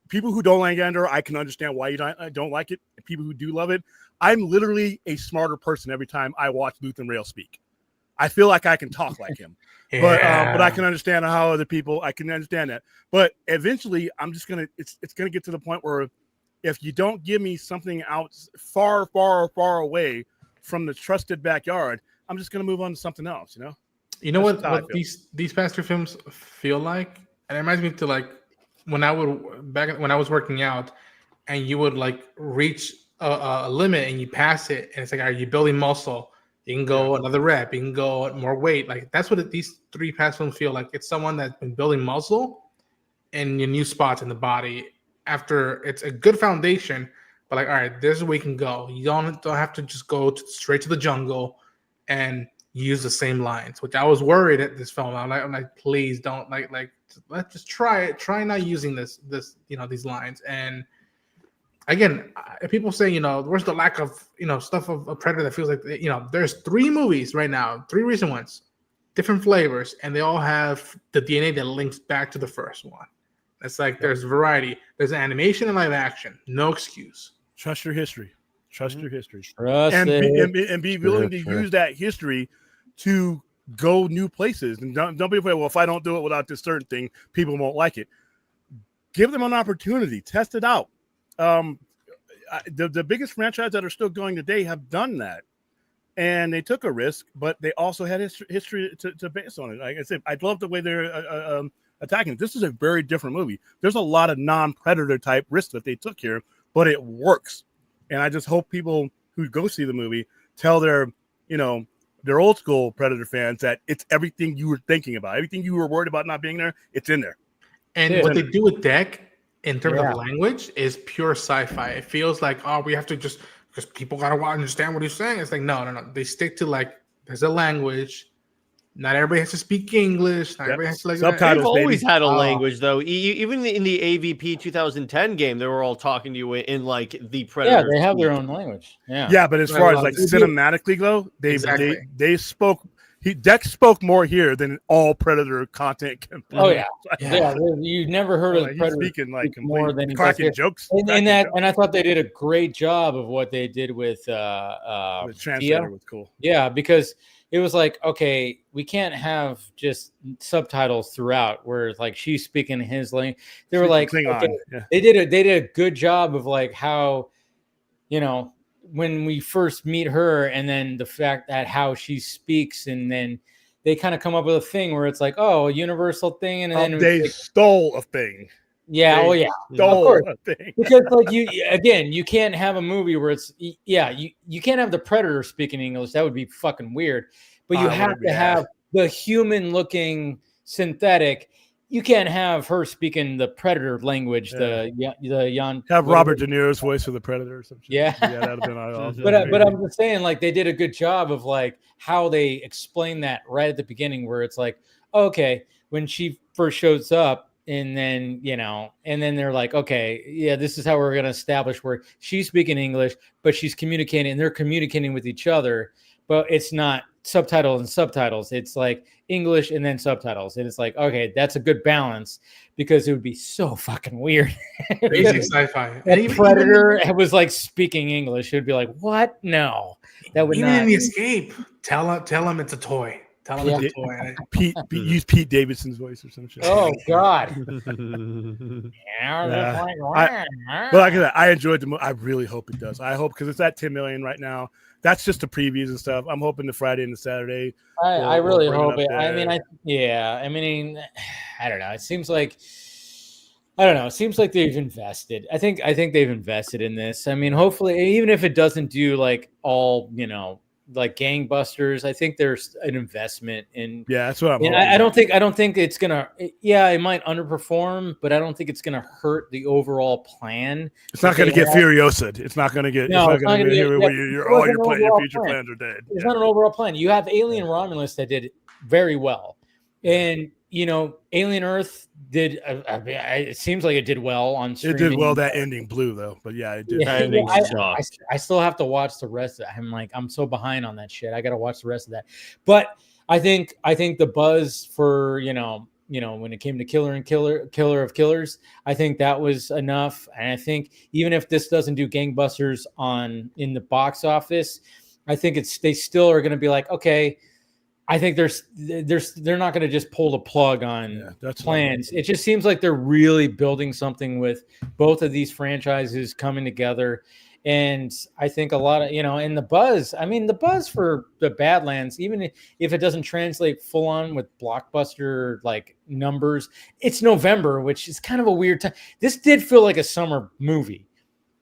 people who don't like Andor. I can understand why you don't like it. People who do love it. I'm literally a smarter person every time I watch Luthen Rail speak. I feel like I can talk like him. But I can understand how other people. I can understand that. But eventually, I'm just gonna. It's gonna get to the point where, if you don't give me something out far away from the trusted backyard, I'm just gonna move on to something else. You know what these past 2 films feel like, and it reminds me to like when I was working out, and you would like reach a limit and you pass it, and it's like, are you building muscle? You can go another rep. You can go more weight. Like that's what these 3 past films feel like. It's someone that's been building muscle in your new spots in the body. After it's a good foundation, but like, all right, this is where we can go. You don't have to just go straight to the jungle and use the same lines. Which I was worried at this film. I'm like, please don't like let's just try it. Try not using this these lines. And again, people say, where's the lack of, stuff of a Predator that feels like, there's 3 movies right now, 3 recent ones, different flavors, and they all have the DNA that links back to the first one. It's like there's variety. There's animation and live action. No excuse. Trust your history. Trust your history. And be willing to use that history to go new places. And don't be afraid, well, if I don't do it without this certain thing, people won't like it. Give them an opportunity. Test it out. The biggest franchise that are still going today have done that, and they took a risk, but they also had history to base on it. Like I said, I love the way they're attacking it. This is a very different movie. There's a lot of non-Predator type risks that they took here, but it works. And I just hope people who go see the movie tell their old school Predator fans that it's everything you were thinking about, everything you were worried about not being there. It's in there. And what they do with Deck in terms of language is pure sci-fi. It feels like, we have to just, because people gotta understand what he's saying. It's like, no. They stick to like, there's a language. Not everybody has to speak English. Not everybody has to like subtitles. They've always had a language though. Even in the AVP 2010 game, they were all talking to you in like the Predator. Yeah, they have their own language. Yeah, but as far as like cinematically though, they spoke. Dex spoke more here than all Predator content can. Oh yeah. You never heard of Predator speaking like more than cracking jokes. And I thought they did a great job of what they did with the translator was cool. Yeah, because it was like, okay, we can't have just subtitles throughout where it's like she's speaking his language. They were like, okay, they did a good job of like how, when we first meet her, and then the fact that how she speaks, and then they kind of come up with a thing where it's like, a universal thing, and then they stole a thing. Yeah, stole a thing. Because like you can't have a movie where it's you can't have the Predator speaking English. That would be fucking weird. But you have to have the human looking synthetic. You can't have her speaking the Predator language. Have Robert De Niro's voice for the Predator or something. Yeah, that'd have been awesome. But I'm just saying, like, they did a good job of like how they explain that right at the beginning, where it's like, okay, when she first shows up, and then and then they're like, okay, yeah, this is how we're gonna establish where she's speaking English, but she's communicating, and they're communicating with each other, but it's not subtitles and subtitles. It's like English and then subtitles, and it's like, okay, that's a good balance, because it would be so fucking weird. Crazy sci-fi. That Predator was like speaking English. It would be like, what? No, that would even not. in the Escape. Tell him it's a toy. Tell him Yeah. it's a toy. Use Pete Davidson's voice or some shit. Oh God. Yeah. But like I said, I enjoyed the movie. I really hope it does. I hope because it's at 10 million right now. That's just the previews and stuff. I'm hoping the Friday and the Saturday. I really bring it hope up it. there. I mean, I don't know. It seems like I don't know. It seems like they've invested. I think they've invested in this. I mean, hopefully, even if it doesn't do like all, like gangbusters, I think there's an investment in. Yeah, that's what I'm hoping. I don't think it's gonna. Yeah, it might underperform, but I don't think it's gonna hurt the overall plan. It's not going to get Furiosa. It's not going to get. No, it's not going to get where all your future plan. plans are dead. It's not an overall plan. You have Alien Romulus that did very well, and Alien Earth did. It seems like it did well on streaming. It did well. That ending blew though, but yeah, it did. I still have to watch the rest of it. I'm so behind on that shit. I got to watch the rest of that. But I think the buzz for when it came to Killer of Killers, I think that was enough. And I think even if this doesn't do gangbusters in the box office, I think they still are going to be like, okay. I think they're not going to just pull the plug on plans. It just seems like they're really building something with both of these franchises coming together. And I think a lot of, and the buzz, the buzz for the Badlands, even if it doesn't translate full on with blockbuster like numbers, it's November, which is kind of a weird time. This did feel like a summer movie.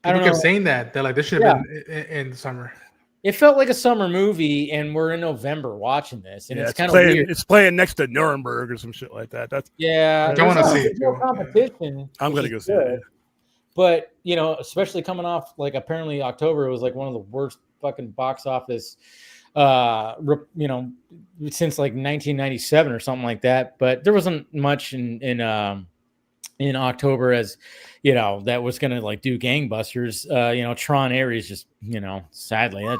People kept saying that. They're like, this should have been in the summer. It felt like a summer movie, and we're in November watching this, and it's kind of weird. It's playing next to Nuremberg or some shit like that. I want to see it. No competition. I'm gonna go see it. But especially coming off like apparently October was like one of the worst fucking box office, since like 1997 or something like that. But there wasn't much in October as that was gonna like do gangbusters. Tron Ares just sadly I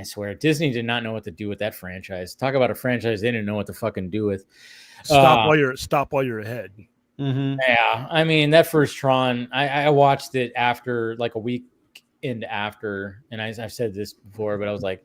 swear Disney did not know what to do with that franchise. Talk about a franchise they didn't know what to fucking do with. Stop while you're ahead. Mm-hmm. Yeah, that first Tron, I watched it after like a weekend after, and I've said this before, but I was like,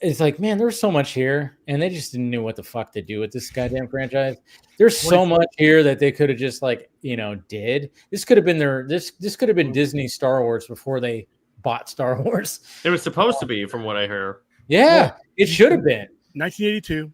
it's like, man, there's so much here, and they just didn't know what the fuck to do with this goddamn franchise. There's so much here that they could have just like, did. This could have been this could have been Disney Star Wars before they bought Star Wars. It was supposed to be, from what I hear. Yeah, it should have been 1982,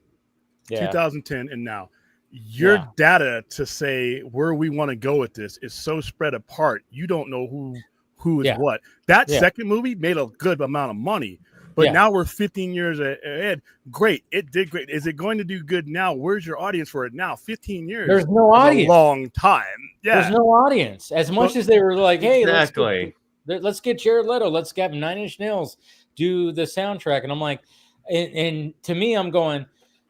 2010, and now. Your data to say where we want to go with this is so spread apart. You don't know who is what. That second movie made a good amount of money, but now we're 15 years ahead. Great. It did great. Is it going to do good now? Where's your audience for it now? 15 years. There's no audience. A long time. Yeah. There's no audience. As much as they were like, hey, exactly. Let's get Jared Leto. Let's get 9 Inch Nails do the soundtrack. And I'm like, and to me, I'm going,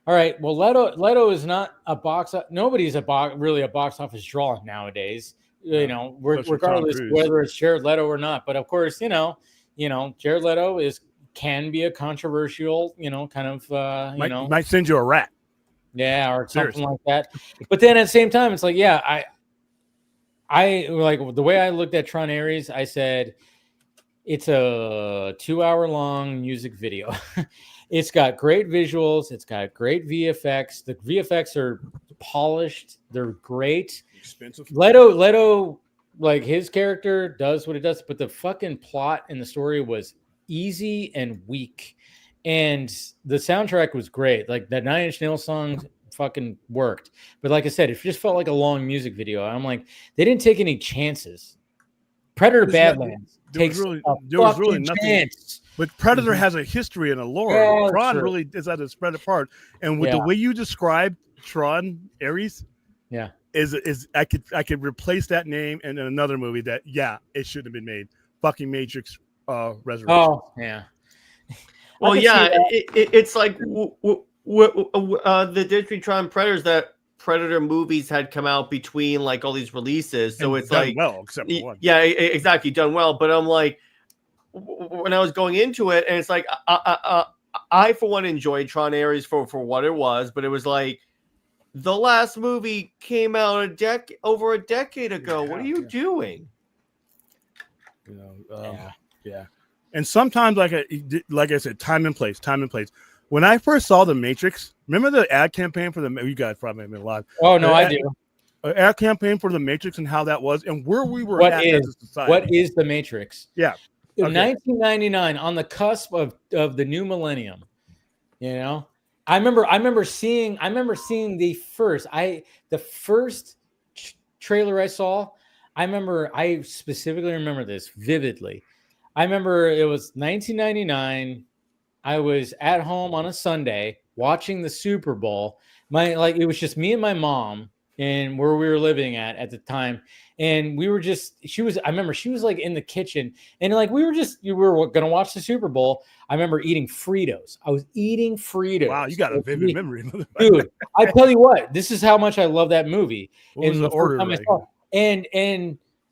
all right. Well, Leto is not a box. Nobody's really a box office draw nowadays. Regardless whether it's Jared Leto or not. But of course, Jared Leto can be a controversial, kind of, might send you a rat. Yeah, or something like that. But then at the same time, it's like, I like the way I looked at Tron Ares. I said it's a 2-hour long music video. It's got great visuals. It's got great VFX. The VFX are polished. They're great. Expensive. Leto, like his character does what it does, but the fucking plot and the story was easy and weak. And the soundtrack was great. Like that 9 Inch Nails song fucking worked. But like I said, it just felt like a long music video. I'm like, they didn't take any chances. Predator Badlands takes a fucking chance. But Predator has a history and a lore. Tron really is at a spread apart. And with the way you describe Tron Ares, is I could replace that name in another movie that it shouldn't have been made. Fucking Matrix Resurrection. Oh yeah. Well, it's like the Disney Tron Predators that Predator movies had come out between like all these releases, so and it's done like well, except for one. Yeah, exactly, done well. But I'm like, when I was going into it, and it's like I for one enjoyed Tron Ares for what it was, but it was like the last movie came out over a decade ago. What are you doing? Yeah. And sometimes, like I said, time and place. When I first saw The Matrix, remember the ad campaign for you guys probably have been alive. Oh no, I do. Ad campaign for The Matrix and how that was and where we were What at is as a society. what is The Matrix? Yeah. In Okay. 1999, on the cusp of the new millennium, you know, I remember seeing the first trailer I saw. I specifically remember this vividly. I remember it was 1999. I was at home on a Sunday watching the Super Bowl. It was just me and my mom and where we were living at the time. And I remember she was like in the kitchen and like we were going to watch the Super Bowl. I remember eating Fritos. I was eating Fritos. Wow, you got a vivid memory. Dude, I tell you what, this is how much I love that movie. What was the order like? And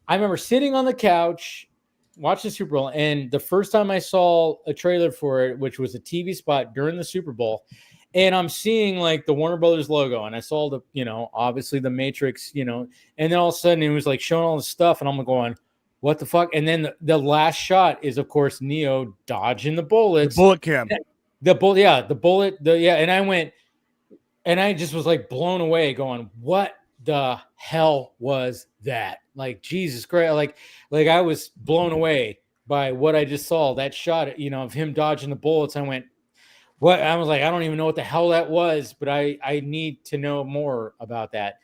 I remember sitting on the couch watching the Super Bowl, and the first time I saw a trailer for it, which was a TV spot during the Super Bowl, and I'm seeing like the Warner Brothers logo, and I saw the, obviously the Matrix, and then all of a sudden it was like showing all this stuff, and I'm going, what the fuck? And then the last shot is, of course, Neo dodging the bullets. The bullet cam. The bullet, and I went, and I just was like blown away going, what the hell was that? Like, Jesus Christ, like I was blown away by what I just saw. That shot, of him dodging the bullets. I went, what? I was like, I don't even know what the hell that was, but I need to know more about that.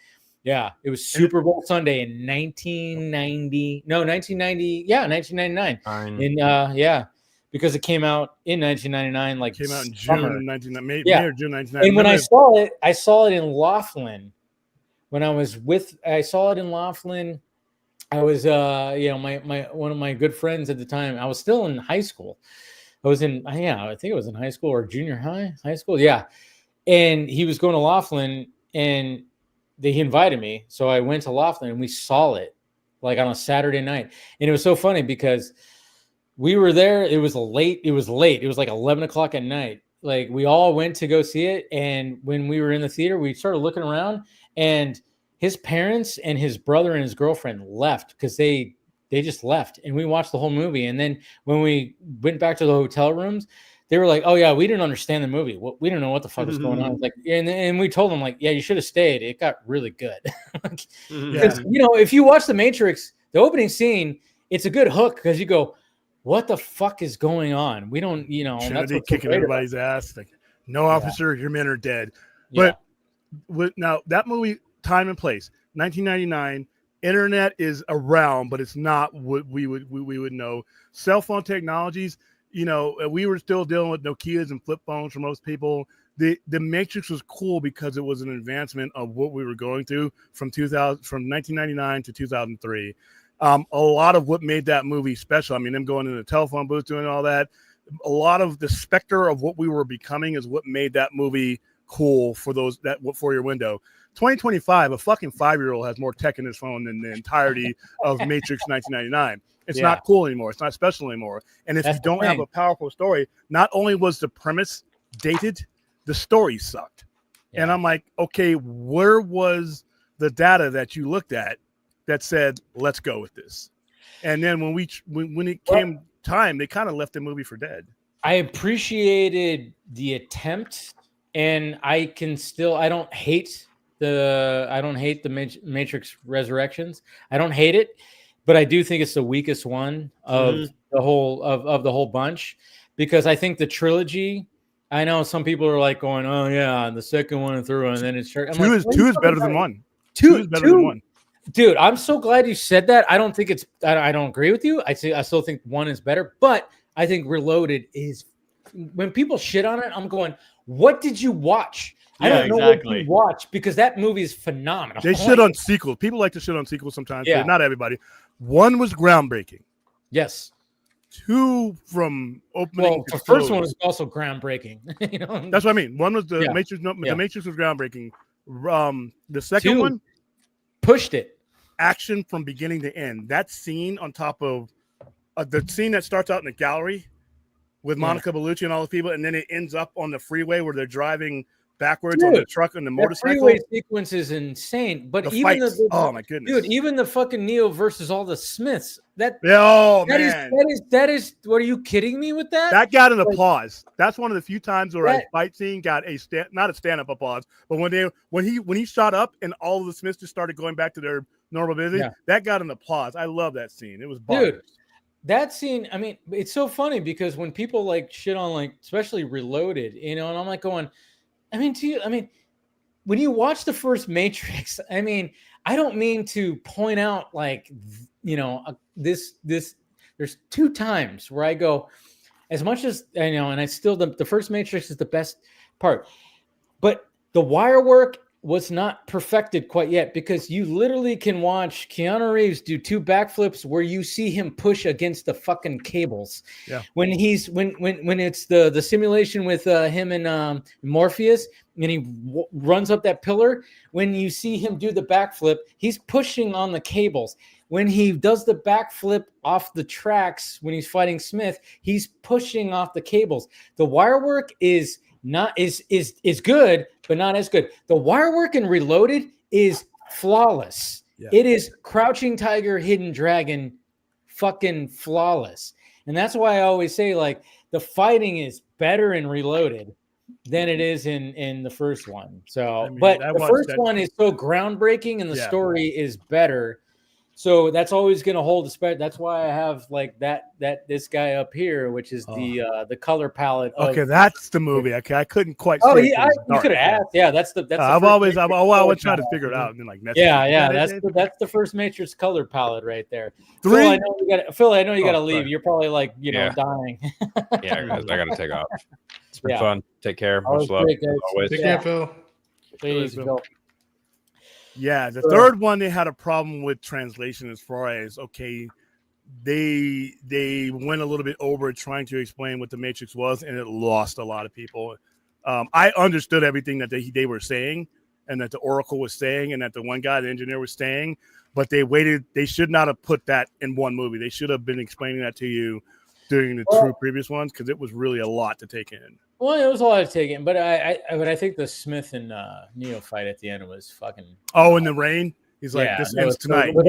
Yeah, it was Super Bowl Sunday in 1999. And because it came out in 1999, like came out in summer. June 1999, May or June 1999. And when I saw it in Laughlin. I saw it in Laughlin. I was, my one of my good friends at the time. I was still in high school. I think it was in high school or junior high school. Yeah, and he was going to Laughlin, and he invited me. So I went to Laughlin, and we saw it like on a Saturday night, and it was so funny because we were there. It was late. It was like 11 o'clock at night. Like we all went to go see it, and when we were in the theater, we started looking around, and his parents and his brother and his girlfriend left because they just left, and we watched the whole movie. And then when we went back to the hotel rooms, they were like, "Oh yeah, we didn't understand the movie. We didn't know what the fuck was going on." Like, and we told them like, "Yeah, you should have stayed. It got really good." Because if you watch The Matrix, the opening scene, it's a good hook because you go, what the fuck is going on? We don't, Trinity kicking everybody's ass. Like, no, officer, your men are dead. But now that movie, time and place, 1999. Internet is around, but it's not what we would know. Cell phone technologies, we were still dealing with Nokias and flip phones for most people. The Matrix was cool because it was an advancement of what we were going through from 1999 to 2003. A lot of what made that movie special, I mean, them going in the telephone booth, doing all that, a lot of the specter of what we were becoming is what made that movie cool for your window. 2025, a fucking 5-year-old has more tech in his phone than the entirety of Matrix 1999. It's not cool anymore. It's not special anymore. And if you don't have a powerful story, not only was the premise dated, the story sucked. Yeah. And I'm like, okay, where was the data that you looked at that said, let's go with this? And then when it came time, they kind of left the movie for dead. I appreciated the attempt, and I don't hate the Matrix Resurrections. I don't hate it, but I do think it's the weakest one of the whole bunch, because I think the trilogy, I know some people are like going, oh yeah, the second one and third one, and then it's two is better than one. Two is better than one. Dude, I'm so glad you said that. I don't agree with you. I still think one is better, but I think Reloaded is, when people shit on it, I'm going, what did you watch? I don't know what you watch, because that movie is phenomenal. They shit on sequels. People like to shit on sequels sometimes, but not everybody. One was groundbreaking. Yes. Two from opening. Well, the first one was also groundbreaking. That's what I mean. One was the Matrix. The Matrix was groundbreaking. The second one pushed it. Action from beginning to end. That scene on top of the scene that starts out in the gallery with Monica Bellucci and all the people, and then it ends up on the freeway where they're driving backwards on the truck and the that motorcycle. freeway sequence is insane. But The even fights, oh my goodness, dude, even the fucking Neo versus all the Smiths. That is. What are you kidding me with that? That got an applause. That's one of the few times where a fight scene got not a stand up applause, but when he shot up and all of the Smiths just started going back to their normal business, that got an applause. I love that scene. It was dude. That scene, I mean, it's so funny because when people like shit on like, especially Reloaded, you know, and I'm like going, when you watch the first Matrix, I mean, I don't mean to point out like, you know, this. There's two times where I go, as much as I know, and I still the first Matrix is the best part, but the wire work was not perfected quite yet because you literally can watch Keanu Reeves do 2 backflips where you see him push against the fucking cables. Yeah. When it's the simulation with him and Morpheus and he runs up that pillar, when you see him do the backflip, he's pushing on the cables. When he does the backflip off the tracks when he's fighting Smith, he's pushing off the cables. The wire work is good, but not as good. The wire work in Reloaded is flawless. Yeah. It is Crouching Tiger, Hidden Dragon, fucking flawless. And that's why I always say like the fighting is better in Reloaded than it is in the first one. So, but the first one is so groundbreaking and the story is better. So that's always going to hold the spread. That's why I have like this guy up here, which is the color palette. Okay, that's the movie. Okay, I couldn't quite. Oh, you could have asked. Yeah, that's the. I was trying to figure it out and then like. That's the first Matrix color palette right there. Phil, I know you got to leave. You're probably like dying. Yeah, I got to take off. It's been fun. Take care. Much love. Always. Take care, Phil. Please, Phil. Yeah, the third one they had a problem with translation as far as they went a little bit over trying to explain what the Matrix was, and it lost a lot of people. I understood everything that they were saying, and that the Oracle was saying, and that the one guy, the engineer, was saying, but they waited. They should not have put that in one movie. They should have been explaining that to you during the two previous ones because it was really a lot to take in. Well, it was a lot to take in, but I think the Smith and Neo fight at the end was fucking. Oh, in the rain, he's like, "This ends tonight." With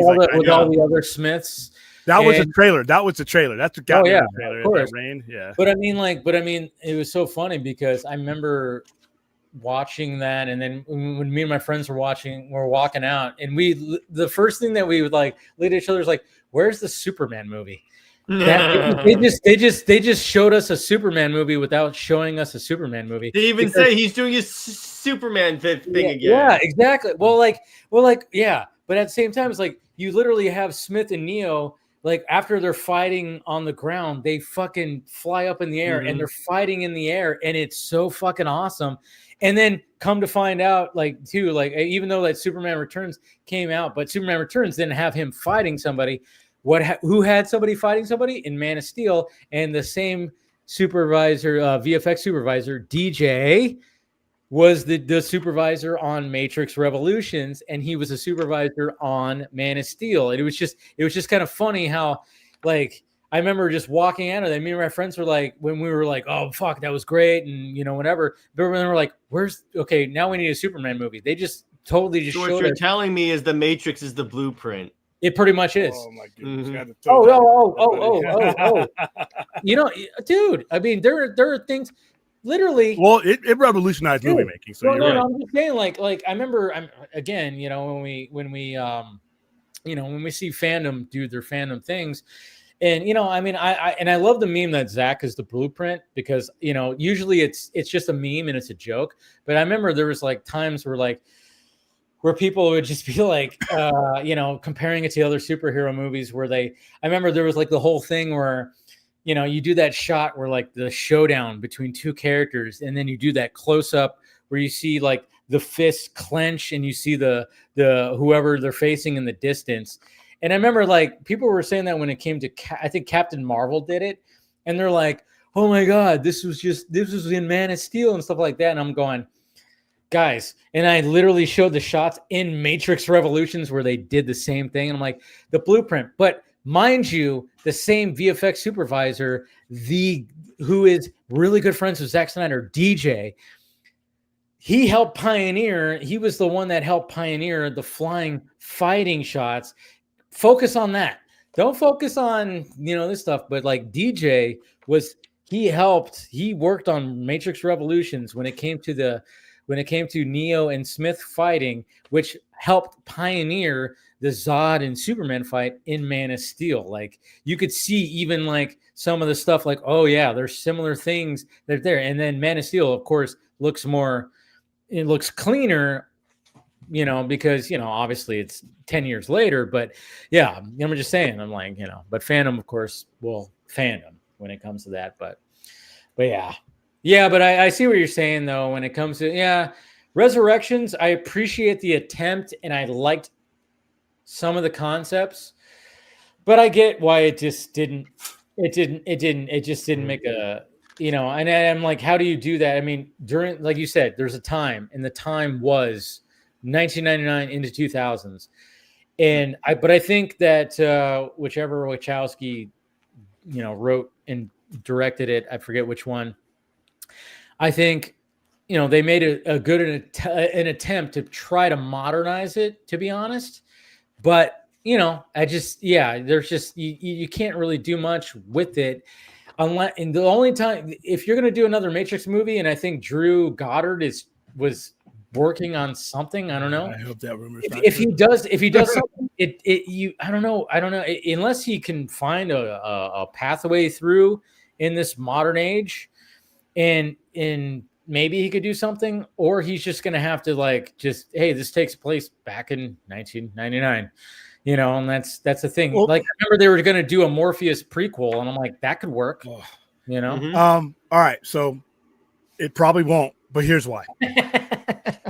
all the other Smiths. That was a trailer. That's the trailer. Trailer. Of course. Rain. Yeah. But I mean, it was so funny because I remember watching that, and then when me and my friends were walking out, and the first thing that we would like look at each other is like, "Where's the Superman movie?" They just showed us a Superman movie without showing us a Superman movie. They even say he's doing his Superman thing again. Yeah, exactly. Well, yeah. But at the same time, it's like you literally have Smith and Neo, like after they're fighting on the ground, they fucking fly up in the air and they're fighting in the air, and it's so fucking awesome. And then come to find out, even though that Superman Returns came out, but Superman Returns didn't have him fighting somebody. Who had somebody fighting somebody in Man of Steel, and the same supervisor, VFX supervisor, DJ, was the supervisor on Matrix Revolutions, and he was a supervisor on Man of Steel. And it was just kind of funny how, like, I remember just walking out of there. Me and my friends were like, when we were like, "Oh fuck, that was great," and whatever. But then we're like, now we need a Superman movie. They just totally just showed. What you're telling me is the Matrix is the blueprint. It pretty much is. Oh my goodness! Oh! Dude. I mean, there are things, literally. Well, it revolutionized movie making. So I'm just saying, like I remember, when we see fandom do their fandom things, and I love the meme that Zach is the blueprint because usually it's just a meme and it's a joke, but I remember there was like times where people would just be like, comparing it to other superhero movies I remember there was like the whole thing where, you do that shot where like the showdown between two characters, and then you do that close up where you see like the fists clench and you see the whoever they're facing in the distance. And I remember like people were saying that when it came to, I think Captain Marvel did it, and they're like, "Oh my God, this was in Man of Steel" and stuff like that. And I'm going, guys, and I literally showed the shots in Matrix Revolutions where they did the same thing. And I'm like, the blueprint. But mind you, the same VFX supervisor, who is really good friends with Zack Snyder, DJ, he helped pioneer. He was the one that helped pioneer the flying fighting shots. Focus on that. Don't focus on, this stuff. But like DJ he worked on Matrix Revolutions when it came to Neo and Smith fighting, which helped pioneer the Zod and Superman fight in Man of Steel. Like you could see even like some of the stuff like, oh yeah, there's similar things that are there. And then Man of Steel, of course, looks cleaner, because, obviously it's 10 years later, but yeah, I'm just saying, I'm like, but fandom, of course, fandom when it comes to that, but yeah. Yeah. But I see what you're saying though, when it comes to, Resurrections, I appreciate the attempt and I liked some of the concepts, but I get why it just didn't make a, and I'm like, how do you do that? I mean, during, like you said, there's a time, and the time was 1999 into 2000s. But I think that whichever Wachowski, wrote and directed it, I forget which one. I think, they made a good an attempt to try to modernize it, to be honest. But, there's just, you can't really do much with it. And the only time, if you're going to do another Matrix movie, and I think Drew Goddard was working on something, I don't know. I hope that rumor. If he does something, I don't know, unless he can find a pathway through in this modern age, and maybe he could do something, or he's just going to have to hey, this takes place back in 1999. And that's the thing. Well, like, I remember they were going to do a Morpheus prequel, and I'm like, that could work. Mm-hmm. All right, so it probably won't, but here's why.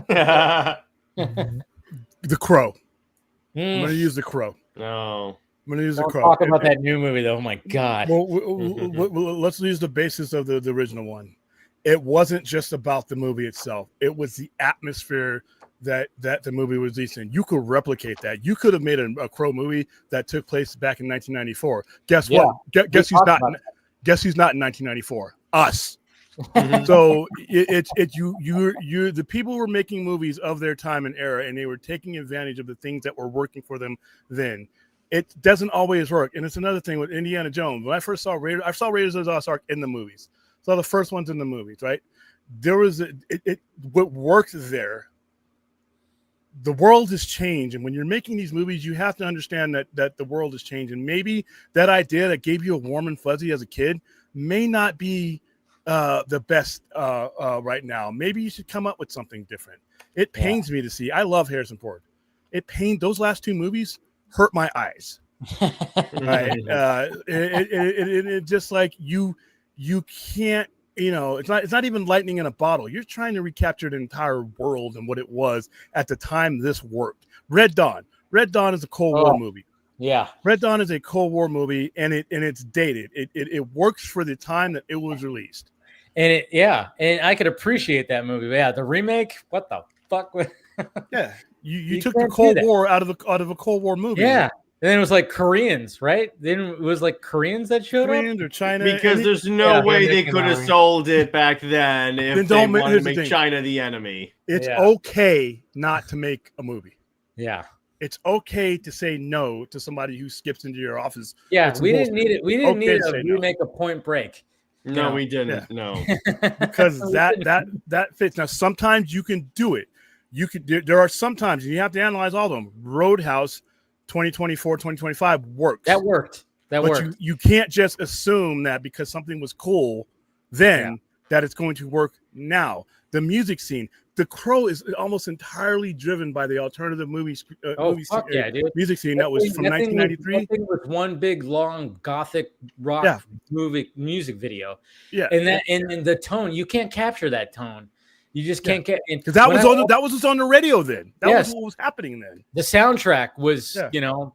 The Crow. I'm going to use The Crow. No. I'm going to use The Crow. Talk about that new movie, though. Oh my God. Well, let's use the basis of the original one. It wasn't just about the movie itself. It was the atmosphere that the movie was released in. You could replicate that. You could have made a Crow movie that took place back in 1994. Guess what? Guess who's not? Guess who's not in 1994? Us. So you're the people who were making movies of their time and era, and they were taking advantage of the things that were working for them then. It doesn't always work, and it's another thing with Indiana Jones. When I first saw Raiders, I saw Raiders of the Lost Ark in the movies. So the first ones in the movies, right? There was what worked there. The world has changed, and when you're making these movies, you have to understand that the world has changed, and maybe that idea that gave you a warm and fuzzy as a kid may not be the best right now. Maybe you should come up with something different. It pains me to see. I love Harrison Ford. Those last two movies hurt my eyes. Right? It just like you can't. It's not even lightning in a bottle. You're trying to recapture the entire world and what it was at the time this worked. Red Dawn is a Cold War movie. Yeah. Red Dawn is a Cold War movie, and it's dated. It works for the time that it was released. And and I could appreciate that movie. But yeah, the remake, what the fuck? Yeah. You took the Cold War out of a Cold War movie. Yeah. And then it was like Koreans, right? Then it was like Koreans that showed Koreans or China. Because there's no way they could have sold it back then if they wanted to make China the enemy. It's okay not to make a movie. Yeah. It's okay to say no to somebody who skips into your office. Yeah, we didn't need it. We didn't need to remake a Point Break. No, we didn't. Yeah. No. Because that fits. Now, sometimes you can do it. There are sometimes, and you have to analyze all of them. Roadhouse 2024, 2025 works. That worked. But you can't just assume that because something was cool then that it's going to work now. The music scene, The Crow is almost entirely driven by the alternative music scene that was from 1993. That thing was one big long gothic rock music video. Yeah, and the tone, you can't capture that tone. You just can't get because that was on the radio then. That was what was happening then. The soundtrack was,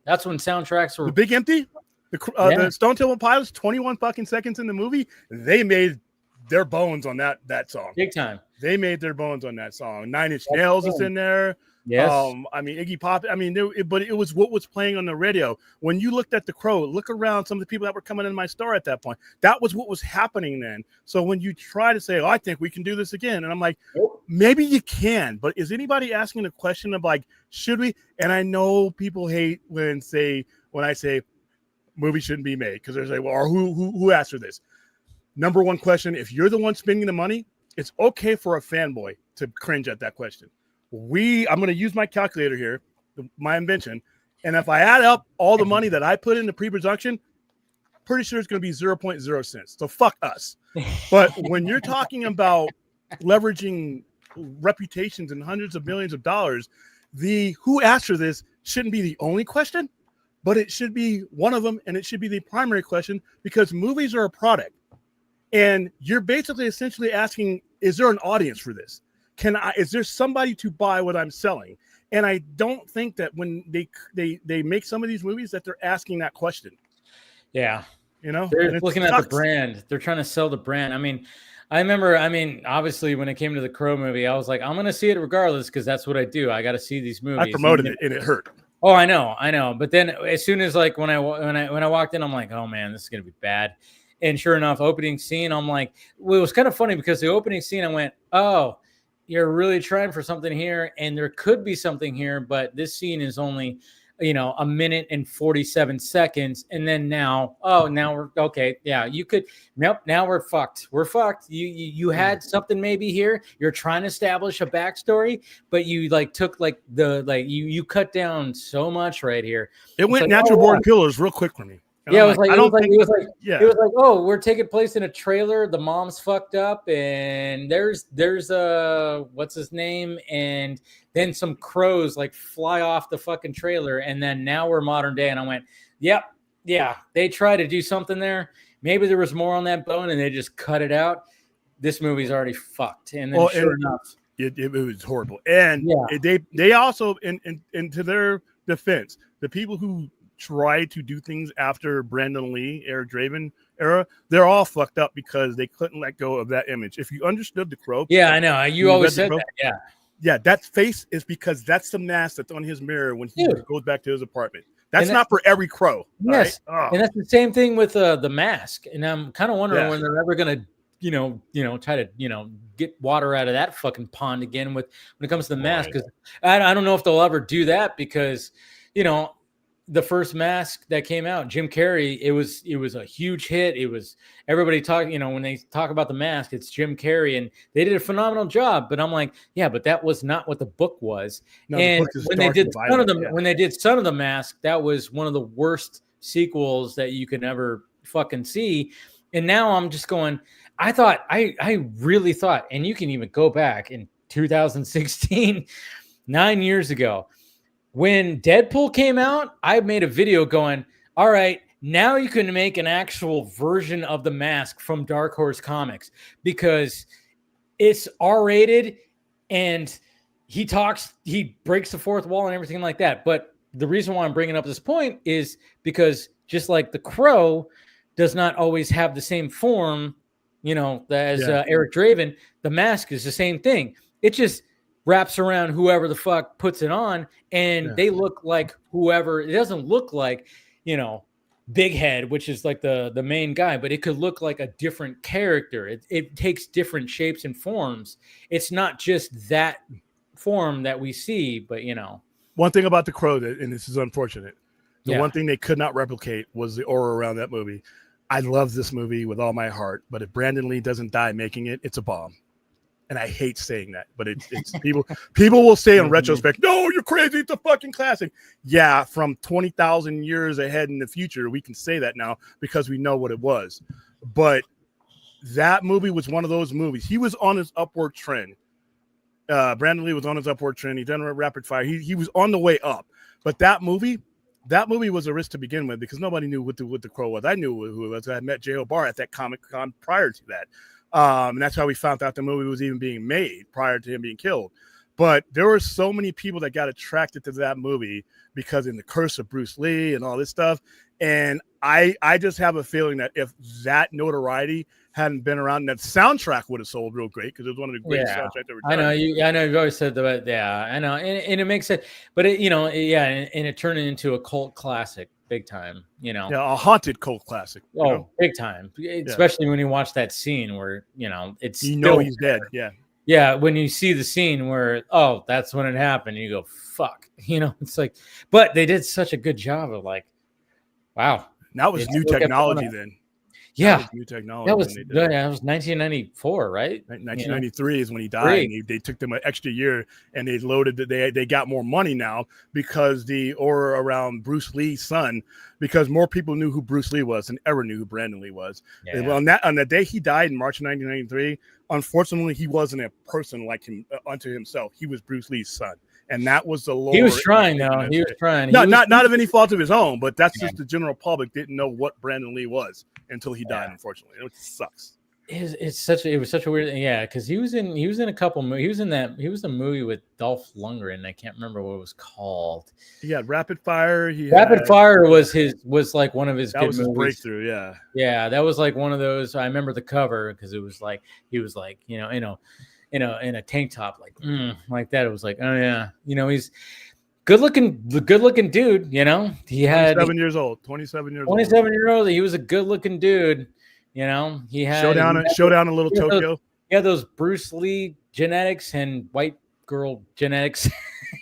that's when soundtracks were The Big Empty, the Stone Temple Pilots, 21 fucking seconds in the movie. They made their bones on that song. Big time. They made their bones on that song. 9 Inch Nails is in there. Yes. I mean, Iggy Pop. I mean, but it was what was playing on the radio. When you looked at The Crow, look around some of the people that were coming in my store at that point. That was what was happening then. So when you try to say, "Oh, I think we can do this again," and I'm like, maybe you can, but is anybody asking the question of like, should we? And I know people hate when I say movies shouldn't be made because they're like, well, or who asked for this? Number one question: if you're the one spending the money, it's okay for a fanboy to cringe at that question. I'm going to use my calculator here, my invention, and if I add up all the money that I put into pre-production, pretty sure it's going to be 0.0 cents. So fuck us. But when you're talking about leveraging reputations and hundreds of millions of dollars, the who asked for this shouldn't be the only question, but it should be one of them, and it should be the primary question because movies are a product, and you're basically essentially asking, is there an audience for this? Is there somebody to buy what I'm selling? And I don't think that when they make some of these movies that they're asking that question. Yeah. You know, they're looking at the brand. They're trying to sell the brand. I mean, obviously when it came to the Crow movie, I was like, I'm going to see it regardless because that's what I do. I got to see these movies. I promoted it and it hurt. Oh, I know. But then as soon as like when I walked in, I'm like, oh man, this is going to be bad. And sure enough, opening scene, I'm like, well, it was kind of funny because the opening scene, I went, oh, you're really trying for something here, and there could be something here, but this scene is only, a minute and 47 seconds, and then now we're okay. Yeah, you could. Nope. Now we're fucked. We're fucked. You had something maybe here. You're trying to establish a backstory, but you you cut down so much right here. It went natural born killers real quick for me. And yeah, it was like, oh, we're taking place in a trailer. The mom's fucked up, and there's what's his name, and then some crows like fly off the fucking trailer, and then now we're modern day. And I went, yep, yeah, they tried to do something there. Maybe there was more on that bone, and they just cut it out. This movie's already fucked, and then sure enough, it was horrible. And they also, in to their defense, the people who try to do things after Brandon Lee, Eric Draven era, they're all fucked up because they couldn't let go of that image. If you understood The Crow, yeah, I know. You always said that, yeah. That face is because that's the mask that's on his mirror when he goes back to his apartment. That's not for every crow. Yes, right? And that's the same thing with the mask. And I'm kind of wondering when they're ever gonna, try to, get water out of that fucking pond again when it comes to the mask. Because I don't know if they'll ever do that because, the first mask that came out, Jim Carrey, it was a huge hit. It was everybody talking, when they talk about the mask, it's Jim Carrey, and they did a phenomenal job. But I'm like, yeah, but that was not what the book was. No, and when they did Son of the Mask, that was one of the worst sequels that you could ever fucking see. And now I'm just going, I really thought, and you can even go back in 2016, 9 years ago, when Deadpool came out, I made a video going, all right, now you can make an actual version of the mask from Dark Horse Comics because it's R-rated and he breaks the fourth wall and everything like that. But the reason why I'm bringing up this point is because just like the Crow does not always have the same form, as Eric Draven, the mask is the same thing. It just wraps around whoever the fuck puts it on, and they look like whoever. It doesn't look like, Big Head, which is like the main guy, but it could look like a different character. It takes different shapes and forms. It's not just that form that we see, but One thing about The Crow, and this is unfortunate, the one thing they could not replicate was the aura around that movie. I love this movie with all my heart, but if Brandon Lee doesn't die making it, it's a bomb. And I hate saying that, but it's people will say in retrospect, no, you're crazy. It's a fucking classic. Yeah, from 20,000 years ahead in the future, we can say that now because we know what it was. But that movie was one of those movies. He was on his upward trend. Brandon Lee was on his upward trend. He done rapid fire. He was on the way up. But that movie was a risk to begin with because nobody knew what the Crow was. I knew who it was. I met J.O. Barr at that Comic-Con prior to that. And that's how we found out the movie was even being made prior to him being killed. But there were so many people that got attracted to that movie because in the curse of Bruce Lee and all this stuff. And I just have a feeling that if that notoriety hadn't been around. And that soundtrack would have sold real great because it was one of the greatest soundtracks ever done. I know you've always said that. Yeah, I know, and it makes sense. But and it turned into a cult classic, big time. Yeah, a haunted cult classic. Big time. Especially when you watch that scene where it's he's dead. Yeah. Yeah, when you see the scene where that's when it happened, you go fuck. It's like, but they did such a good job of like, wow. That was new technology then. Yeah, that was new technology. That was 1994, right? 1993 is when he died. And they took them an extra year, and they loaded that they got more money now because the aura around Bruce Lee's son, because more people knew who Bruce Lee was than ever knew who Brandon Lee was. Yeah. And on the day he died in March of 1993, unfortunately, he wasn't a person like him unto himself. He was Bruce Lee's son. And that was the Lord. He was trying, though. He was trying. Not of any fault of his own, but that's just the general public didn't know what Brandon Lee was until he died. Unfortunately, it sucks. It was such a weird thing, because he was in a couple movies. He was a movie with Dolph Lundgren. I can't remember what it was called. He had Rapid Fire. Rapid Fire was like one of his. That was his breakthrough. Yeah. Yeah, that was like one of those. I remember the cover because it was like he was like in a tank top like that. It was like, oh yeah, he's good looking dude. He had 27 years old. He was a good looking dude. He had Showdown in Little Tokyo. Yeah, those Bruce Lee genetics and white girl genetics.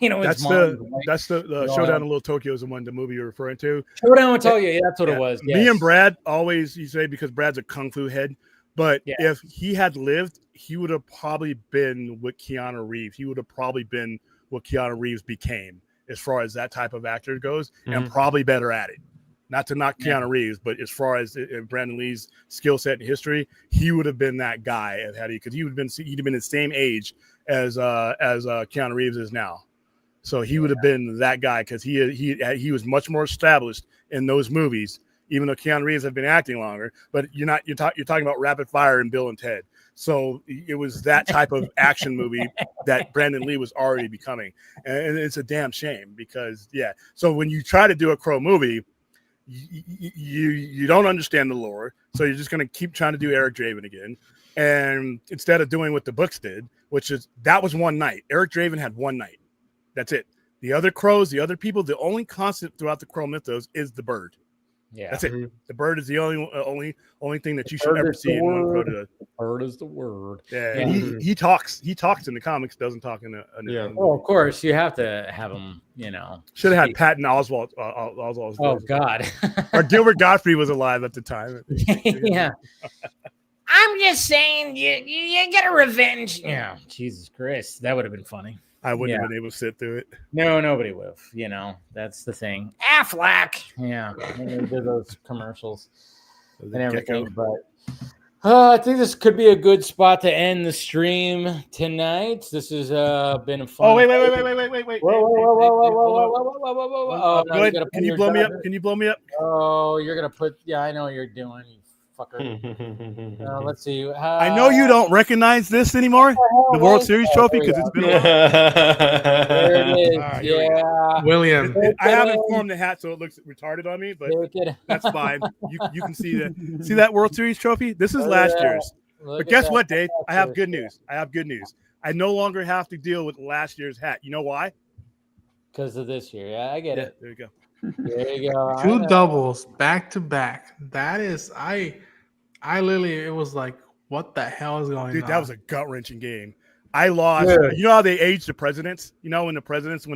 That's the Showdown in Little Tokyo is the movie you're referring to. Showdown in Tokyo, yeah, that's what it was. Yes. Me and Brad always, you say, because Brad's a kung fu head, but if he had lived, he would have probably been with Keanu Reeves. He would have probably been what Keanu Reeves became as far as that type of actor goes, and probably better at it. Not to knock Keanu Reeves, but as far as Brandon Lee's skill set and history, he would have been that guy because he'd have been the same age as Keanu Reeves is now. So he would have been that guy because he was much more established in those movies, even though Keanu Reeves had been acting longer. But you're talking about Rapid Fire and Bill and Ted. So it was that type of action movie that Brandon Lee was already becoming, and it's a damn shame because So when you try to do a Crow movie, you don't understand the lore, so you're just going to keep trying to do Eric Draven again, and instead of doing what the books did, that was one night. Eric Draven had one night. That's it. The other crows, the other people, the only constant throughout the Crow mythos is the bird. Yeah, that's it. The bird is the only thing that you should ever see in one crow. The bird is the word. Yeah, he talks. He talks in the comics. Doesn't talk in the. Well, of course, you have to have him. Should have had Patton Oswalt. Oh God. Or Gilbert Gottfried was alive at the time. Yeah. I'm just saying, you get a revenge. Yeah, Jesus Christ, that would have been funny. I wouldn't have been able to sit through it. No, nobody would have. That's the thing. Affleck. Yeah. When they did those commercials and everything. But I think this could be a good spot to end the stream tonight. This has been a fun. Oh, wait. Whoa. Go ahead. Can you blow me up? Can you blow me up? Oh, you're going to put. Yeah, I know what you're doing. Let's see. I know you don't recognize this anymore, the World Series trophy, because it's been a while. There it is. Right, William. I haven't formed the hat, so it looks retarded on me, but that's fine. You can see that World Series trophy. This is last year's. But guess what, Dave? I have good news. I no longer have to deal with last year's hat. You know why? Because of this year. Yeah, I get it. There you go. There you go. Two doubles back to back. That is, I literally, it was like, what the hell is going on? Dude, that was a gut-wrenching game. I lost. Yeah. You know how they age the presidents? When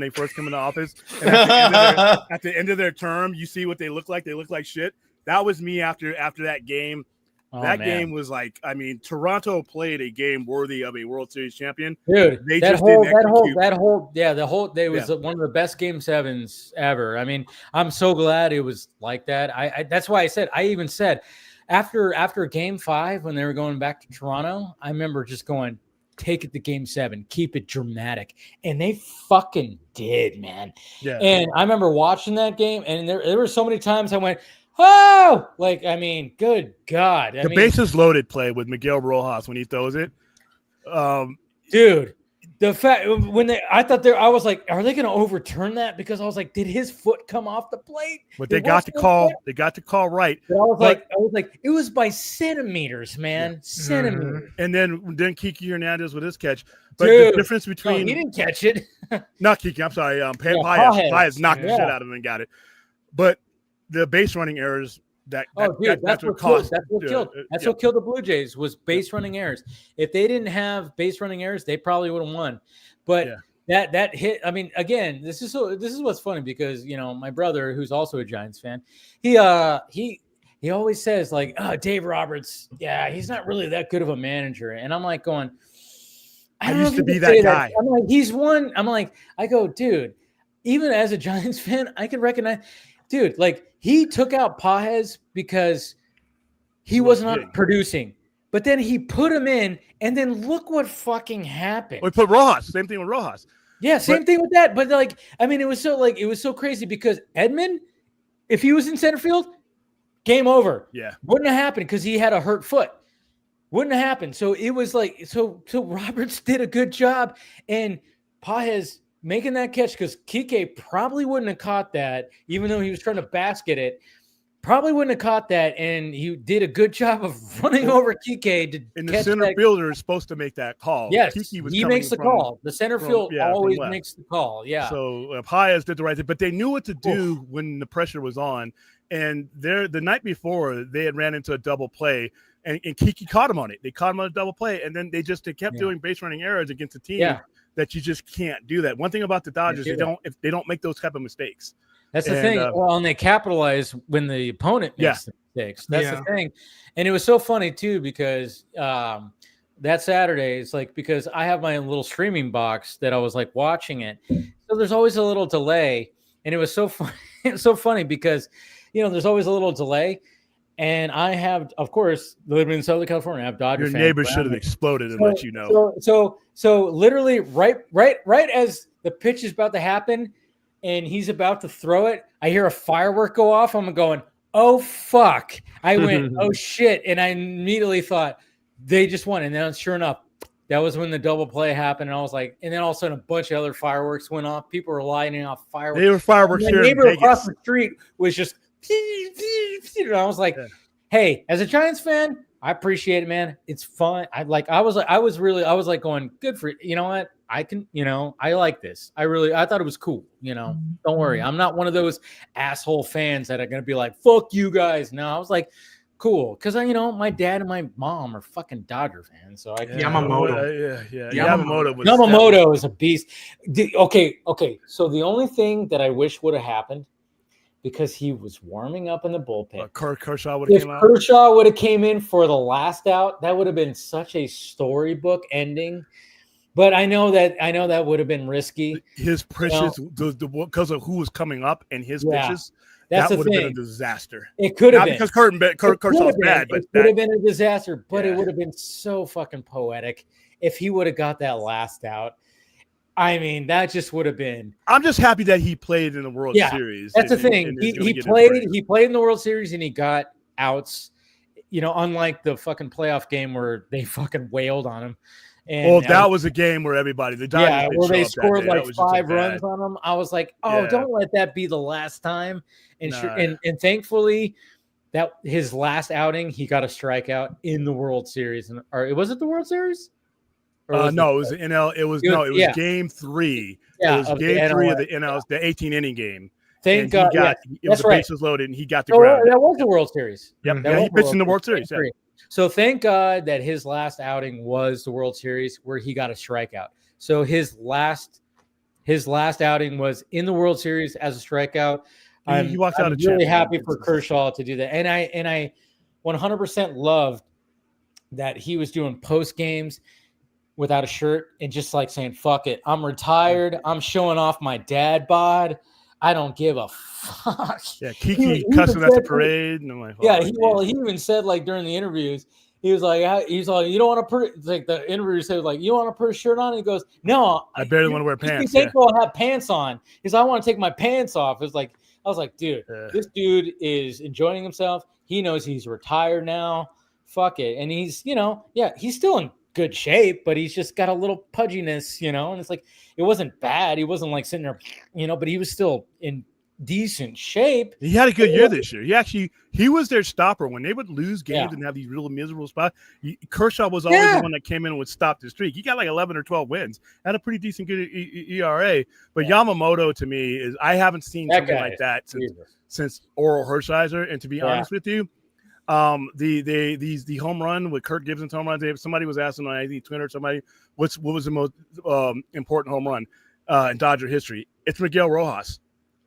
they first come into office, and at the end of their term, you see what they look like. They look like shit. That was me after that game. Game was like, Toronto played a game worthy of a World Series champion. Dude, they was one of the best game sevens ever. I'm so glad it was like that. I that's why I even said after game 5, when they were going back to Toronto, I remember just going, take it to game 7, keep it dramatic. And they fucking did, man. Yeah. And I remember watching that game, and there were so many times I went, oh, good God. The bases loaded play with Miguel Rojas when he throws it. Dude, The fact when I was like, are they going to overturn that? Because I was like, did his foot come off the plate? But they got the call. They got the call right. But I was like, it was by centimeters, man, centimeters. And then Kiki Hernandez with his catch. But Dude, the difference between he didn't catch it. Not Kiki. I'm sorry. Paez knocked the shit out of him and got it. But the base running errors. That's what killed the Blue Jays was base running errors. If they didn't have base running errors, they probably would have won. But that hit. I mean, again, this is what's funny because my brother, who's also a Giants fan, he always says like, oh, Dave Roberts, he's not really that good of a manager, and I'm like going, I used to be that guy. I'm like, he's one. I'm like, I go, dude. Even as a Giants fan, I can recognize. Dude, like he took out Paez because he was not producing, but then he put him in, and then look what fucking happened. We put Rojas. Same thing with Rojas. Yeah, same thing with that. But like, I mean, it was so crazy because Edman, if he was in center field, game over. Yeah, wouldn't have happened because he had a hurt foot. Wouldn't have happened. So it was like, so Roberts did a good job, and Paez making that catch because Kike probably wouldn't have caught that, even though he was trying to basket it. Probably wouldn't have caught that, and he did a good job of running over Kike. And the center fielder is supposed to make that call. Yes, he makes the call. The center field always makes the call. Yeah. So Paez did the right thing, but they knew what to do when the pressure was on. And the night before, they had ran into a double play, and Kiki caught him on it. They caught him on a double play, and then they kept doing base running errors against a team that you just can't do that. One thing about the Dodgers, they don't make those type of mistakes. That's the thing. And they capitalize when the opponent makes the mistakes. That's the thing. And it was so funny too because that Saturday, it's like because I have my little streaming box that I was like watching it, so there's always a little delay, and it was so funny. It's so funny because there's always a little delay. And I have, of course, living in Southern California, I have Dodger fans. Your neighbor should have exploded and let you know. So literally right as the pitch is about to happen and he's about to throw it, I hear a firework go off. I'm going, oh, fuck. I went, oh, shit. And I immediately thought they just won. And then sure enough, that was when the double play happened. And I was like, and then all of a sudden a bunch of other fireworks went off. People were lighting off fireworks. They were fireworks here in Vegas. My neighbor across the street was just, and I was like, hey, as a Giants fan, I appreciate it, man. It's fun. I was like going, good for you know what? I can, I like this. I thought it was cool. Don't worry. I'm not one of those asshole fans that are gonna be like, fuck you guys. No, I was like, cool. Cause my dad and my mom are fucking Dodger fans. So Yamamoto. Yamamoto is a beast. Okay. So the only thing that I wish would have happened, because he was warming up in the bullpen. Kershaw would have came out. Kershaw would have came in for the last out, that would have been such a storybook ending. But I know that would have been risky. His pitches, because of who was coming up and his pitches, that would have been a disaster. It could have been. Because Kershaw's bad, but it could have been a disaster. But it would have been so fucking poetic if he would have got that last out. I mean, that just would have been. I'm just happy that he played in the World Series. That's the thing. He played in the World Series and he got outs. Unlike the fucking playoff game where they fucking wailed on him. And that was a game where the Dodgers where they scored like 5 runs on him. I was like, don't let that be the last time. And and thankfully, that his last outing, he got a strikeout in the World Series. Or was it the World Series? No, it was NL. It was Game 3. Yeah, it was Game 3 of the NL, the 18-inning game. Thank God. It was the bases loaded, and he got the ground. That was the World Series. Yep. He pitched in the World Series. Yeah. So thank God that his last outing was the World Series where he got a strikeout. So his last outing was in the World Series as a strikeout. He walked out. I'm really happy for Kershaw to do that, and I 100% loved that he was doing post games without a shirt and just like saying, fuck it. I'm retired. I'm showing off my dad bod. I don't give a fuck. Yeah, Kiki cussing at the parade. And I'm like, he even said like during the interviews, he was like, you don't want to put like the interviewer said like, you want to put a shirt on? And he goes, no, I barely want to wear pants. Thankful I have pants on. Because I want to take my pants off. It was like, I was like, dude, this dude is enjoying himself. He knows he's retired now. Fuck it. And he's, he's still in good shape, but he's just got a little pudginess, you know. And it's like it wasn't bad. He wasn't like sitting there, you know, but he was still in decent shape. He had a good year this year. He was their stopper when they would lose games and have these real miserable spots. Kershaw was always the one that came in and would stop the streak. He got like 11 or 12 wins, had a pretty decent good ERA. But Yamamoto to me is I haven't seen something like that since Oral Hershiser. And to be honest with you, the home run with Kirk Gibson's home run. Somebody was asking on I think Twitter, what was the most important home run in Dodger history? It's Miguel Rojas.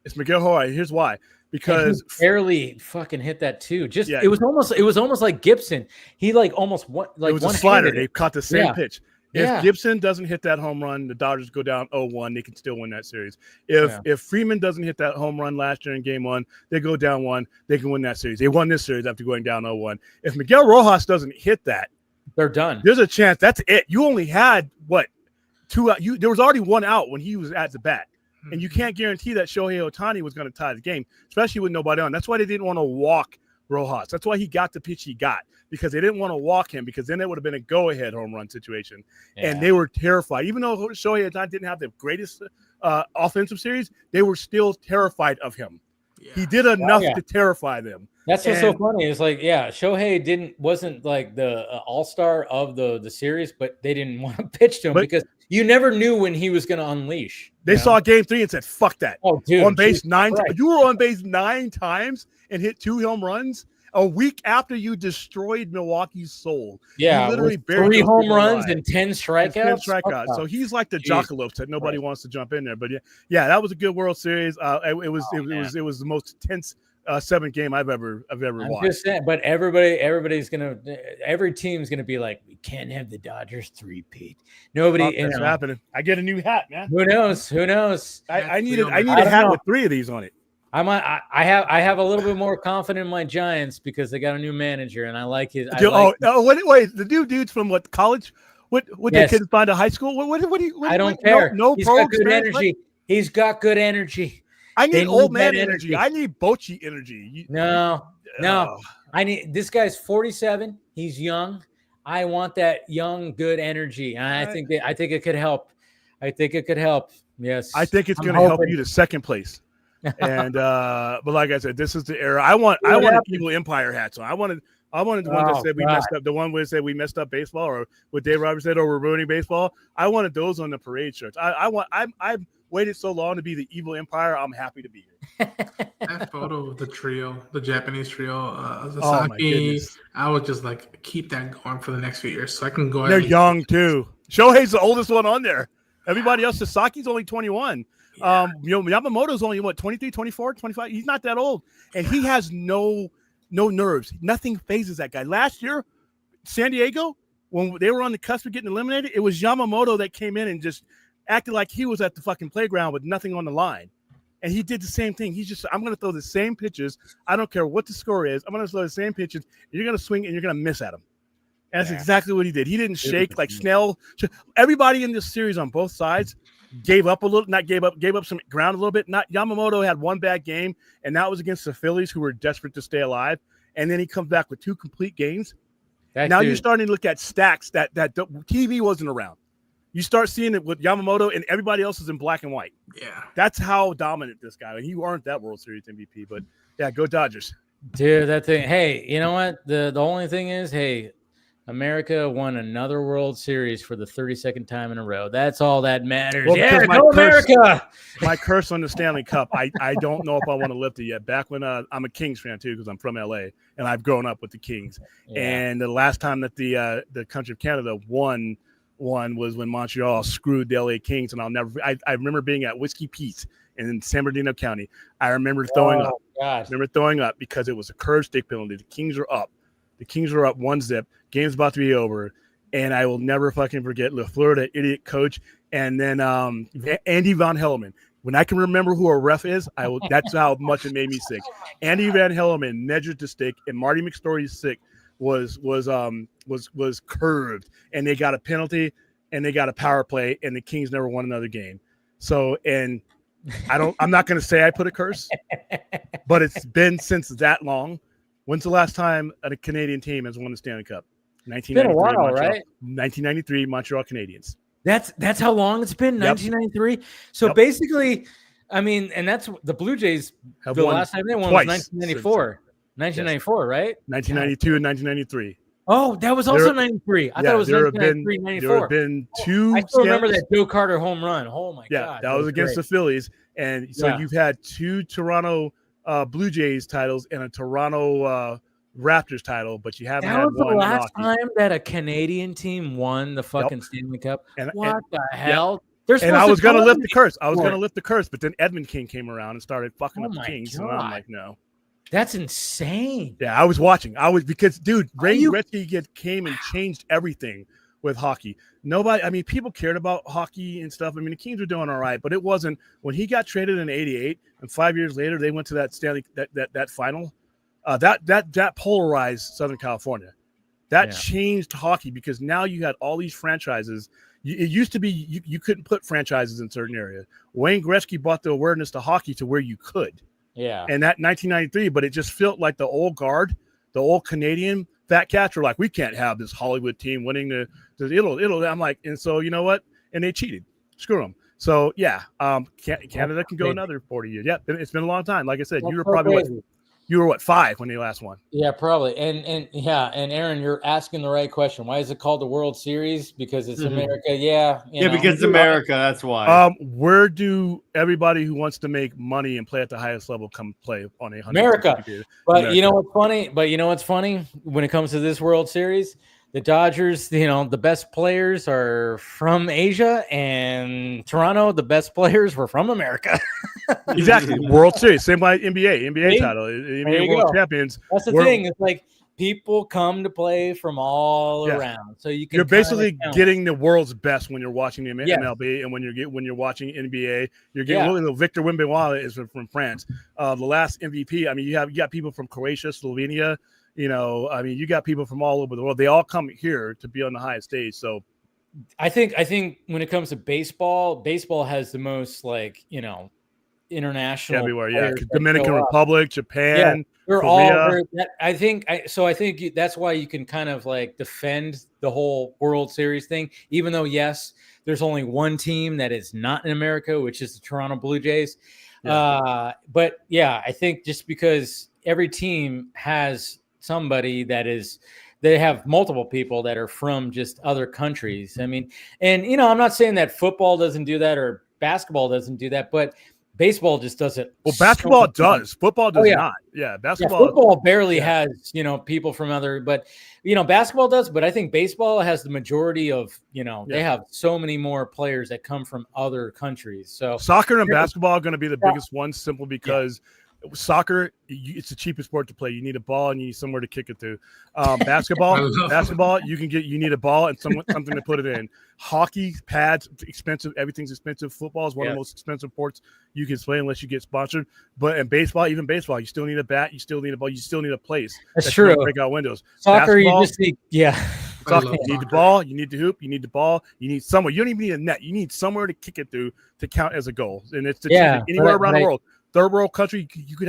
It's Miguel Rojas. Here's why. Because barely fucking hit that too. Just it was almost like Gibson. He like almost it was a slider. They caught the same pitch. If Gibson doesn't hit that home run, the Dodgers go down 0-1. They can still win that series. If Freeman doesn't hit that home run last year in Game 1, they go down 1. They can win that series. They won this series after going down 0-1. If Miguel Rojas doesn't hit that, they're done. There's a chance that's it. You only had two out. There was already one out when he was at the bat. And you can't guarantee that Shohei Ohtani was going to tie the game, especially with nobody on. That's why they didn't want to walk Rojas. That's why he got the pitch he got, because they didn't want to walk him, because then it would have been a go-ahead home run situation. Yeah. And they were terrified. Even though Shohei Ohtani didn't have the greatest offensive series, they were still terrified of him. Yeah. He did enough to terrify them. That's what's so funny. It's like, Shohei wasn't like the all-star of the series, but they didn't want to pitch to him because you never knew when he was going to unleash. They saw Game 3 and said, "Fuck that." Oh, dude, on base 9 times. You were on base 9 times and hit 2 home runs a week after you destroyed Milwaukee's soul. Yeah, you literally 3 home runs and 10 strikeouts. So he's like the Jockalopes that nobody wants to jump in there. But yeah, that was a good World Series. It was the most tense 7th game I've ever watched. Just saying, but every team's gonna be like, we can't have the Dodgers 3-peat. Nobody. That's happening. I get a new hat, man. Who knows? I need a hat with 3 of these on it. I have a little bit more confidence in my Giants because they got a new manager and I like his. Wait, the new dude's from what college? What the kids find a high school? What do you? I don't care. No, he's got good energy. He's got good energy. I need old man energy. I need Bochy energy. No. I need this guy's 47. He's young. I want that young, good energy. And I think it could help. Yes. I think it's going to help you to second place. And but like I said, this is the era. I want an Evil Empire hat. So I wanted the one that said we messed up. The one where said we messed up baseball, or what Dave Roberts said, or we're ruining baseball. I wanted those on the parade shirts. I've waited so long to be the Evil Empire. I'm happy to be here. That photo of the trio, the Japanese trio, Sasaki, I would just like keep that going for the next few years, so I can go. They're young too. Shohei's the oldest one on there. Everybody else, Sasaki's only 21. Yeah. Yamamoto's only 23, 24, 25. He's not that old, and he has no nerves. Nothing phases that guy. Last year, San Diego, when they were on the cusp of getting eliminated, it was Yamamoto that came in and just acted like he was at the fucking playground with nothing on the line. And he did the same thing. He's just, I'm going to throw the same pitches. I don't care what the score is. I'm going to throw the same pitches. You're going to swing and you're going to miss at him. And that's exactly what he did. He didn't shake like Snell. Everybody in this series on both sides gave up a little, gave up some ground a little bit. Not Yamamoto had one bad game, and that was against the Phillies, who were desperate to stay alive. And then he comes back with 2 complete games. You're starting to look at stacks that TV wasn't around. You start seeing it with Yamamoto, and everybody else is in black and white. Yeah. That's how dominant this guy. And you aren't that World Series MVP, but yeah, go Dodgers. Dude, that thing. Hey, you know what? The only thing is, America won another World Series for the 32nd time in a row. That's all that matters. Well, yeah, go America! My curse on the Stanley Cup, I don't know if I want to lift it yet. Back when I'm a Kings fan, too, because I'm from L.A., and I've grown up with the Kings. Yeah. And the last time that the country of Canada won was when Montreal screwed the LA Kings, and I remember being at Whiskey Pete's in San Bernardino County. I remember throwing up. God. I remember throwing up because it was a curved stick penalty. The Kings are up. The Kings are up 1-0. Game's about to be over, and I will never fucking forget LaFleur, that idiot coach, and then Andy Van Hellemond. When I can remember who a ref is, that's how much it made me sick. Andy Van Hellemond measured the stick, and Marty McStory's stick was curved, and they got a penalty and they got a power play, and the Kings never won another game. So, and I'm not going to say I put a curse, but it's been since that long. When's the last time a Canadian team has won the Stanley Cup? been a while, right? 1993 Montreal Canadiens. That's how long it's been. 1993. So basically, I mean, and that's the Blue Jays. The last time they won was 1994. 1994, right? 1992 and 1993. Oh, that was also 93. I thought it was 1993, 94. There have been two. I still remember that Joe Carter home run. Oh my God. That was against the Phillies. And so you've had two Toronto Blue Jays titles and a Toronto Raptors title, but you haven't had one. That was the last time that a Canadian team won the fucking Stanley Cup. What the hell? And I was going to lift the curse. I was going to lift the curse, but then Edmund King came around and started fucking up the Kings. And I'm like, no. That's insane. Yeah, I was watching. Because, dude, Ray Gretzky came and changed everything with hockey. People cared about hockey and stuff. I mean, the Kings were doing all right, but it wasn't when he got traded in '88, and 5 years later they went to that that final. That polarized Southern California. That changed hockey because now you had all these franchises. It used to be you couldn't put franchises in certain areas. Wayne Gretzky brought the awareness to hockey to where you could. Yeah. And that 1993, but it just felt like the old guard, the old Canadian fat cats were like, we can't have this Hollywood team winning it'll. I'm like, and so you know what? And they cheated. Screw them. So Canada can go another 40 years. Yeah, it's been a long time. Like I said, you were probably you were 5 when they last won. Yeah, probably. And Aaron, you're asking the right question. Why is it called the World Series? Because it's America. Yeah. Because it's America. That's why. Where do everybody who wants to make money and play at the highest level come play on a America? But you know what's funny? When it comes to this World Series, the Dodgers, the best players are from Asia, and Toronto, the best players were from America. Exactly. World Series, same like NBA title, NBA World Champions. That's the thing. It's like people come to play from all around, so you're basically getting the world's best when you're watching the MLB, and when you're watching NBA, you're getting Victor Wembanyama is from France. The last MVP. I mean, you got people from Croatia, Slovenia. You got people from all over the world. They all come here to be on the highest stage. So I think when it comes to baseball has the most international everywhere. Yeah. Dominican Republic, Japan, they're Korea. I think that's why you can kind of defend the whole World Series thing, even though, yes, there's only one team that is not in America, which is the Toronto Blue Jays. Yeah. But yeah, I think just because every team has somebody they have multiple people that are from just other countries. I mean, and I'm not saying that football doesn't do that or basketball doesn't do that, but baseball just does it. Well, basketball does. Football does not. Yeah, basketball. Yeah, football barely has, people from other, but basketball does. But I think baseball has the majority of, they have so many more players that come from other countries. So soccer and basketball are going to be the biggest ones, simple because. Soccer, it's the cheapest sport to play. You need a ball and you need somewhere to kick it to. Basketball, you need a ball and something to put it in. Hockey, pads, expensive. Everything's expensive. Football is one of the most expensive sports you can play unless you get sponsored. But in baseball, you still need a bat. You still need a ball. You still need a place. That's true. Break out windows. Soccer, you just need Soccer, you need the ball. You need the hoop. You need the ball. You need somewhere. You don't even need a net. You need somewhere to kick it through to count as a goal. And it's anywhere around the world. Third world country, you could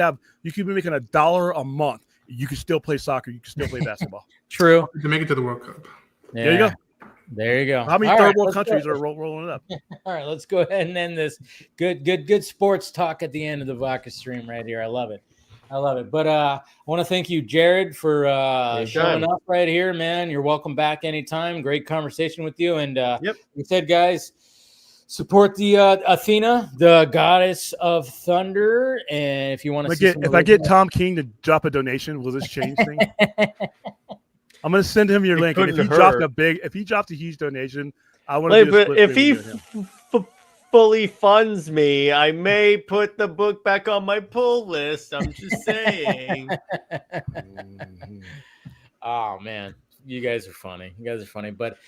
be making $1 a month. You could still play soccer. You could still play basketball. True. To make it to the World Cup. Yeah. There you go. There you go. How many third world countries are rolling it up? All right, let's go ahead and end this good sports talk at the end of the Vodka stream right here. I love it. But I want to thank you, Jared, for showing up right here, man. You're welcome back anytime. Great conversation with you. And we said, guys, support the Athena, the goddess of thunder. And if you want to see if I get Tom King to drop a donation, will this change things? I'm going to send him your link. And if he dropped a huge donation, I want to do a split if he fully funds me, I may put the book back on my pull list. I'm just saying. Oh man, you guys are funny. But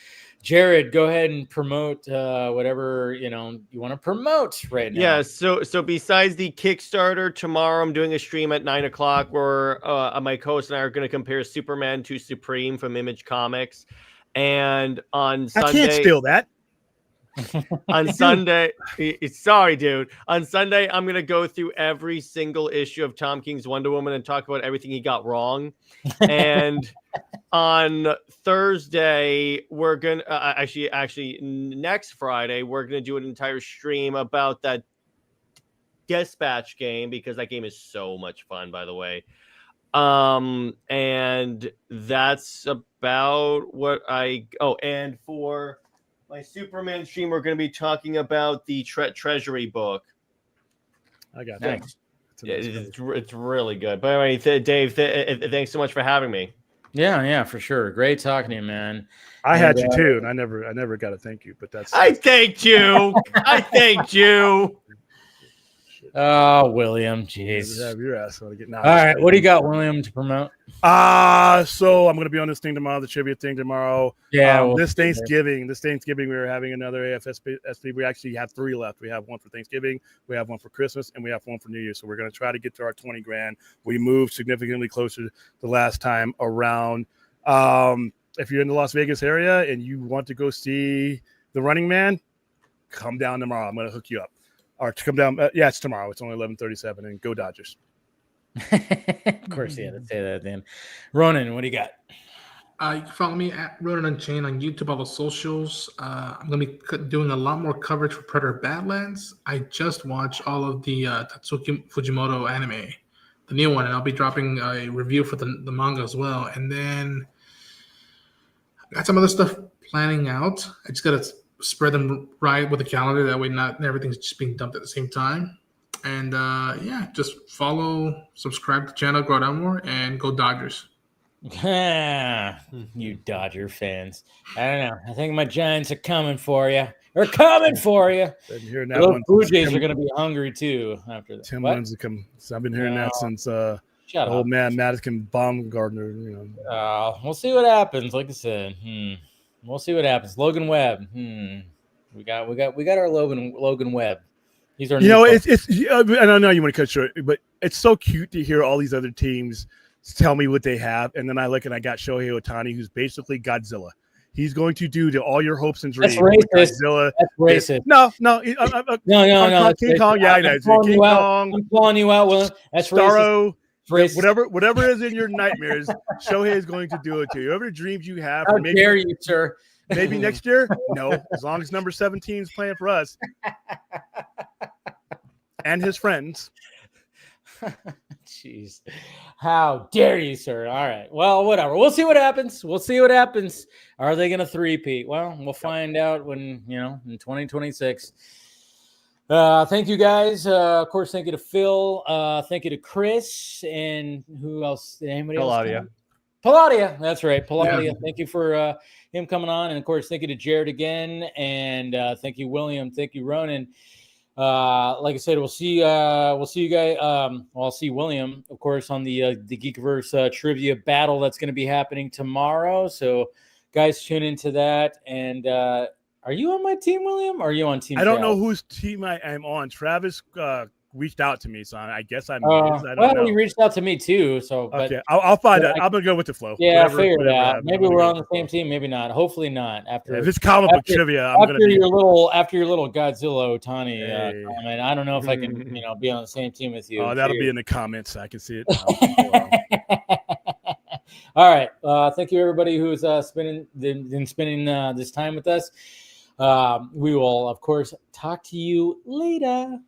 Jared, go ahead and promote whatever you want to promote right now. Yeah. So besides the Kickstarter, tomorrow I'm doing a stream at 9:00 where my co-host and I are going to compare Superman to Supreme from Image Comics, and on Sunday, I can't steal that. On Sunday, sorry, dude. On Sunday, I'm gonna go through every single issue of Tom King's Wonder Woman and talk about everything he got wrong. And on Thursday, we're gonna actually next Friday, we're gonna do an entire stream about that Dispatch game, because that game is so much fun, by the way. And that's about what and for my Superman stream, we're going to be talking about the Treasury book. I got that. It's really good. But anyway, Dave, thanks so much for having me. Yeah, for sure. Great talking to you, man. I had you too, and I never got to thank you, but I thanked you. I thanked you. Oh, William, jeez. Have your ass on to get now. All right, what do you got, William, to promote? So I'm gonna be on this thing tomorrow, the trivia thing tomorrow. Yeah. This Thanksgiving, we were having another AFSP. We actually have 3 left. We have one for Thanksgiving, we have one for Christmas, and we have one for New Year. So we're gonna try to get to our 20 grand. We moved significantly closer the last time around. If you're in the Las Vegas area and you want to go see The Running Man, come down tomorrow. I'm gonna hook you up. Or to come down, it's tomorrow. It's only 11:37, and go Dodgers. Of course, you had to say that at the end. Ronan, what do you got? You can follow me at Ronan Unchained on YouTube, all the socials. I'm going to be doing a lot more coverage for Predator Badlands. I just watched all of the Tatsuki Fujimoto anime, the new one, and I'll be dropping a review for the manga as well. And then I got some other stuff planning out. I just got to spread them right with the calendar. That way not everything's just being dumped at the same time. And just follow, subscribe to the channel, grow down more, and go Dodgers. You Dodger fans. I don't know. I think my Giants are coming for you. They're coming for you. Those Blue Jays are going to be hungry too after that. Tim Lincecum. So I've been hearing that since old man Madison Baumgartner. We'll see what happens. Like I said, we'll see what happens. Logan Webb. We got our Logan Webb. He's our. It's. I don't know. You want to cut short, but it's so cute to hear all these other teams tell me what they have, and then I look and I got Shohei Ohtani, who's basically Godzilla. He's going to do to all your hopes and dreams. That's racist. Godzilla. That's racist. No. No. King Kong. Yeah, I know. King Kong. I'm calling you out, Will. That's Starro. racist. Whatever is in your nightmares, Shohei is going to do it to you. Whatever dreams you have. How dare you, sir? Maybe next year? No, as long as number 17 is playing for us and his friends. Jeez. How dare you, sir? All right. Well, whatever. We'll see what happens. Are they going to three-peat? Well, we'll find out when, in 2026. Thank you, guys. Of course, thank you to Phil. Thank you to Chris. And who else? Anybody else? Palladia. That's right. Palladia. Yeah. Thank you for him coming on. And, of course, thank you to Jared again. And thank you, William. Thank you, Ronan. Like I said, we'll see you guys. I'll see William, of course, on the Geekverse trivia battle that's going to be happening tomorrow. So, guys, tune into that. And are you on my team, William? Or are you on team? I don't know whose team I am on. Travis reached out to me, so I guess I'm. I don't know. He reached out to me too. So, okay, I'll find out. I'm gonna go with the flow. Yeah, I figured it out. Maybe we're on the same team. Maybe not. Hopefully not. If it's comic book trivia, after your little Godzilla Ohtani comment, I don't know if I can be on the same team with you. Oh, that'll be in the comments. I can see it. All right. Thank you, everybody who's spending this time with us. We will, of course, talk to you later.